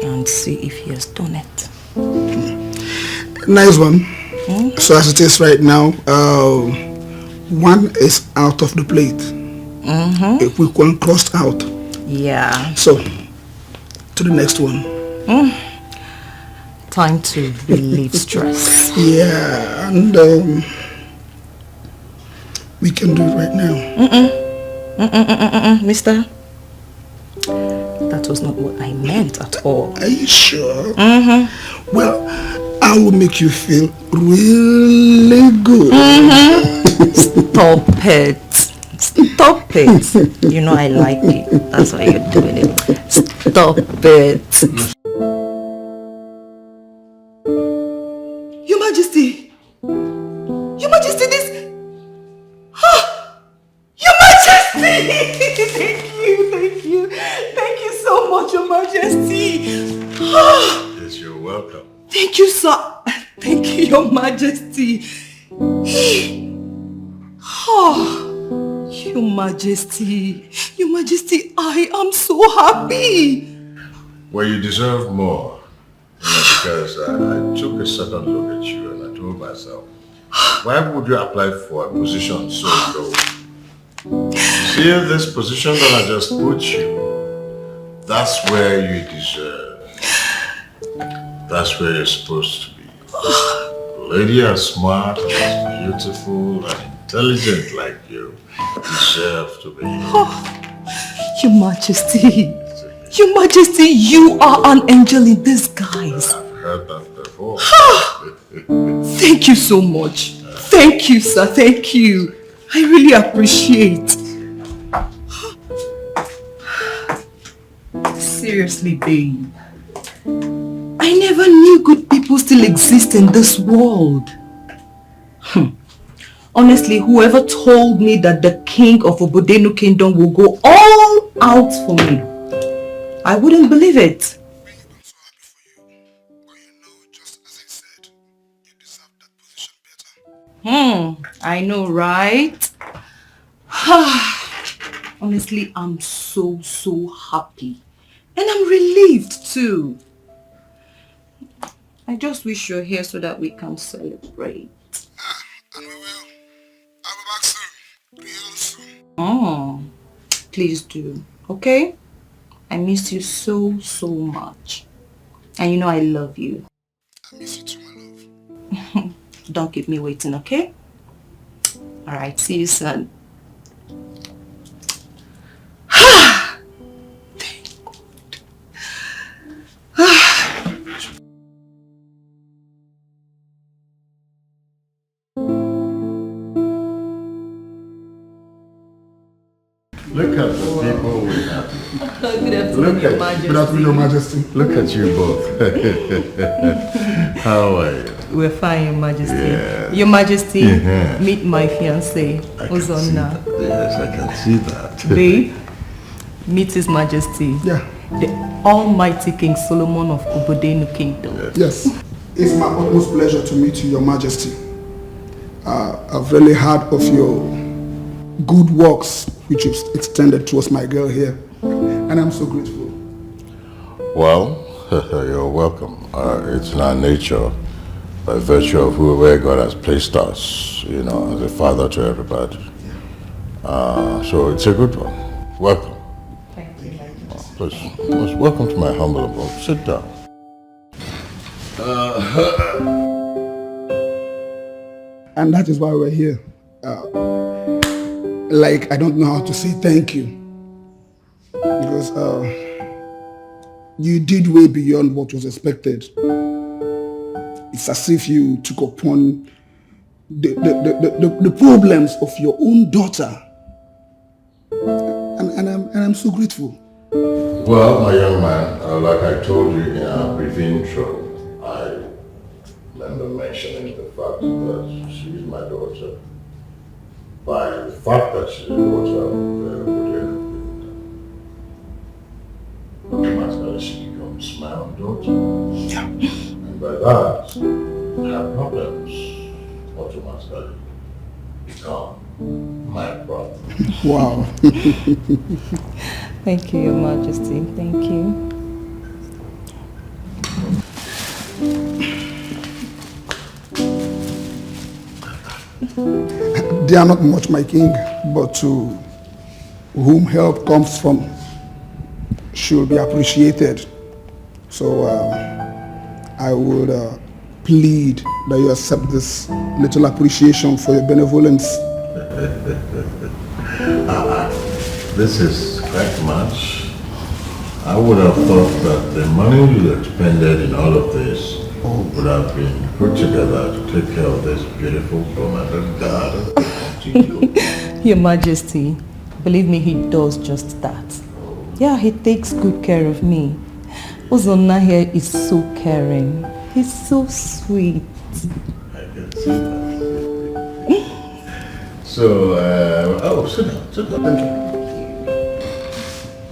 and see if he has done it. Nice one. So as it is right now, one is out of the plate. A quick one crossed out. Yeah. So, to the next one. Time to relieve stress. Yeah, and we can do it right now. Mister, that that was not what I meant at all. Are you sure? Mm-hmm. Well, I will make you feel really good. Mm-hmm. Stop it. Stop it. You know I like it. That's why you're doing it. Stop it. Your Majesty. Your Majesty, this... Your Majesty! Thank you. Thank you so much, Your Majesty. Yes, you're welcome. Thank you, sir. Thank you, Your Majesty. Your Majesty. Your Majesty, I am so happy. Well, you deserve more. Because I took a second look at you and I told myself, why would you apply for a position so low? See, this position that I just put you, that's where you deserve. That's where you're supposed to be. A lady as smart and as beautiful and intelligent like you deserve to be here. Your Majesty. Your Majesty, you are an angel in disguise. I've heard that before. Thank you so much. Thank you, sir. Thank you. I really appreciate. Seriously, babe. I never knew good people still exist in this world. Honestly, whoever told me that the king of Obodenu Kingdom will go all out for me, I wouldn't believe it. I know, right? Honestly, I'm so happy. And I'm relieved too. I just wish you're here so that we can celebrate. And we will. I'll be back soon. Real soon. Oh, please do, okay? I miss you so much. And you know I love you. I miss you too, my love. Don't keep me waiting, okay? Alright, see you soon. Thank God. Look at the people we have. Good afternoon, Your Majesty. Good afternoon, Your Majesty. Look at you both. How are you? We're fine, Your Majesty. Yeah. Your Majesty, meet my fiancé, Ozonna. Yes, I can see that. Babe, meet His Majesty. Yeah. The Almighty King Solomon of Obodenu Kingdom. Yes. It's my utmost pleasure to meet you, Your Majesty. I've really heard of your good works which you've extended towards my girl here. And I'm so grateful. Well, you're welcome. It's in our nature, by virtue of where God has placed us, you know, as a father to everybody. So it's a good one. Welcome. Thank you. Please, welcome to my humble abode. Sit down. And that is why we're here. Like, I don't know how to say thank you. Because you did way beyond what was expected. It's as if you took upon the problems of your own daughter. And I'm so grateful. Well, my young man, like I told you in our brief intro, I remember mentioning the fact that she is my daughter. By the fact that she's a daughter of automatically she becomes my own daughter. Yeah. And by that, her problems automatically become my problem. Wow. Thank you, Your Majesty. Thank you. They are not much, my king, but to whom help comes from should be appreciated. So I would plead that you accept this little appreciation for your benevolence. This is quite much. I would have thought that the money you expended in all of this would have been put together to take care of this beautiful woman garden. Your Majesty, believe me, he does just that. Yeah, he takes good care of me. Ozonna here is so caring. He's so sweet. I can see that. So, sit down. Thank you.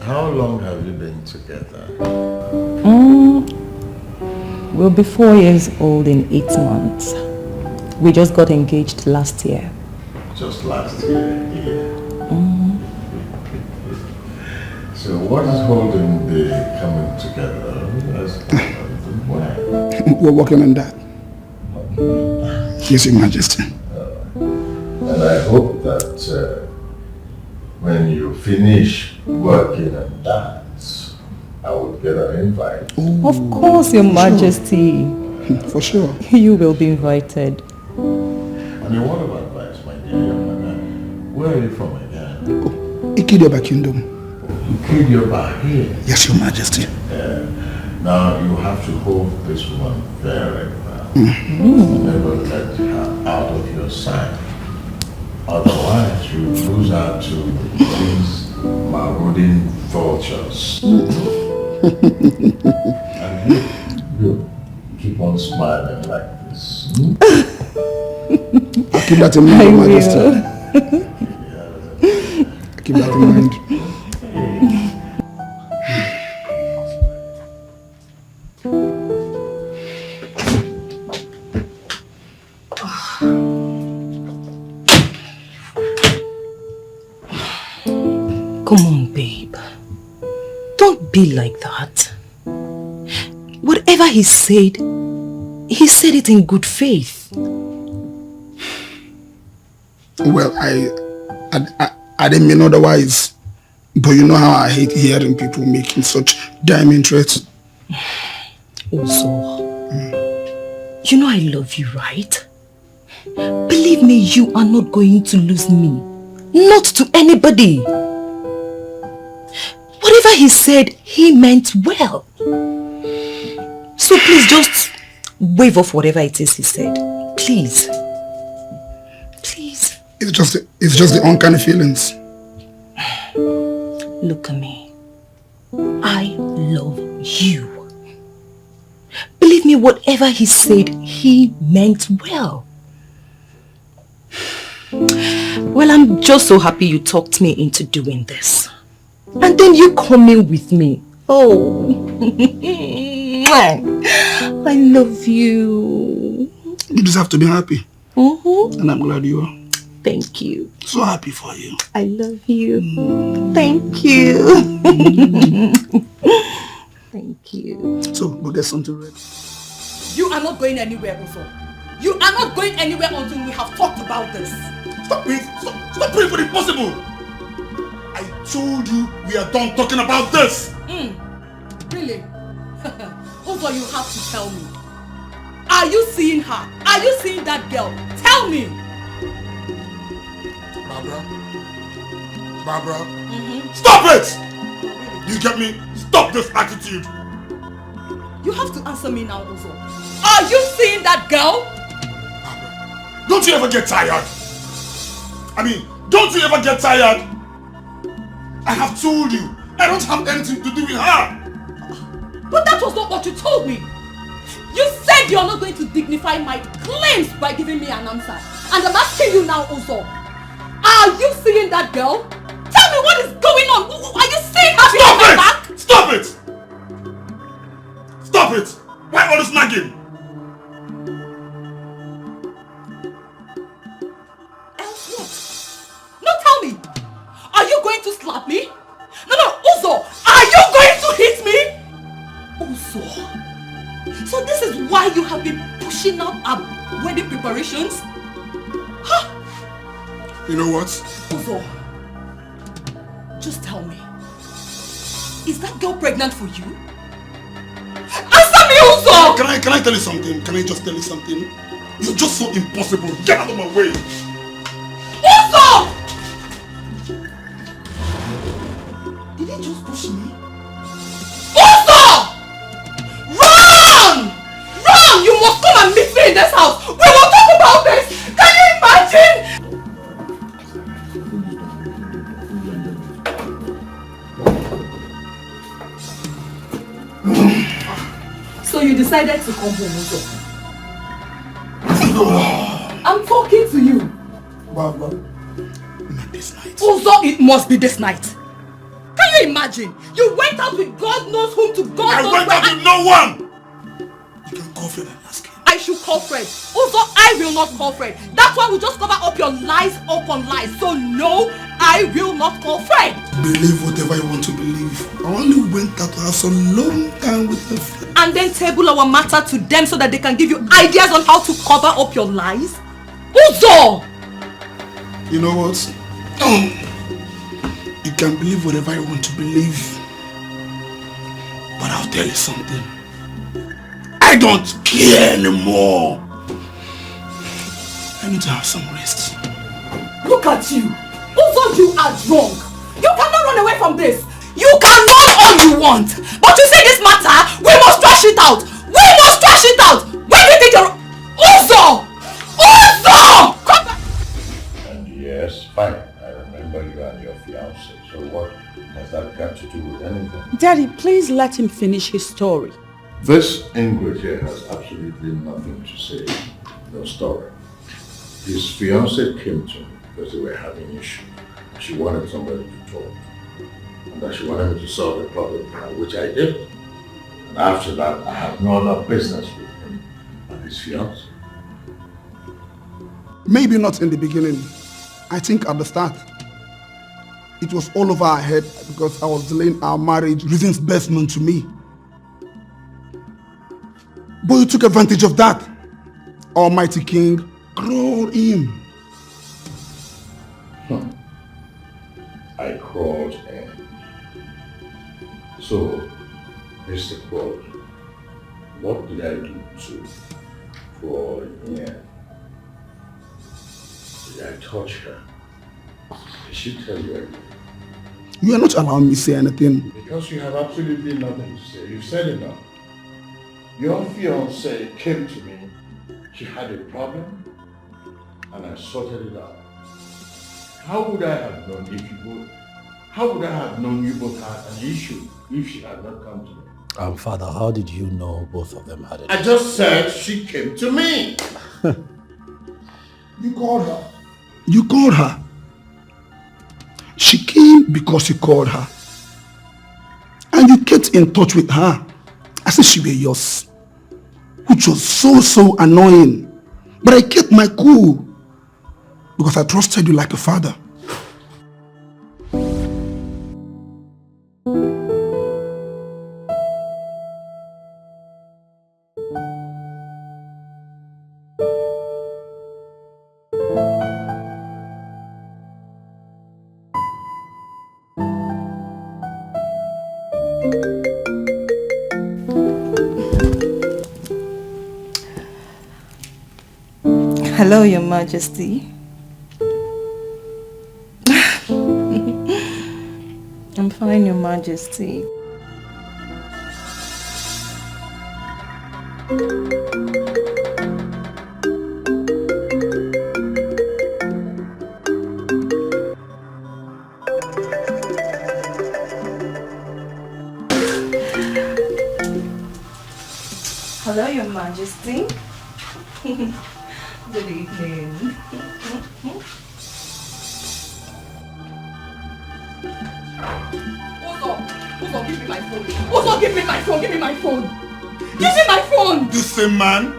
How long have you been together? We'll be 4 years old in 8 months. We just got engaged last year. Just last year, yeah. So what is holding the coming together? Why? We're working on that. Yes, Your Majesty. And I hope that when you finish working on that, I will get an invite. Of course, Your Majesty. For sure. You will be invited. And a word of advice, my dear young man. Where are you from again? Ikidioba Kingdom. Ikidioba here? Yes, Your Majesty. Now you have to hold this woman very well. Never let her out of your sight. Otherwise, you lose out to these marauding vultures. And you keep on smiling like this. I'll keep that in mind, Your Majesty. I'll keep that in mind. Come on, babe. Don't be like that. Whatever he said it in good faith. Well, I didn't mean otherwise. But you know how I hate hearing people making such diamond threats. Also, you know I love you, right? Believe me, you are not going to lose me. Not to anybody. Whatever he said, he meant well. So please just wave off whatever it is he said. Please. Please. It's just the uncanny feelings. Look at me. I love you. Believe me, whatever he said, he meant well. Well, I'm just so happy you talked me into doing this. And then you come in with me. Oh. I love you. You deserve to be happy. And I'm glad you are. Thank you. So happy for you. I love you. Thank you. Thank you. So, go get something ready. You are not going anywhere, Uzo. You are not going anywhere until we have talked about this. Stop praying for the impossible. I told you we are done talking about this. Really? Uzo, you have to tell me. Are you seeing her? Are you seeing that girl? Tell me. Barbara. Stop it! You get me? Stop this attitude. You have to answer me now, Uzo. Are you seeing that girl? Don't you ever get tired? Don't you ever get tired? I have told you, I don't have anything to do with her. But that was not what you told me. You said you're not going to dignify my claims by giving me an answer. And I'm asking you now, Uzo. Are you seeing that girl? Tell me what is going on. Are you seeing her behind my back? Stop it! Stop it! Why all this nagging? Else what? No, tell me. Are you going to slap me? No, Uzo. Are you going to hit me? Uzo. So this is why you have been pushing out our wedding preparations? Huh? You know what? Uzo. Just tell me. Is that girl pregnant for you? Answer me, Uzo! Can I tell you something? Can I just tell you something? You're just so impossible. Get out of my way. Uzo! Did he just push me? decided to come home, Uzo? I'm talking to you. Baba, not this night. Uzo, it must be this night. Can you imagine? You went out with God knows whom to God knows where. I went out with no one! You can call Fred and ask him. I should call Fred. Uzo, I will not call Fred. That's why we just cover up your lies upon lies. So no, I will not call Fred. Believe whatever you want to believe. I only went out to have some long time with the friend. And then table our matter to them so that they can give you ideas on how to cover up your lies? Uzo! You know what? You can believe whatever you want to believe. But I'll tell you something. I don't care anymore. I need to have some rest. Look at you. Uzo, you are drunk. You cannot run away from this. You can run all you want. But you see this matter, we must trash it out. We must trash it out. Where do you think you're... Uzo! Uzo! Come back! And yes, fine. I remember you and your fiancé. So what has that got to do with anything? Daddy, please let him finish his story. This Ingrid here has absolutely nothing to say. No story. His fiancé came to me because they were having issues. She wanted somebody to talk to. And that she wanted me to solve the problem, which I did. And after that, I have no other business with him and his fiancé. Maybe not in the beginning. I think at the start. It was all over our head because I was delaying our marriage, reasons best known to me. But you took advantage of that. Almighty King, crawl in. I crawled in. So, Mr. Crawley, what did I do to crawl in? Did I touch her? Did she tell you anything? You are not allowing me to say anything. Because you have absolutely nothing to say. You've said enough. Your fiancée came to me. She had a problem, and I sorted it out. How would I have known if you both? How would I have known you both had an issue if she had not come to me? Father, how did you know both of them had it? I just said she came to me. You called her. You called her. She came because you called her. And you kept in touch with her as if she were yours. Which was so annoying. But I kept my cool. Because I trusted you like a father. Hello, Your Majesty. I'm fine, Your Majesty. Hello, Your Majesty. Good evening. Uzo, give me my phone. Uzo, give me my phone. Give me my phone. Give me my phone. This same man.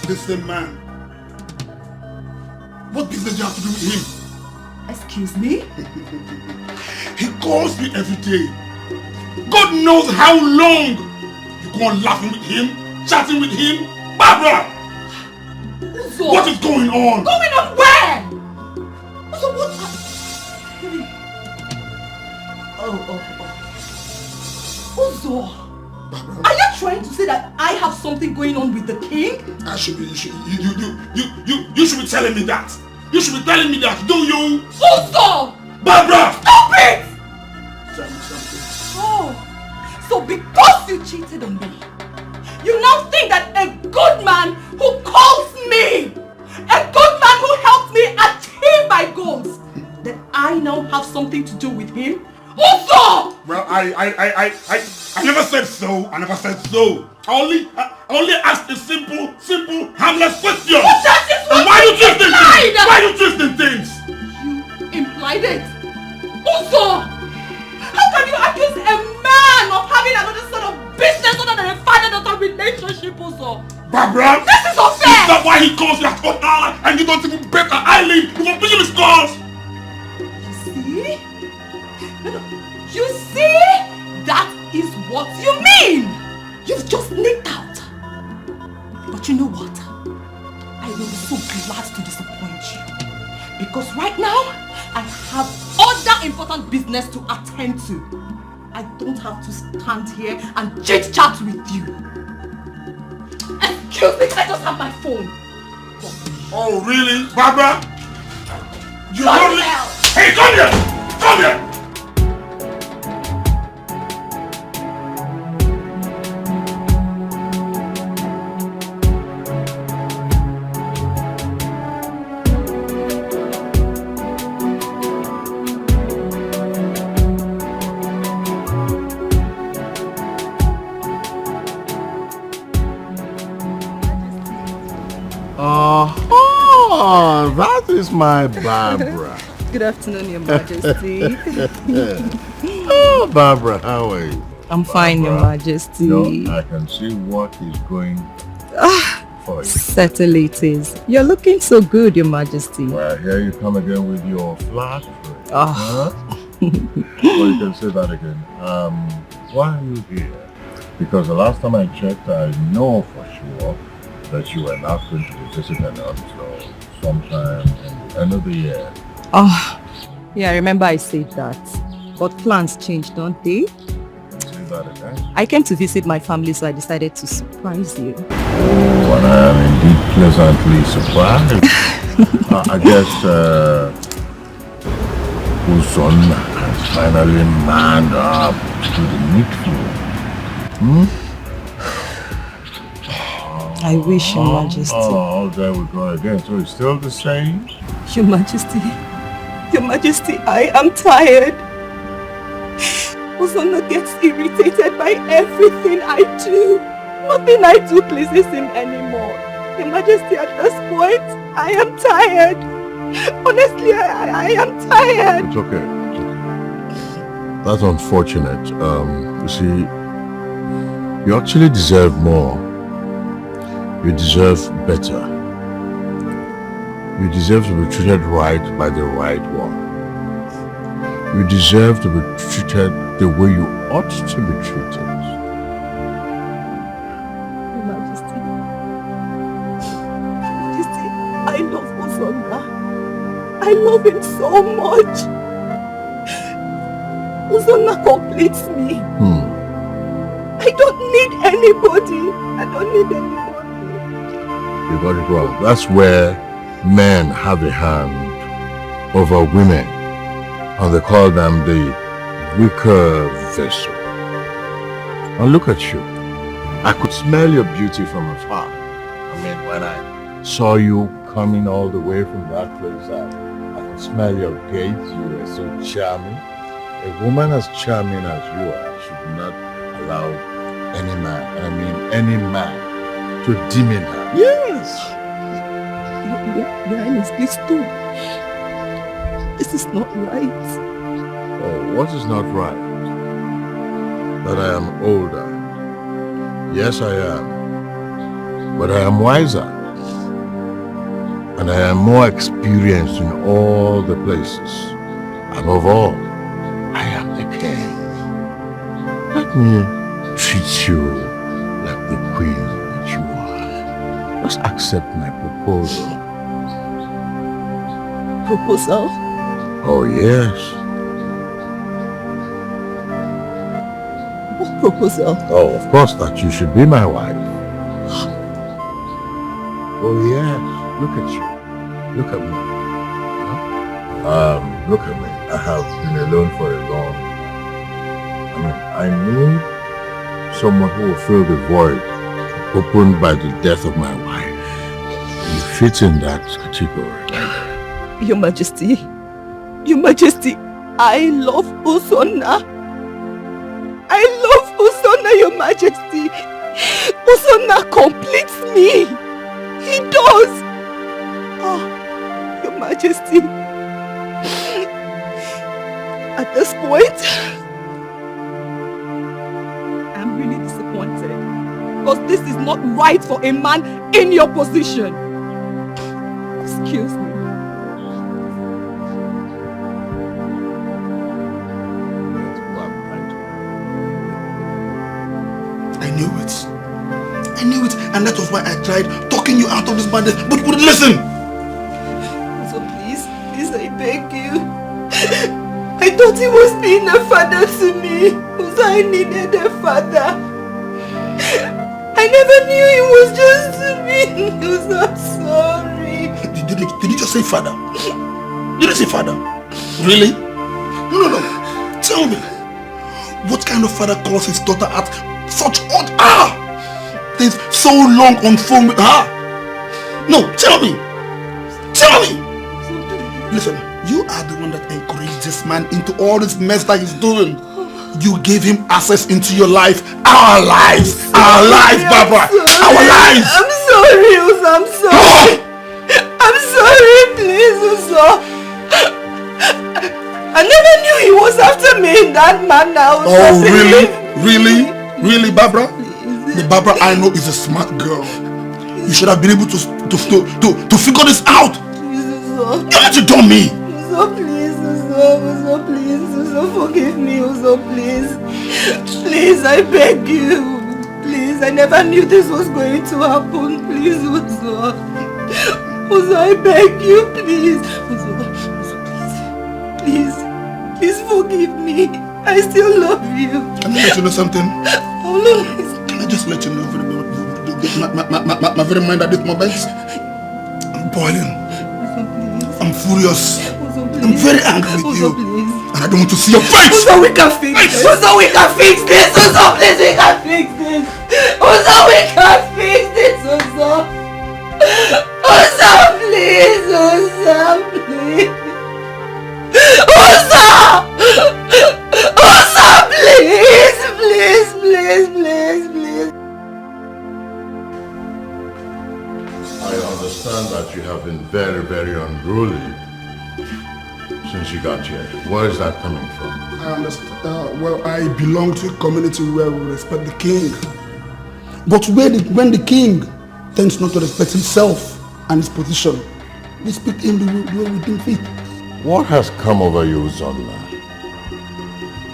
This same man. What business do you have to do with him? Excuse me? He calls me every day. God knows how long. You go on laughing with him, chatting with him. Barbara! Uzo! What is going on? Going on where? Uzo, what? Oh. Uzo! Are you trying to say that I have something going on with the king? You should be telling me that. You should be telling me that, don't you? Uzo! Barbara! Stop it! Tell me something. Oh, so because you cheated on me, you now think that a good man who calls me, a good man who helped me achieve my goals, that I now have something to do with him? Uzo! Well, I never said so. I never said so. I only asked a simple, harmless question. But that is what why you twisting implied. things? Why you twisting things? You implied it. Also, how can you accuse a man of having another sort of business other than a father-daughter relationship also? Barbara! This is unfair! Is that why he calls you at hotel and you don't even bet an eyelid? You won't pick his calls! See? No. You see? That is what you mean! You've just nicked out. But you know what? I will be so glad to disappoint you. Because right now, I have other important business to attend to. I don't have to stand here and chit-chat with you. Excuse me, I just have my phone. Oh, really? Barbara? You Shut only... hell. Hey, come here! Come here! Oh, that is my Barbara. Good afternoon, Your Majesty. Oh, Barbara, how are you? I'm fine, Your Majesty. No, I can see what is going for you. Settle it is. You're looking so good, Your Majesty. Well, here you come again with your flattery. Oh. Huh? Well, you can say that again. Why are you here? Because the last time I checked, I know for sure that you were not going to be visiting us until sometime in the end of the year. Oh, yeah, I remember I said that. But plans change, don't they? Say that again. I came to visit my family, so I decided to surprise you. Oh, and I am indeed pleasantly surprised. I guess Uzon has finally manned up to the needful. I wish, Your Majesty. Oh, there we go again. So it's still the same? Your Majesty. Your Majesty, I am tired. Uzonna gets irritated by everything I do. Nothing I do pleases him anymore. Your Majesty, at this point, I am tired. Honestly, I am tired. It's okay. It's okay. That's unfortunate. You see, you actually deserve more. You deserve better. You deserve to be treated right by the right one. You deserve to be treated the way you ought to be treated. Your Majesty. Your Majesty, I love Uzonna. I love him so much. Uzonna completes me. I don't need anybody. I don't need anybody. You got it wrong. That's where men have a hand over women, and they call them the weaker vessel. And look at you. I could smell your beauty from afar. I mean, when I saw you coming all the way from that place, I could smell your gait. You were so charming. A woman as charming as you are should not allow any man to demean her. Yes. Your Highness, please do. This is not right. Oh, what is not right? That I am older. Yes, I am. But I am wiser. And I am more experienced in all the places. Above all, I am the king. Let me treat you like the queen that you are. Just accept my proposal. Proposal? Oh, yes. What proposal? Oh, of course, that you should be my wife. Oh, yes. Look at you. Look at me. Look at me. I have been alone for a long time. I need someone who will fill the void opened by the death of my wife. You fit in that category. Your Majesty. Your Majesty, I love Uzonna. I love Usonna, Your Majesty. Usonna completes me. He does. Oh, Your Majesty. At this point, I'm really disappointed. Because this is not right for a man in your position. Excuse me. I knew it, and that was why I tried talking you out of this madness, but you wouldn't listen. So please, I beg you. I thought he was being a father to me, because I needed a father. I never knew he was just to me. I'm sorry. Did you just say father? Did you say father? Really? No. Tell me, what kind of father calls his daughter at such odd hour? Things so long on phone with her. No, tell me. Listen, you are the one that encouraged this man into all this mess that he's doing. You gave him access into your life. Our lives, Barbara. Our lives. I'm sorry, Uzo. I'm sorry. I'm sorry, please, Uzo. I never knew he was after me in that manner. Oh, really, Barbara? The Barbara I know is a smart girl. You should have been able to figure this out. You need to dump me. Uzo, please, Uzo, please, Uzo, forgive me, Uzo, please. Please, I beg you. Please, I never knew this was going to happen. Please, Uzo. Uzo, I beg you, please. Uzo, please forgive me. I still love you. Can I let you know something? Can I just let you know my very mind at this moment? I'm boiling. I'm furious. I'm very angry with you. And I don't want to see your face. Uzo, we can fix this. Uzo, we can fix this. Uzo, please, we can fix this. Uzo, we can fix this. Uzo, please. Uzo, please. Please. I understand that you have been very, very unruly since you got here. Where is that coming from? I understand. Well, I belong to a community where we respect the king. But when the king tends not to respect himself and his position, we speak him the way we think fit. What has come over you, Zola?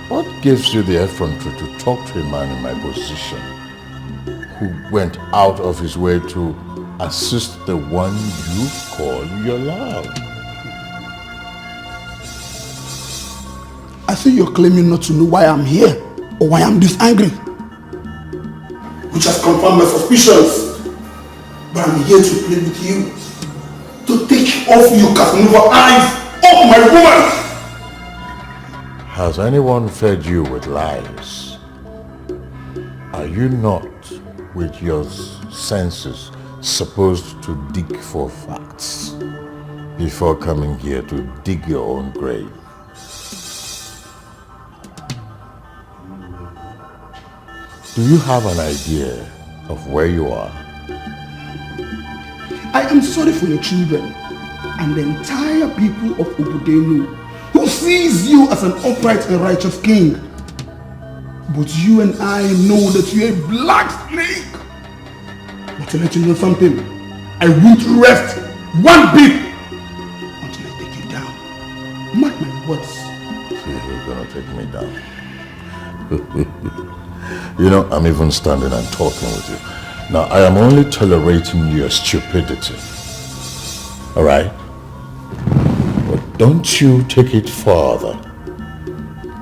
What gives you the effrontery to talk to a man in my position who went out of his way to assist the one you call your love? I see you're claiming not to know why I'm here or why I'm this angry, which has confirmed my suspicions. But I'm here to play with you, to take off your Casanova eyes off my woman. Has anyone fed you with lies? Are you not, with your senses, supposed to dig for facts before coming here to dig your own grave? Do you have an idea of where you are? I am sorry for your children and the entire people of Obudenu who sees you as an upright and righteous king. But you and I know that you're a black snake. But to let you know something, I won't rest one bit until I take you down. Mark my words. You're gonna take me down. You know, I'm even standing and talking with you. Now, I am only tolerating your stupidity. Alright? But don't you take it further.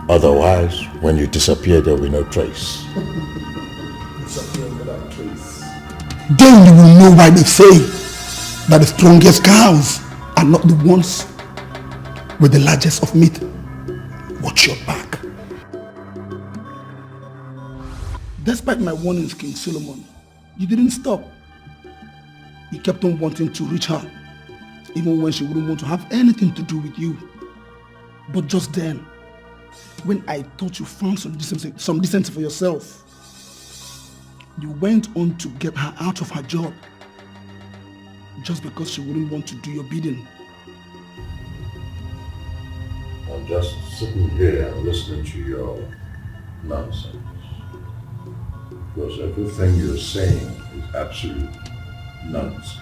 Otherwise, when you disappear, there will be no trace. Disappear without trace. Then you will know why they say that the strongest cows are not the ones with the largest of meat. Watch your back. Despite my warnings, King Solomon, you didn't stop. You kept on wanting to reach her, even when she wouldn't want to have anything to do with you. But just then, when I thought you found some decency for yourself. You went on to get her out of her job just because she wouldn't want to do your bidding. I'm just sitting here and listening to your nonsense. Because everything you're saying is absolute nonsense.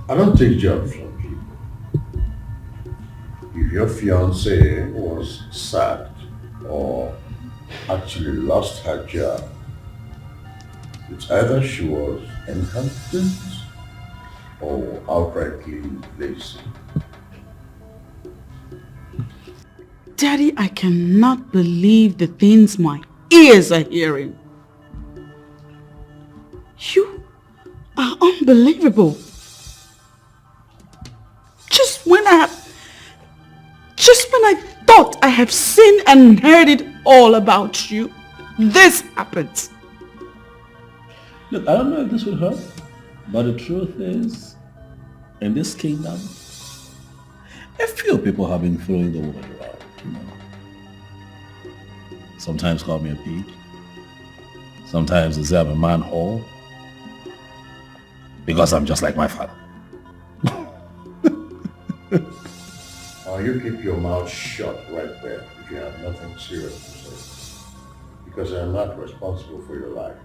I don't take jobs from people. If your fiancée was sacked or actually lost her job, it's either she was incompetent or outrightly lazy. Daddy, I cannot believe the things my ears are hearing. You are unbelievable. Just when I thought I have seen and heard it all about you, this happens. Look, I don't know if this will hurt, but the truth is, in this kingdom, a few people have been throwing the word around, you know. Sometimes call me a pig. Sometimes they say I'm a manhole. Because I'm just like my father. You keep your mouth shut right there if you have nothing serious to say. Because I am not responsible for your life.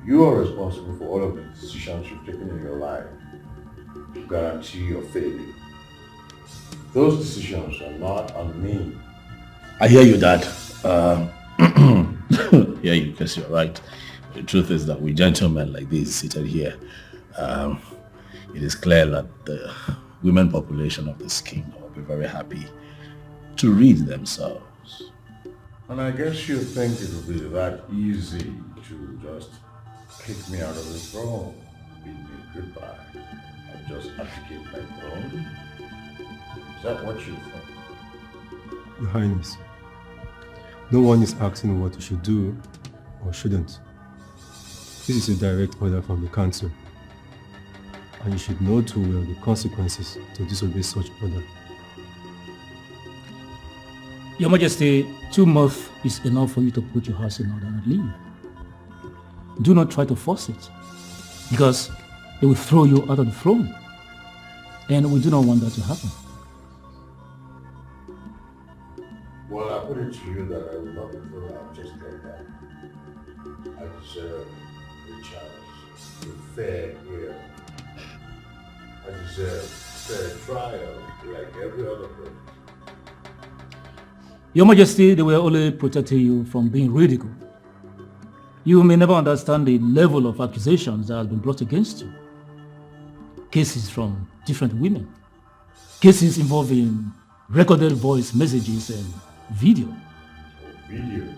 You are responsible for all of the decisions you've taken in your life to guarantee your failure. Those decisions are not on me. I hear you, Dad. Hear you, because you're right. The truth is that we gentlemen like this seated here, it is clear that the women population of this kingdom will be very happy to read themselves. And I guess you think it will be that easy to just kick me out of the throne, bid me goodbye, and just abdicate my throne? Is that what you think? Your Highness, no one is asking what you should do or shouldn't. This is a direct order from the council, and you should know too well the consequences to disobey such order. Your Majesty, 2 months is enough for you to put your house in order and leave. Do not try to force it, because it will throw you out of the throne, and we do not want that to happen. Well, I put it to you that I will not be thrown out just like that. I deserve a chance, a fair hearing. I deserve fair trial like every other person. Your Majesty, they were only protecting you from being ridiculed. You may never understand the level of accusations that have been brought against you. Cases from different women. Cases involving recorded voice messages and video. Videos?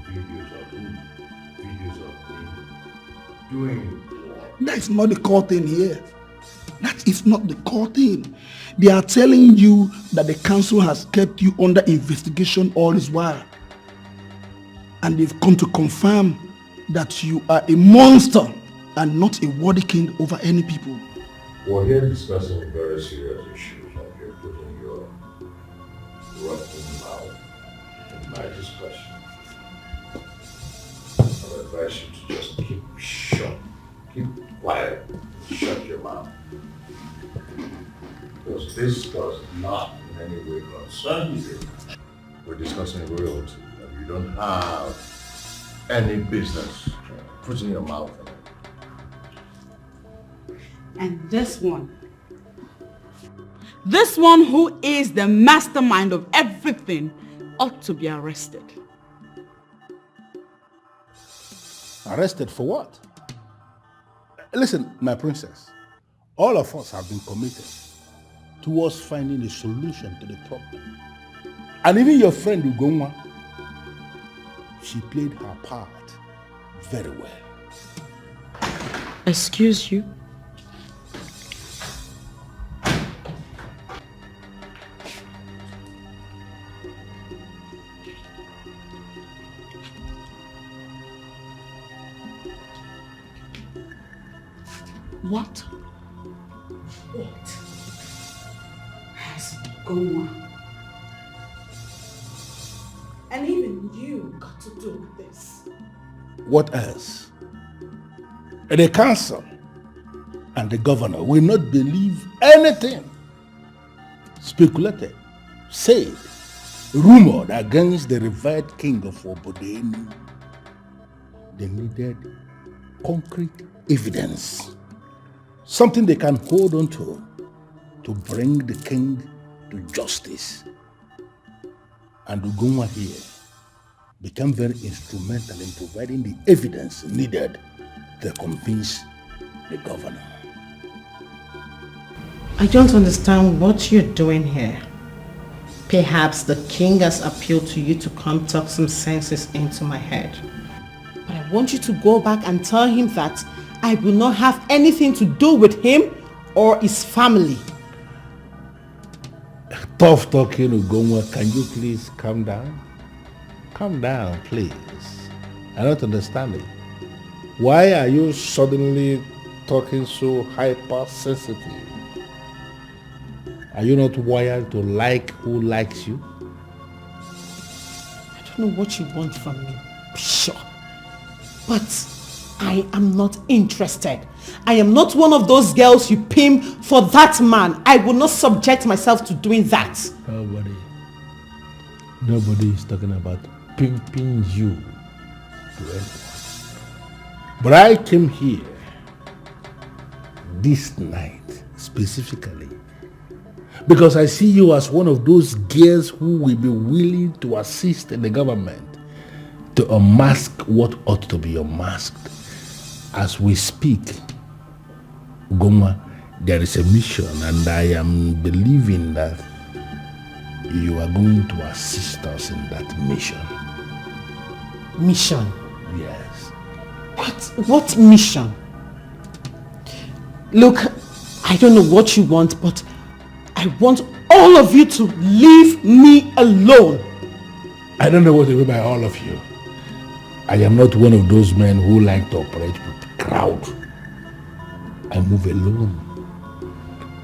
Videos of who? Videos of me? Doing what? That is not the core thing here. That is not the core thing. They are telling you that the council has kept you under investigation all this while. And they've come to confirm that you are a monster and not a worthy king over any people. We're here discussing very serious issues and you're putting your rotten mouth in my discussion. I'll advise you to just keep shut, keep quiet, shut your mouth. Because this does not in any way concern you. We're discussing royalty. You don't have any business putting your mouth in it. And this one who is the mastermind of everything ought to be arrested. Arrested for what? Listen, my princess, all of us have been committed towards finding a solution to the problem. And even your friend Ugonwa, she played her part very well. Excuse you? What has Ngozi to do with this. What else? The council and the governor will not believe anything speculated, said, rumored against the revered king of Obodenu. They needed concrete evidence, something they can hold on to bring the king to justice. And Ugonwa here became very instrumental in providing the evidence needed to convince the governor. I don't understand what you're doing here. Perhaps the king has appealed to you to come talk some senses into my head. But I want you to go back and tell him that I will not have anything to do with him or his family. Tough talking, Ugonwa. Can you please calm down? Calm down, please. I don't understand it. Why are you suddenly talking so hypersensitive? Are you not wired to like who likes you? I don't know what you want from me, sure. But I am not interested. I am not one of those girls you pimp for that man. I will not subject myself to doing that. Nobody is talking about pimping you to anyone. But I came here this night specifically because I see you as one of those girls who will be willing to assist the government to unmask what ought to be unmasked. As we speak, Goma, there is a mission, and I am believing that you are going to assist us in that mission. Mission? Yes. What mission? Look, I don't know what you want, but I want all of you to leave me alone. I don't know what you mean by all of you. I am not one of those men who like to operate with crowd. I move alone.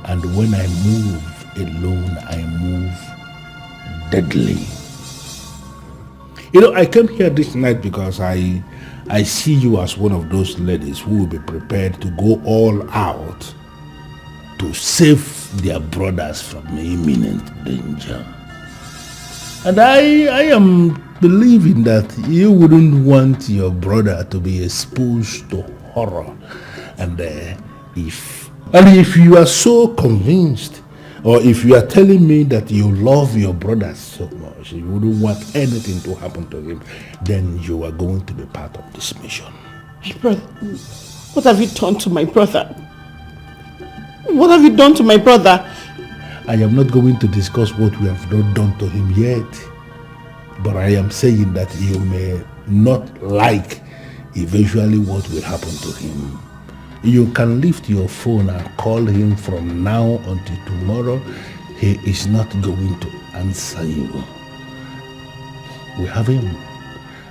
And when I move alone, I move deadly. You know, I came here this night because I see you as one of those ladies who will be prepared to go all out to save their brothers from imminent danger. And I am believing that you wouldn't want your brother to be exposed to horror. And if you are so convinced, or if you are telling me that you love your brother so much, you wouldn't want anything to happen to him, then you are going to be part of this mission. My brother, what have you done to my brother? What have you done to my brother? I am not going to discuss what we have not done to him yet, but I am saying that you may not like eventually what will happen to him. You can lift your phone and call him from now until tomorrow. He is not going to answer you. We have him,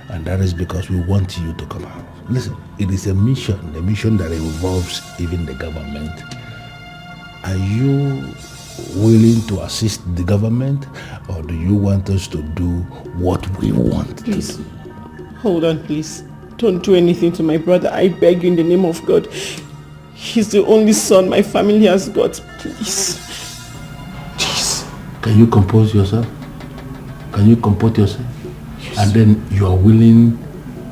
and that is because we want you to come out. Listen, it is a mission that involves even the government. Are you willing to assist the government, or do you want us to do what we want to do? Hold on, please. Don't do anything to my brother. I beg you in the name of God. He's the only son my family has got. Please. Please. Can you compose yourself? Can you comport yourself? Yes. And then you are willing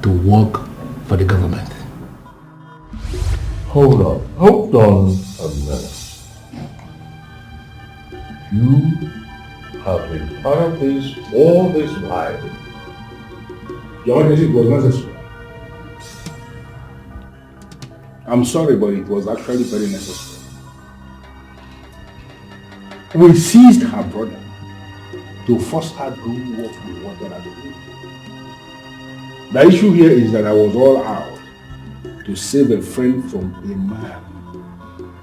to work for the government. Hold on a minute. You have been part of this all this while. Your Majesty, it was necessary. I'm sorry, but it was actually very necessary. We seized her brother to force her to do what we wanted her to do. The issue here is that I was all out to save a friend from a man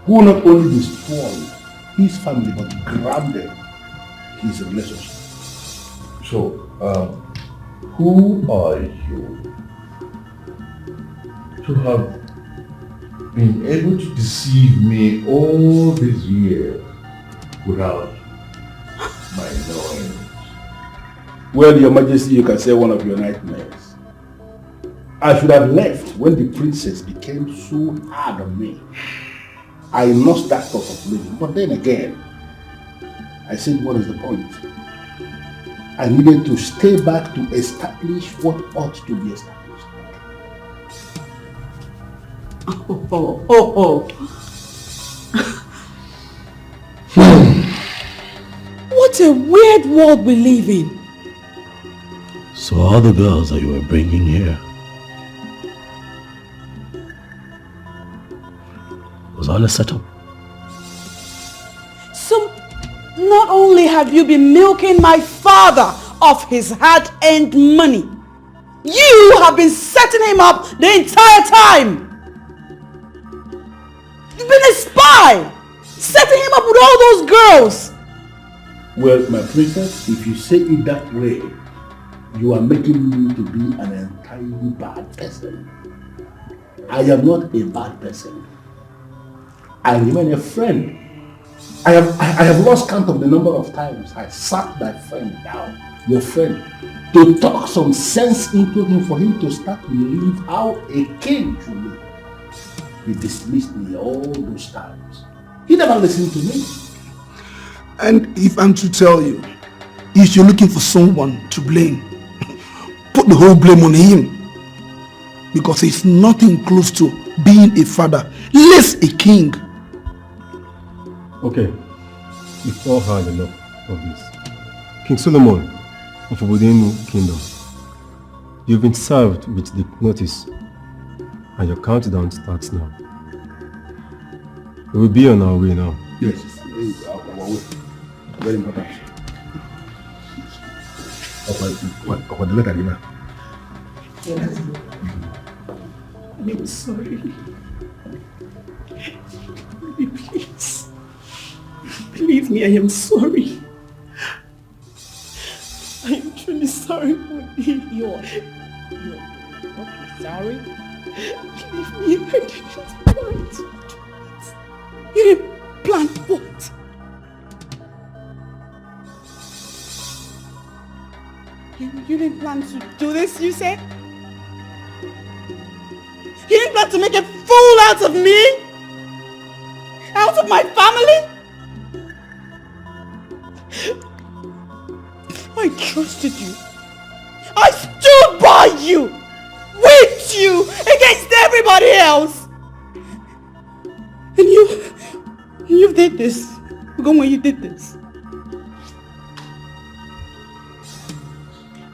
who not only destroyed his family but grabbed his relationship. So, who are you to have been able to deceive me all these years without my knowing? Well, Your Majesty, you can say one of your nightmares. I should have left when the princess became so hard on me. I lost that thought of leaving. But then again, I said, what is the point? I needed to stay back to establish what ought to be established. What a weird world we live in. So all the girls that you were bringing here was all a setup? So, not only have you been milking my father of his hard-earned money, you have been setting him up the entire time. You've been a spy, setting him up with all those girls. Well, my princess, if you say it that way, you are making me to be an entirely bad person. I am not a bad person. I remain a friend. I have lost count of the number of times I sat my friend down, your friend, to talk some sense into him for him to start to live how a king should live. He dismissed me all those times. He never listened to me. And if I'm to tell you, if you're looking for someone to blame, put the whole blame on him. Because he's nothing close to being a father, less a king. Okay, you've all heard enough of this. King Solomon of Obodenu Kingdom, you've been served with the notice and your countdown starts now. We will be on our way now. Yes, our way. Very important. What the letter, Lima? I'm sorry. Please. Believe me, I am sorry. I am truly sorry for you. You're sorry? Believe me, I didn't plan to do it. You didn't plan what? You didn't plan to do this, you said? You didn't plan to make a fool out of me? Out of my family? I trusted you. I stood by you, with you, against everybody else. And you did this. When you did this.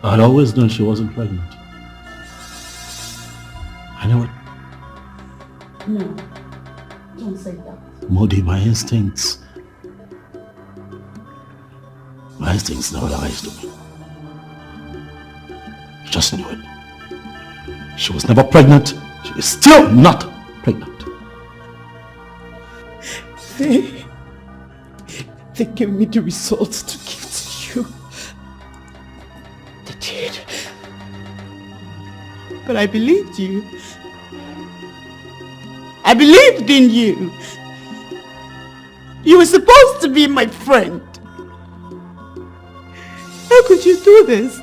I'd always known she wasn't pregnant. I knew it. No, don't say that. Modi, my instincts never lies to me. I just knew it. She was never pregnant. She is still not pregnant. They gave me the results to give to you. They did. But I believed you. I believed in you. You were supposed to be my friend. How could you do this?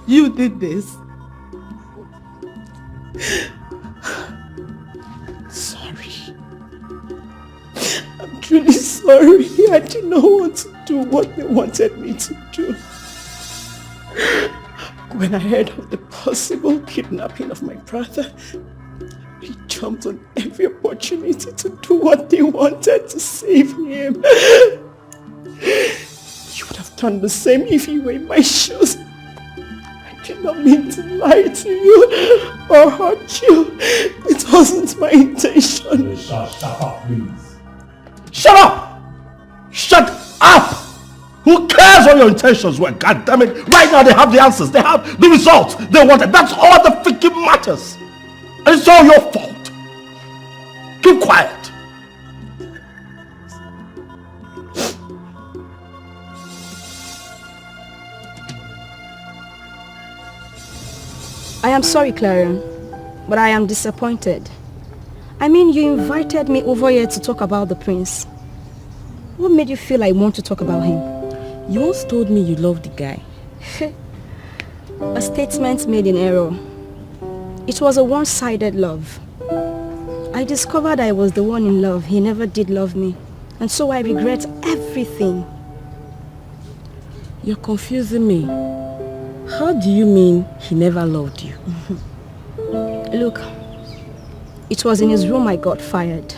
You did this. Sorry. I'm truly sorry. I did not want to do what they wanted me to do. When I heard of the possible kidnapping of my brother, I jumped on every opportunity to do what they wanted to save him. You would have done the same if you were in my shoes. I did not mean to lie to you or hurt you. It wasn't my intention. Shut up, please. Shut up! Shut up! Who cares what your intentions were? God damn it! Right now they have the answers. They have the results they wanted. That's all that freaking matters. And it's all your fault. Keep quiet. I am sorry, Clarion, but I am disappointed. I mean, you invited me over here to talk about the prince. What made you feel I want to talk about him? You once told me you loved the guy. A statement made in error. It was a one-sided love. I discovered I was the one in love. He never did love me. And so I regret everything. You're confusing me. How do you mean he never loved you? Look, it was in his room I got fired.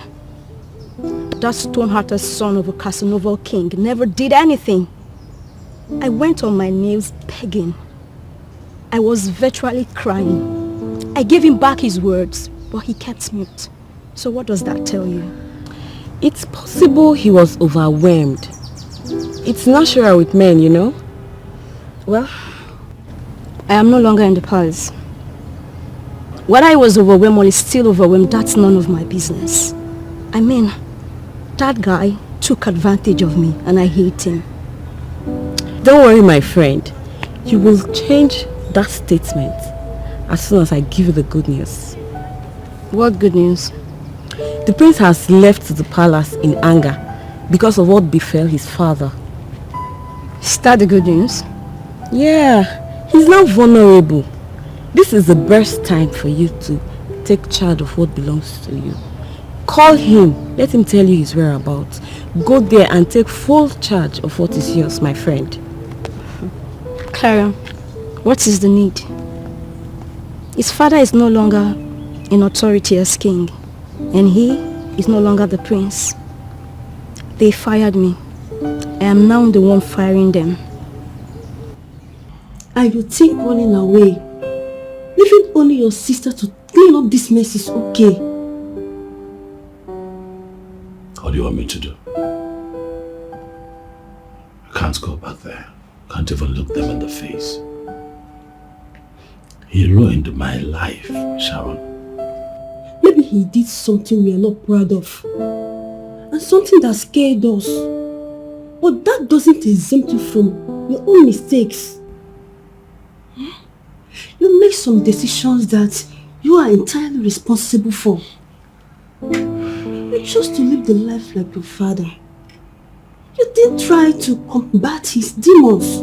That stone-hearted son of a Casanova king never did anything. I went on my knees begging. I was virtually crying. I gave him back his words, but he kept mute. So what does that tell you? It's possible he was overwhelmed. It's natural with men, you know? Well, I am no longer in the palace. Whether I was overwhelmed or is still overwhelmed, that's none of my business. I mean, that guy took advantage of me and I hate him. Don't worry, my friend. You will change that statement as soon as I give you the good news. What good news? The prince has left the palace in anger because of what befell his father. Is that the good news? Yeah, he's now vulnerable. This is the best time for you to take charge of what belongs to you. Call him, let him tell you his whereabouts. Go there and take full charge of what is yours, my friend. Clara, what is the need? His father is no longer in authority as king, and he is no longer the prince. They fired me. I am now the one firing them. And you think running away, leaving only your sister to clean up this mess is okay? What do you want me to do? I can't go back there. Can't even look them in the face. He ruined my life, Sharon. Maybe he did something we are not proud of. And something that scared us. But that doesn't exempt you from your own mistakes. You make some decisions that you are entirely responsible for. You chose to live the life like your father. You didn't try to combat his demons.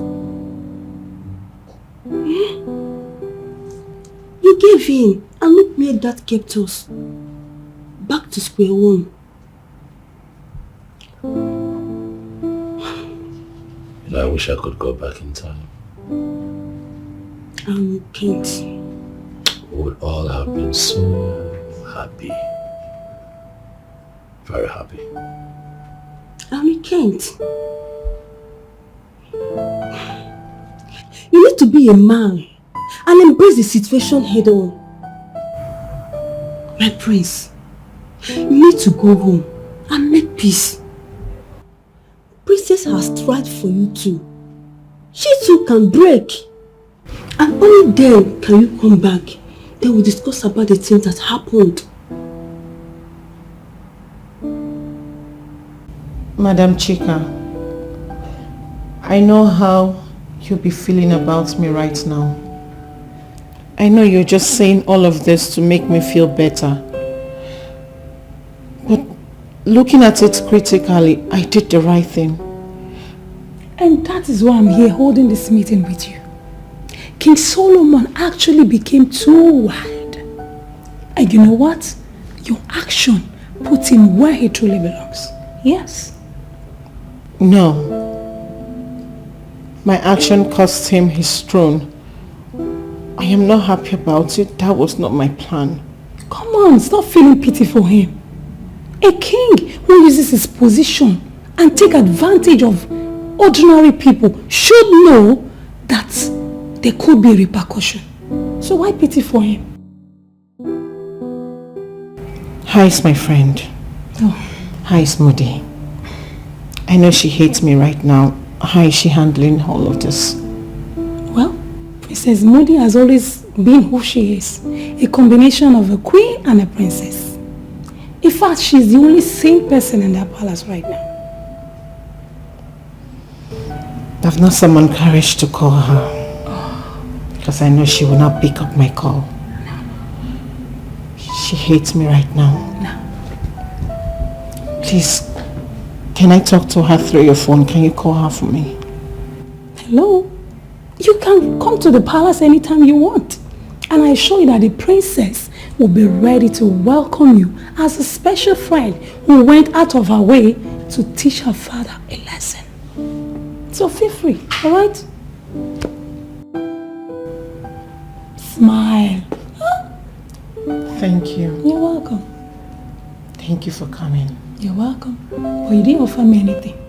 You gave in, and look where that kept us. Back to square one. You know, I wish I could go back in time. And you can't. We would all have been so happy. Very happy. And we can't. You need to be a man and embrace the situation head on. My prince, you need to go home and make peace. Princess has tried for you too. She too can break. And only then can you come back. Then we'll discuss about the things that happened. Madam Chika, I know how you'll be feeling about me right now. I know you're just saying all of this to make me feel better. But looking at it critically, I did the right thing. And that is why I'm here holding this meeting with you. King Solomon actually became too wild. And you know what? Your action put him where he truly belongs. Yes. No. My action cost him his throne. I am not happy about it. That was not my plan. Come on, stop feeling pity for him. A king who uses his position and take advantage of ordinary people should know that there could be a repercussion. So why pity for him? How is my friend? Oh. How is Moody? I know she hates me right now. How is she handling all of this? Well, Princess Moody has always been who she is. A combination of a queen and a princess. In fact, she's the only sane person in that palace right now. I've not summoned courage to call her. Because I know she will not pick up my call. She hates me right now. Please, can I talk to her through your phone? Can you call her for me? Hello? You can come to the palace anytime you want. And I assure you that the princess will be ready to welcome you as a special friend who went out of her way to teach her father a lesson. So feel free, alright? Smile. Thank you. You're welcome. Thank you for coming. You're welcome. But you didn't offer me anything.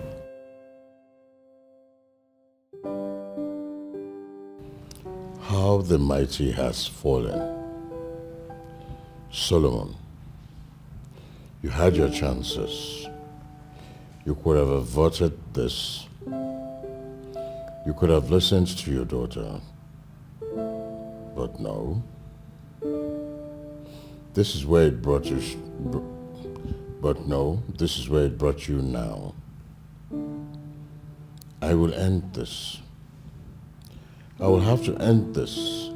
How the mighty has fallen. Solomon, you had your chances. You could have averted this. You could have listened to your daughter. But no. This is where it brought you. But no, this is where it brought you now. I will end this. I will have to end this.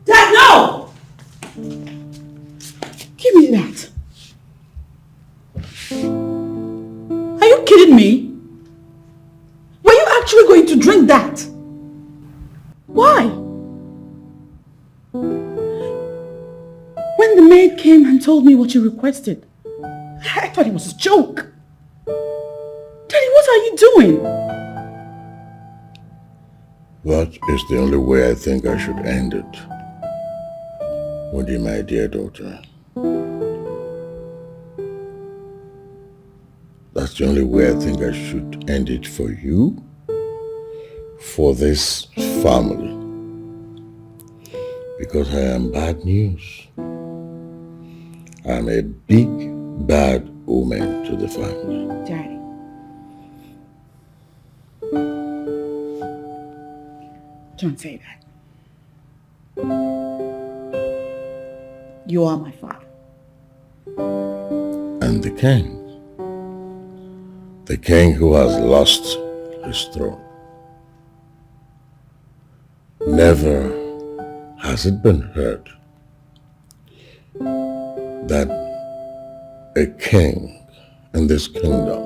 Dad, no! Give me that. Are you kidding me? Were you actually going to drink that? Why? When the maid came and told me what you requested, I thought it was a joke. Daddy, what are you doing? That is the only way I think I should end it. Woody, my dear daughter. That's the only way I think I should end it for you, for this family. Because I am bad news. I'm a big, bad omen to the family. Daddy. Don't say that. You are my father. And the king. The king who has lost his throne. Never has it been heard that a king in this kingdom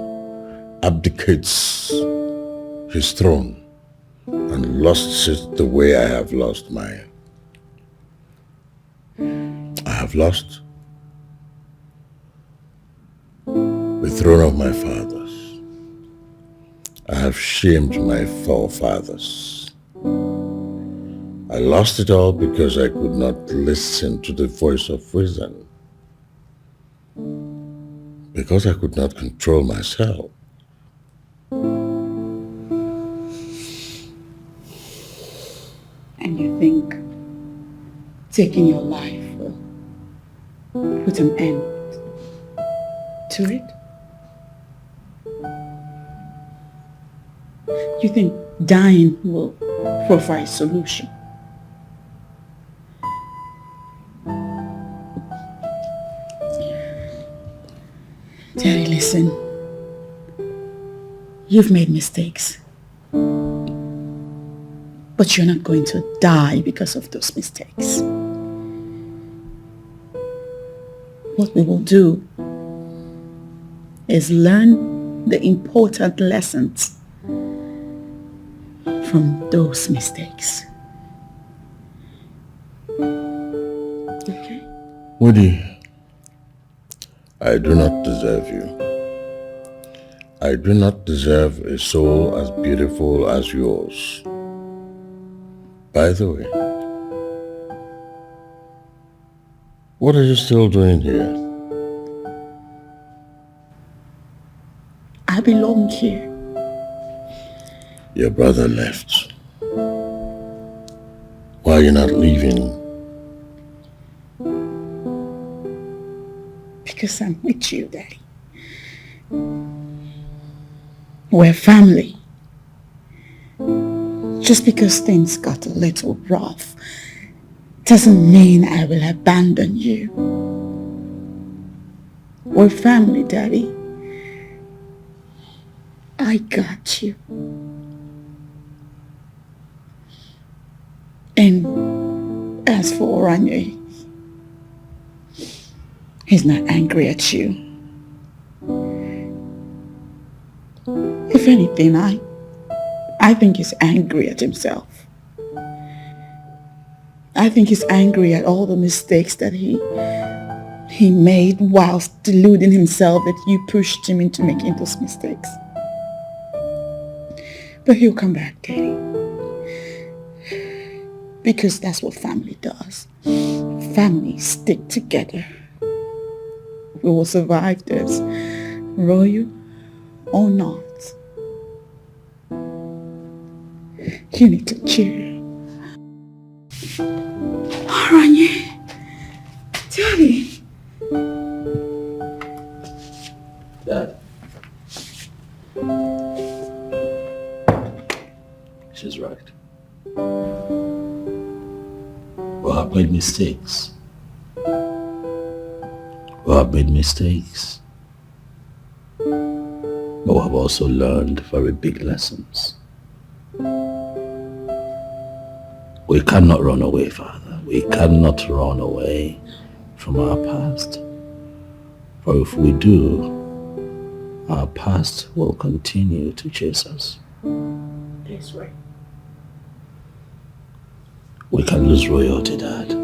abdicates his throne and lost it the way I have lost mine. I have lost the throne of my fathers. I have shamed my forefathers. I lost it all because I could not listen to the voice of reason. Because I could not control myself. And you think taking your life will put an end to it? You think dying will provide a solution? Daddy, listen. You've made mistakes. But you're not going to die because of those mistakes. What we will do is learn the important lessons from those mistakes. Okay? Woody, I do not deserve you. I do not deserve a soul as beautiful as yours. By the way, what are you still doing here? I belong here. Your brother left. Why are you not leaving? Because I'm with you, Daddy. We're family. Just because things got a little rough doesn't mean I will abandon you. We're family, Daddy. I got you. And as for Oranye, He's not angry at you. If anything, I think he's angry at himself. I think he's angry at all the mistakes that he made whilst deluding himself that you pushed him into making those mistakes. But he'll come back, Daddy. Because that's what family does. Families stick together. We will survive this, royal or not. You need to cheer. Aranye, Daddy. Dad. She's right. We have made mistakes. We have made mistakes. But we have also learned very big lessons. We cannot run away, Father. We cannot run away from our past. For if we do, our past will continue to chase us. That's right. We can lose royalty, Dad.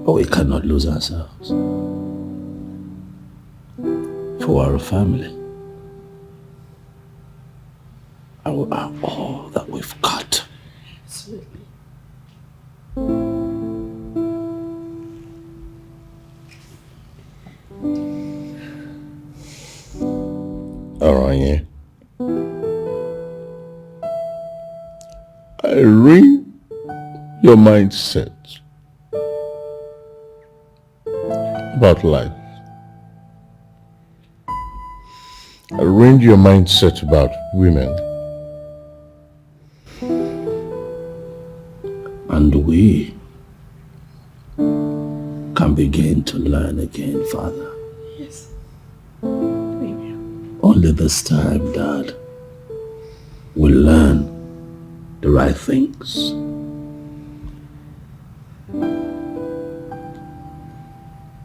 But we cannot lose ourselves. For our family. And we are all that we've got. Absolutely. Aranye, I read your mindset about life. Arrange your mindset about women. And we can begin to learn again, Father. Yes. Only this time, Dad, we'll learn the right things.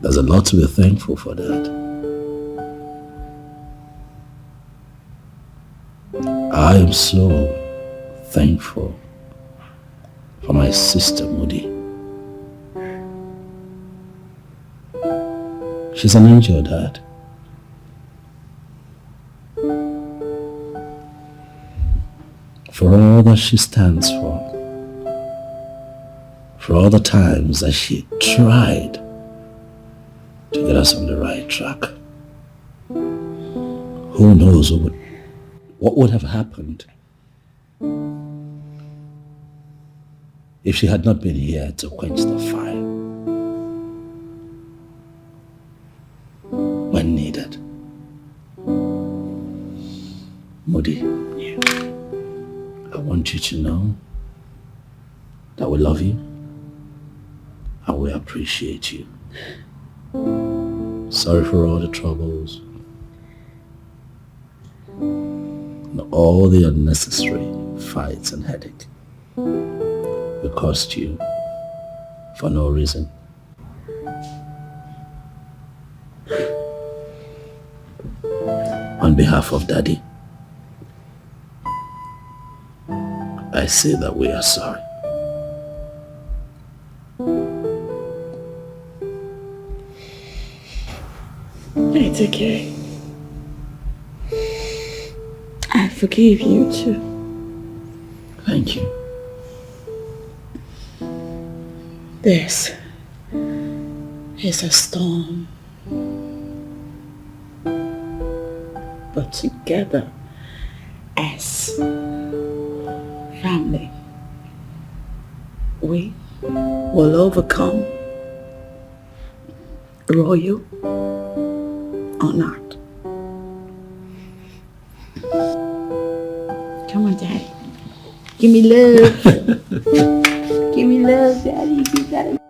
There's a lot to be thankful for, Dad. I am so thankful for my sister Moody. She's an angel, Dad. For all that she stands for all the times that she tried to get us on the right track. Who knows what would have happened if she had not been here to quench the fire when needed. Moody, I want you to know that we love you and we appreciate you. Sorry for all the troubles and all the unnecessary fights and headache we caused you for no reason. On behalf of Daddy, I say that we are sorry. It's okay. I forgive you too. Thank you. This is a storm. But together as family, we will overcome, royal or not. Come on, Daddy. Give me love. Give me love, Daddy. You got it.